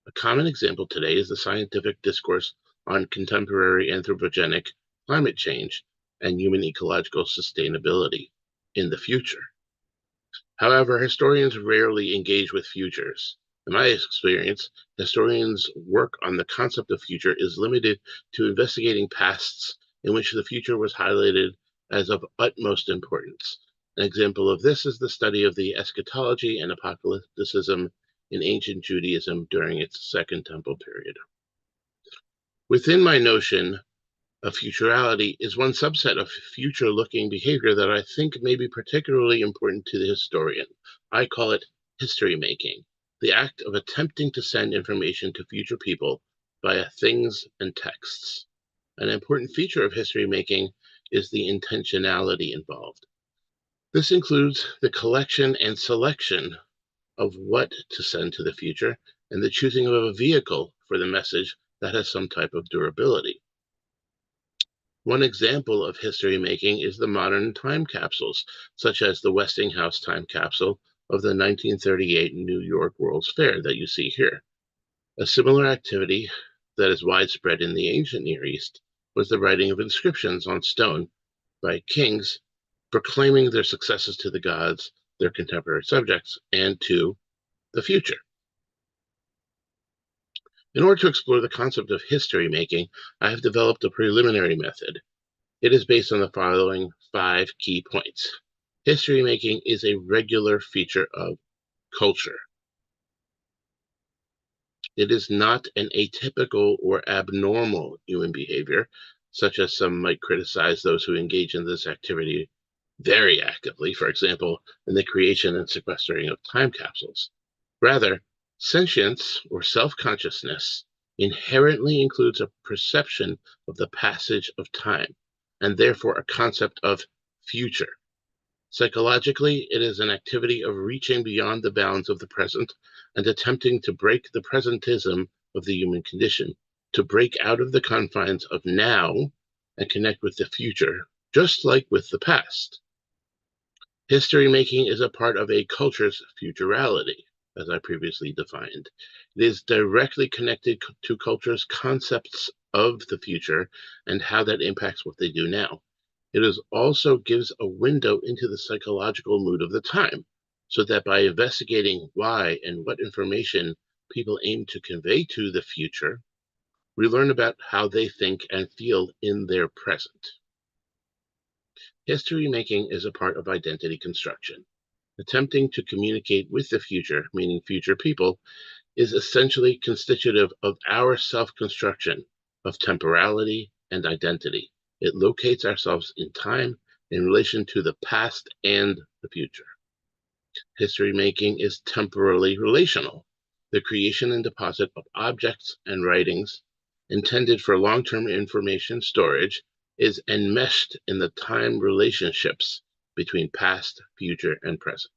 A common example today is the scientific discourse on contemporary anthropogenic climate change and human ecological sustainability in the future. However, historians rarely engage with futures. In my experience, historians' work on the concept of future is limited to investigating pasts in which the future was highlighted as of utmost importance. An example of this is the study of the eschatology and apocalypticism in ancient Judaism during its Second Temple period. Within my notion of futurality is one subset of future-looking behavior that I think may be particularly important to the historian. I call it history-making, the act of attempting to send information to future people via things and texts. An important feature of history-making is the intentionality involved. This includes the collection and selection of what to send to the future and the choosing of a vehicle for the message that has some type of durability. One example of history making is the modern time capsules, such as the Westinghouse time capsule of the 1938 New York World's Fair that you see here. A similar activity that is widespread in the ancient Near East was the writing of inscriptions on stone by kings proclaiming their successes to the gods their contemporary subjects, and 2, the future. In order to explore the concept of history making, I have developed a preliminary method. It is based on the following 5 key points. History making is a regular feature of culture. It is not an atypical or abnormal human behavior, such as some might criticize those who engage in this activity very actively, for example, in the creation and sequestering of time capsules. Rather, sentience or self-consciousness inherently includes a perception of the passage of time, and therefore a concept of future. Psychologically, it is an activity of reaching beyond the bounds of the present and attempting to break the presentism of the human condition, to break out of the confines of now and connect with the future, just like with the past. History making is a part of a culture's futurality, as I previously defined. It is directly connected to culture's concepts of the future and how that impacts what they do now. It also gives a window into the psychological mood of the time, so that by investigating why and what information people aim to convey to the future, we learn about how they think and feel in their present. History making is a part of identity construction. Attempting to communicate with the future, meaning future people, is essentially constitutive of our self-construction of temporality and identity. It locates ourselves in time in relation to the past and the future. History making is temporally relational. The creation and deposit of objects and writings intended for long-term information storage is enmeshed in the time relationships between past, future, and present.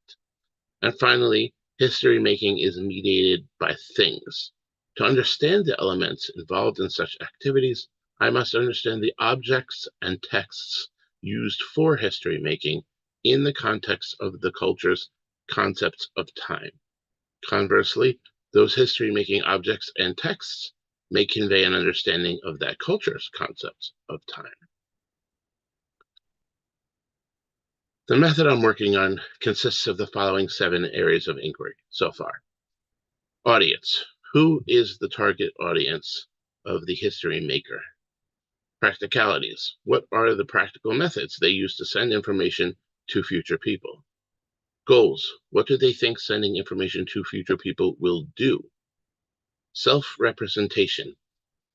And finally, history making is mediated by things. To understand the elements involved in such activities, I must understand the objects and texts used for history making in the context of the culture's concepts of time. Conversely, those history making objects and texts may convey an understanding of that culture's concepts of time. The method I'm working on consists of the following 7 areas of inquiry so far. Audience. Who is the target audience of the history maker? Practicalities. What are the practical methods they use to send information to future people? Goals. What do they think sending information to future people will do? Self-representation.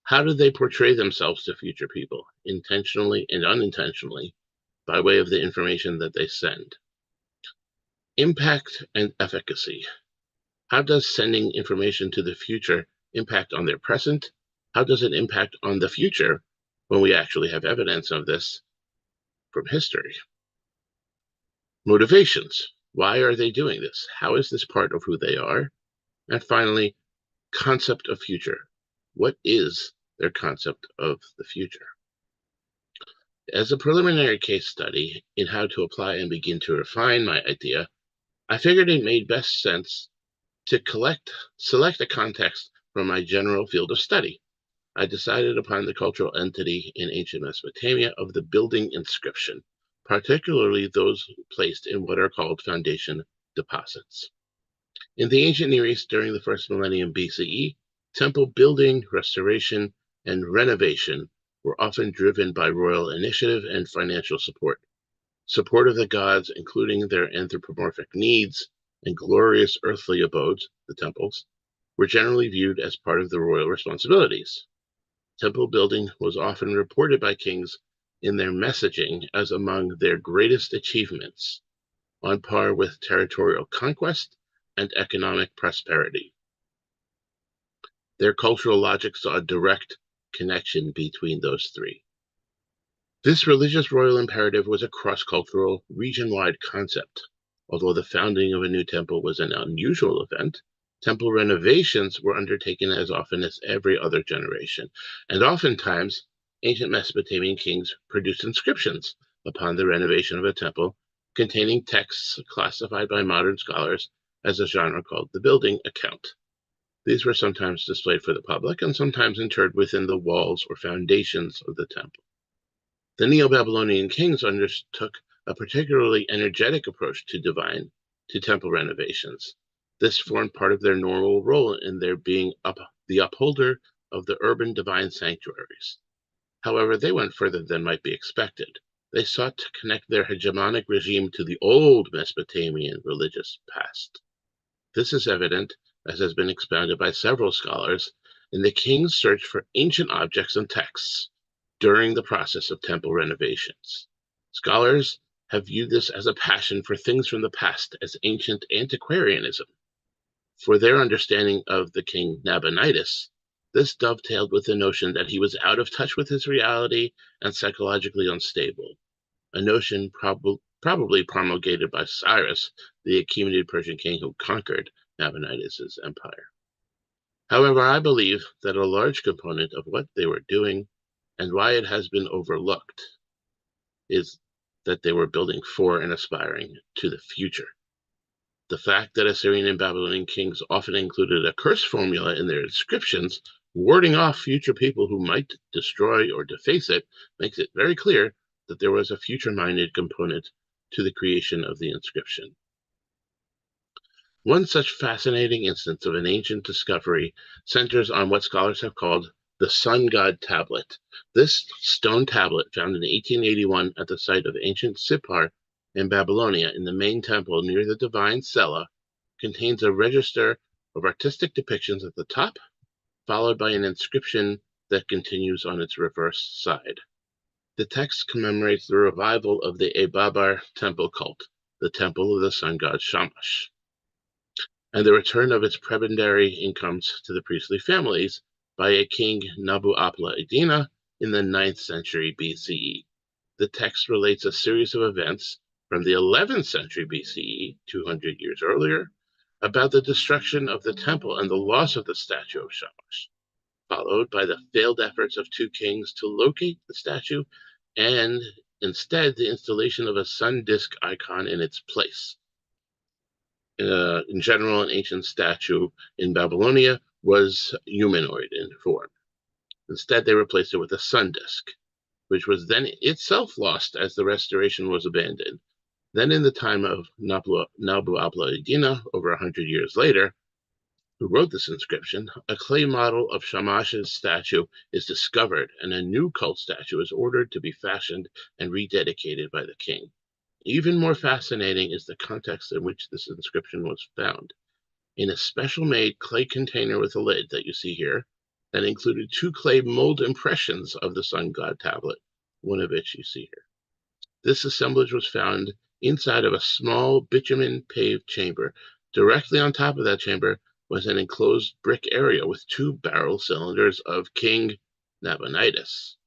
How do they portray themselves to future people, intentionally and unintentionally, by way of the information that they send? Impact and efficacy. How does sending information to the future impact on their present? How does it impact on the future when we actually have evidence of this from history? Motivations. Why are they doing this? How is this part of who they are? And finally, concept of future. What is their concept of the future? As a preliminary case study in how to apply and begin to refine my idea, I figured it made best sense to select a context from my general field of study. I decided upon the cultural entity in ancient Mesopotamia of the building inscription, particularly those placed in what are called foundation deposits. In the ancient Near East during the first millennium BCE, temple building, restoration, and renovation were often driven by royal initiative and financial support. Support of the gods, including their anthropomorphic needs and glorious earthly abodes, the temples, were generally viewed as part of the royal responsibilities. Temple building was often reported by kings in their messaging as among their greatest achievements, on par with territorial conquest and economic prosperity. Their cultural logic saw a direct connection between those three. This religious royal imperative was a cross-cultural, region-wide concept. Although the founding of a new temple was an unusual event, temple renovations were undertaken as often as every other generation, and oftentimes ancient Mesopotamian kings produced inscriptions upon the renovation of a temple containing texts classified by modern scholars as a genre called the building account. These were sometimes displayed for the public and sometimes interred within the walls or foundations of the temple. The Neo-Babylonian kings undertook a particularly energetic approach to divine to temple renovations. This formed part of their normal role in their being the upholder of the urban divine sanctuaries. However, they went further than might be expected. They sought to connect their hegemonic regime to the old Mesopotamian religious past. This is evident, as has been expounded by several scholars, in the king's search for ancient objects and texts during the process of temple renovations. Scholars have viewed this as a passion for things from the past as ancient antiquarianism. For their understanding of the king Nabonidus, this dovetailed with the notion that he was out of touch with his reality and psychologically unstable, a notion probably promulgated by Cyrus, the Achaemenid Persian king who conquered Nabonidus' empire. However, I believe that a large component of what they were doing and why it has been overlooked is that they were building for and aspiring to the future. The fact that Assyrian and Babylonian kings often included a curse formula in their inscriptions, warding off future people who might destroy or deface it, makes it very clear that there was a future-minded component to the creation of the inscription. One such fascinating instance of an ancient discovery centers on what scholars have called the sun god tablet. This stone tablet, found in 1881 at the site of ancient Sippar in Babylonia in the main temple near the divine cella, contains a register of artistic depictions at the top, followed by an inscription that continues on its reverse side. The text commemorates the revival of the Ababar temple cult, the temple of the sun god Shamash, and the return of its prebendary incomes to the priestly families by a king Nabu-apla-iddina in the 9th century BCE. The text relates a series of events from the 11th century BCE, 200 years earlier, about the destruction of the temple and the loss of the statue of Shamash, followed by the failed efforts of two kings to locate the statue and instead the installation of a sun disk icon in its place. In general, an ancient statue in Babylonia was humanoid in form. Instead, they replaced it with a sun disk, which was then itself lost as the restoration was abandoned. Then in the time of Nabu-apla-iddina, over 100 years later, who wrote this inscription, a clay model of Shamash's statue is discovered, and a new cult statue is ordered to be fashioned and rededicated by the king. Even more fascinating is the context in which this inscription was found. In a special-made clay container with a lid that you see here, that included 2 clay mold impressions of the sun god tablet, one of which you see here. This assemblage was found inside of a small bitumen-paved chamber. Directly on top of that chamber was an enclosed brick area with 2 barrel cylinders of King Nabonidus.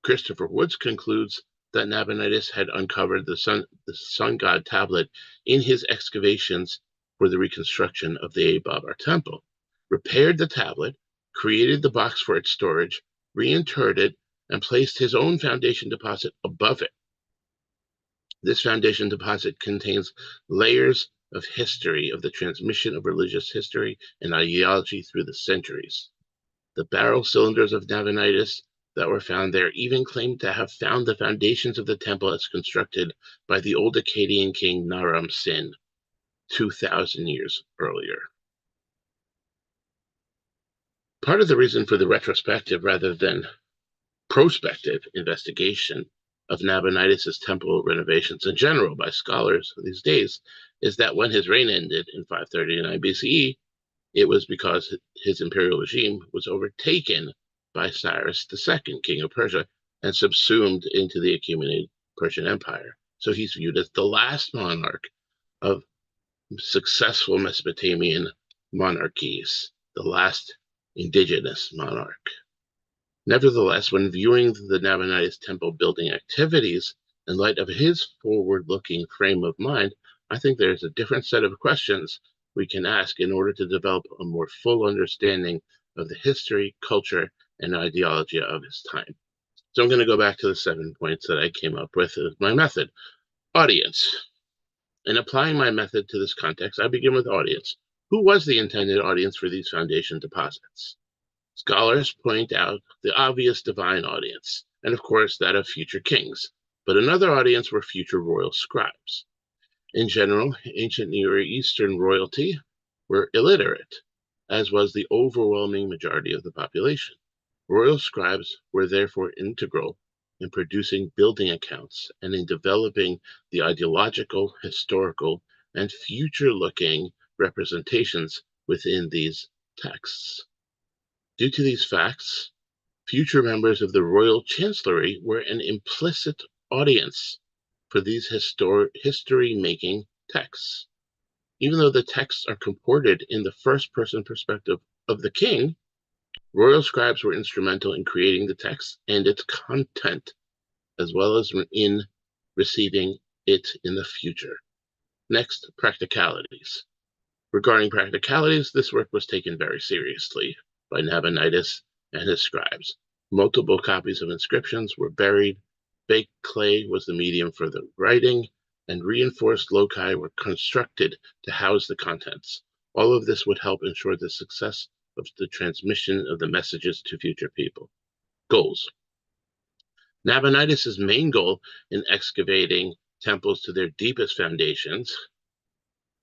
Christopher Woods concludes that Nabonidus had uncovered the sun god tablet in his excavations for the reconstruction of the Ababar temple, repaired the tablet, created the box for its storage, reinterred it, and placed his own foundation deposit above it. This foundation deposit contains layers of history of the transmission of religious history and ideology through the centuries. The barrel cylinders of Nabonidus that were found there even claimed to have found the foundations of the temple as constructed by the old Akkadian king Naram Sin 2,000 years earlier. Part of the reason for the retrospective rather than prospective investigation of Nabonidus' temple renovations in general by scholars these days is that when his reign ended in 539 BCE, it was because his imperial regime was overtaken by Cyrus II, king of Persia, and subsumed into the Achaemenid Persian Empire. So he's viewed as the last monarch of successful Mesopotamian monarchies, the last indigenous monarch. Nevertheless, when viewing the Nabonidus temple building activities in light of his forward-looking frame of mind, I think there's a different set of questions we can ask in order to develop a more full understanding of the history, culture, and ideology of his time. So I'm going to go back to the 7 points that I came up with as my method. Audience. In applying my method to this context, I begin with audience. Who was the intended audience for these foundation deposits? Scholars point out the obvious divine audience, and of course that of future kings, but another audience were future royal scribes. In general, ancient Near Eastern royalty were illiterate, as was the overwhelming majority of the population. Royal scribes were therefore integral in producing building accounts and in developing the ideological, historical, and future-looking representations within these texts. Due to these facts, future members of the royal chancellery were an implicit audience for these history-making texts. Even though the texts are comported in the first-person perspective of the king, royal scribes were instrumental in creating the text and its content, as well as in receiving it in the future. Next, practicalities. Regarding practicalities, this work was taken very seriously by Nabonidus and his scribes. Multiple copies of inscriptions were buried, baked clay was the medium for the writing, and reinforced loci were constructed to house the contents. All of this would help ensure the success of the transmission of the messages to future people. Goals. Nabonidus' main goal in excavating temples to their deepest foundations,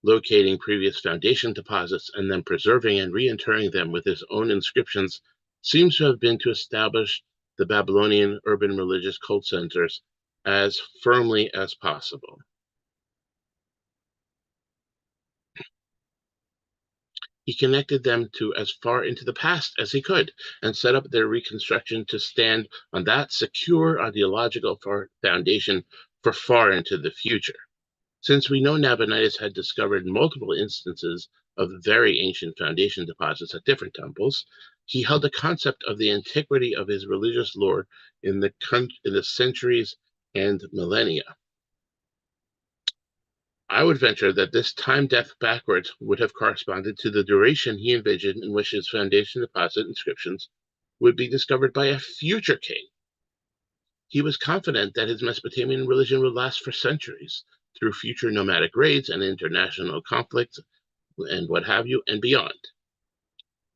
locating previous foundation deposits, and then preserving and reinterring them with his own inscriptions, seems to have been to establish the Babylonian urban religious cult centers as firmly as possible. He connected them to as far into the past as he could and set up their reconstruction to stand on that secure ideological foundation for far into the future. Since we know Nabonidus had discovered multiple instances of very ancient foundation deposits at different temples, he held the concept of the antiquity of his religious lore in the centuries and millennia. I would venture that this time depth backwards would have corresponded to the duration he envisioned in which his foundation deposit inscriptions would be discovered by a future king. He was confident that his Mesopotamian religion would last for centuries through future nomadic raids and international conflicts and what have you, and beyond.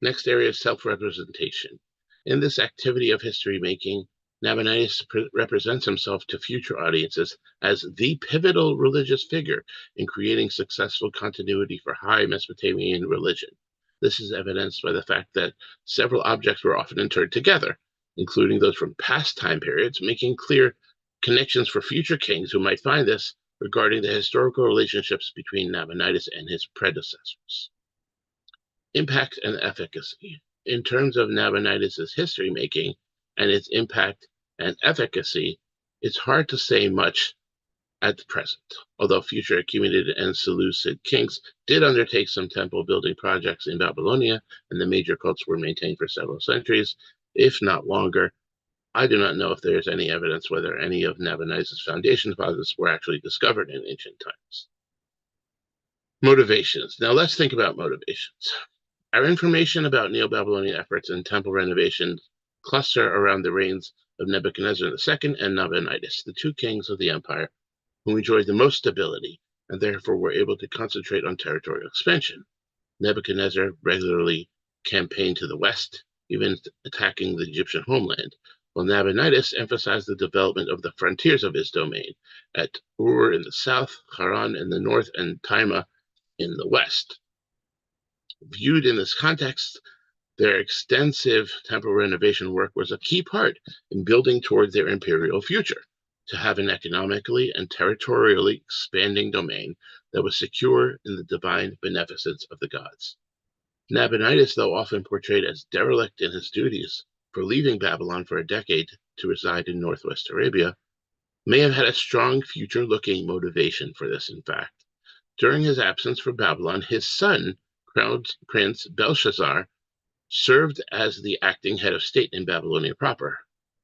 Next area is self-representation. In this activity of history making, Nabonidus represents himself to future audiences as the pivotal religious figure in creating successful continuity for high Mesopotamian religion. This is evidenced by the fact that several objects were often interred together, including those from past time periods, making clear connections for future kings who might find this regarding the historical relationships between Nabonidus and his predecessors. Impact and efficacy. In terms of Nabonidus' history making and its impact and efficacy, it's hard to say much at the present, although future Achaemenid and Seleucid kings did undertake some temple building projects in Babylonia, and the major cults were maintained for several centuries, if not longer. I do not know if there is any evidence whether any of Nabonidus' foundation deposits were actually discovered in ancient times. Motivations. Now let's think about motivations. Our information about Neo-Babylonian efforts in temple renovations cluster around the reigns of Nebuchadnezzar II and Nabonidus, the two kings of the empire who enjoyed the most stability and therefore were able to concentrate on territorial expansion. Nebuchadnezzar regularly campaigned to the west, even attacking the Egyptian homeland, while Nabonidus emphasized the development of the frontiers of his domain at Ur in the south, Haran in the north, and Taima in the west. Viewed in this context, their extensive temple renovation work was a key part in building toward their imperial future, to have an economically and territorially expanding domain that was secure in the divine beneficence of the gods. Nabonidus, though often portrayed as derelict in his duties for leaving Babylon for a decade to reside in northwest Arabia, may have had a strong future-looking motivation for this, in fact. During his absence from Babylon, his son, Crown Prince Belshazzar, served as the acting head of state in Babylonia proper,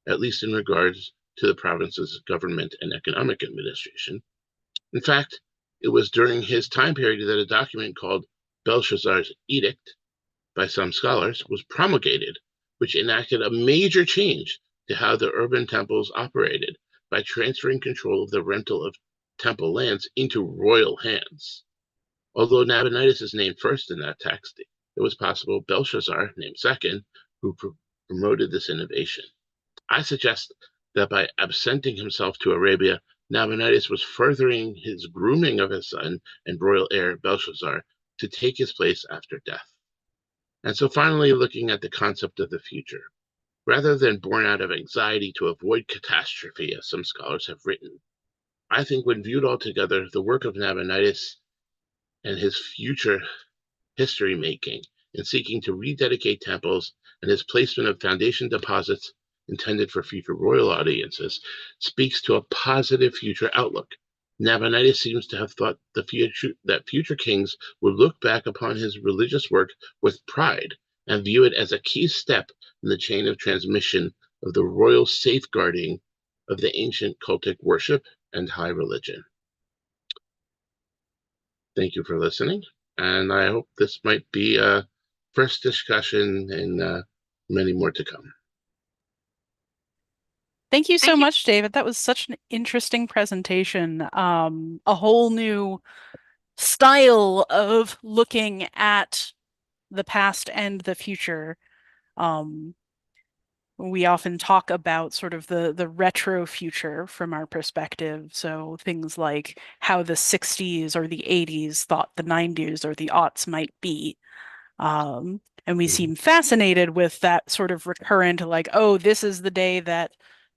at least in regards to the province's government and economic administration. In fact, it was during his time period that a document called Belshazzar's Edict, by some scholars, was promulgated, which enacted a major change to how the urban temples operated by transferring control of the rental of temple lands into royal hands. Although Nabonidus is named first in that text, it was possible Belshazzar, named second, who promoted this innovation. I suggest that by absenting himself to Arabia, Nabonidus was furthering his grooming of his son and royal heir Belshazzar to take his place after death. And so finally, looking at the concept of the future. Rather than born out of anxiety to avoid catastrophe, as some scholars have written, I think when viewed all together, the work of Nabonidus and his future history making in seeking to rededicate temples and his placement of foundation deposits intended for future royal audiences speaks to a positive future outlook. Nabonidus seems to have thought that future kings would look back upon his religious work with pride and view it as a key step in the chain of transmission of the royal safeguarding of the ancient cultic worship and high religion. Thank you for listening, and I hope this might be a first discussion and many more to come. Thank you so much, David. That was such an interesting presentation. A whole new style of looking at the past and the future. We often talk about sort of the retro future from our perspective. So things like how the 60s or the 80s thought the 90s or the aughts might be. And we seem fascinated with that sort of recurrent, like, oh, this is the day that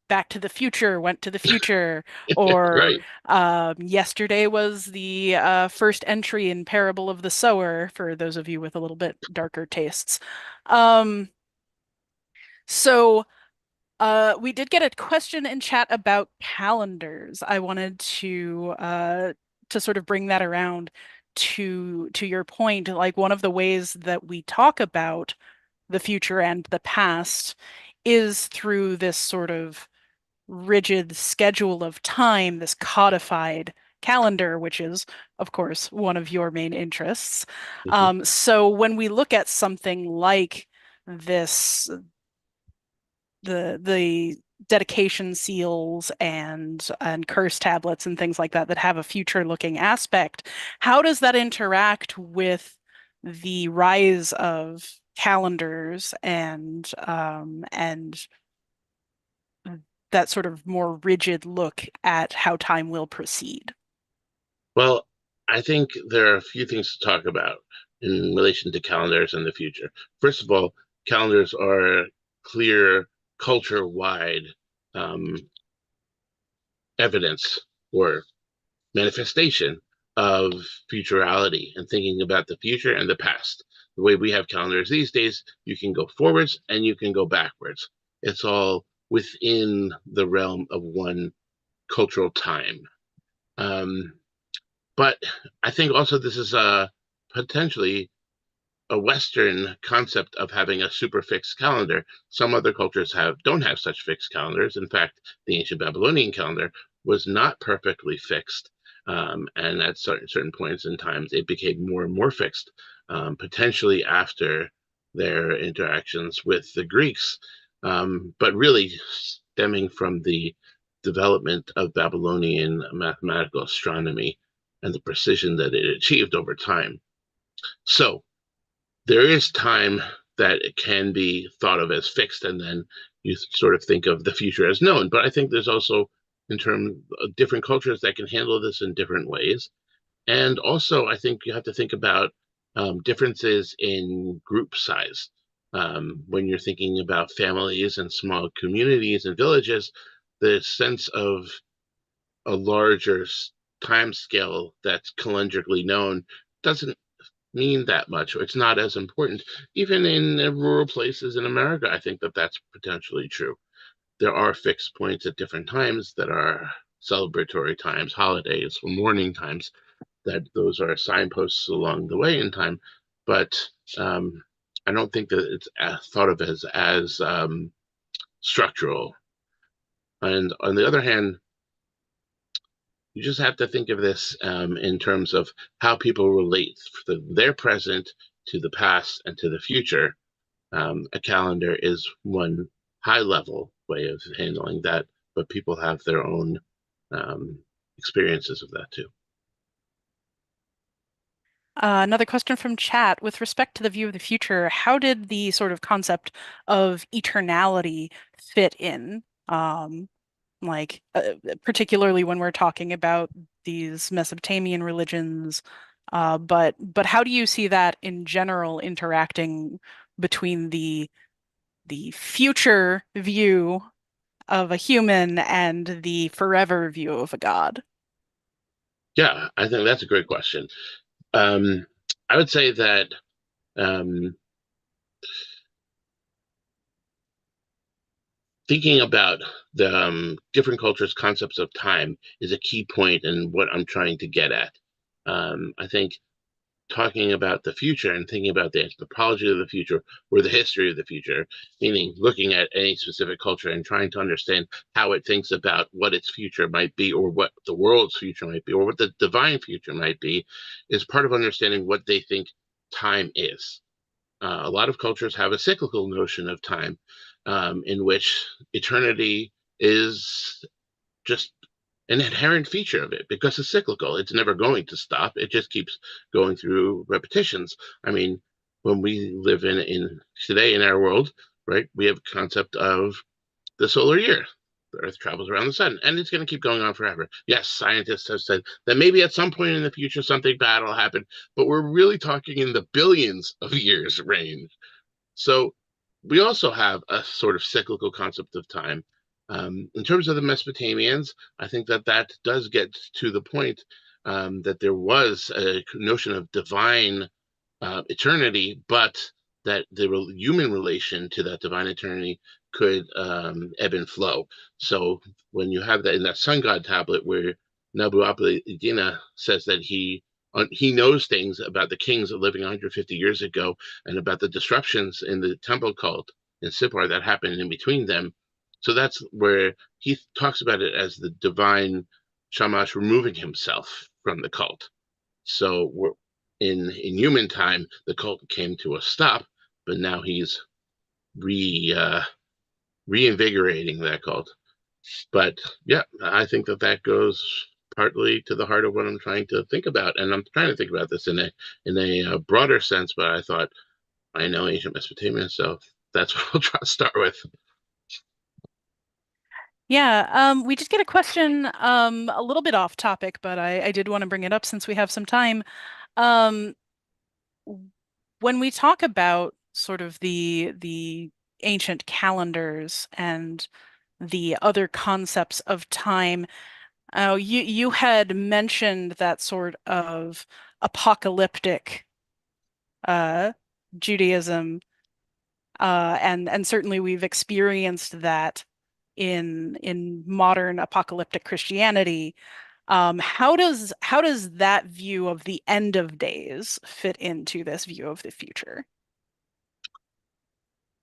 Back to the Future went to the future, or Right. Yesterday was the first entry in Parable of the Sower, for those of you with a little bit darker tastes. So we did get a question in chat about calendars. I wanted to sort of bring that around to your point. Like, one of the ways that we talk about the future and the past is through this sort of rigid schedule of time, this codified calendar, which is, of course, one of your main interests. So when we look at something like this, the dedication seals and curse tablets and things like that that have a future-looking aspect, how does that interact with the rise of calendars and that sort of more rigid look at how time will proceed? Well, I think there are a few things to talk about in relation to calendars and the future. First of all, calendars are clear culture-wide evidence or manifestation of futurality and thinking about the future and the past. The way we have calendars these days, you can go forwards and you can go backwards. It's all within the realm of one cultural time. But I think also this is potentially a Western concept of having a super fixed calendar. Some other cultures don't have such fixed calendars. In fact, the ancient Babylonian calendar was not perfectly fixed. And at certain points in time, it became more and more fixed, potentially after their interactions with the Greeks, but really stemming from the development of Babylonian mathematical astronomy and the precision that it achieved over time. So there is time that it can be thought of as fixed, and then you sort of think of the future as known. But I think there's also, in terms of different cultures that can handle this in different ways. And also, I think you have to think about differences in group size. When you're thinking about families and small communities and villages, the sense of a larger time scale that's calendrically known doesn't mean that much, or it's not as important. Even in rural places in America, I think that that's potentially true. There are fixed points at different times that are celebratory times, holidays, or mourning times, that those are signposts along the way in time. But I don't think that it's thought of as structural. And on the other hand, you just have to think of this in terms of how people relate their present to the past and to the future. A calendar is one high-level way of handling that, but people have their own experiences of that too. Another question from chat. With respect to the view of the future, how did the sort of concept of eternality fit in? like particularly when we're talking about these Mesopotamian religions. But how do you see that in general interacting between the future view of a human and the forever view of a god? Yeah, I think that's a great question. I would say that thinking about the different cultures' concepts of time is a key point in what I'm trying to get at. I think talking about the future and thinking about the anthropology of the future or the history of the future, meaning looking at any specific culture and trying to understand how it thinks about what its future might be, or what the world's future might be, or what the divine future might be, is part of understanding what they think time is. A lot of cultures have a cyclical notion of time, in which eternity is just an inherent feature of it because it's cyclical. It's never going to stop. It just keeps going through repetitions. I mean, when we live in today in our world, right, we have a concept of the solar year. The Earth travels around the sun, and it's going to keep going on forever. Yes, scientists have said that maybe at some point in the future something bad will happen, but we're really talking in the billions of years range. So we also have a sort of cyclical concept of time. In terms of the Mesopotamians, I think that does get to the point that there was a notion of divine eternity, but that the human relation to that divine eternity could ebb and flow. So when you have that in that sun god tablet where Nabu-apli-Iddina says that he knows things about the kings living 150 years ago and about the disruptions in the temple cult in Sippar that happened in between them. So that's where he talks about it as the divine Shamash removing himself from the cult. So we're in human time, the cult came to a stop, but now he's reinvigorating that cult. But yeah, I think that goes partly to the heart of what I'm trying to think about, and I'm trying to think about this in a broader sense. But I thought I know ancient Mesopotamia, so that's what I'll try to start with. Yeah, we did get a question a little bit off topic, but I did want to bring it up since we have some time. Um, when we talk about sort of the ancient calendars and the other concepts of time, you had mentioned that sort of apocalyptic Judaism, and certainly we've experienced that in modern apocalyptic Christianity. How does that view of the end of days fit into this view of the future?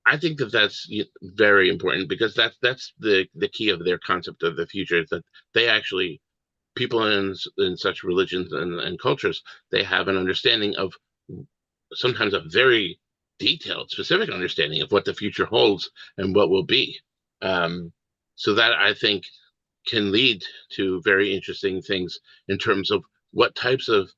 I think that's very important because that's the key of their concept of the future, is that they actually, people in such religions and cultures, they have an understanding of, sometimes a very detailed, specific understanding of what the future holds and what will be. So that, I think, can lead to very interesting things in terms of what types of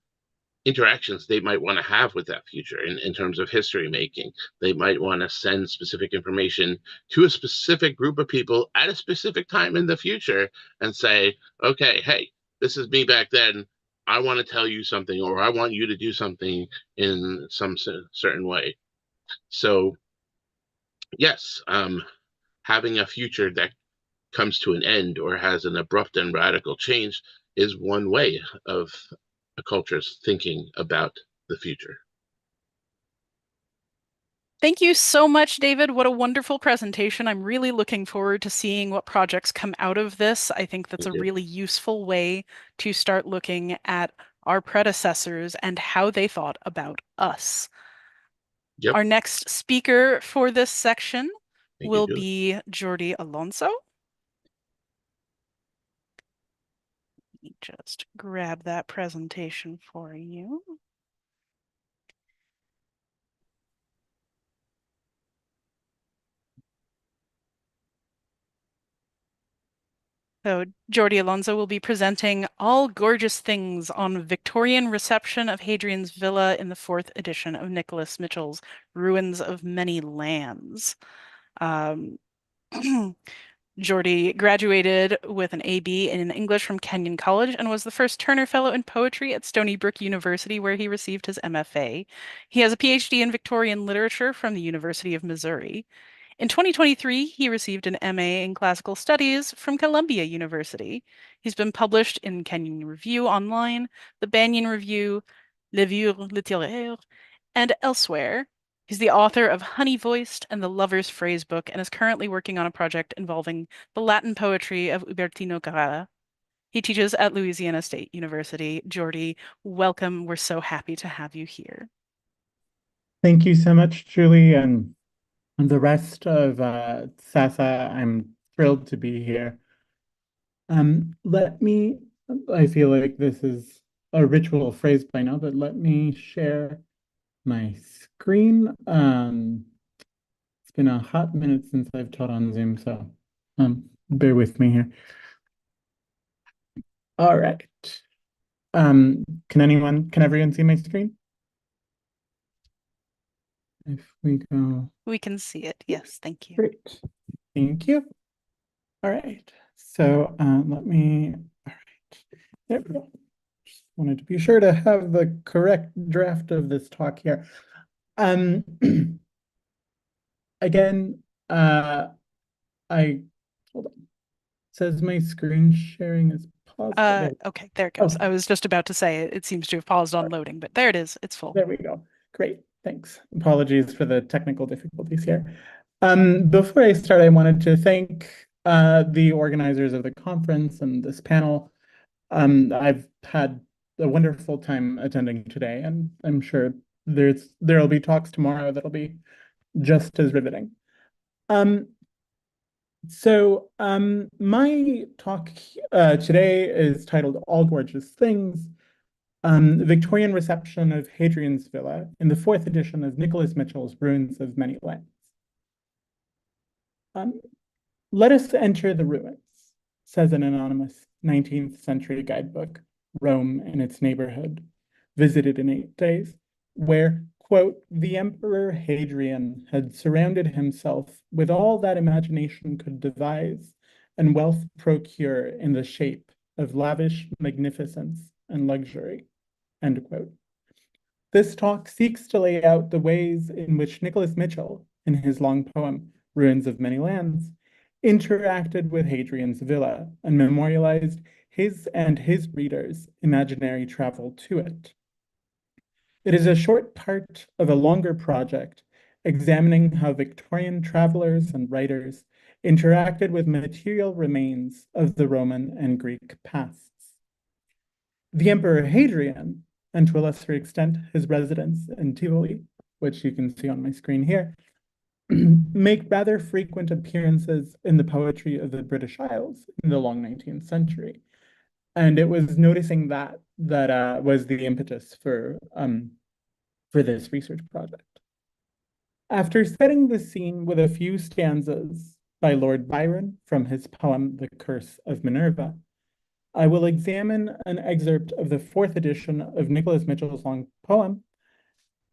interactions they might want to have with that future in terms of history making. They might want to send specific information to a specific group of people at a specific time in the future and say, okay, hey, this is me back then. I want to tell you something, or I want you to do something in some certain way. So yes, having a future that comes to an end or has an abrupt and radical change is one way of a culture's thinking about the future. Thank you so much, David. What a wonderful presentation. I'm really looking forward to seeing what projects come out of this. I think that's a really useful way to start looking at our predecessors and how they thought about us. Yep. Our next speaker for this section will be Jordi Alonso. Let me just grab that presentation for you. So Jordi Alonso will be presenting All Gorgeous Things on Victorian Reception of Hadrian's Villa in the 4th edition of Nicholas Mitchell's Ruins of Many Lands. Jordi graduated with an AB in English from Kenyon College and was the first Turner Fellow in Poetry at Stony Brook University, where he received his MFA. He has a PhD in Victorian Literature from the University of Missouri. In 2023, he received an MA in Classical Studies from Columbia University. He's been published in Kenyon Review Online, the Banyan Review, Livre littéraire, and elsewhere. He's the author of Honey Voiced and the Lover's Phrase Book and is currently working on a project involving the Latin poetry of Ubertino Carrara. He teaches at Louisiana State University. Jordi, welcome. We're so happy to have you here. Thank you so much, Julie, and the rest of SASA. I'm thrilled to be here. I feel like this is a ritual phrase by now, but let me share my screen. It's been a hot minute since I've taught on Zoom, so bear with me here. All right. Can everyone see my screen? If we go. We can see it. Yes, thank you. Great. Thank you. All right. So all right. There we go. Just wanted to be sure to have the correct draft of this talk here. Again, hold on. It says my screen sharing is paused. Okay, there it goes. Okay. I was just about to say it seems to have paused on loading, but there it is. It's full. There we go. Great. Thanks. Apologies for the technical difficulties here. Before I start, I wanted to thank the organizers of the conference and this panel. I've had a wonderful time attending today, and I'm sure there'll be talks tomorrow that'll be just as riveting. My talk today is titled All Gorgeous Things, Victorian Reception of Hadrian's Villa in the 4th edition of Nicholas Mitchell's Ruins of Many Lands. Let us enter the ruins, says an anonymous 19th century guidebook, Rome and its neighborhood, visited in 8 days, where, quote, the Emperor Hadrian had surrounded himself with all that imagination could devise and wealth procure in the shape of lavish magnificence and luxury, end quote. This talk seeks to lay out the ways in which Nicholas Mitchell, in his long poem, Ruins of Many Lands, interacted with Hadrian's villa and memorialized his and his readers' imaginary travel to it. It is a short part of a longer project examining how Victorian travelers and writers interacted with material remains of the Roman and Greek pasts. The Emperor Hadrian, and to a lesser extent his residence in Tivoli, which you can see on my screen here, make rather frequent appearances in the poetry of the British Isles in the long 19th century. And it was noticing that was the impetus for this research project. After setting the scene with a few stanzas by Lord Byron from his poem, The Curse of Minerva, I will examine an excerpt of the 4th edition of Nicholas Mitchell's long poem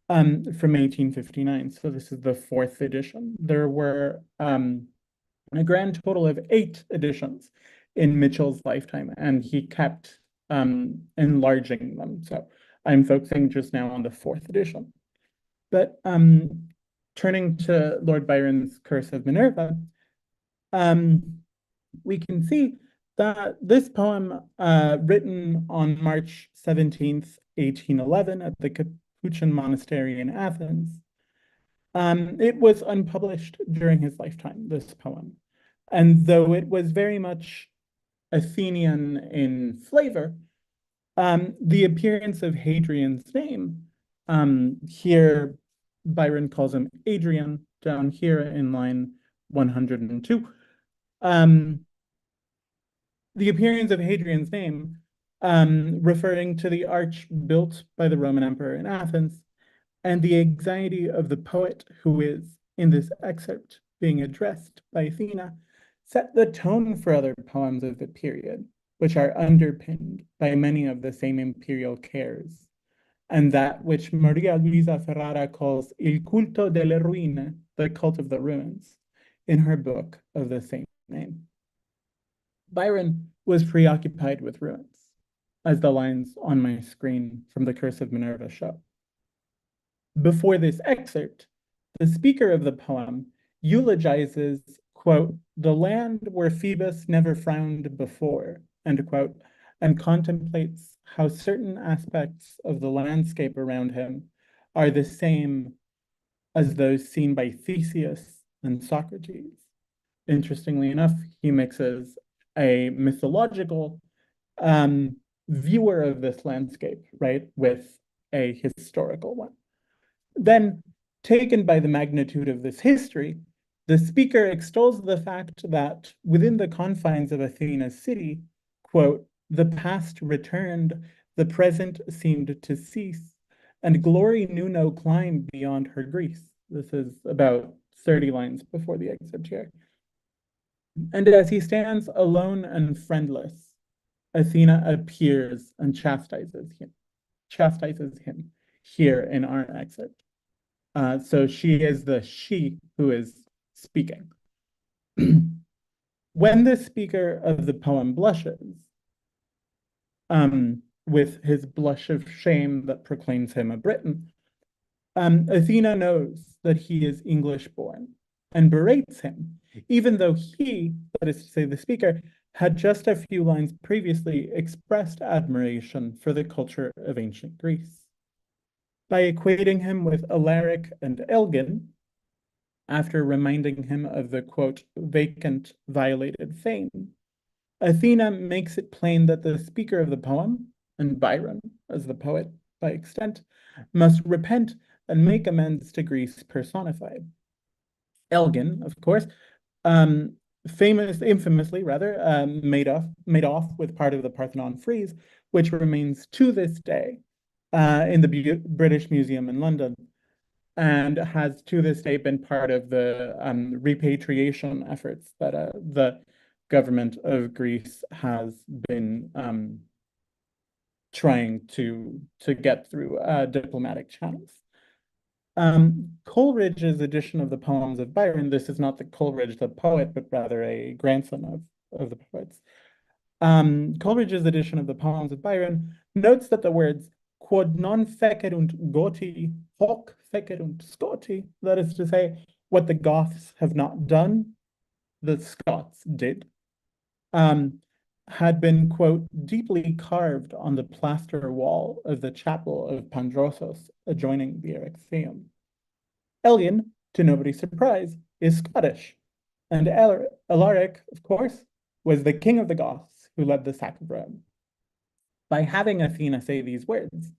from 1859. So this is the 4th edition. There were a grand total of 8 editions in Mitchell's lifetime, and he kept enlarging them. So I'm focusing just now on the 4th edition. But turning to Lord Byron's Curse of Minerva, we can see that this poem, written on March 17th, 1811 at the Capuchin Monastery in Athens, it was unpublished during his lifetime, this poem. And though it was very much Athenian in flavor, the appearance of Hadrian's name, here Byron calls him Adrian, down here in line 102, the appearance of Hadrian's name, referring to the arch built by the Roman emperor in Athens, and the anxiety of the poet who is, in this excerpt, being addressed by Athena, set the tone for other poems of the period, which are underpinned by many of the same imperial cares, and that which Maria Luisa Ferrara calls Il culto delle ruine, the cult of the ruins, in her book of the same name. Byron was preoccupied with ruins, as the lines on my screen from the Curse of Minerva show. Before this excerpt, the speaker of the poem eulogizes, quote, the land where Phoebus never frowned before, end quote, and contemplates how certain aspects of the landscape around him are the same as those seen by Theseus and Socrates. Interestingly enough, he mixes a mythological viewer of this landscape, right, with a historical one. Then, taken by the magnitude of this history, the speaker extols the fact that within the confines of Athena's city, quote, the past returned, the present seemed to cease, and glory knew no climb beyond her grief. This is about 30 lines before the excerpt here. And as he stands alone and friendless, Athena appears and chastises him here in our excerpt. So she is the she who is speaking. When the speaker of the poem blushes, with his blush of shame that proclaims him a Briton, Athena knows that he is English born and berates him, even though he, that is to say the speaker, had just a few lines previously expressed admiration for the culture of ancient Greece. By equating him with Alaric and Elgin, after reminding him of the, quote, vacant, violated fame, Athena makes it plain that the speaker of the poem, and Byron as the poet by extent, must repent and make amends to Greece personified. Elgin, of course, infamously, made off with part of the Parthenon frieze, which remains to this day in the British Museum in London, and has to this day been part of the repatriation efforts that the government of Greece has been trying to get through diplomatic channels. Coleridge's edition of the poems of Byron, this is not the Coleridge the poet, but rather a grandson of the poets. Coleridge's edition of the poems of Byron notes that the words quod non fecerunt Goti, hoc fecerunt Scoti, that is to say, what the Goths have not done, the Scots did, had been, quote, deeply carved on the plaster wall of the chapel of Pandrosos adjoining the Erechtheum. Elgin, to nobody's surprise, is Scottish, and Alaric, of course, was the king of the Goths who led the sack of Rome. By having Athena say these words,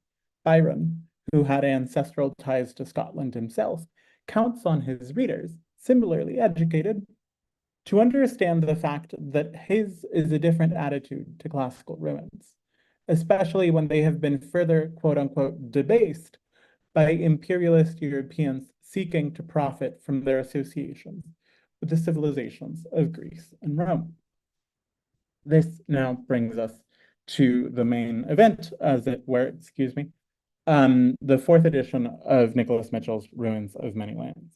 Byron, who had ancestral ties to Scotland himself, counts on his readers, similarly educated, to understand the fact that his is a different attitude to classical ruins, especially when they have been further, quote unquote, debased by imperialist Europeans seeking to profit from their associations with the civilizations of Greece and Rome. This now brings us to the main event, as it were, the fourth edition of Nicholas Mitchell's Ruins of Many Lands.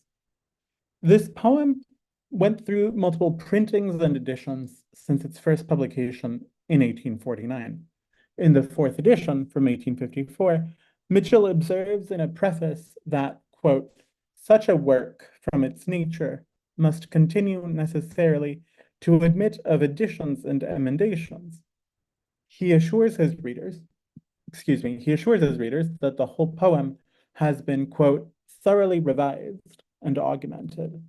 This poem went through multiple printings and editions since its first publication in 1849. In the fourth edition from 1854, Mitchell observes in a preface that, quote, such a work from its nature must continue necessarily to admit of additions and emendations. He assures his readers that the whole poem has been, quote, thoroughly revised and augmented,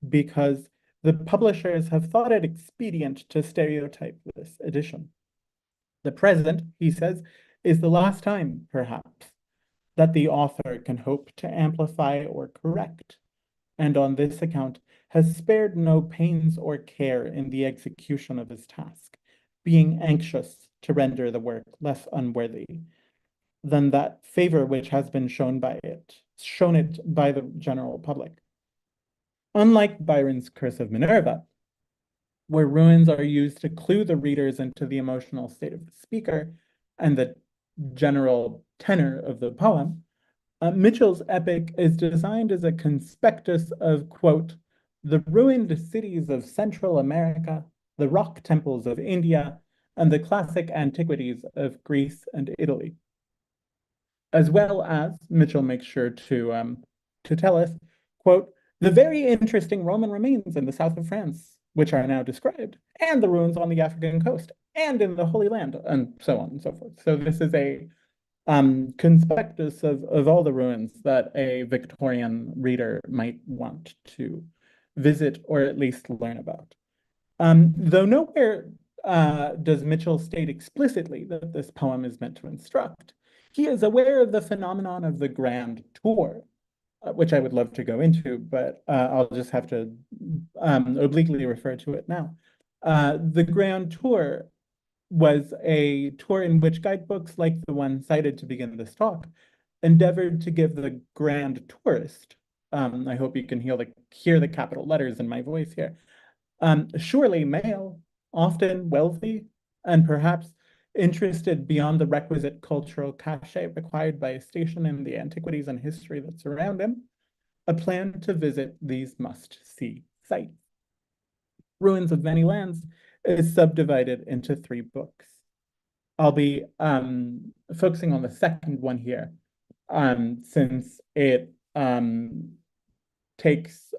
because the publishers have thought it expedient to stereotype this edition. The present, he says, is the last time, perhaps, that the author can hope to amplify or correct, and on this account has spared no pains or care in the execution of his task, being anxious to render the work less unworthy than that favor which has been shown it by the general public. Unlike Byron's Curse of Minerva, where ruins are used to clue the readers into the emotional state of the speaker and the general tenor of the poem, Mitchell's epic is designed as a conspectus of, quote, the ruined cities of Central America the rock temples of India, and the classic antiquities of Greece and Italy. As well as, Mitchell makes sure to tell us, quote, the very interesting Roman remains in the south of France, which are now described, and the ruins on the African coast, and in the Holy Land, and so on and so forth. So this is a conspectus of all the ruins that a Victorian reader might want to visit or at least learn about. Though nowhere does Mitchell state explicitly that this poem is meant to instruct, he is aware of the phenomenon of the grand tour, which I would love to go into, but I'll just have to obliquely refer to it now. The grand tour was a tour in which guidebooks like the one cited to begin this talk endeavored to give the grand tourist, I hope you can hear the capital letters in my voice here, surely male, often wealthy, and perhaps interested beyond the requisite cultural cachet required by a station in the antiquities and history that surround him, a plan to visit these must-see sites. Ruins of Many Lands is subdivided into 3 books. I'll be focusing on the second one here, since it takes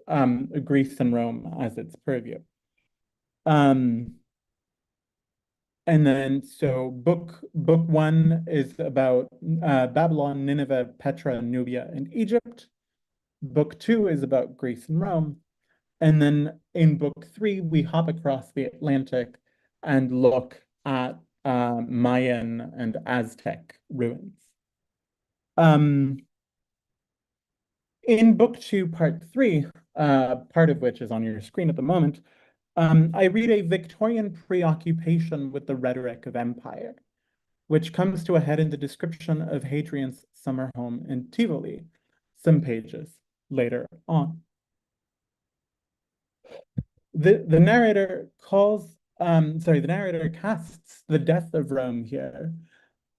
Greece and Rome as its purview. And then, so book 1 is about Babylon, Nineveh, Petra, Nubia, and Egypt. Book 2 is about Greece and Rome. And then in book 3, we hop across the Atlantic and look at Mayan and Aztec ruins. In book 2, part 3, part of which is on your screen at the moment, I read a Victorian preoccupation with the rhetoric of empire, which comes to a head in the description of Hadrian's summer home in Tivoli, some pages later on. The narrator the narrator casts the death of Rome here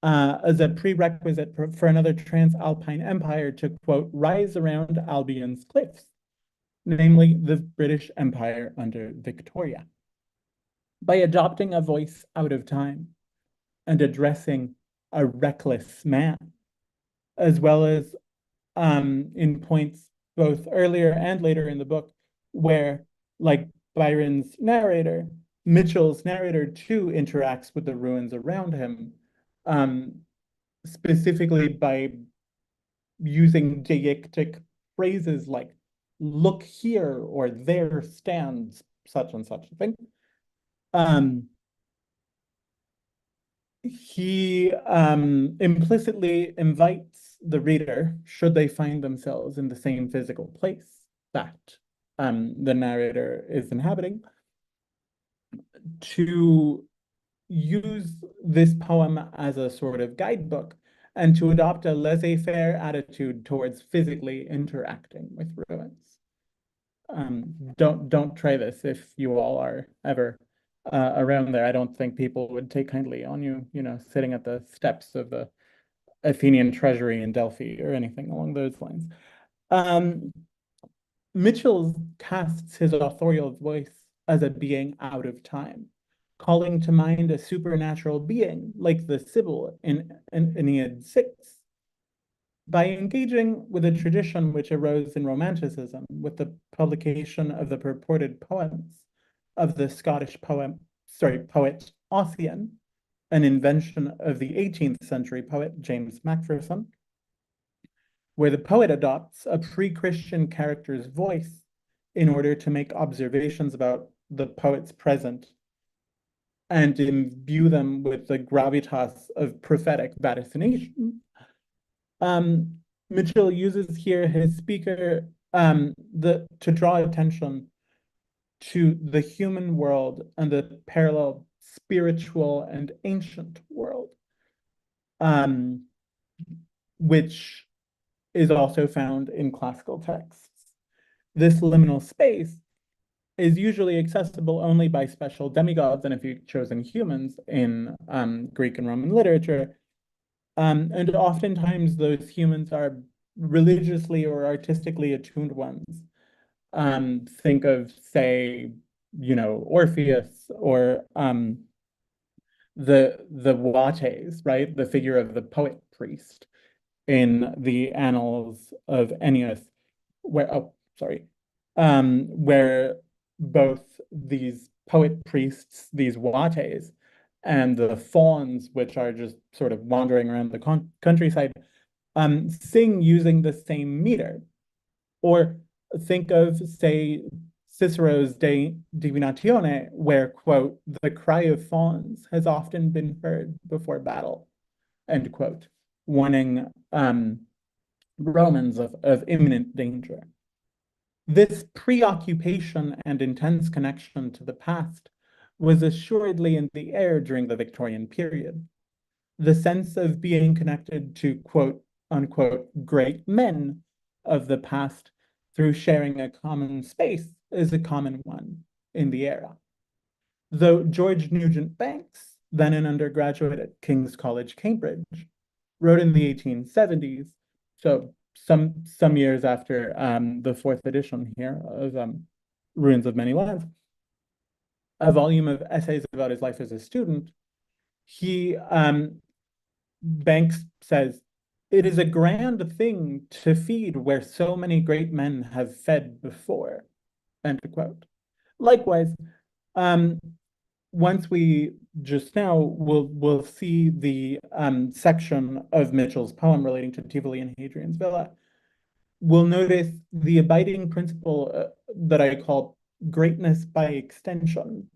as a prerequisite for another transalpine empire to, quote, rise around Albion's cliffs, namely the British Empire under Victoria. By adopting a voice out of time and addressing a reckless man, as well as in points both earlier and later in the book, where, like Byron's narrator, Mitchell's narrator too interacts with the ruins around him, specifically by using deictic phrases like look here or there stands such and such a thing. He implicitly invites the reader, should they find themselves in the same physical place that the narrator is inhabiting, to use this poem as a sort of guidebook and to adopt a laissez-faire attitude towards physically interacting with ruins. Don't try this if you all are ever around there. I don't think people would take kindly on you, sitting at the steps of the Athenian treasury in Delphi or anything along those lines. Mitchell casts his authorial voice as a being out of time, calling to mind a supernatural being like the Sibyl in Aeneid 6. By engaging with a tradition which arose in Romanticism with the publication of the purported poems of the Scottish poet Ossian, an invention of the 18th century poet James Macpherson, where the poet adopts a pre-Christian character's voice in order to make observations about the poet's present and imbue them with the gravitas of prophetic vaticination. Mitchell uses here his speaker to draw attention to the human world and the parallel spiritual and ancient world, which is also found in classical texts. This liminal space is usually accessible only by special demigods and a few chosen humans in Greek and Roman literature. And oftentimes those humans are religiously or artistically attuned ones. Think of, say, Orpheus, or the Wates, right? The figure of the poet priest in the Annals of Ennius, where both these poet priests, these Wates, and the fauns, which are just sort of wandering around the countryside, sing using the same meter. Or think of, say, Cicero's De Divinatione, where, quote, the cry of fauns has often been heard before battle, end quote, warning Romans of imminent danger. This preoccupation and intense connection to the past was assuredly in the air during the Victorian period. The sense of being connected to, quote, unquote, great men of the past through sharing a common space is a common one in the era. Though George Nugent Banks, then an undergraduate at King's College, Cambridge, wrote in the 1870s, so some years after the fourth edition here of Ruins of Many Lands, a volume of essays about his life as a student, Banks says, "It is a grand thing to feed where so many great men have fed before," end quote. Likewise, once we just now we'll see the section of Mitchell's poem relating to Tivoli and Hadrian's Villa, we'll notice the abiding principle that I call greatness by extension,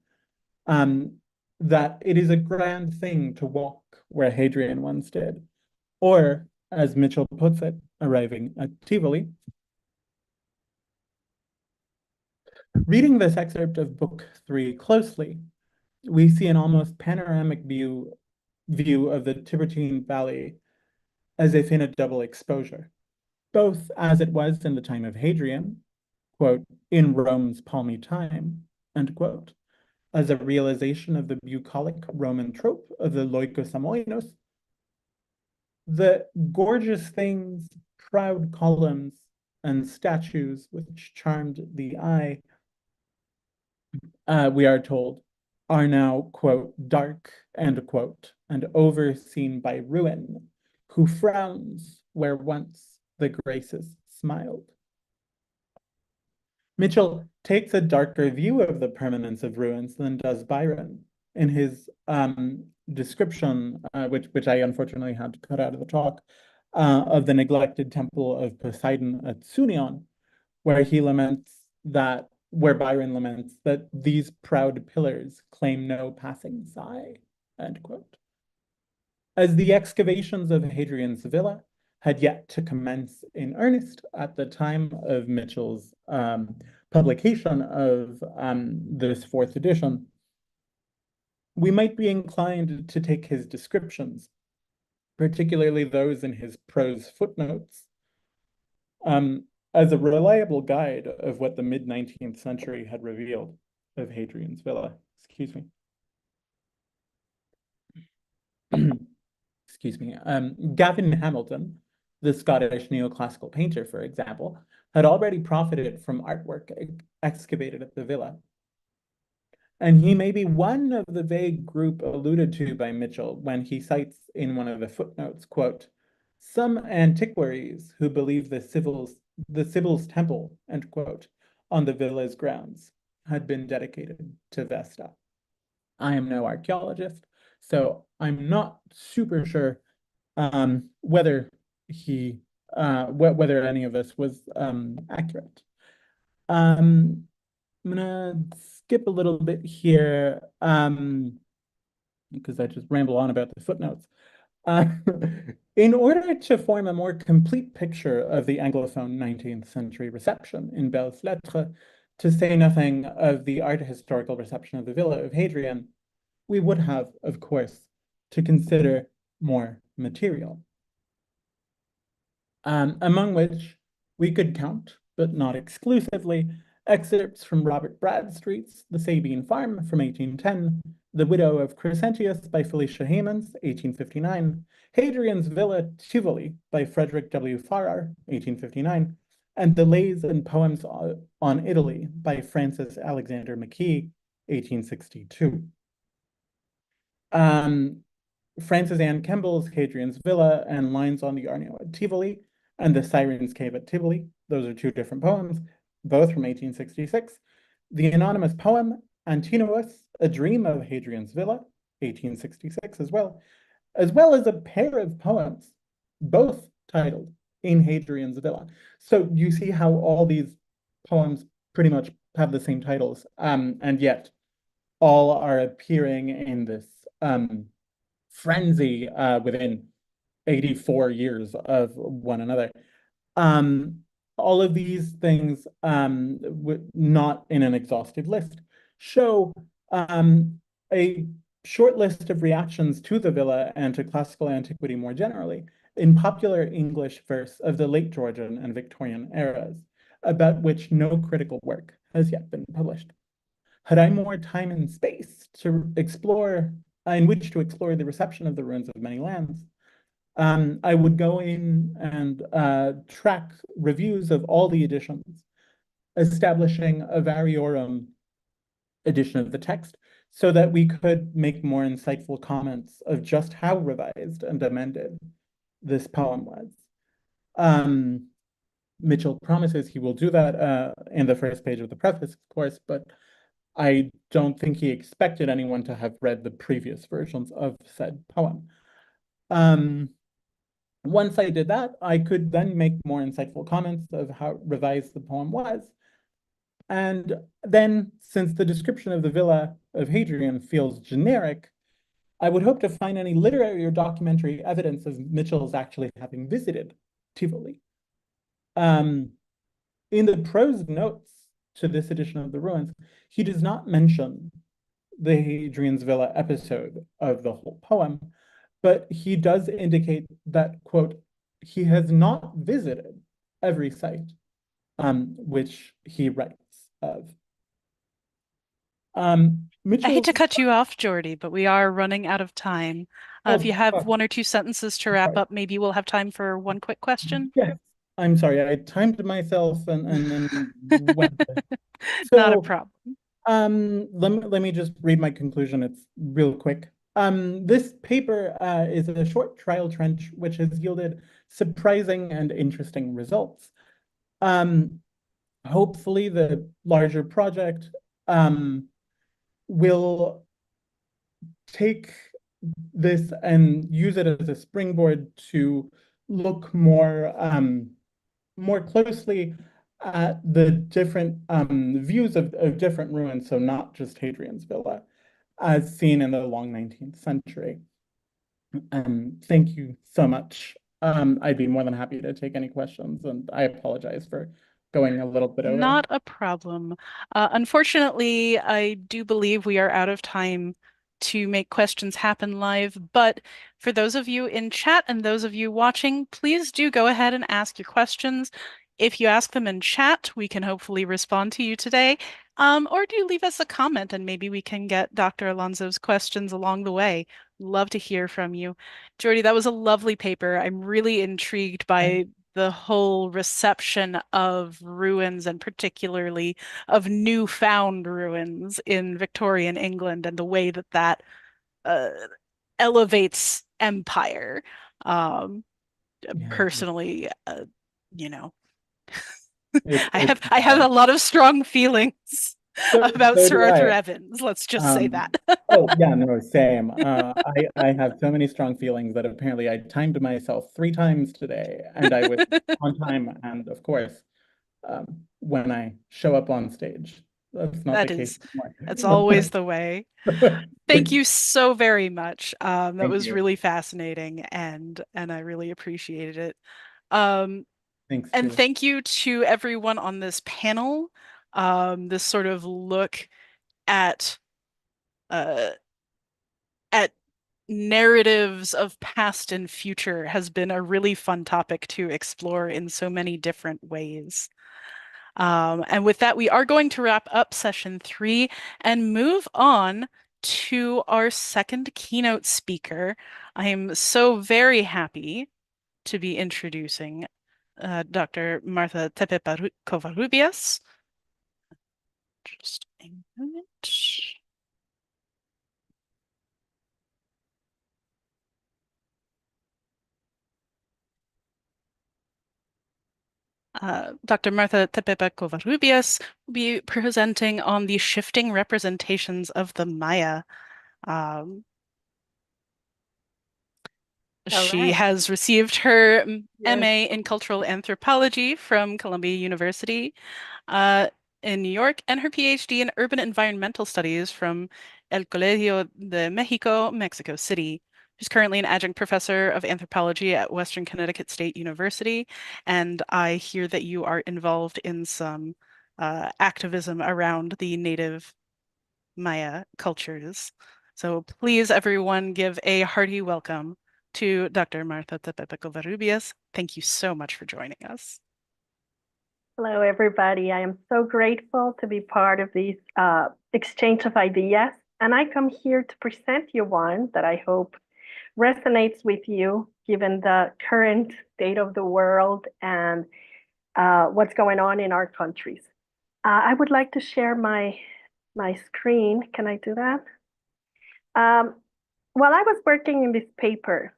that it is a grand thing to walk where Hadrian once did, or, as Mitchell puts it, arriving at Tivoli. Reading this excerpt of Book 3 closely, we see an almost panoramic view of the Tiburtine Valley as if in a double exposure, both as it was in the time of Hadrian, quote, in Rome's palmy time, end quote, as a realization of the bucolic Roman trope of the loikos amoinos, the gorgeous things, proud columns, and statues which charmed the eye, we are told, are now, quote, dark, end quote, and overseen by ruin, who frowns where once the Graces smiled. Mitchell takes a darker view of the permanence of ruins than does Byron in his description, which I unfortunately had to cut out of the talk, of the neglected temple of Poseidon at Sunion, where Byron laments that these proud pillars claim no passing sigh, end quote. As the excavations of Hadrian's Villa had yet to commence in earnest at the time of Mitchell's publication of this fourth edition, we might be inclined to take his descriptions, particularly those in his prose footnotes, as a reliable guide of what the mid-19th century had revealed of Hadrian's Villa. Excuse me. Excuse me. Gavin Hamilton, the Scottish neoclassical painter, for example, had already profited from artwork excavated at the villa. And he may be one of the vague group alluded to by Mitchell when he cites in one of the footnotes, quote, some antiquaries who believe the Sibyl's temple, end quote, on the villa's grounds had been dedicated to Vesta. I am no archaeologist, so I'm not super sure whether any of this was accurate. I'm gonna skip a little bit here because I just ramble on about the footnotes. In order to form a more complete picture of the Anglophone 19th century reception in Belles Lettres, to say nothing of the art historical reception of the Villa of Hadrian, we would have, of course, to consider more material, among which we could count, but not exclusively, excerpts from Robert Bradstreet's The Sabine Farm from 1810, The Widow of Crescentius by Felicia Hemans, 1859, Hadrian's Villa Tivoli by Frederick W. Farrar, 1859, and the Lays and Poems on Italy by Francis Alexander McKee, 1862. Frances Anne Kemble's Hadrian's Villa and Lines on the Arno at Tivoli and The Siren's Cave at Tivoli. Those are two different poems, both from 1866. The anonymous poem Antinous, A Dream of Hadrian's Villa, 1866 as well as a pair of poems, both titled In Hadrian's Villa. So you see how all these poems pretty much have the same titles, and yet all are appearing in this frenzy within 84 years of one another. All of these things, not in an exhaustive list, show a short list of reactions to the villa and to classical antiquity more generally in popular English verse of the late Georgian and Victorian eras, about which no critical work has yet been published. Had I more time and space to explore, in which to explore the reception of the ruins of many lands, I would go in and track reviews of all the editions, establishing a variorum edition of the text so that we could make more insightful comments of just how revised and amended this poem was. Mitchell promises he will do that in the first page of the preface, of course, but I don't think he expected anyone to have read the previous versions of said poem. Once I did that, I could then make more insightful comments of how revised the poem was. And then, since the description of the villa of Hadrian feels generic, I would hope to find any literary or documentary evidence of Mitchell's actually having visited Tivoli. In the prose notes to this edition of the ruins, he does not mention the Hadrian's Villa episode of the whole poem, but he does indicate that, quote, he has not visited every site which he writes of. I hate to cut you off, Jordy, but we are running out of time. If you have one or two sentences to wrap up, maybe we'll have time for one quick question. Yes, I'm sorry, I timed myself and went. Not a problem. Let me just read my conclusion. It's real quick. This paper is a short trial trench which has yielded surprising and interesting results. Hopefully the larger project will take this and use it as a springboard to look more closely at the different views of different ruins, so not just Hadrian's Villa, as seen in the long 19th century. Thank you so much. I'd be more than happy to take any questions, and I apologize for going a little bit over. Not a problem. Unfortunately, I do believe we are out of time to make questions happen live, but for those of you in chat and those of you watching, please do go ahead and ask your questions. If you ask them in chat, we can hopefully respond to you today, or do leave us a comment and maybe we can get Dr. Alonso's questions along the way. Love to hear from you. Jordy, that was a lovely paper. I'm really intrigued by the whole reception of ruins and particularly of newfound ruins in Victorian England and the way that that elevates empire. Personally, you know, I have a lot of strong feelings about Sir Arthur Evans. Let's just say that. Oh yeah, no, same. I have so many strong feelings that apparently I timed myself 3 times today, and I was on time. And of course, when I show up on stage, that's not the case anymore. That's always the way. Thank you so very much. That was really fascinating, and I really appreciated it. Thanks. And thank you to everyone on this panel. This sort of look at narratives of past and future has been a really fun topic to explore in so many different ways. And with that, we are going to wrap up session 3 and move on to our second keynote speaker. I am so very happy to be introducing Dr. Martha Tepe-Covarrubias. Just a moment. Dr. Martha Tepe-Covarrubias will be presenting on the shifting representations of the Maya. She has received her MA in Cultural Anthropology from Columbia University in New York and her PhD in Urban Environmental Studies from El Colegio de México, Mexico City. She's currently an adjunct professor of anthropology at Western Connecticut State University, and I hear that you are involved in some activism around the native Maya cultures. So please, everyone, give a hearty welcome to Dr. Martha Tepe-Covarrubias. Thank you so much for joining us. Hello, everybody. I am so grateful to be part of this exchange of ideas, and I come here to present you one that I hope resonates with you, given the current state of the world and what's going on in our countries. I would like to share my screen. Can I do that? While I was working in this paper,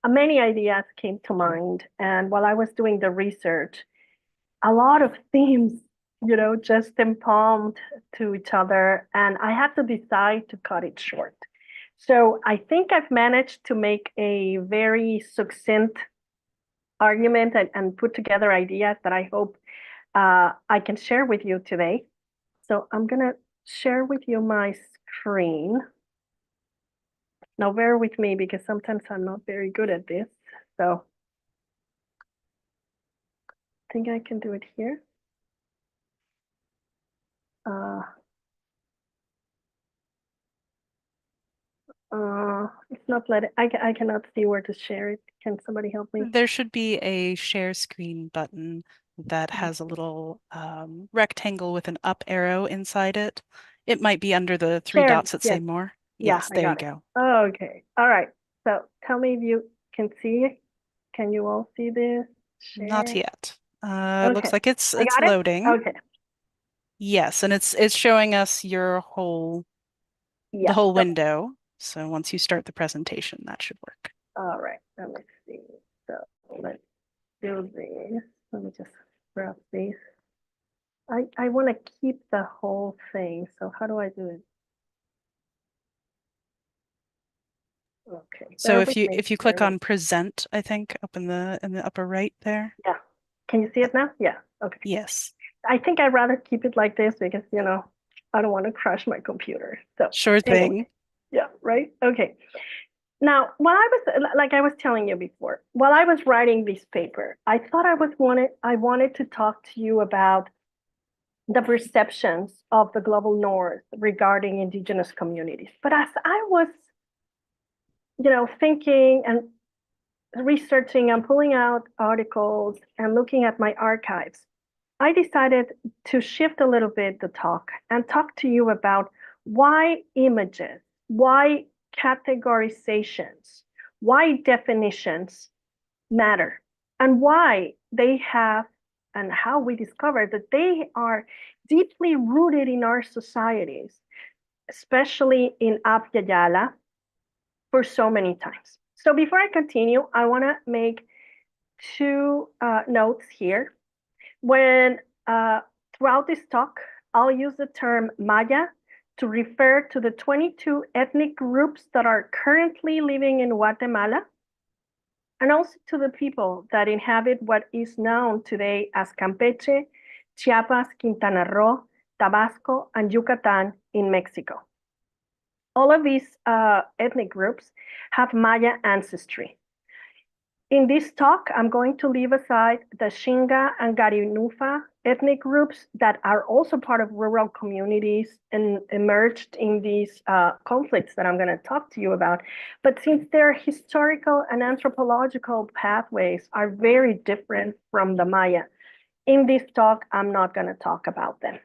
many ideas came to mind, and while I was doing the research, a lot of themes, just embalmed to each other, and I had to decide to cut it short. So I think I've managed to make a very succinct argument and put together ideas that I hope I can share with you today. So I'm gonna share with you my screen. Now bear with me because sometimes I'm not very good at this. So I think I can do it here. It's not letting, I cannot see where to share it. Can somebody help me? There should be a share screen button that has a little rectangle with an up arrow inside it. It might be under the three dots that say more. Yes, there you go. Oh, okay. All right. So tell me if you can see it. Can you all see this? Share? Not yet. Looks like it's loading. Okay. Yes, and it's showing us your whole the whole window. So once you start the presentation, that should work. All right. Let me see. So let's do this. Let me just grab this. I want to keep the whole thing. So how do I do it? Okay. So if you click on present, I think up in the upper right there. Yeah. Can you see it now? Yeah. Okay. Yes. I think I'd rather keep it like this because I don't want to crash my computer. So sure thing. Yeah, right? Okay. Now, while I was telling you before, while I was writing this paper, I thought I wanted to talk to you about the perceptions of the global north regarding indigenous communities. But as I was, thinking and researching and pulling out articles and looking at my archives, I decided to shift a little bit the talk and talk to you about why images, why categorizations, why definitions matter, and why they have, and how we discovered that they are deeply rooted in our societies, especially in Abya Yala, for so many times. So before I continue, I want to make two notes here. When throughout this talk, I'll use the term Maya to refer to the 22 ethnic groups that are currently living in Guatemala, and also to the people that inhabit what is known today as Campeche, Chiapas, Quintana Roo, Tabasco, and Yucatan in Mexico. All of these ethnic groups have Maya ancestry. In this talk, I'm going to leave aside the Shinga and Garinufa ethnic groups that are also part of rural communities and emerged in these conflicts that I'm going to talk to you about. But since their historical and anthropological pathways are very different from the Maya, in this talk, I'm not going to talk about them.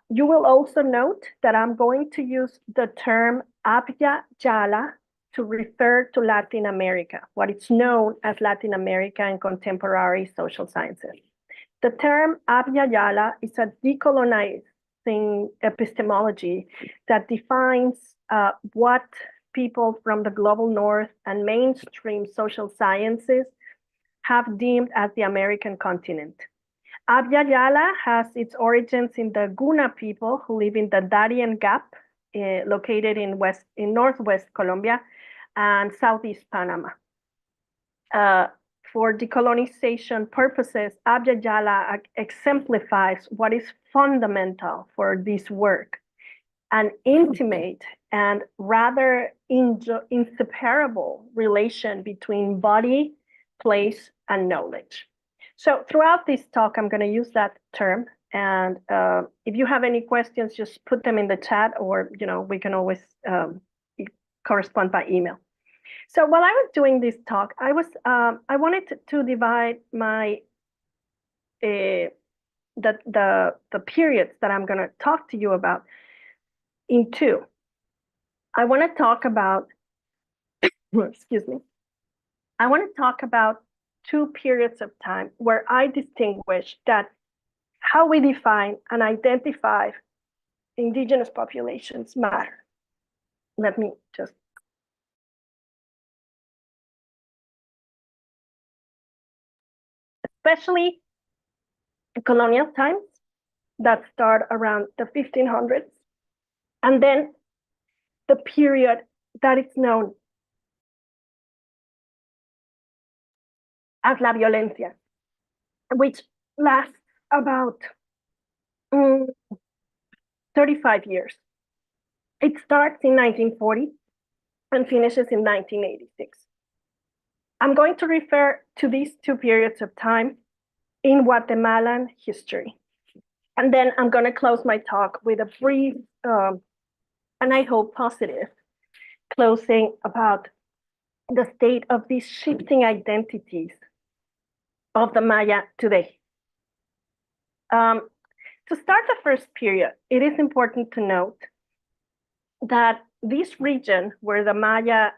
You will also note that I'm going to use the term Abya Yala to refer to Latin America, what is known as Latin America in contemporary social sciences. The term Abya Yala is a decolonizing epistemology that defines what people from the global north and mainstream social sciences have deemed as the American continent. Abya Yala has its origins in the Guna people who live in the Darien Gap, located in northwest Colombia and southeast Panama. For decolonization purposes, Abya Yala exemplifies what is fundamental for this work, an intimate and rather inseparable relation between body, place, and knowledge. So throughout this talk, I'm going to use that term. And if you have any questions, just put them in the chat, or we can always correspond by email. So while I was doing this talk, I wanted to divide my the periods that I'm going to talk to you about in two. I want to talk about excuse me. I want to talk about two periods of time where I distinguish that how we define and identify indigenous populations matter. Let me just. Especially colonial times that start around the 1500s, and then the period that is known as La Violencia, which lasts about 35 years. It starts in 1940 and finishes in 1986. I'm going to refer to these two periods of time in Guatemalan history. And then I'm going to close my talk with a brief, and I hope positive, closing about the state of these shifting identities of the Maya today. To start the first period, it is important to note that this region where the Maya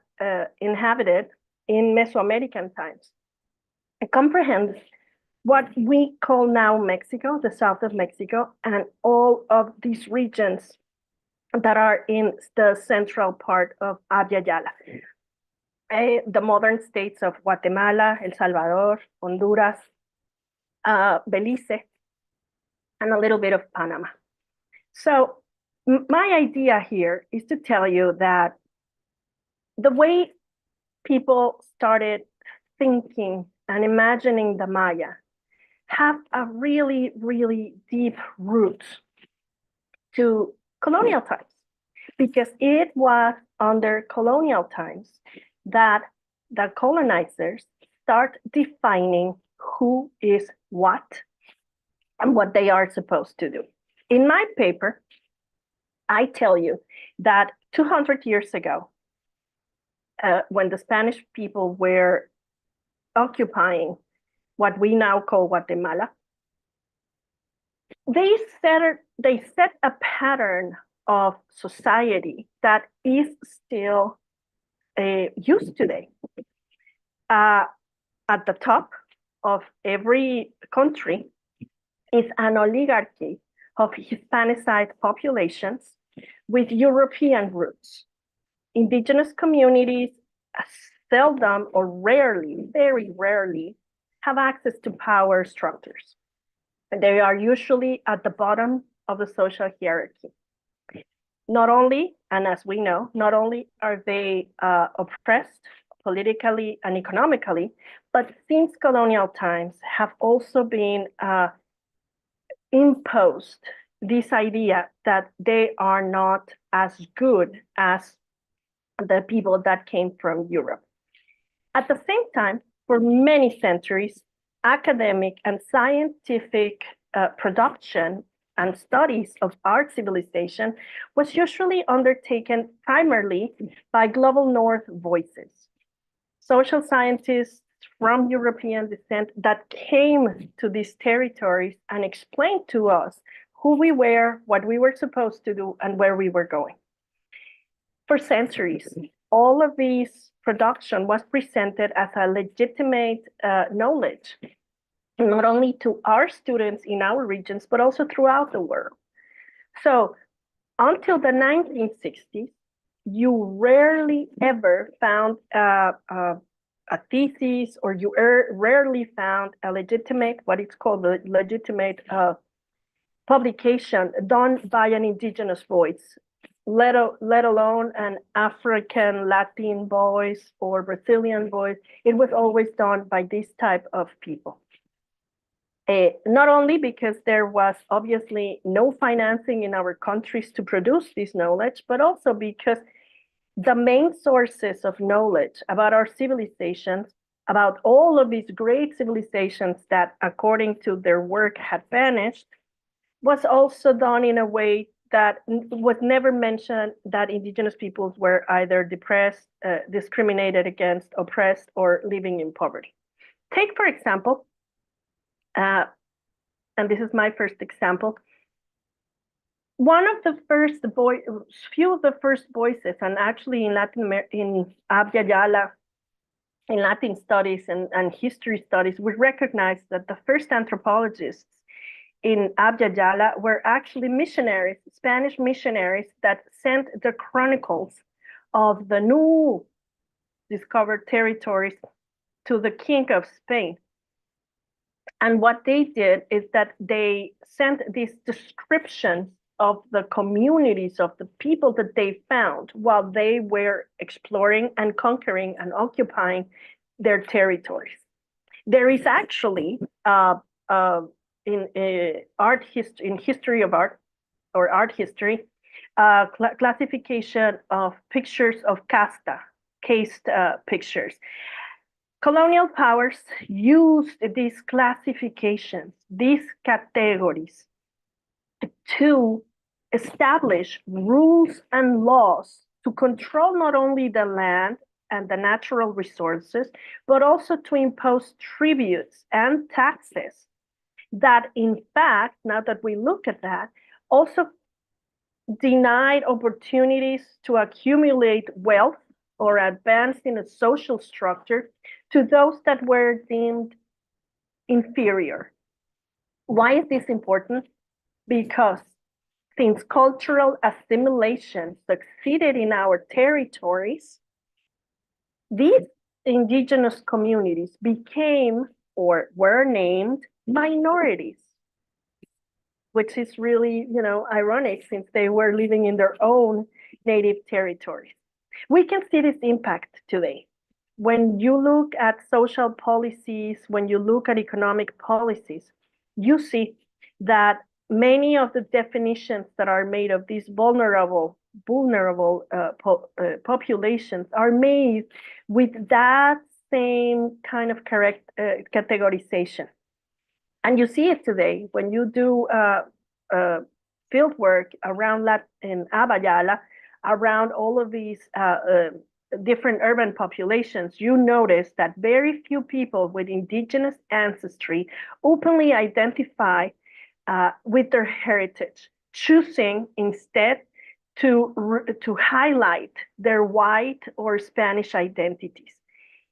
inhabited in Mesoamerican times, it comprehends what we call now Mexico, the south of Mexico, and all of these regions that are in the central part of Abya Yala. The modern states of Guatemala, El Salvador, Honduras, Belize, and a little bit of Panama. So my idea here is to tell you that the way people started thinking and imagining the Maya have a really, really deep root to colonial times, because it was under colonial times that the colonizers start defining who is what and what they are supposed to do. In my paper, I tell you that 200 years ago, when the Spanish people were occupying what we now call Guatemala, they set a pattern of society that is still used today. At the top of every country is an oligarchy of Hispanicized populations with European roots. Indigenous communities seldom or rarely, very rarely, have access to power structures. And they are usually at the bottom of the social hierarchy. Not only, and as we know, not only are they oppressed politically and economically, but since colonial times have also been imposed this idea that they are not as good as the people that came from Europe. At the same time, for many centuries, academic and scientific production and studies of our civilization was usually undertaken primarily by global north voices. Social scientists from European descent that came to these territories and explained to us who we were, what we were supposed to do, and where we were going. For centuries, all of these production was presented as a legitimate knowledge, not only to our students in our regions, but also throughout the world. So until the 1960s, you rarely ever found a thesis, or you rarely found a legitimate, what is called a legitimate publication done by an indigenous voice, let alone an African, Latin voice or Brazilian voice. It was always done by this type of people. Not only because there was obviously no financing in our countries to produce this knowledge, but also because the main sources of knowledge about our civilizations, about all of these great civilizations that, according to their work, had vanished, was also done in a way that was never mentioned that indigenous peoples were either depressed, discriminated against, oppressed, or living in poverty. Take, for example, and this is my first example, one of the first few of the first voices, and actually in Abya Yala, in Latin studies and history studies, we recognize that the first anthropologists in Abya Yala were actually missionaries, Spanish missionaries that sent the chronicles of the new discovered territories to the King of Spain. And what they did is that they sent these descriptions of the communities of the people that they found while they were exploring and conquering and occupying their territories. There is actually in history of art or art history, classification of pictures of cased pictures. Colonial powers used these classifications, these categories, to establish rules and laws to control not only the land and the natural resources, but also to impose tributes and taxes that, in fact, now that we look at that, also denied opportunities to accumulate wealth or advance in a social structure to those that were deemed inferior. Why is this important? Because since cultural assimilation succeeded in our territories, these indigenous communities became or were named minorities, which is really, ironic since they were living in their own native territories. We can see this impact today. When you look at social policies, when you look at economic policies, you see that many of the definitions that are made of these vulnerable populations are made with that same kind of correct categorization. And you see it today when you do field work around in Abya Yala, around all of these different urban populations. You notice that very few people with indigenous ancestry openly identify with their heritage, choosing instead to highlight their white or Spanish identities.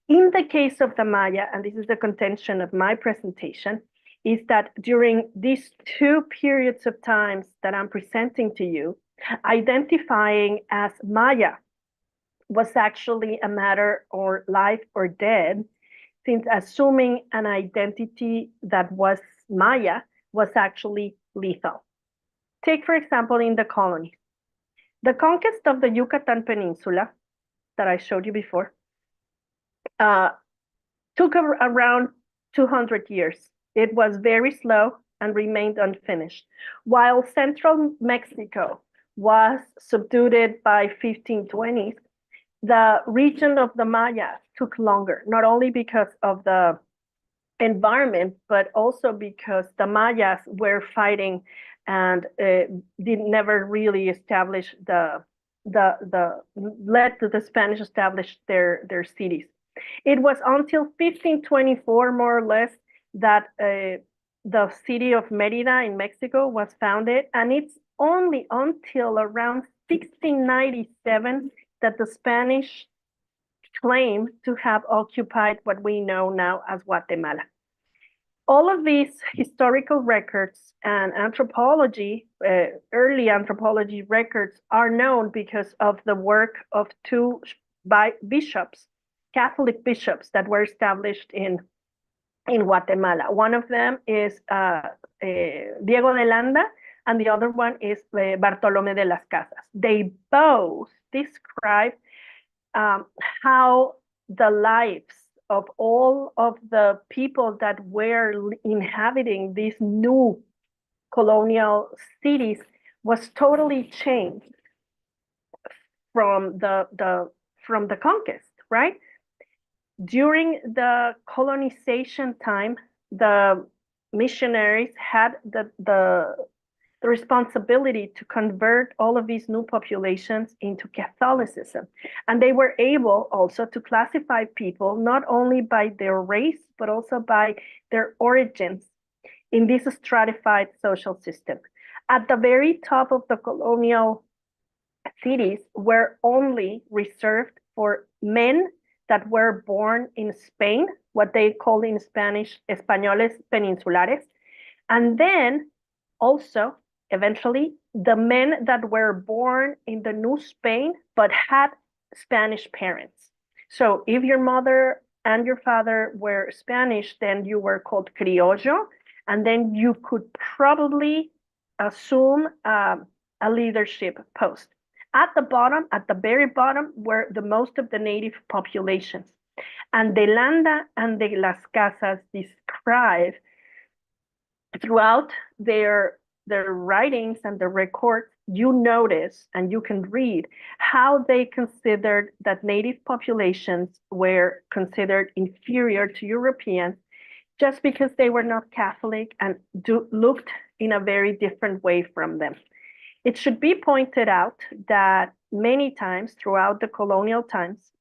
In the case of the Maya, and this is the contention of my presentation, is that during these two periods of times that I'm presenting to you, identifying as Maya was actually a matter of life or death, since assuming an identity that was Maya was actually lethal. Take, for example, in the colonies. The conquest of the Yucatan Peninsula that I showed you before took around 200 years. It was very slow and remained unfinished. While central Mexico was subdued by 1520s, the region of the Mayas took longer, not only because of the environment, but also because the Mayas were fighting and never really establish led to the Spanish establish their cities. It was until 1524, more or less, that the city of Mérida in Mexico was founded, and it's only until around 1697 that the Spanish claim to have occupied what we know now as Guatemala. All of these historical records and anthropology, early anthropology records, are known because of the work of two bishops, Catholic bishops that were established in Guatemala. One of them is Diego de Landa, and the other one is Bartolomé de las Casas. They both describe how the lives of all of the people that were inhabiting these new colonial cities was totally changed from the conquest, right? During the colonization time, the missionaries had the responsibility to convert all of these new populations into Catholicism. And they were able also to classify people not only by their race, but also by their origins in this stratified social system. At the very top of the colonial cities were only reserved for men that were born in Spain, what they call in Spanish, españoles peninsulares. And then also, eventually, the men that were born in the New Spain, but had Spanish parents. So if your mother and your father were Spanish, then you were called criollo, and then you could probably assume a leadership post. At the bottom, at the very bottom, were the most of the native populations. And de Landa and de las Casas describe throughout their writings and the records, you notice and you can read how they considered that native populations were considered inferior to Europeans just because they were not Catholic and looked in a very different way from them. It should be pointed out that many times throughout the colonial times,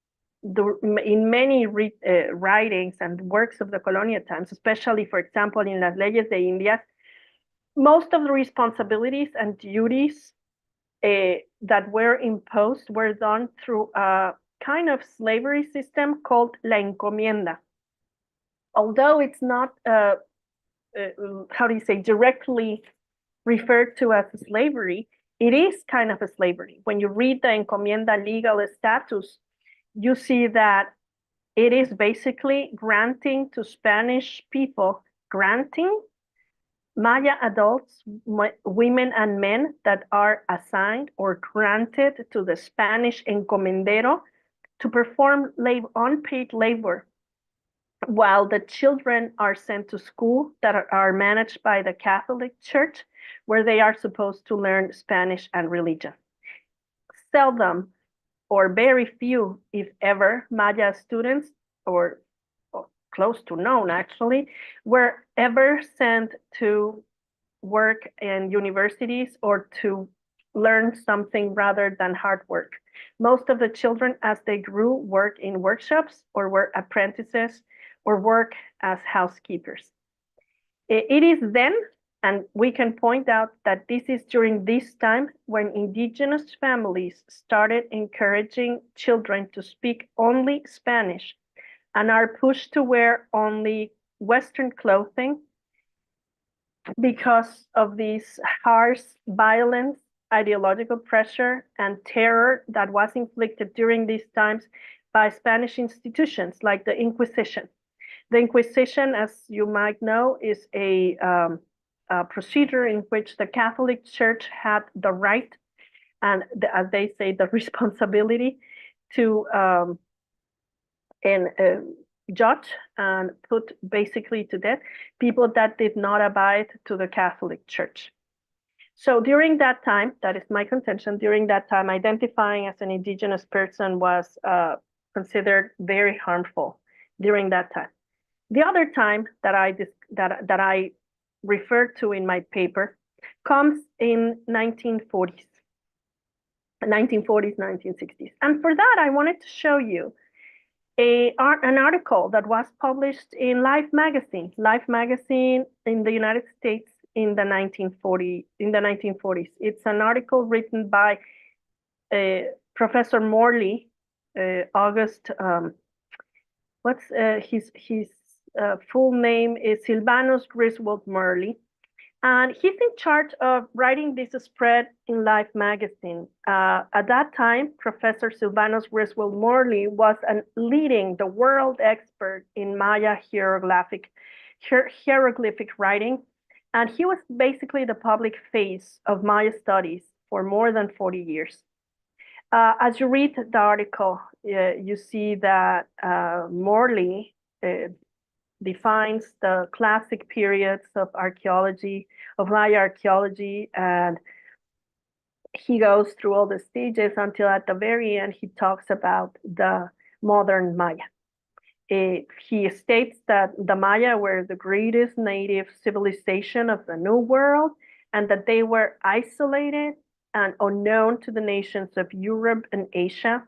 in many writings and works of the colonial times, especially, for example, in Las Leyes de Indias, most of the responsibilities and duties that were imposed were done through a kind of slavery system called la encomienda. Although it's not, how do you say, directly referred to as slavery, it is kind of a slavery. When you read the encomienda legal status, you see that it is basically granting to Spanish people, granting Maya adults, women and men that are assigned or granted to the Spanish encomendero to perform unpaid labor, while the children are sent to school that are managed by the Catholic Church, where they are supposed to learn Spanish and religion. Seldom or very few, if ever, Maya students, or close to none actually, were ever sent to work in universities or to learn something rather than hard work. Most of the children, as they grew, work in workshops or were apprentices or work as housekeepers. It is then, and we can point out that this is during this time when indigenous families started encouraging children to speak only Spanish and are pushed to wear only Western clothing because of this harsh violence, ideological pressure, and terror that was inflicted during these times by Spanish institutions like the Inquisition. The Inquisition, as you might know, is a procedure in which the Catholic Church had the right and, as they say, the responsibility to judge and put basically to death people that did not abide to the Catholic Church. So during that time, that is my contention, during that time, identifying as an indigenous person was considered very harmful during that time. The other time that I referred to in my paper comes in 1940s, 1960s. And for that, I wanted to show you an article that was published in Life magazine in the United States in the 1940s. It's an article written by Professor Morley August. What's his full name is Silvanus Griswold Morley. And he's in charge of writing this spread in Life magazine. At that time, Professor Silvanus Griswold Morley was leading the world expert in Maya hieroglyphic writing. And he was basically the public face of Maya studies for more than 40 years. As you read the article, you see that Morley defines the classic periods of archaeology, of Maya archaeology, and he goes through all the stages until at the very end he talks about the modern Maya. He states that the Maya were the greatest native civilization of the New World and that they were isolated and unknown to the nations of Europe and Asia,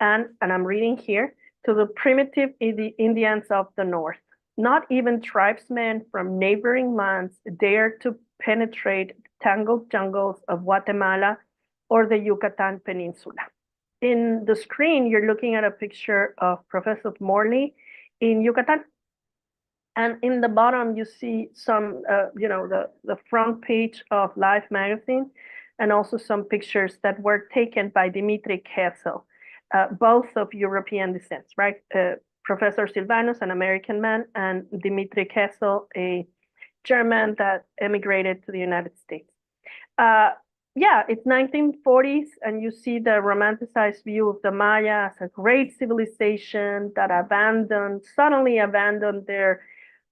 and I'm reading here, to the primitive Indians of the North. Not even tribesmen from neighboring lands dared to penetrate the tangled jungles of Guatemala or the Yucatan Peninsula. In the screen, you're looking at a picture of Professor Morley in Yucatan. And in the bottom, you see some, the front page of Life magazine, and also some pictures that were taken by Dimitri Kessel, both of European descent, right? Professor Silvanus, an American man, and Dimitri Kessel, a German that emigrated to the United States. Yeah, it's 1940s, and you see the romanticized view of the Maya as a great civilization that suddenly abandoned their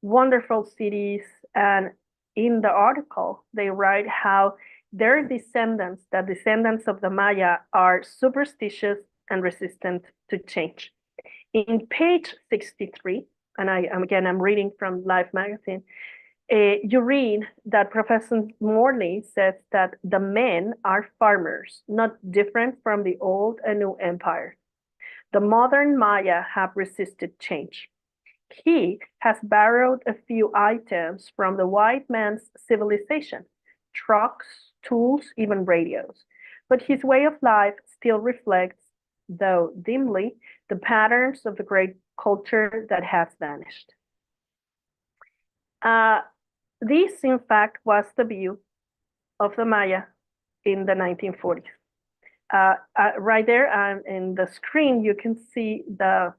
wonderful cities. And in the article, they write how their descendants, the descendants of the Maya, are superstitious and resistant to change. In page 63, and I'm reading from Life magazine, you read that Professor Morley says that the men are farmers, not different from the old and new empires. The modern Maya have resisted change. He has borrowed a few items from the white man's civilization, trucks, tools, even radios. But his way of life still reflects, though dimly, the patterns of the great culture that has vanished. This, in fact, was the view of the Maya in the 1940s. Right there in the screen, you can see the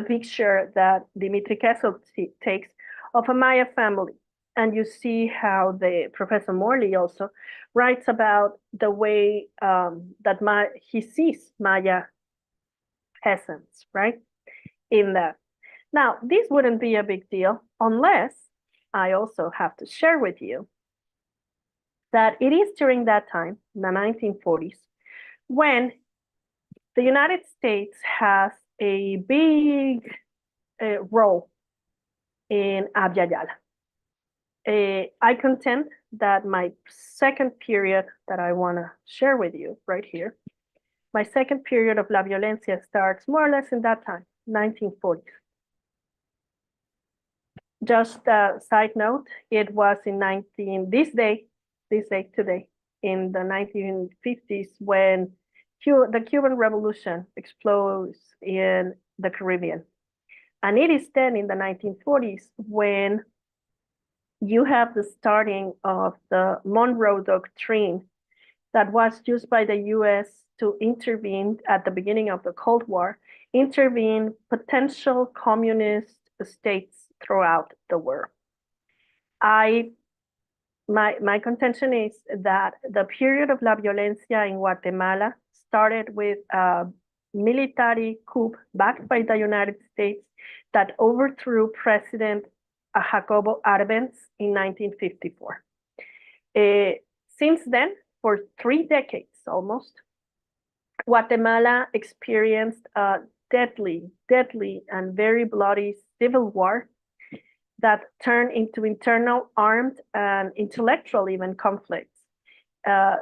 picture that Dimitri Kessel takes of a Maya family. And you see how Professor Morley also writes about the way that he sees Maya peasants, right? In that. Now, this wouldn't be a big deal unless I also have to share with you that it is during that time, the 1940s, when the United States has a big role in Abya Yala. I contend that my second period that I want to share with you right here, my second period of La Violencia starts more or less in that time, 1940s. Just a side note, it was in today, in the 1950s, when the Cuban Revolution explodes in the Caribbean. And it is then in the 1940s when you have the starting of the Monroe Doctrine that was used by the US to intervene at the beginning of the Cold War, intervene potential communist states throughout the world. My contention is that the period of La Violencia in Guatemala started with a military coup backed by the United States that overthrew President Jacobo Arbenz in 1954. Since then, for 3 decades almost, Guatemala experienced a deadly and very bloody civil war that turned into internal armed and intellectual even conflicts.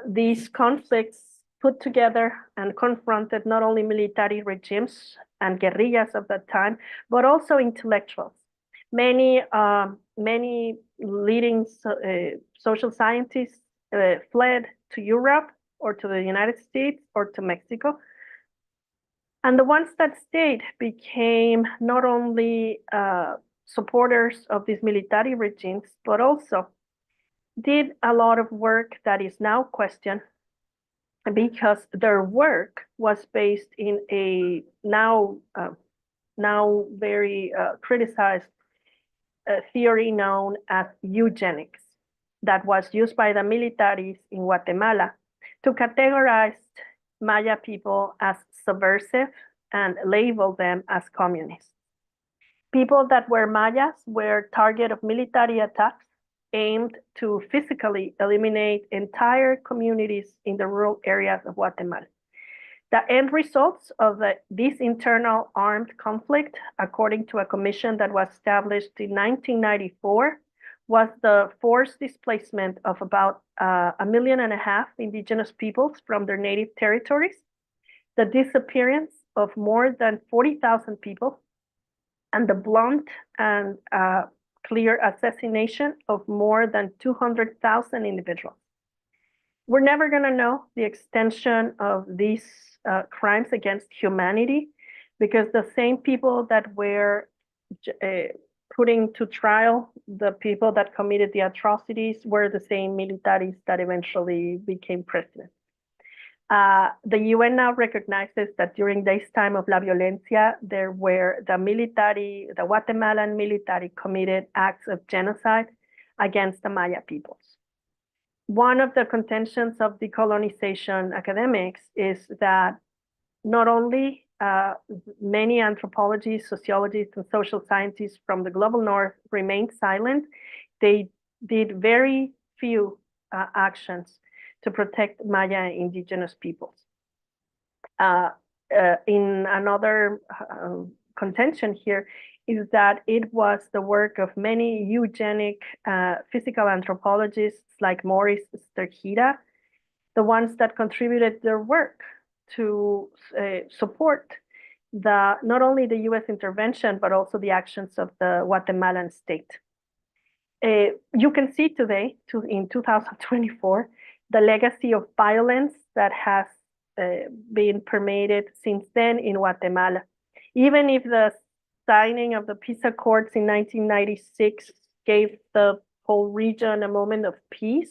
These conflicts put together and confronted not only military regimes and guerrillas of that time, but also intellectuals. Many leading social scientists fled to Europe or to the United States or to Mexico. And the ones that stayed became not only supporters of these military regimes, but also did a lot of work that is now questioned because their work was based in a now very criticized theory known as eugenics that was used by the militaries in Guatemala to categorize Maya people as subversive and label them as communists. People that were Mayas were target of military attacks aimed to physically eliminate entire communities in the rural areas of Guatemala. The end results of this internal armed conflict, according to a commission that was established in 1994, was the forced displacement of about 1.5 million indigenous peoples from their native territories, the disappearance of more than 40,000 people, and the blunt and clear assassination of more than 200,000 individuals. We're never going to know the extension of these crimes against humanity because the same people that were putting to trial the people that committed the atrocities were the same militaries that eventually became president. The UN now recognizes that during this time of La Violencia, there were the Guatemalan military committed acts of genocide against the Maya peoples. One of the contentions of decolonization academics is that not only many anthropologists, sociologists, and social scientists from the global north remained silent, they did very few actions to protect Maya indigenous peoples. In another contention here is that it was the work of many eugenic physical anthropologists like Maurice Stergita, the ones that contributed their work to support not only the US intervention, but also the actions of the Guatemalan state. You can see today, in 2024, the legacy of violence that has been permeated since then in Guatemala. Even if the signing of the peace accords in 1996 gave the whole region a moment of peace,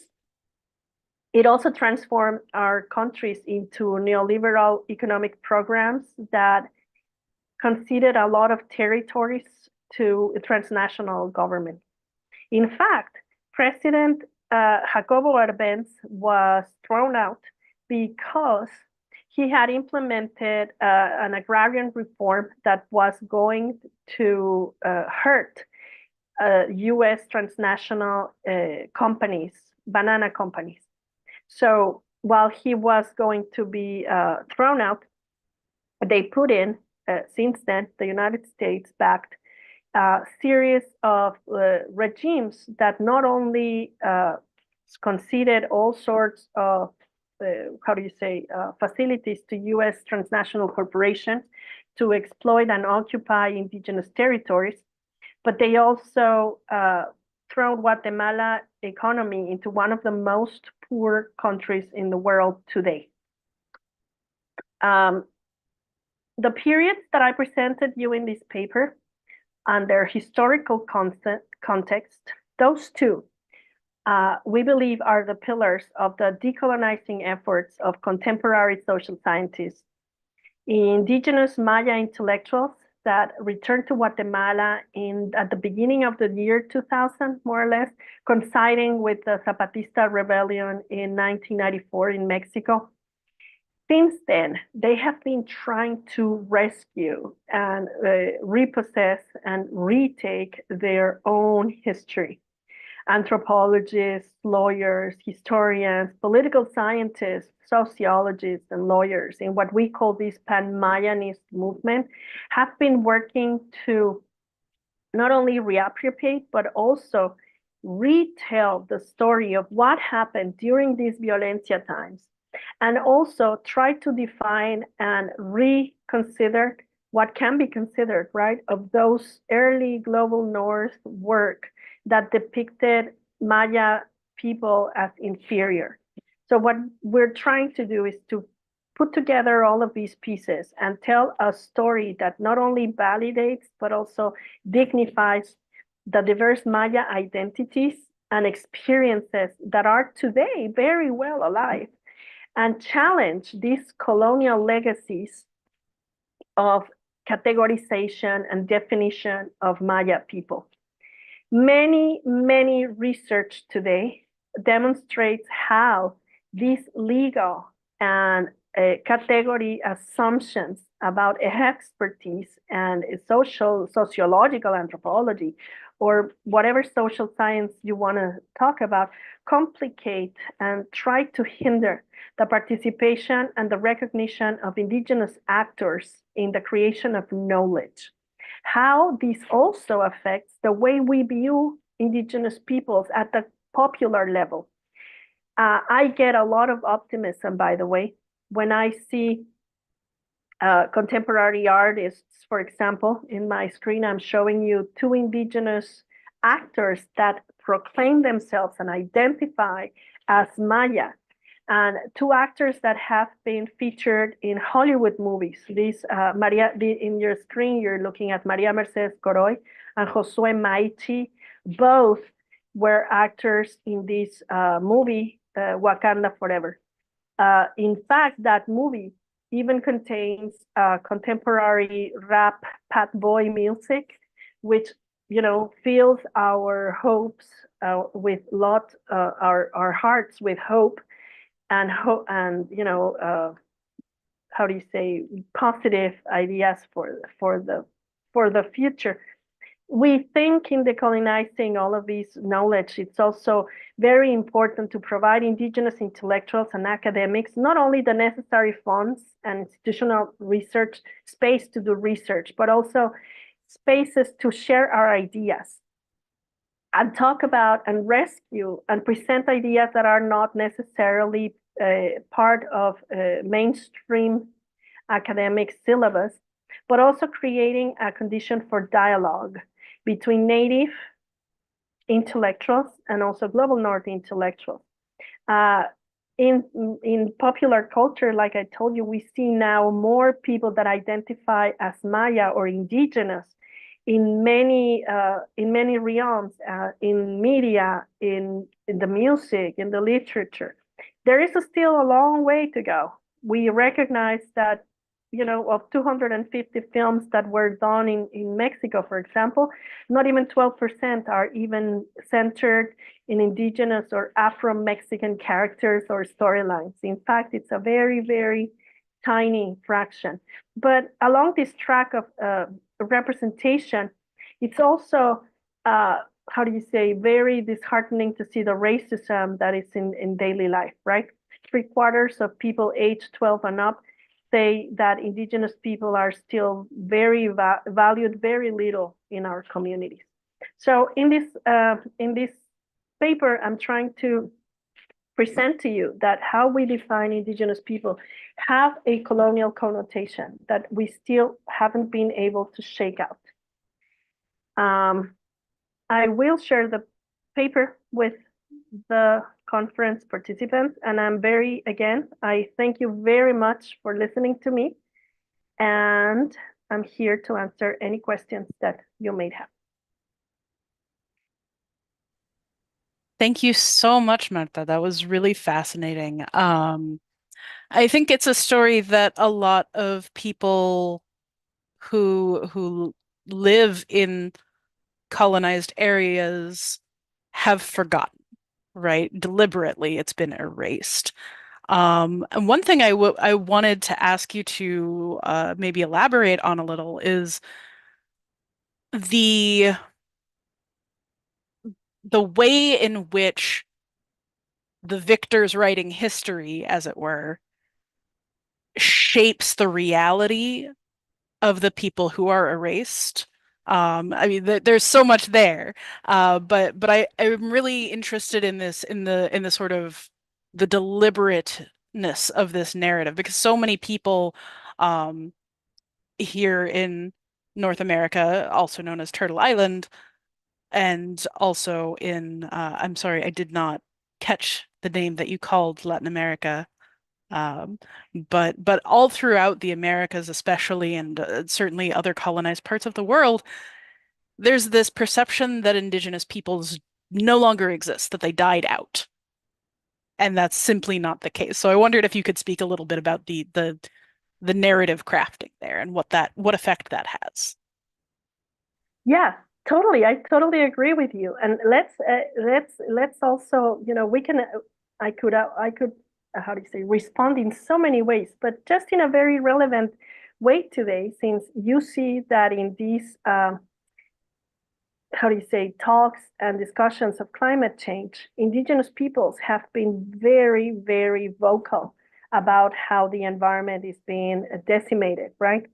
it also transformed our countries into neoliberal economic programs that conceded a lot of territories to transnational government. In fact, President Jacobo Arbenz was thrown out because he had implemented an agrarian reform that was going to hurt US transnational companies, banana companies. So while he was going to be thrown out, they put in, since then, the United States backed a series of regimes that not only conceded all sorts of, facilities to US transnational corporations to exploit and occupy indigenous territories, but they also thrown Guatemala economy into one of the most poor countries in the world today. The periods that I presented you in this paper and their historical context, those two, we believe are the pillars of the decolonizing efforts of contemporary social scientists. Indigenous Maya intellectuals that returned to Guatemala at the beginning of the year 2000, more or less, coinciding with the Zapatista rebellion in 1994 in Mexico. Since then, they have been trying to rescue and repossess and retake their own history. Anthropologists, lawyers, historians, political scientists, sociologists, and lawyers in what we call this pan-Mayanist movement have been working to not only reappropriate, but also retell the story of what happened during these violencia times, and also try to define and reconsider what can be considered, right, of those early global north work that depicted Maya people as inferior. So what we're trying to do is to put together all of these pieces and tell a story that not only validates, but also dignifies the diverse Maya identities and experiences that are today very well alive, and challenge these colonial legacies of categorization and definition of Maya people. Many research today demonstrates how these legal and category assumptions about expertise and sociological anthropology, or whatever social science you want to talk about, complicate and try to hinder the participation and the recognition of indigenous actors in the creation of knowledge. How this also affects the way we view indigenous peoples at the popular level. I get a lot of optimism, by the way, when I see contemporary artists. For example, in my screen, I'm showing you two indigenous actors that proclaim themselves and identify as Maya, and two actors that have been featured in Hollywood movies. In your screen, you're looking at Maria Mercedes Coroy and Josué Maichi. Both were actors in this movie, Wakanda Forever. In fact, that movie even contains contemporary rap Pat Boy music, which fills our hopes with our hearts with hope and how do you say, positive ideas for the future. We think in decolonizing all of this knowledge, it's also very important to provide indigenous intellectuals and academics not only the necessary funds and institutional research space to do research, but also spaces to share our ideas and talk about and rescue and present ideas that are not necessarily part of mainstream academic syllabus, but also creating a condition for dialogue between native intellectuals and also global north intellectuals. In popular culture, like I told you, we see now more people that identify as Maya or indigenous in many realms, in media, in the music, in the literature. There is still a long way to go. We recognize that, of 250 films that were done in Mexico, for example, not even 12% are even centered in indigenous or Afro-Mexican characters or storylines. In fact, it's a very, very tiny fraction. But along this track of representation, it's also, very disheartening to see the racism that is in daily life, right? 3/4 of people aged 12 and up say that indigenous people are still very valued very little in our communities. So in this paper, I'm trying to present to you that how we define indigenous people have a colonial connotation that we still haven't been able to shake out. I will share the paper with the conference participants, and I thank you very much for listening to me, and I'm here to answer any questions that you may have. Thank you so much, Marta. That was really fascinating. I think it's a story that a lot of people who live in colonized areas have forgotten, right? Deliberately, it's been erased. And one thing I wanted to ask you to maybe elaborate on a little is the way in which the victors writing history, as it were, shapes the reality of the people who are erased. I mean, there's so much there, but I'm really interested in this, in the sort of the deliberateness of this narrative, because so many people here in North America, also known as Turtle Island, and also in I'm sorry, I did not catch the name that you called Latin America. But all throughout the Americas, especially, and certainly other colonized parts of the world, there's this perception that indigenous peoples no longer exist, that they died out. And that's simply not the case. So I wondered if you could speak a little bit about the narrative crafting there and what effect that has. Yeah, totally. I totally agree with you. And let's also, I could how do you say, respond in so many ways, but just in a very relevant way today, since you see that in these how do you say, talks and discussions of climate change, indigenous peoples have been very, very vocal about how the environment is being decimated, right?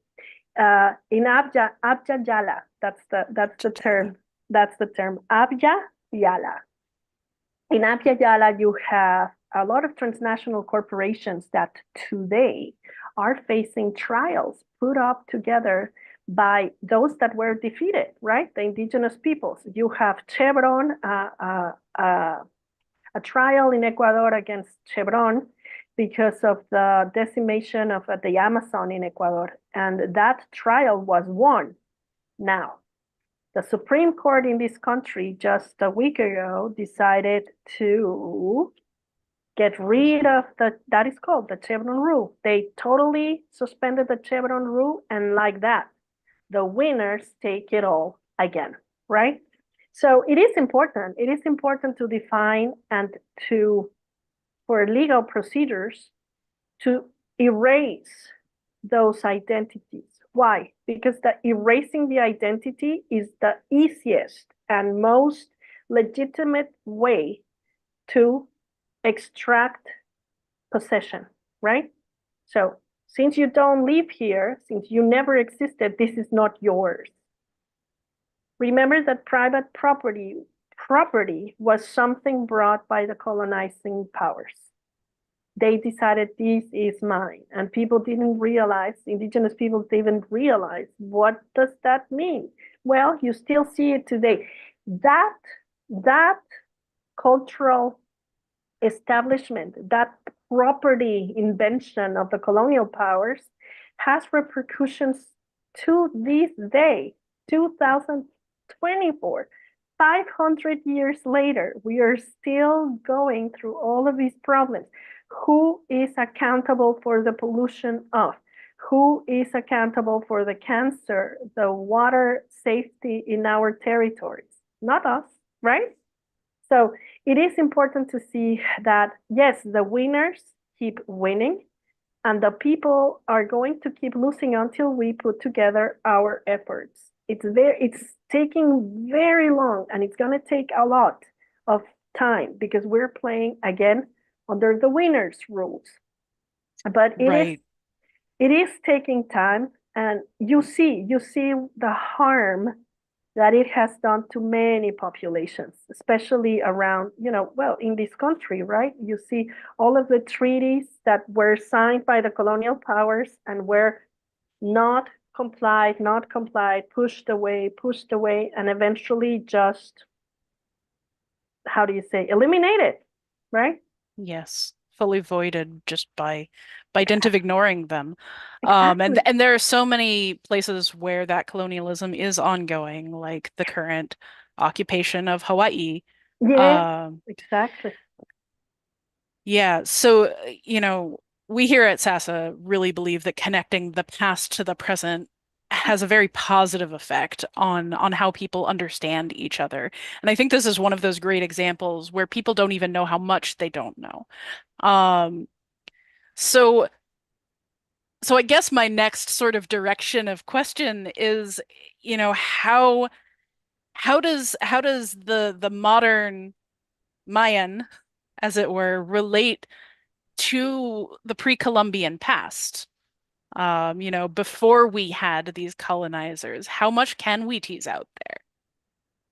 In Abya Yala, that's the term. That's the term, Abya Yala. In Abya Yala, you have a lot of transnational corporations that today are facing trials put up together by those that were defeated, right? The indigenous peoples. You have Chevron, a trial in Ecuador against Chevron because of the decimation of the Amazon in Ecuador. And that trial was won. Now, the Supreme Court in this country just a week ago decided to get rid of that is called the Chevron rule. They totally suspended the Chevron rule, and like that, the winners take it all again, right? So it is important. It is important to define and for legal procedures to erase those identities. Why? Because erasing the identity is the easiest and most legitimate way to extract possession, right? So since you don't live here, since you never existed, this is not yours. Remember that private property was something brought by the colonizing powers. They decided this is mine, and people didn't realize, indigenous people didn't realize, what does that mean? Well, you still see it today. That cultural establishment, that property invention of the colonial powers has repercussions to this day, 2024. 500 years later, we are still going through all of these problems. Who is accountable for the pollution of? Who is accountable for the cancer, the water safety in our territories? Not us, right? So it is important to see that, yes, the winners keep winning, and the people are going to keep losing until we put together our efforts. It's taking very long, and it's going to take a lot of time because we're playing again under the winners' rules. But it is taking time, and you see the harm that it has done to many populations, especially around, well, in this country, right? You see all of the treaties that were signed by the colonial powers and were not complied, pushed away, and eventually just, how do you say, eliminated, right? Yes, fully voided just by dint of ignoring them. Exactly. And there are so many places where that colonialism is ongoing, like the current occupation of Hawaii. Yeah, exactly. Yeah, so, we here at SASA really believe that connecting the past to the present has a very positive effect on how people understand each other. And I think this is one of those great examples where people don't even know how much they don't know. So I guess my next sort of direction of question is, how does the modern Mayan, as it were, relate to the pre-Columbian past? Before we had these colonizers, how much can we tease out there?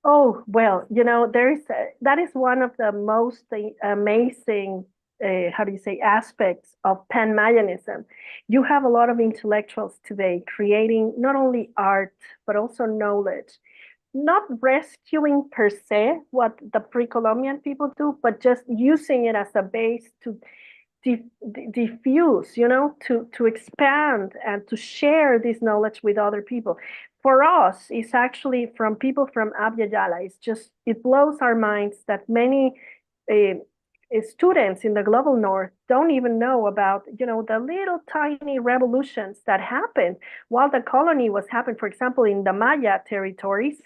Oh, well, that is one of the most amazing, how do you say, aspects of Pan-Mayanism. You have a lot of intellectuals today creating not only art, but also knowledge, not rescuing per se what the pre-Columbian people do, but just using it as a base to diffuse, to expand and to share this knowledge with other people. For us, it's actually from people from Abya Yala. It blows our minds that many students in the global north don't even know about, the little tiny revolutions that happened while the colony was happening. For example, in the Maya territories,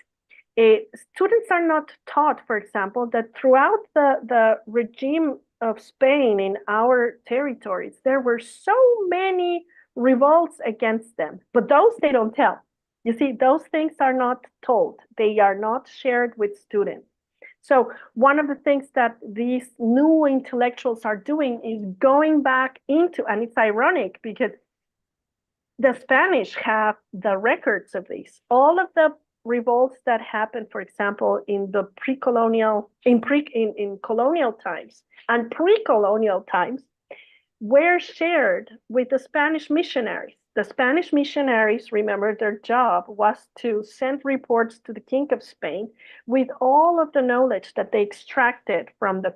students are not taught, for example, that throughout the regime of Spain in our territories, there were so many revolts against them, but those they don't tell. You see, those things are not told. They are not shared with students. So one of the things that these new intellectuals are doing is going back into, and it's ironic because the Spanish have the records of these. All of the revolts that happened, for example, in the colonial times and pre-colonial times were shared with the Spanish missionaries. The Spanish missionaries, remember, their job was to send reports to the King of Spain with all of the knowledge that they extracted from the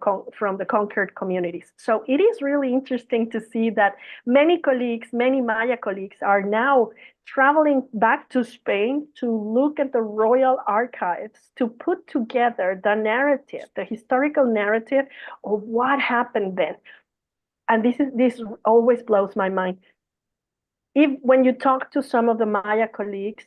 conquered communities. So it is really interesting to see that many Maya colleagues are now traveling back to Spain to look at the royal archives to put together the narrative, the historical narrative of what happened then. And this always blows my mind. When you talk to some of the Maya colleagues,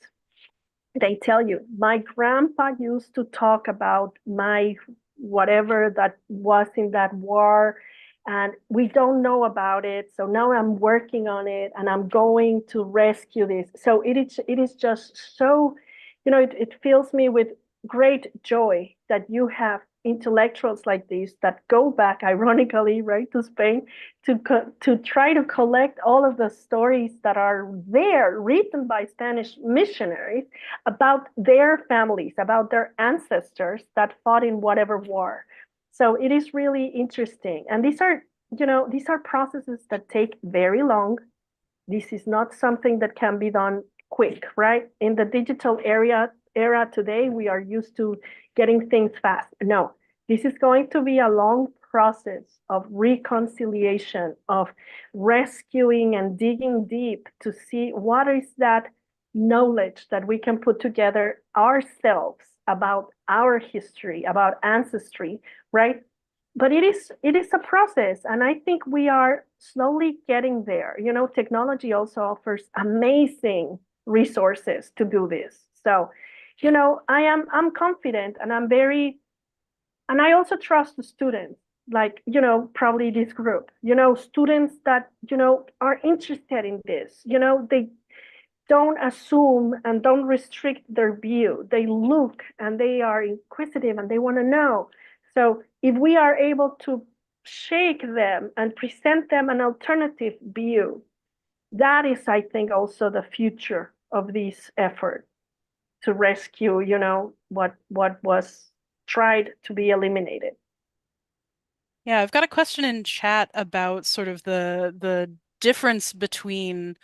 they tell you, my grandpa used to talk about my whatever that was in that war, and we don't know about it. So now I'm working on it, and I'm going to rescue this. So it is just so, it fills me with great joy that you have intellectuals like this that go back, ironically, right, to Spain to try to collect all of the stories that are there written by Spanish missionaries about their families, about their ancestors that fought in whatever war. So it is really interesting. And these are processes that take very long. This is not something that can be done quick, right? In the digital era today, we are used to getting things fast. No, this is going to be a long process of reconciliation, of rescuing and digging deep to see what is that knowledge that we can put together ourselves about our history, about ancestry, right? But it is a process, and I think we are slowly getting there. Technology also offers amazing resources to do this. So, I'm confident, and and I also trust the students, like, probably this group, students that, are interested in this, they don't assume and don't restrict their view. They look and they are inquisitive and they want to know. So if we are able to shake them and present them an alternative view, that is, I think, also the future of this effort to rescue, what was tried to be eliminated. Yeah, I've got a question in chat about sort of the difference between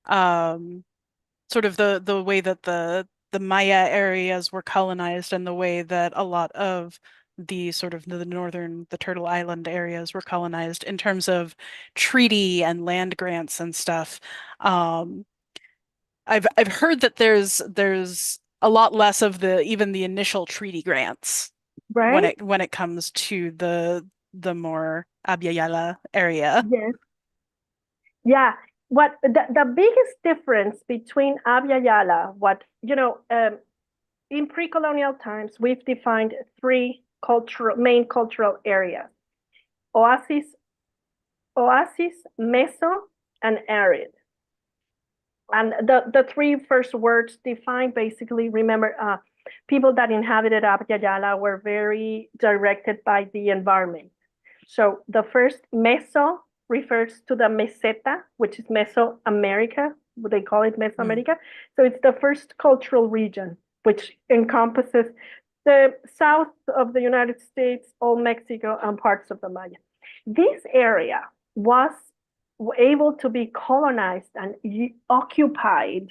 sort of the way that the Maya areas were colonized and the way that a lot of the sort of the Turtle Island areas were colonized in terms of treaty and land grants and stuff. I've heard that there's a lot less of even the initial treaty grants, right, when it comes to the more Abya Yala area. Yes. Yeah. What the biggest difference between Abya Yala, in pre-colonial times, we've defined three main cultural areas: oasis, meso, and arid. And the three first words define, basically, remember, people that inhabited Abya Yala were very directed by the environment. So the first, meso, refers to the meseta, which is Mesoamerica. They call it Mesoamerica. So it's the first cultural region, which encompasses the south of the United States, all Mexico, and parts of the Maya. This area was able to be colonized and occupied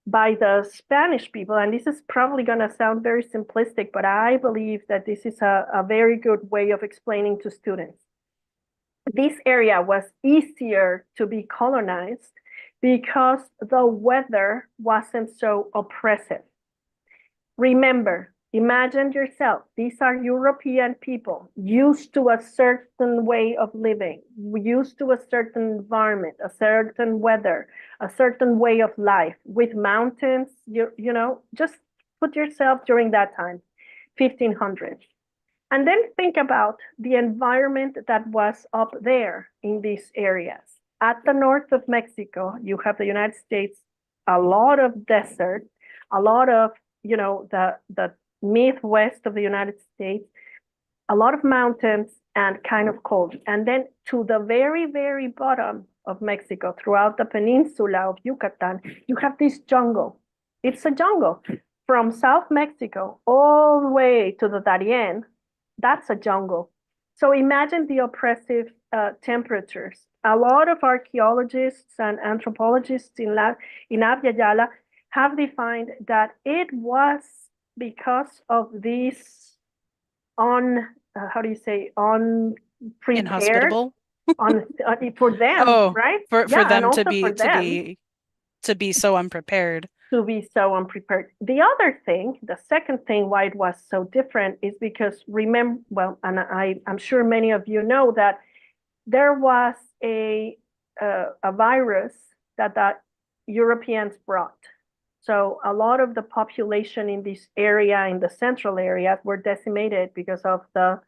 by the Spanish people. And this is probably going to sound very simplistic, but I believe that this is a very good way of explaining to students. this area was easier to be colonized because the weather wasn't so oppressive. Remember, imagine yourself, these are European people used to a certain way of living, used to a certain environment, a certain weather, a certain way of life with mountains, you know, just put yourself during that time, 1500s. And then think about the environment that was up there in these areas. At the north of Mexico, you have the United States, a lot of desert, a lot of, you know, the Midwest of the United States, a lot of mountains and kind of cold. And then to the very, very bottom of Mexico, throughout the peninsula of Yucatan, you have this jungle. It's a jungle. From South Mexico all the way to the Darien, that's a jungle. So imagine the oppressive temperatures. A lot of archaeologists and anthropologists in Abya Yala have defined that it was because of these unprepared, Inhospitable? for them, right? For them and to also be for them to be so unprepared. to be so unprepared. The other thing, the second thing why it was so different is because remember, well, and I'm sure many of you know that there was a virus that the Europeans brought. So a lot of the population in this area, in the central areas, were decimated because of the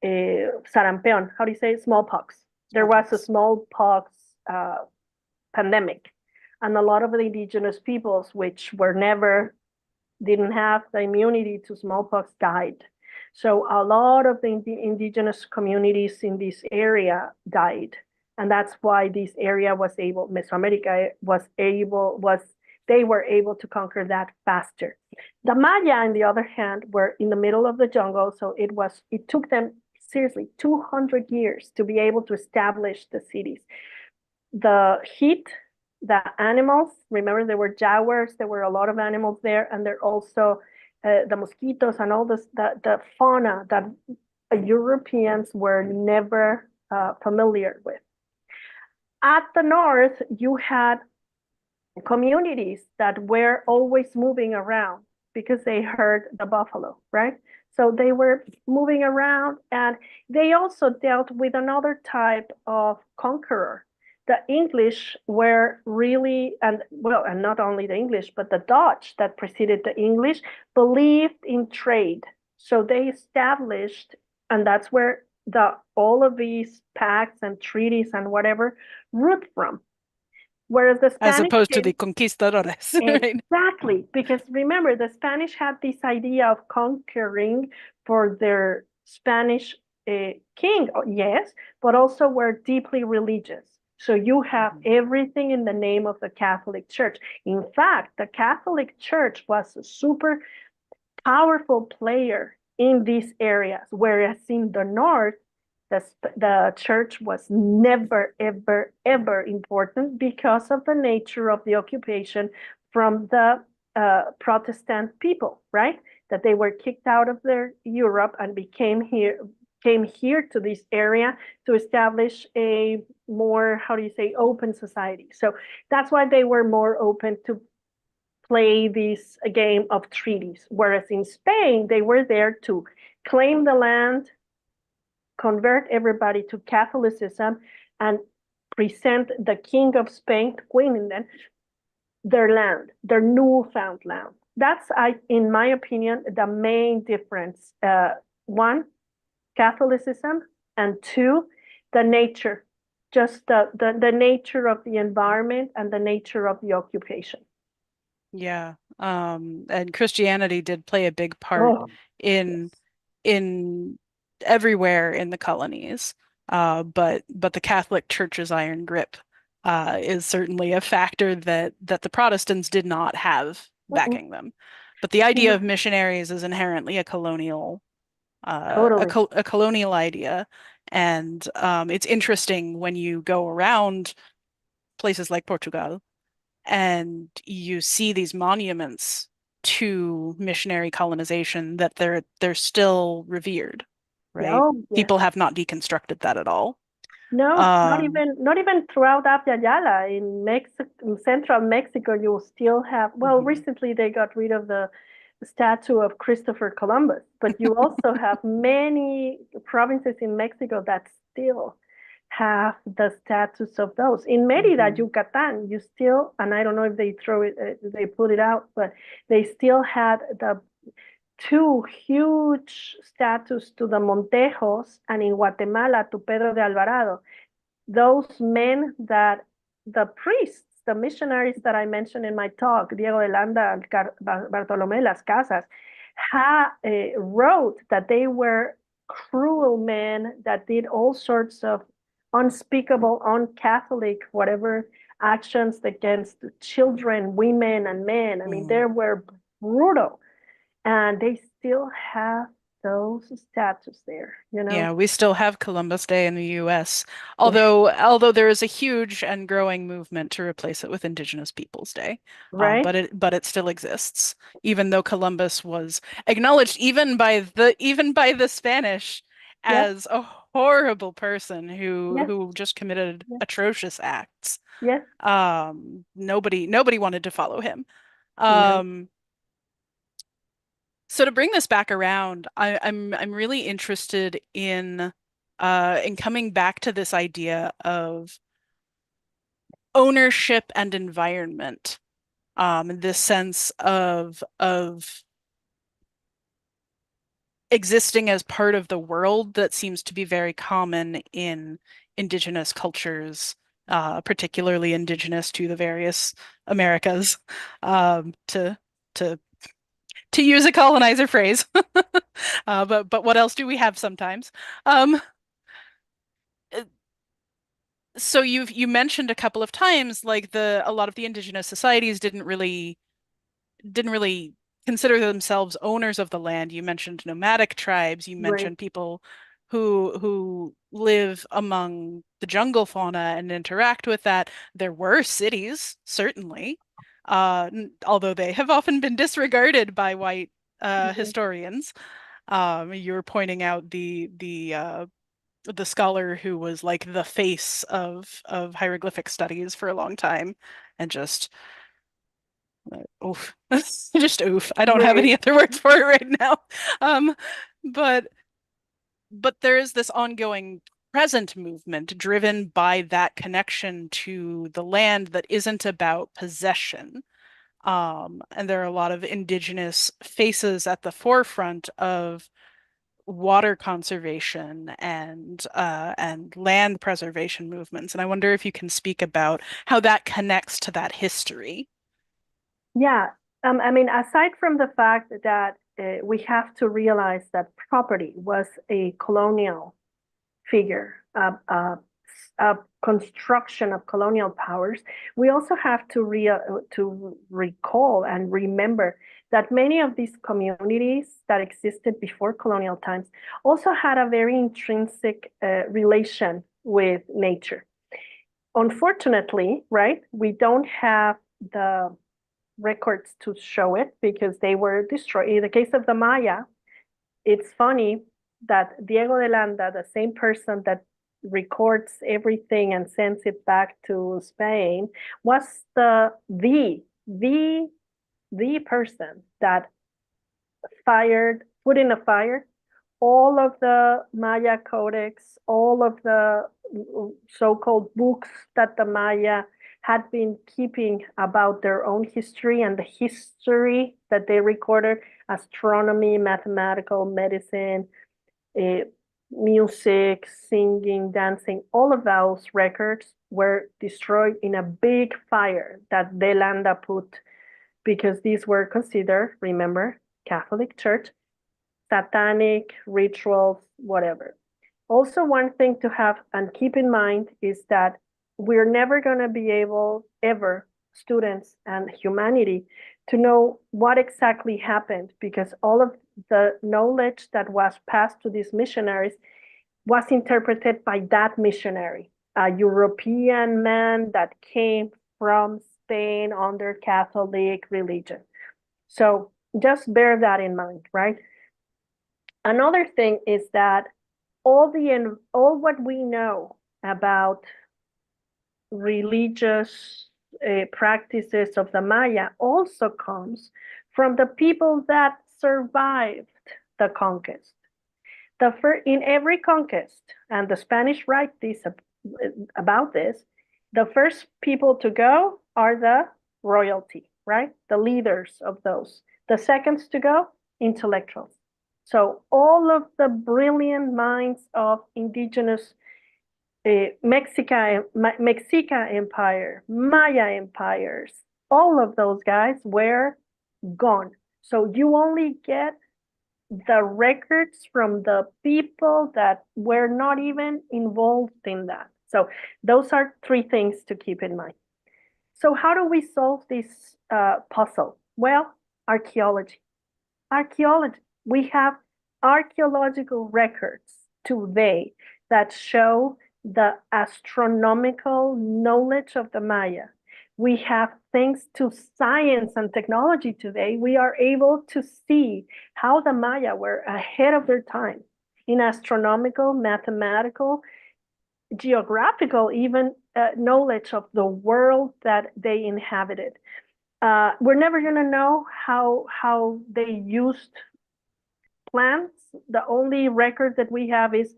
sarampion. How do you say it? Smallpox. There was a smallpox pandemic. And a lot of the indigenous peoples, which didn't have the immunity to smallpox, died. So a lot of the indigenous communities in this area died. And that's why this area was able, Mesoamerica they were able to conquer that faster. The Maya, on the other hand, were in the middle of the jungle. So it took them seriously 200 years to be able to establish the cities. The heat, the animals, remember there were jaguars, there were a lot of animals there, and there also the mosquitoes and all this, the fauna that Europeans were never familiar with. At the north, you had communities that were always moving around because they heard the buffalo, right? So they were moving around, and they also dealt with another type of conqueror. The English were really, and not only the English, but the Dutch that preceded the English believed in trade. So they established, and that's where all of these pacts and treaties and whatever root from. Whereas the Spanish, as opposed to the conquistadores, right? Exactly, because remember, the Spanish had this idea of conquering for their Spanish king, yes, but also were deeply religious. So you have everything in the name of the Catholic Church. In fact, the Catholic Church was a super powerful player in these areas, whereas in the north, the church was never, ever, ever important because of the nature of the occupation from the Protestant people, right? That they were kicked out of their Europe and came here to this area to establish a more, open society. So that's why they were more open to play this game of treaties. Whereas in Spain, they were there to claim the land, convert everybody to Catholicism, and present the King of Spain, Queen, and then their land, their newfound land. That's, in my opinion, the main difference. One, Catholicism, and two, the nature, just the nature of the environment and the nature of the occupation. Yeah, and Christianity did play a big part in everywhere in the colonies, but the Catholic Church's iron grip is certainly a factor that the Protestants did not have backing them. But the idea of missionaries is inherently a colonial a colonial idea, and it's interesting when you go around places like Portugal and you see these monuments to missionary colonization that they're still revered, right? Oh, yeah. People have not deconstructed that at all. No, not Um, even throughout Abya Yala in Mexico, in central Mexico, you will still have, well, recently they got rid of the statue of Christopher Columbus, but you also have many provinces in Mexico that still have the statues of those. In Mérida, Yucatan, you still, and I don't know if they they put it out, but they still had the two huge statues to the Montejos, and in Guatemala to Pedro de Alvarado. Those men that the priests, the missionaries that I mentioned in my talk, Diego de Landa and Bartolomé Las Casas, wrote that they were cruel men that did all sorts of unspeakable, un-Catholic, whatever actions against children, women, and men. I mean, they were brutal. And they still have those statues there, you know? Yeah, we still have Columbus Day in the US, although there is a huge and growing movement to replace it with Indigenous Peoples Day. Right. But it still exists, even though Columbus was acknowledged even by the Spanish as a horrible person who just committed atrocious acts. Yes. Nobody wanted to follow him. No. So to bring this back around, I'm really interested in coming back to this idea of ownership and environment, this sense of existing as part of the world that seems to be very common in indigenous cultures, particularly indigenous to the various Americas, to use a colonizer phrase. But what else do we have sometimes? So you mentioned a couple of times like a lot of the indigenous societies didn't really consider themselves owners of the land. You mentioned nomadic tribes, you mentioned people who live among the jungle fauna and interact with that. There were cities, certainly. Although they have often been disregarded by white historians. You were pointing out the scholar who was like the face of hieroglyphic studies for a long time, and just oof, just oof. I don't have any other words for it right now. But there is this ongoing present movement driven by that connection to the land that isn't about possession. And there are a lot of indigenous faces at the forefront of water conservation and land preservation movements. And I wonder if you can speak about how that connects to that history. Yeah, I mean, aside from the fact that we have to realize that property was a colonial figure, a construction of colonial powers, we also have to recall and remember that many of these communities that existed before colonial times also had a very intrinsic relation with nature. Unfortunately, right, we don't have the records to show it because they were destroyed. In the case of the Maya, it's funny that Diego de Landa, the same person that records everything and sends it back to Spain, was the person that put in a fire all of the Maya codex, all of the so-called books that the Maya had been keeping about their own history and the history that they recorded: astronomy, mathematical, medicine, music, singing, dancing. All of those records were destroyed in a big fire that De Landa put, because these were considered, remember, Catholic Church, satanic rituals, whatever. Also, one thing to have and keep in mind is that we're never going to be able, ever, students and humanity, to know what exactly happened, because all of the knowledge that was passed to these missionaries was interpreted by that missionary, a European man that came from Spain under Catholic religion. So just bear that in mind, right? Another thing is that all what we know about religious practices of the Maya also comes from the people that survived the conquest. In every conquest, and the Spanish write about this, the first people to go are the royalty, right? The leaders of those. The seconds to go, intellectuals. So all of the brilliant minds of indigenous Mexica Empire, Maya empires, all of those guys were gone. So you only get the records from the people that were not even involved in that. So those are three things to keep in mind. So how do we solve this puzzle? Well, archaeology. We have archaeological records today that show the astronomical knowledge of the Maya. We have, thanks to science and technology today, we are able to see how the Maya were ahead of their time in astronomical, mathematical, geographical, even knowledge of the world that they inhabited. We're never going to know how they used plants. The only record that we have is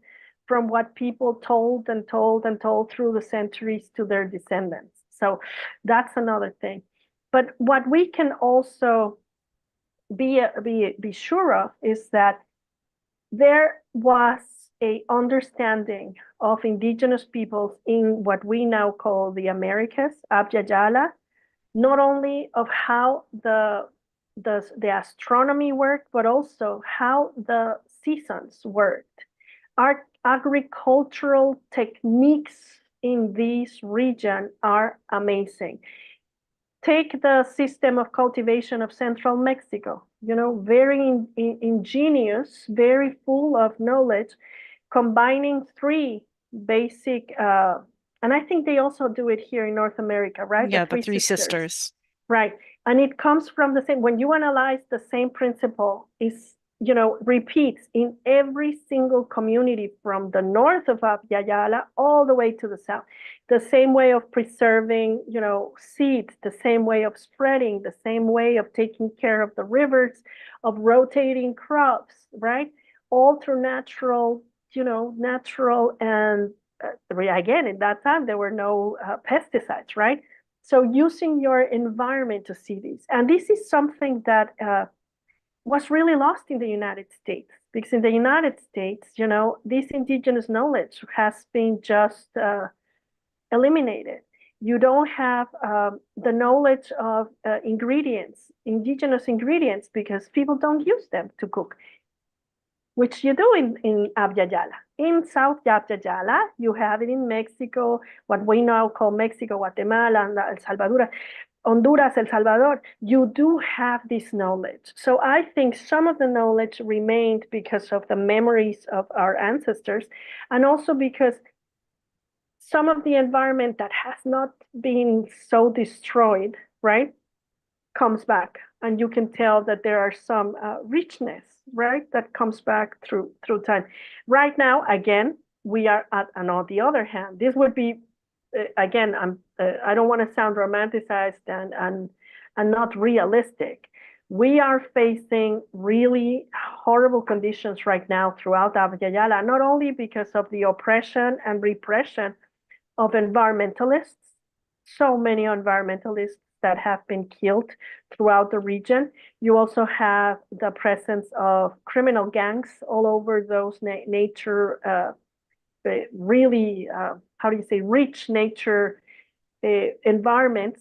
from what people told and told and told through the centuries to their descendants. So that's another thing. But what we can also be sure of is that there was a understanding of indigenous peoples in what we now call the Americas, Abya Yala, not only of how the astronomy worked, but also how the seasons worked. Our agricultural techniques in this region are amazing. Take the system of cultivation of central Mexico, very ingenious, very full of knowledge, combining three basic, and I think they also do it here in North America, right? Yeah, the three sisters. Right. And it comes from the same, when you analyze the same principle, is repeats in every single community from the north of Abya Yala all the way to the south. The same way of preserving, seeds, the same way of spreading, the same way of taking care of the rivers, of rotating crops, right? All through natural and again, in that time, there were no pesticides, right? So using your environment to see these. And this is something that was really lost in the United States, because in the United States, this indigenous knowledge has been just eliminated. You don't have the knowledge of indigenous ingredients, because people don't use them to cook, which you do in Abya Yala. In South Abya Yala, you have it in Mexico, what we now call Mexico, Guatemala, and El Salvador. Honduras, El Salvador, you do have this knowledge. So I think some of the knowledge remained because of the memories of our ancestors, and also because some of the environment that has not been so destroyed, right, comes back. And you can tell that there are some richness, right, that comes back through time. Right now, again, we are and on the other hand, this would be, again, I don't want to sound romanticized and not realistic. We are facing really horrible conditions right now throughout Abya Yala, not only because of the oppression and repression of environmentalists, so many environmentalists that have been killed throughout the region. You also have the presence of criminal gangs all over those nature, really, rich nature environments.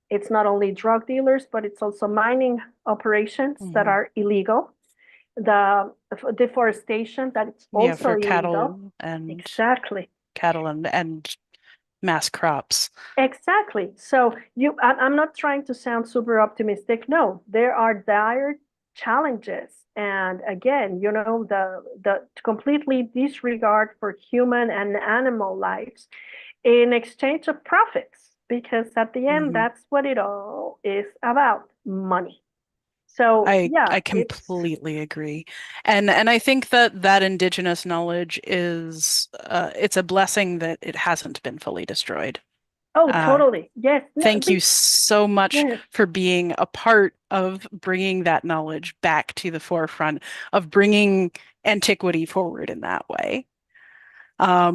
It's not only drug dealers, but it's also mining operations that are illegal. The deforestation that it's also for illegal. Cattle and exactly. Cattle and mass crops. Exactly. So I'm not trying to sound super optimistic. No, there are dire challenges. And again, the completely disregard for human and animal lives in exchange of profits, because at the end, that's what it all is about, money. So I yeah, completely agree. And I think that indigenous knowledge is it's a blessing that it hasn't been fully destroyed. Totally. Yes. Thank you so much Yes. for being a part of bringing that knowledge back to the forefront, of bringing antiquity forward in that way.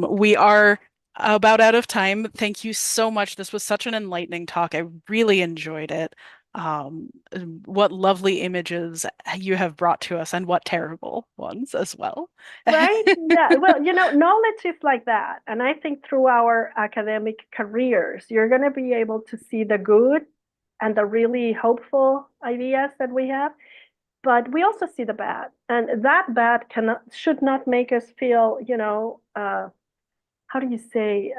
We are about out of time. Thank you so much. This was such an enlightening talk. I really enjoyed it. What lovely images you have brought to us, and what terrible ones as well. Right? Yeah. Well, knowledge is like that. And I think through our academic careers, you're going to be able to see the good and the really hopeful ideas that we have. But we also see the bad. And that bad should not make us feel, how do you say,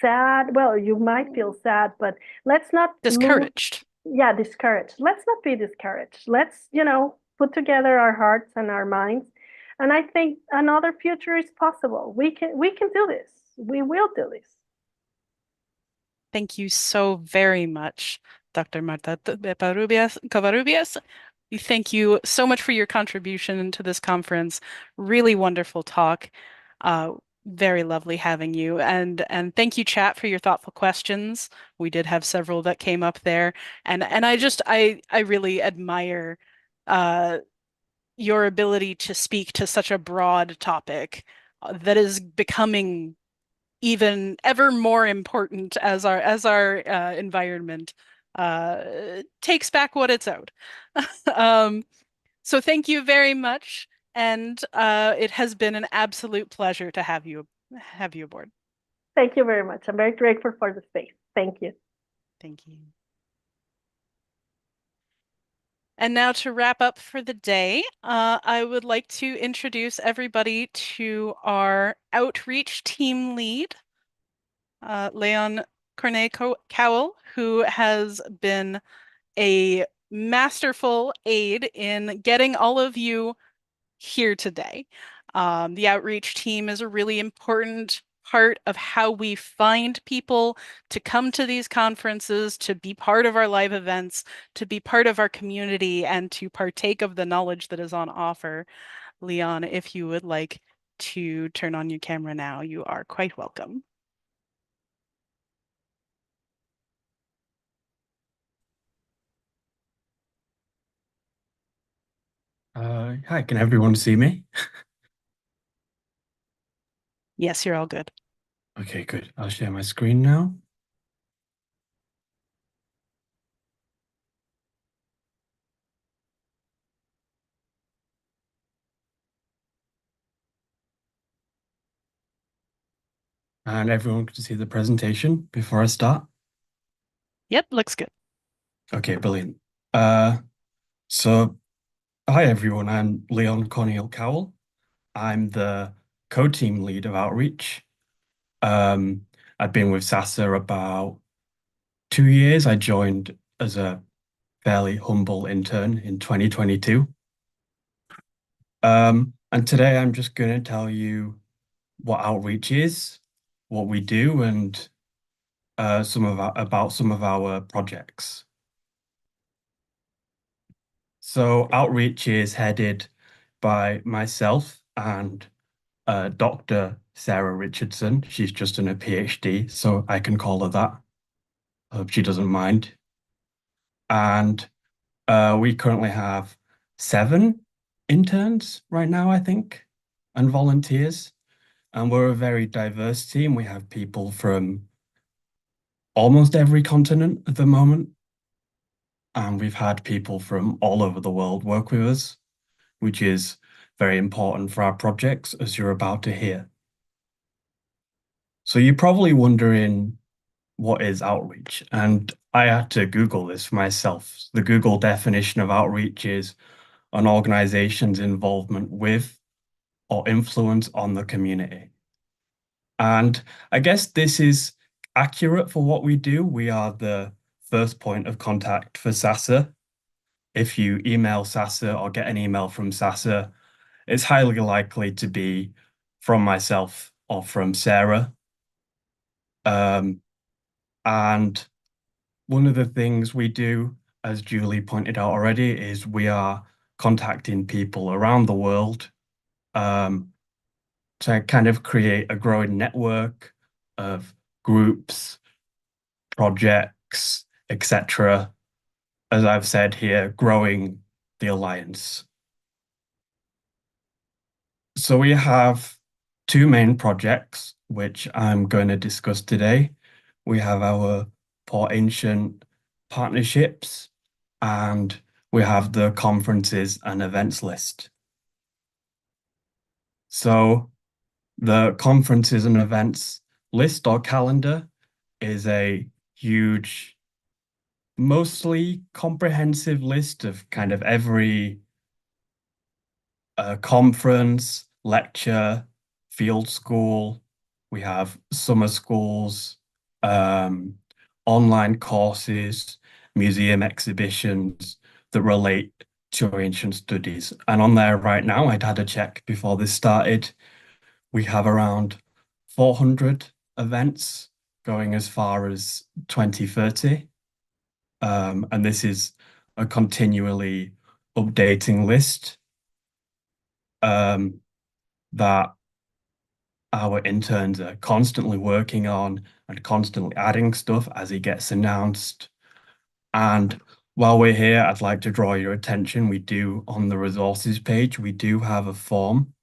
sad? Well, you might feel sad, but let's not discouraged. Yeah, discouraged. Let's not be discouraged. Let's, put together our hearts and our minds. And I think another future is possible. We can do this. We will do this. Thank you so very much, Dr. Marta Covarrubias. Thank you so much for your contribution to this conference. Really wonderful talk. Very lovely having you. And thank you, chat, for your thoughtful questions. We did have several that came up there. And I really admire your ability to speak to such a broad topic that is becoming even ever more important as our environment takes back what it's owed. So thank you very much, and it has been an absolute pleasure to have you aboard. Thank you very much. I'm very grateful for the space. Thank you. Thank you. And now to wrap up for the day, I would like to introduce everybody to our outreach team lead, Leon Cornet-Cowell, who has been a masterful aid in getting all of you here today. The outreach team is a really important part of how we find people to come to these conferences, to be part of our live events, to be part of our community, and to partake of the knowledge that is on offer. Leon, if you would like to turn on your camera now, you are quite welcome. Hi, can everyone see me? Yes, you're all good. Okay, good. I'll share my screen now. And everyone can see the presentation before I start? Yep, looks good. Okay, brilliant. So hi everyone, I'm Leon Cornet-Cowell. I'm the co-team lead of Outreach. I've been with SASA about 2 years. I joined as a fairly humble intern in 2022. And today I'm just going to tell you what Outreach is, what we do, and some of our projects. So Outreach is headed by myself and Dr. Sarah Richardson. She's just in a PhD, so I can call her that. I hope she doesn't mind. And we currently have 7 interns right now, I think, and volunteers. And we're a very diverse team. We have people from almost every continent at the moment. And we've had people from all over the world work with us, which is very important for our projects, as you're about to hear. So you're probably wondering, what is outreach? And I had to Google this for myself. The Google definition of outreach is an organization's involvement with or influence on the community. And I guess this is accurate for what we do. We are the first point of contact for SASA. If you email SASA or get an email from SASA, it's highly likely to be from myself or from Sarah. And one of the things we do as Julie pointed out already, is we are contacting people around the world to kind of create a growing network of groups, projects, etc. As I've said here, growing the alliance. So we have two main projects, which I'm going to discuss today. We have our Port Ancient partnerships, and we have the conferences and events list. So the conferences and events list or calendar is a huge, mostly comprehensive list of kind of every conference, lecture, field school. We have summer schools, online courses, museum exhibitions that relate to ancient studies. And on there right now, I'd had a check before this started. We have around 400 events going as far as 2030. And this is a continually updating list that our interns are constantly working on and constantly adding stuff as it gets announced. And while we're here, I'd like to draw your attention. We do, on the resources page, we do have a form.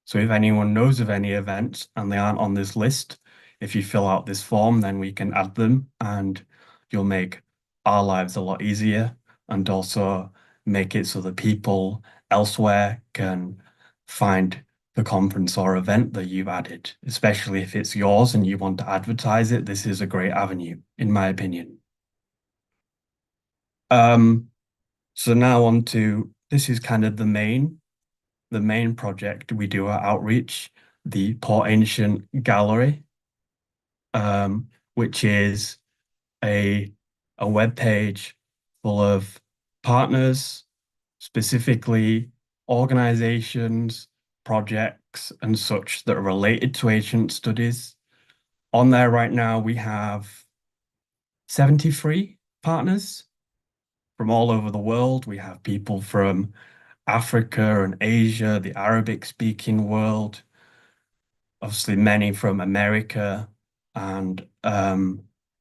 So if anyone knows of any events and they aren't on this list, if you fill out this form, then we can add them and you'll make our lives a lot easier and also make it so that people elsewhere can find the conference or event that you've added, especially if it's yours and you want to advertise it. This is a great avenue, in my opinion. So now on to, this is kind of the main project we do our outreach, the Port Ancient Gallery, which is a web page full of partners, specifically organizations, projects, and such that are related to ancient studies. On there right now, we have 73 partners from all over the world. We have people from Africa and Asia, the Arabic-speaking world, obviously many from America and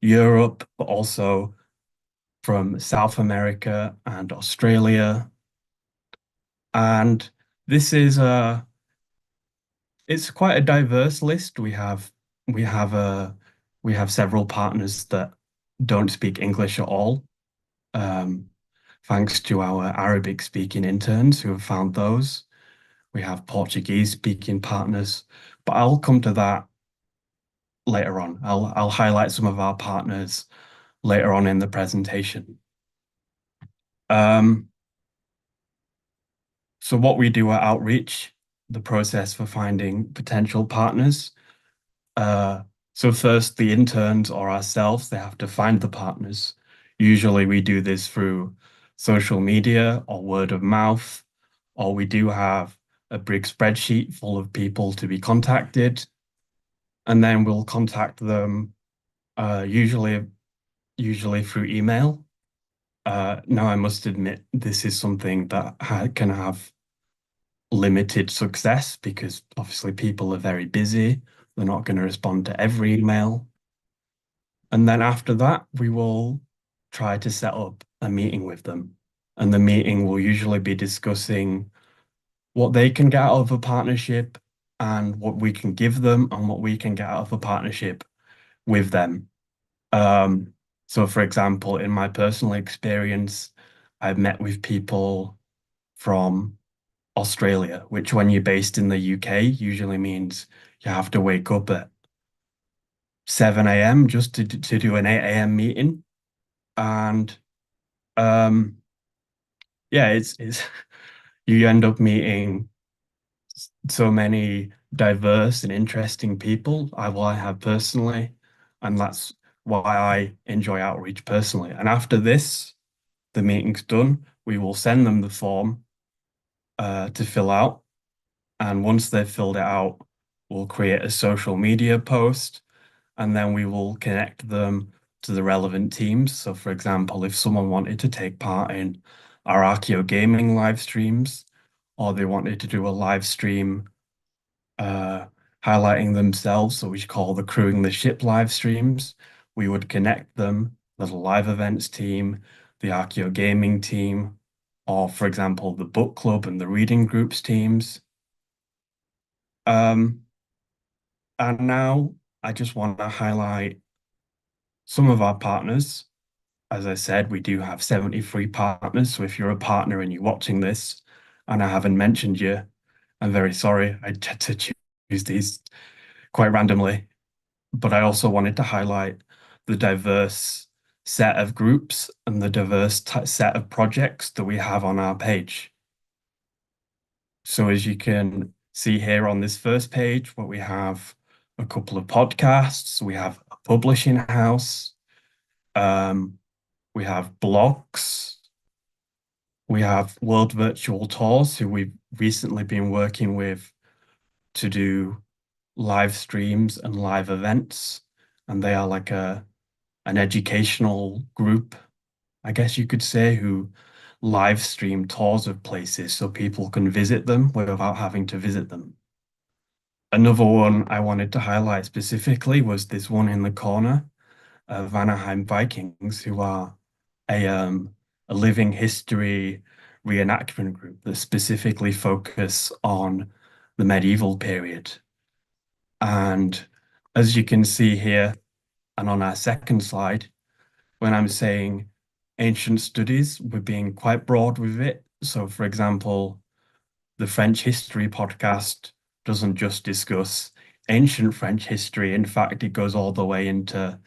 Europe, but also from South America and Australia. And this is it's quite a diverse list. We have several partners that don't speak English at all, thanks to our Arabic-speaking interns who have found those. We have Portuguese-speaking partners, but I'll come to that later on. I'll highlight some of our partners later on in the presentation. So what we do at outreach, the process for finding potential partners. So first, the interns or ourselves, they have to find the partners. Usually we do this through social media or word of mouth, or we do have a big spreadsheet full of people to be contacted. And then we'll contact them usually through email. Now, I must admit, this is something that can have limited success because obviously people are very busy. They're not going to respond to every email. And then after that, we will try to set up a meeting with them. And the meeting will usually be discussing what they can get out of a partnership and what we can give them and what we can get out of a partnership with them. So for example, in my personal experience, I've met with people from Australia, which when you're based in the UK usually means you have to wake up at 7 a.m. just to do an 8 a.m. meeting. And yeah, it's you end up meeting so many diverse and interesting people. I have personally, and that's why I enjoy outreach personally. And after this, the meeting's done, we will send them the form to fill out. And once they've filled it out, we'll create a social media post, and then we will connect them to the relevant teams. So for example, if someone wanted to take part in our Archeo gaming live streams, or they wanted to do a live stream highlighting themselves, so we call the Crewing the Ship live streams, we would connect them with the live events team, the Archeo gaming team, or for example, the book club and the reading groups teams. And now I just want to highlight some of our partners. As I said, we do have 73 partners. So if you're a partner and you're watching this and I haven't mentioned you, I'm very sorry. I had to choose these quite randomly. But I also wanted to highlight the diverse set of groups and the diverse set of projects that we have on our page. So as you can see here on this first page, what we have a couple of podcasts, we have a publishing house, we have blogs, we have World Virtual Tours, who we've recently been working with to do live streams and live events. And they are like an educational group, I guess you could say, who live stream tours of places so people can visit them without having to visit them. Another one I wanted to highlight specifically was this one in the corner, Vanaheim Vikings, who are a living history reenactment group that specifically focus on the medieval period. And as you can see here, and on our second slide, when I'm saying ancient studies, we're being quite broad with it. So for example, the French History podcast doesn't just discuss ancient French history. In fact, it goes all the way into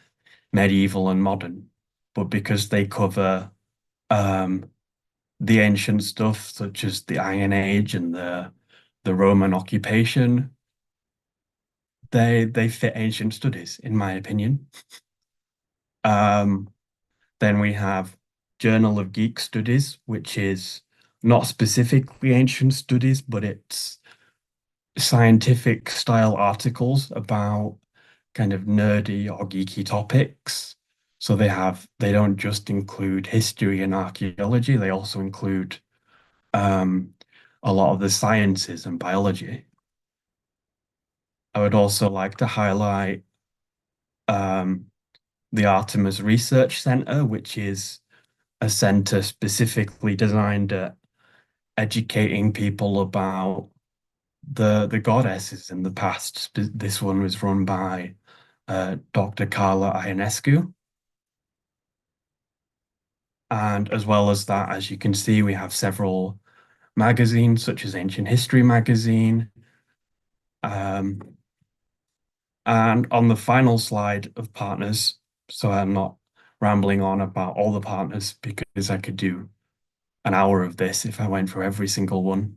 medieval and modern. But because they cover the ancient stuff, such as the Iron Age and the Roman occupation, they fit ancient studies, in my opinion. Then we have Journal of Geek Studies, which is not specifically ancient studies, but it's scientific style articles about kind of nerdy or geeky topics. So they don't just include history and archaeology, they also include a lot of the sciences and biology. I would also like to highlight the Artemis Research Center, which is a center specifically designed at educating people about the goddesses in the past. This one was run by Dr. Carla Ionescu. And as well as that, as you can see, we have several magazines, such as Ancient History Magazine. And on the final slide of partners, so I'm not rambling on about all the partners because I could do an hour of this if I went through every single one.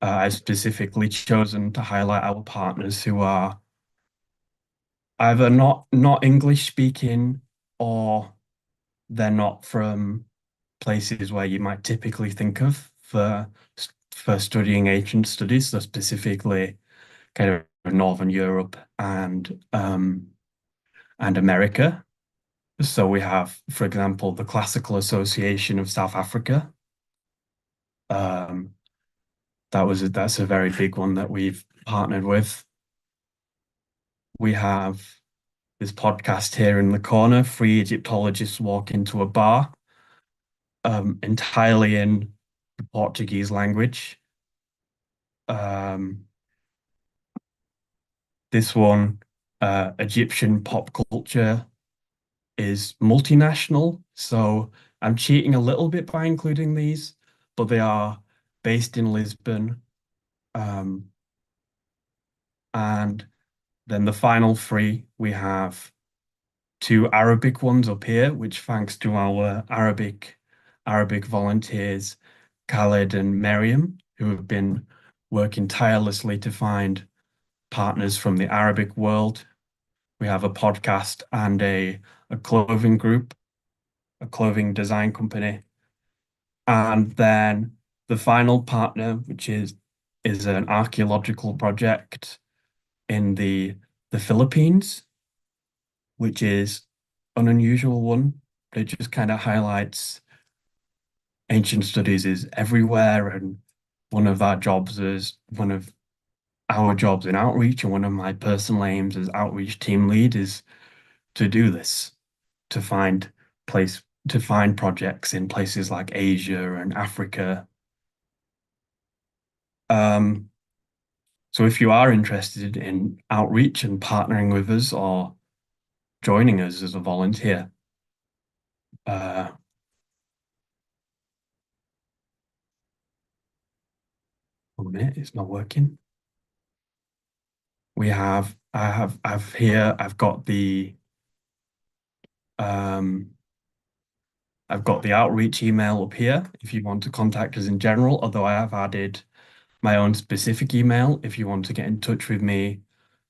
I've specifically chosen to highlight our partners who are either not English speaking, or they're not from places where you might typically think of for studying ancient studies, so specifically kind of Northern Europe and America. So we have, for example, the Classical Association of South Africa. That's a very big one that we've partnered with. We have this podcast here in the corner, Three Egyptologists Walk into a Bar, entirely in the Portuguese language. This one, Egyptian pop culture is multinational, so I'm cheating a little bit by including these, but they are based in Lisbon. And then the final three, we have two Arabic ones up here, which thanks to our Arabic volunteers, Khaled and Miriam, who have been working tirelessly to find partners from the Arabic world. We have a podcast and a clothing group, a clothing design company. And then the final partner, which is an archaeological project in the Philippines, which is an unusual one, but it just kind of highlights ancient studies is everywhere, and one of our jobs is one of our jobs in outreach, and one of my personal aims as outreach team lead is to do this, to find projects in places like Asia and Africa. So if you are interested in outreach and partnering with us or joining us as a volunteer, oh man, it's not working. I've got the outreach email up here if you want to contact us in general, although I have added my own specific email if you want to get in touch with me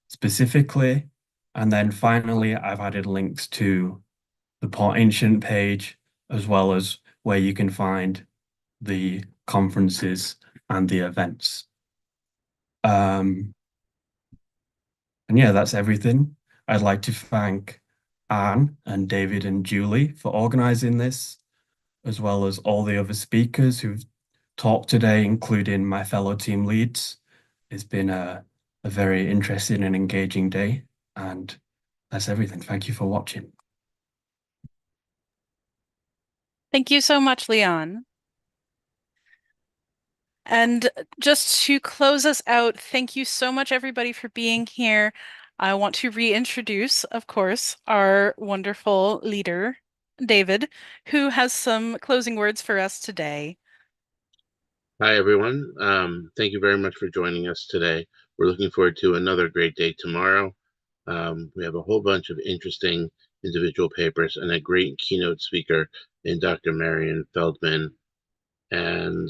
specifically. And then finally, I've added links to the Port Ancient page, as well as where you can find the conferences and the events. And yeah, that's everything. I'd like to thank Anne and David and Julie for organizing this, as well as all the other speakers who've talked today, including my fellow team leads. It's been a very interesting and engaging day, and that's everything. Thank you for watching. Thank you so much, Leon. And just to close us out, thank you so much, everybody, for being here. I want to reintroduce, of course, our wonderful leader, David, who has some closing words for us today. Hi, everyone. Thank you very much for joining us today. We're looking forward to another great day tomorrow. We have a whole bunch of interesting individual papers and a great keynote speaker in Dr. Marion Feldman. And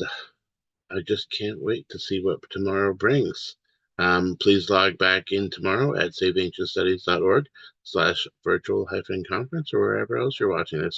I just can't wait to see what tomorrow brings. Please log back in tomorrow at saveancientstudies.org/virtual-conference or wherever else you're watching this.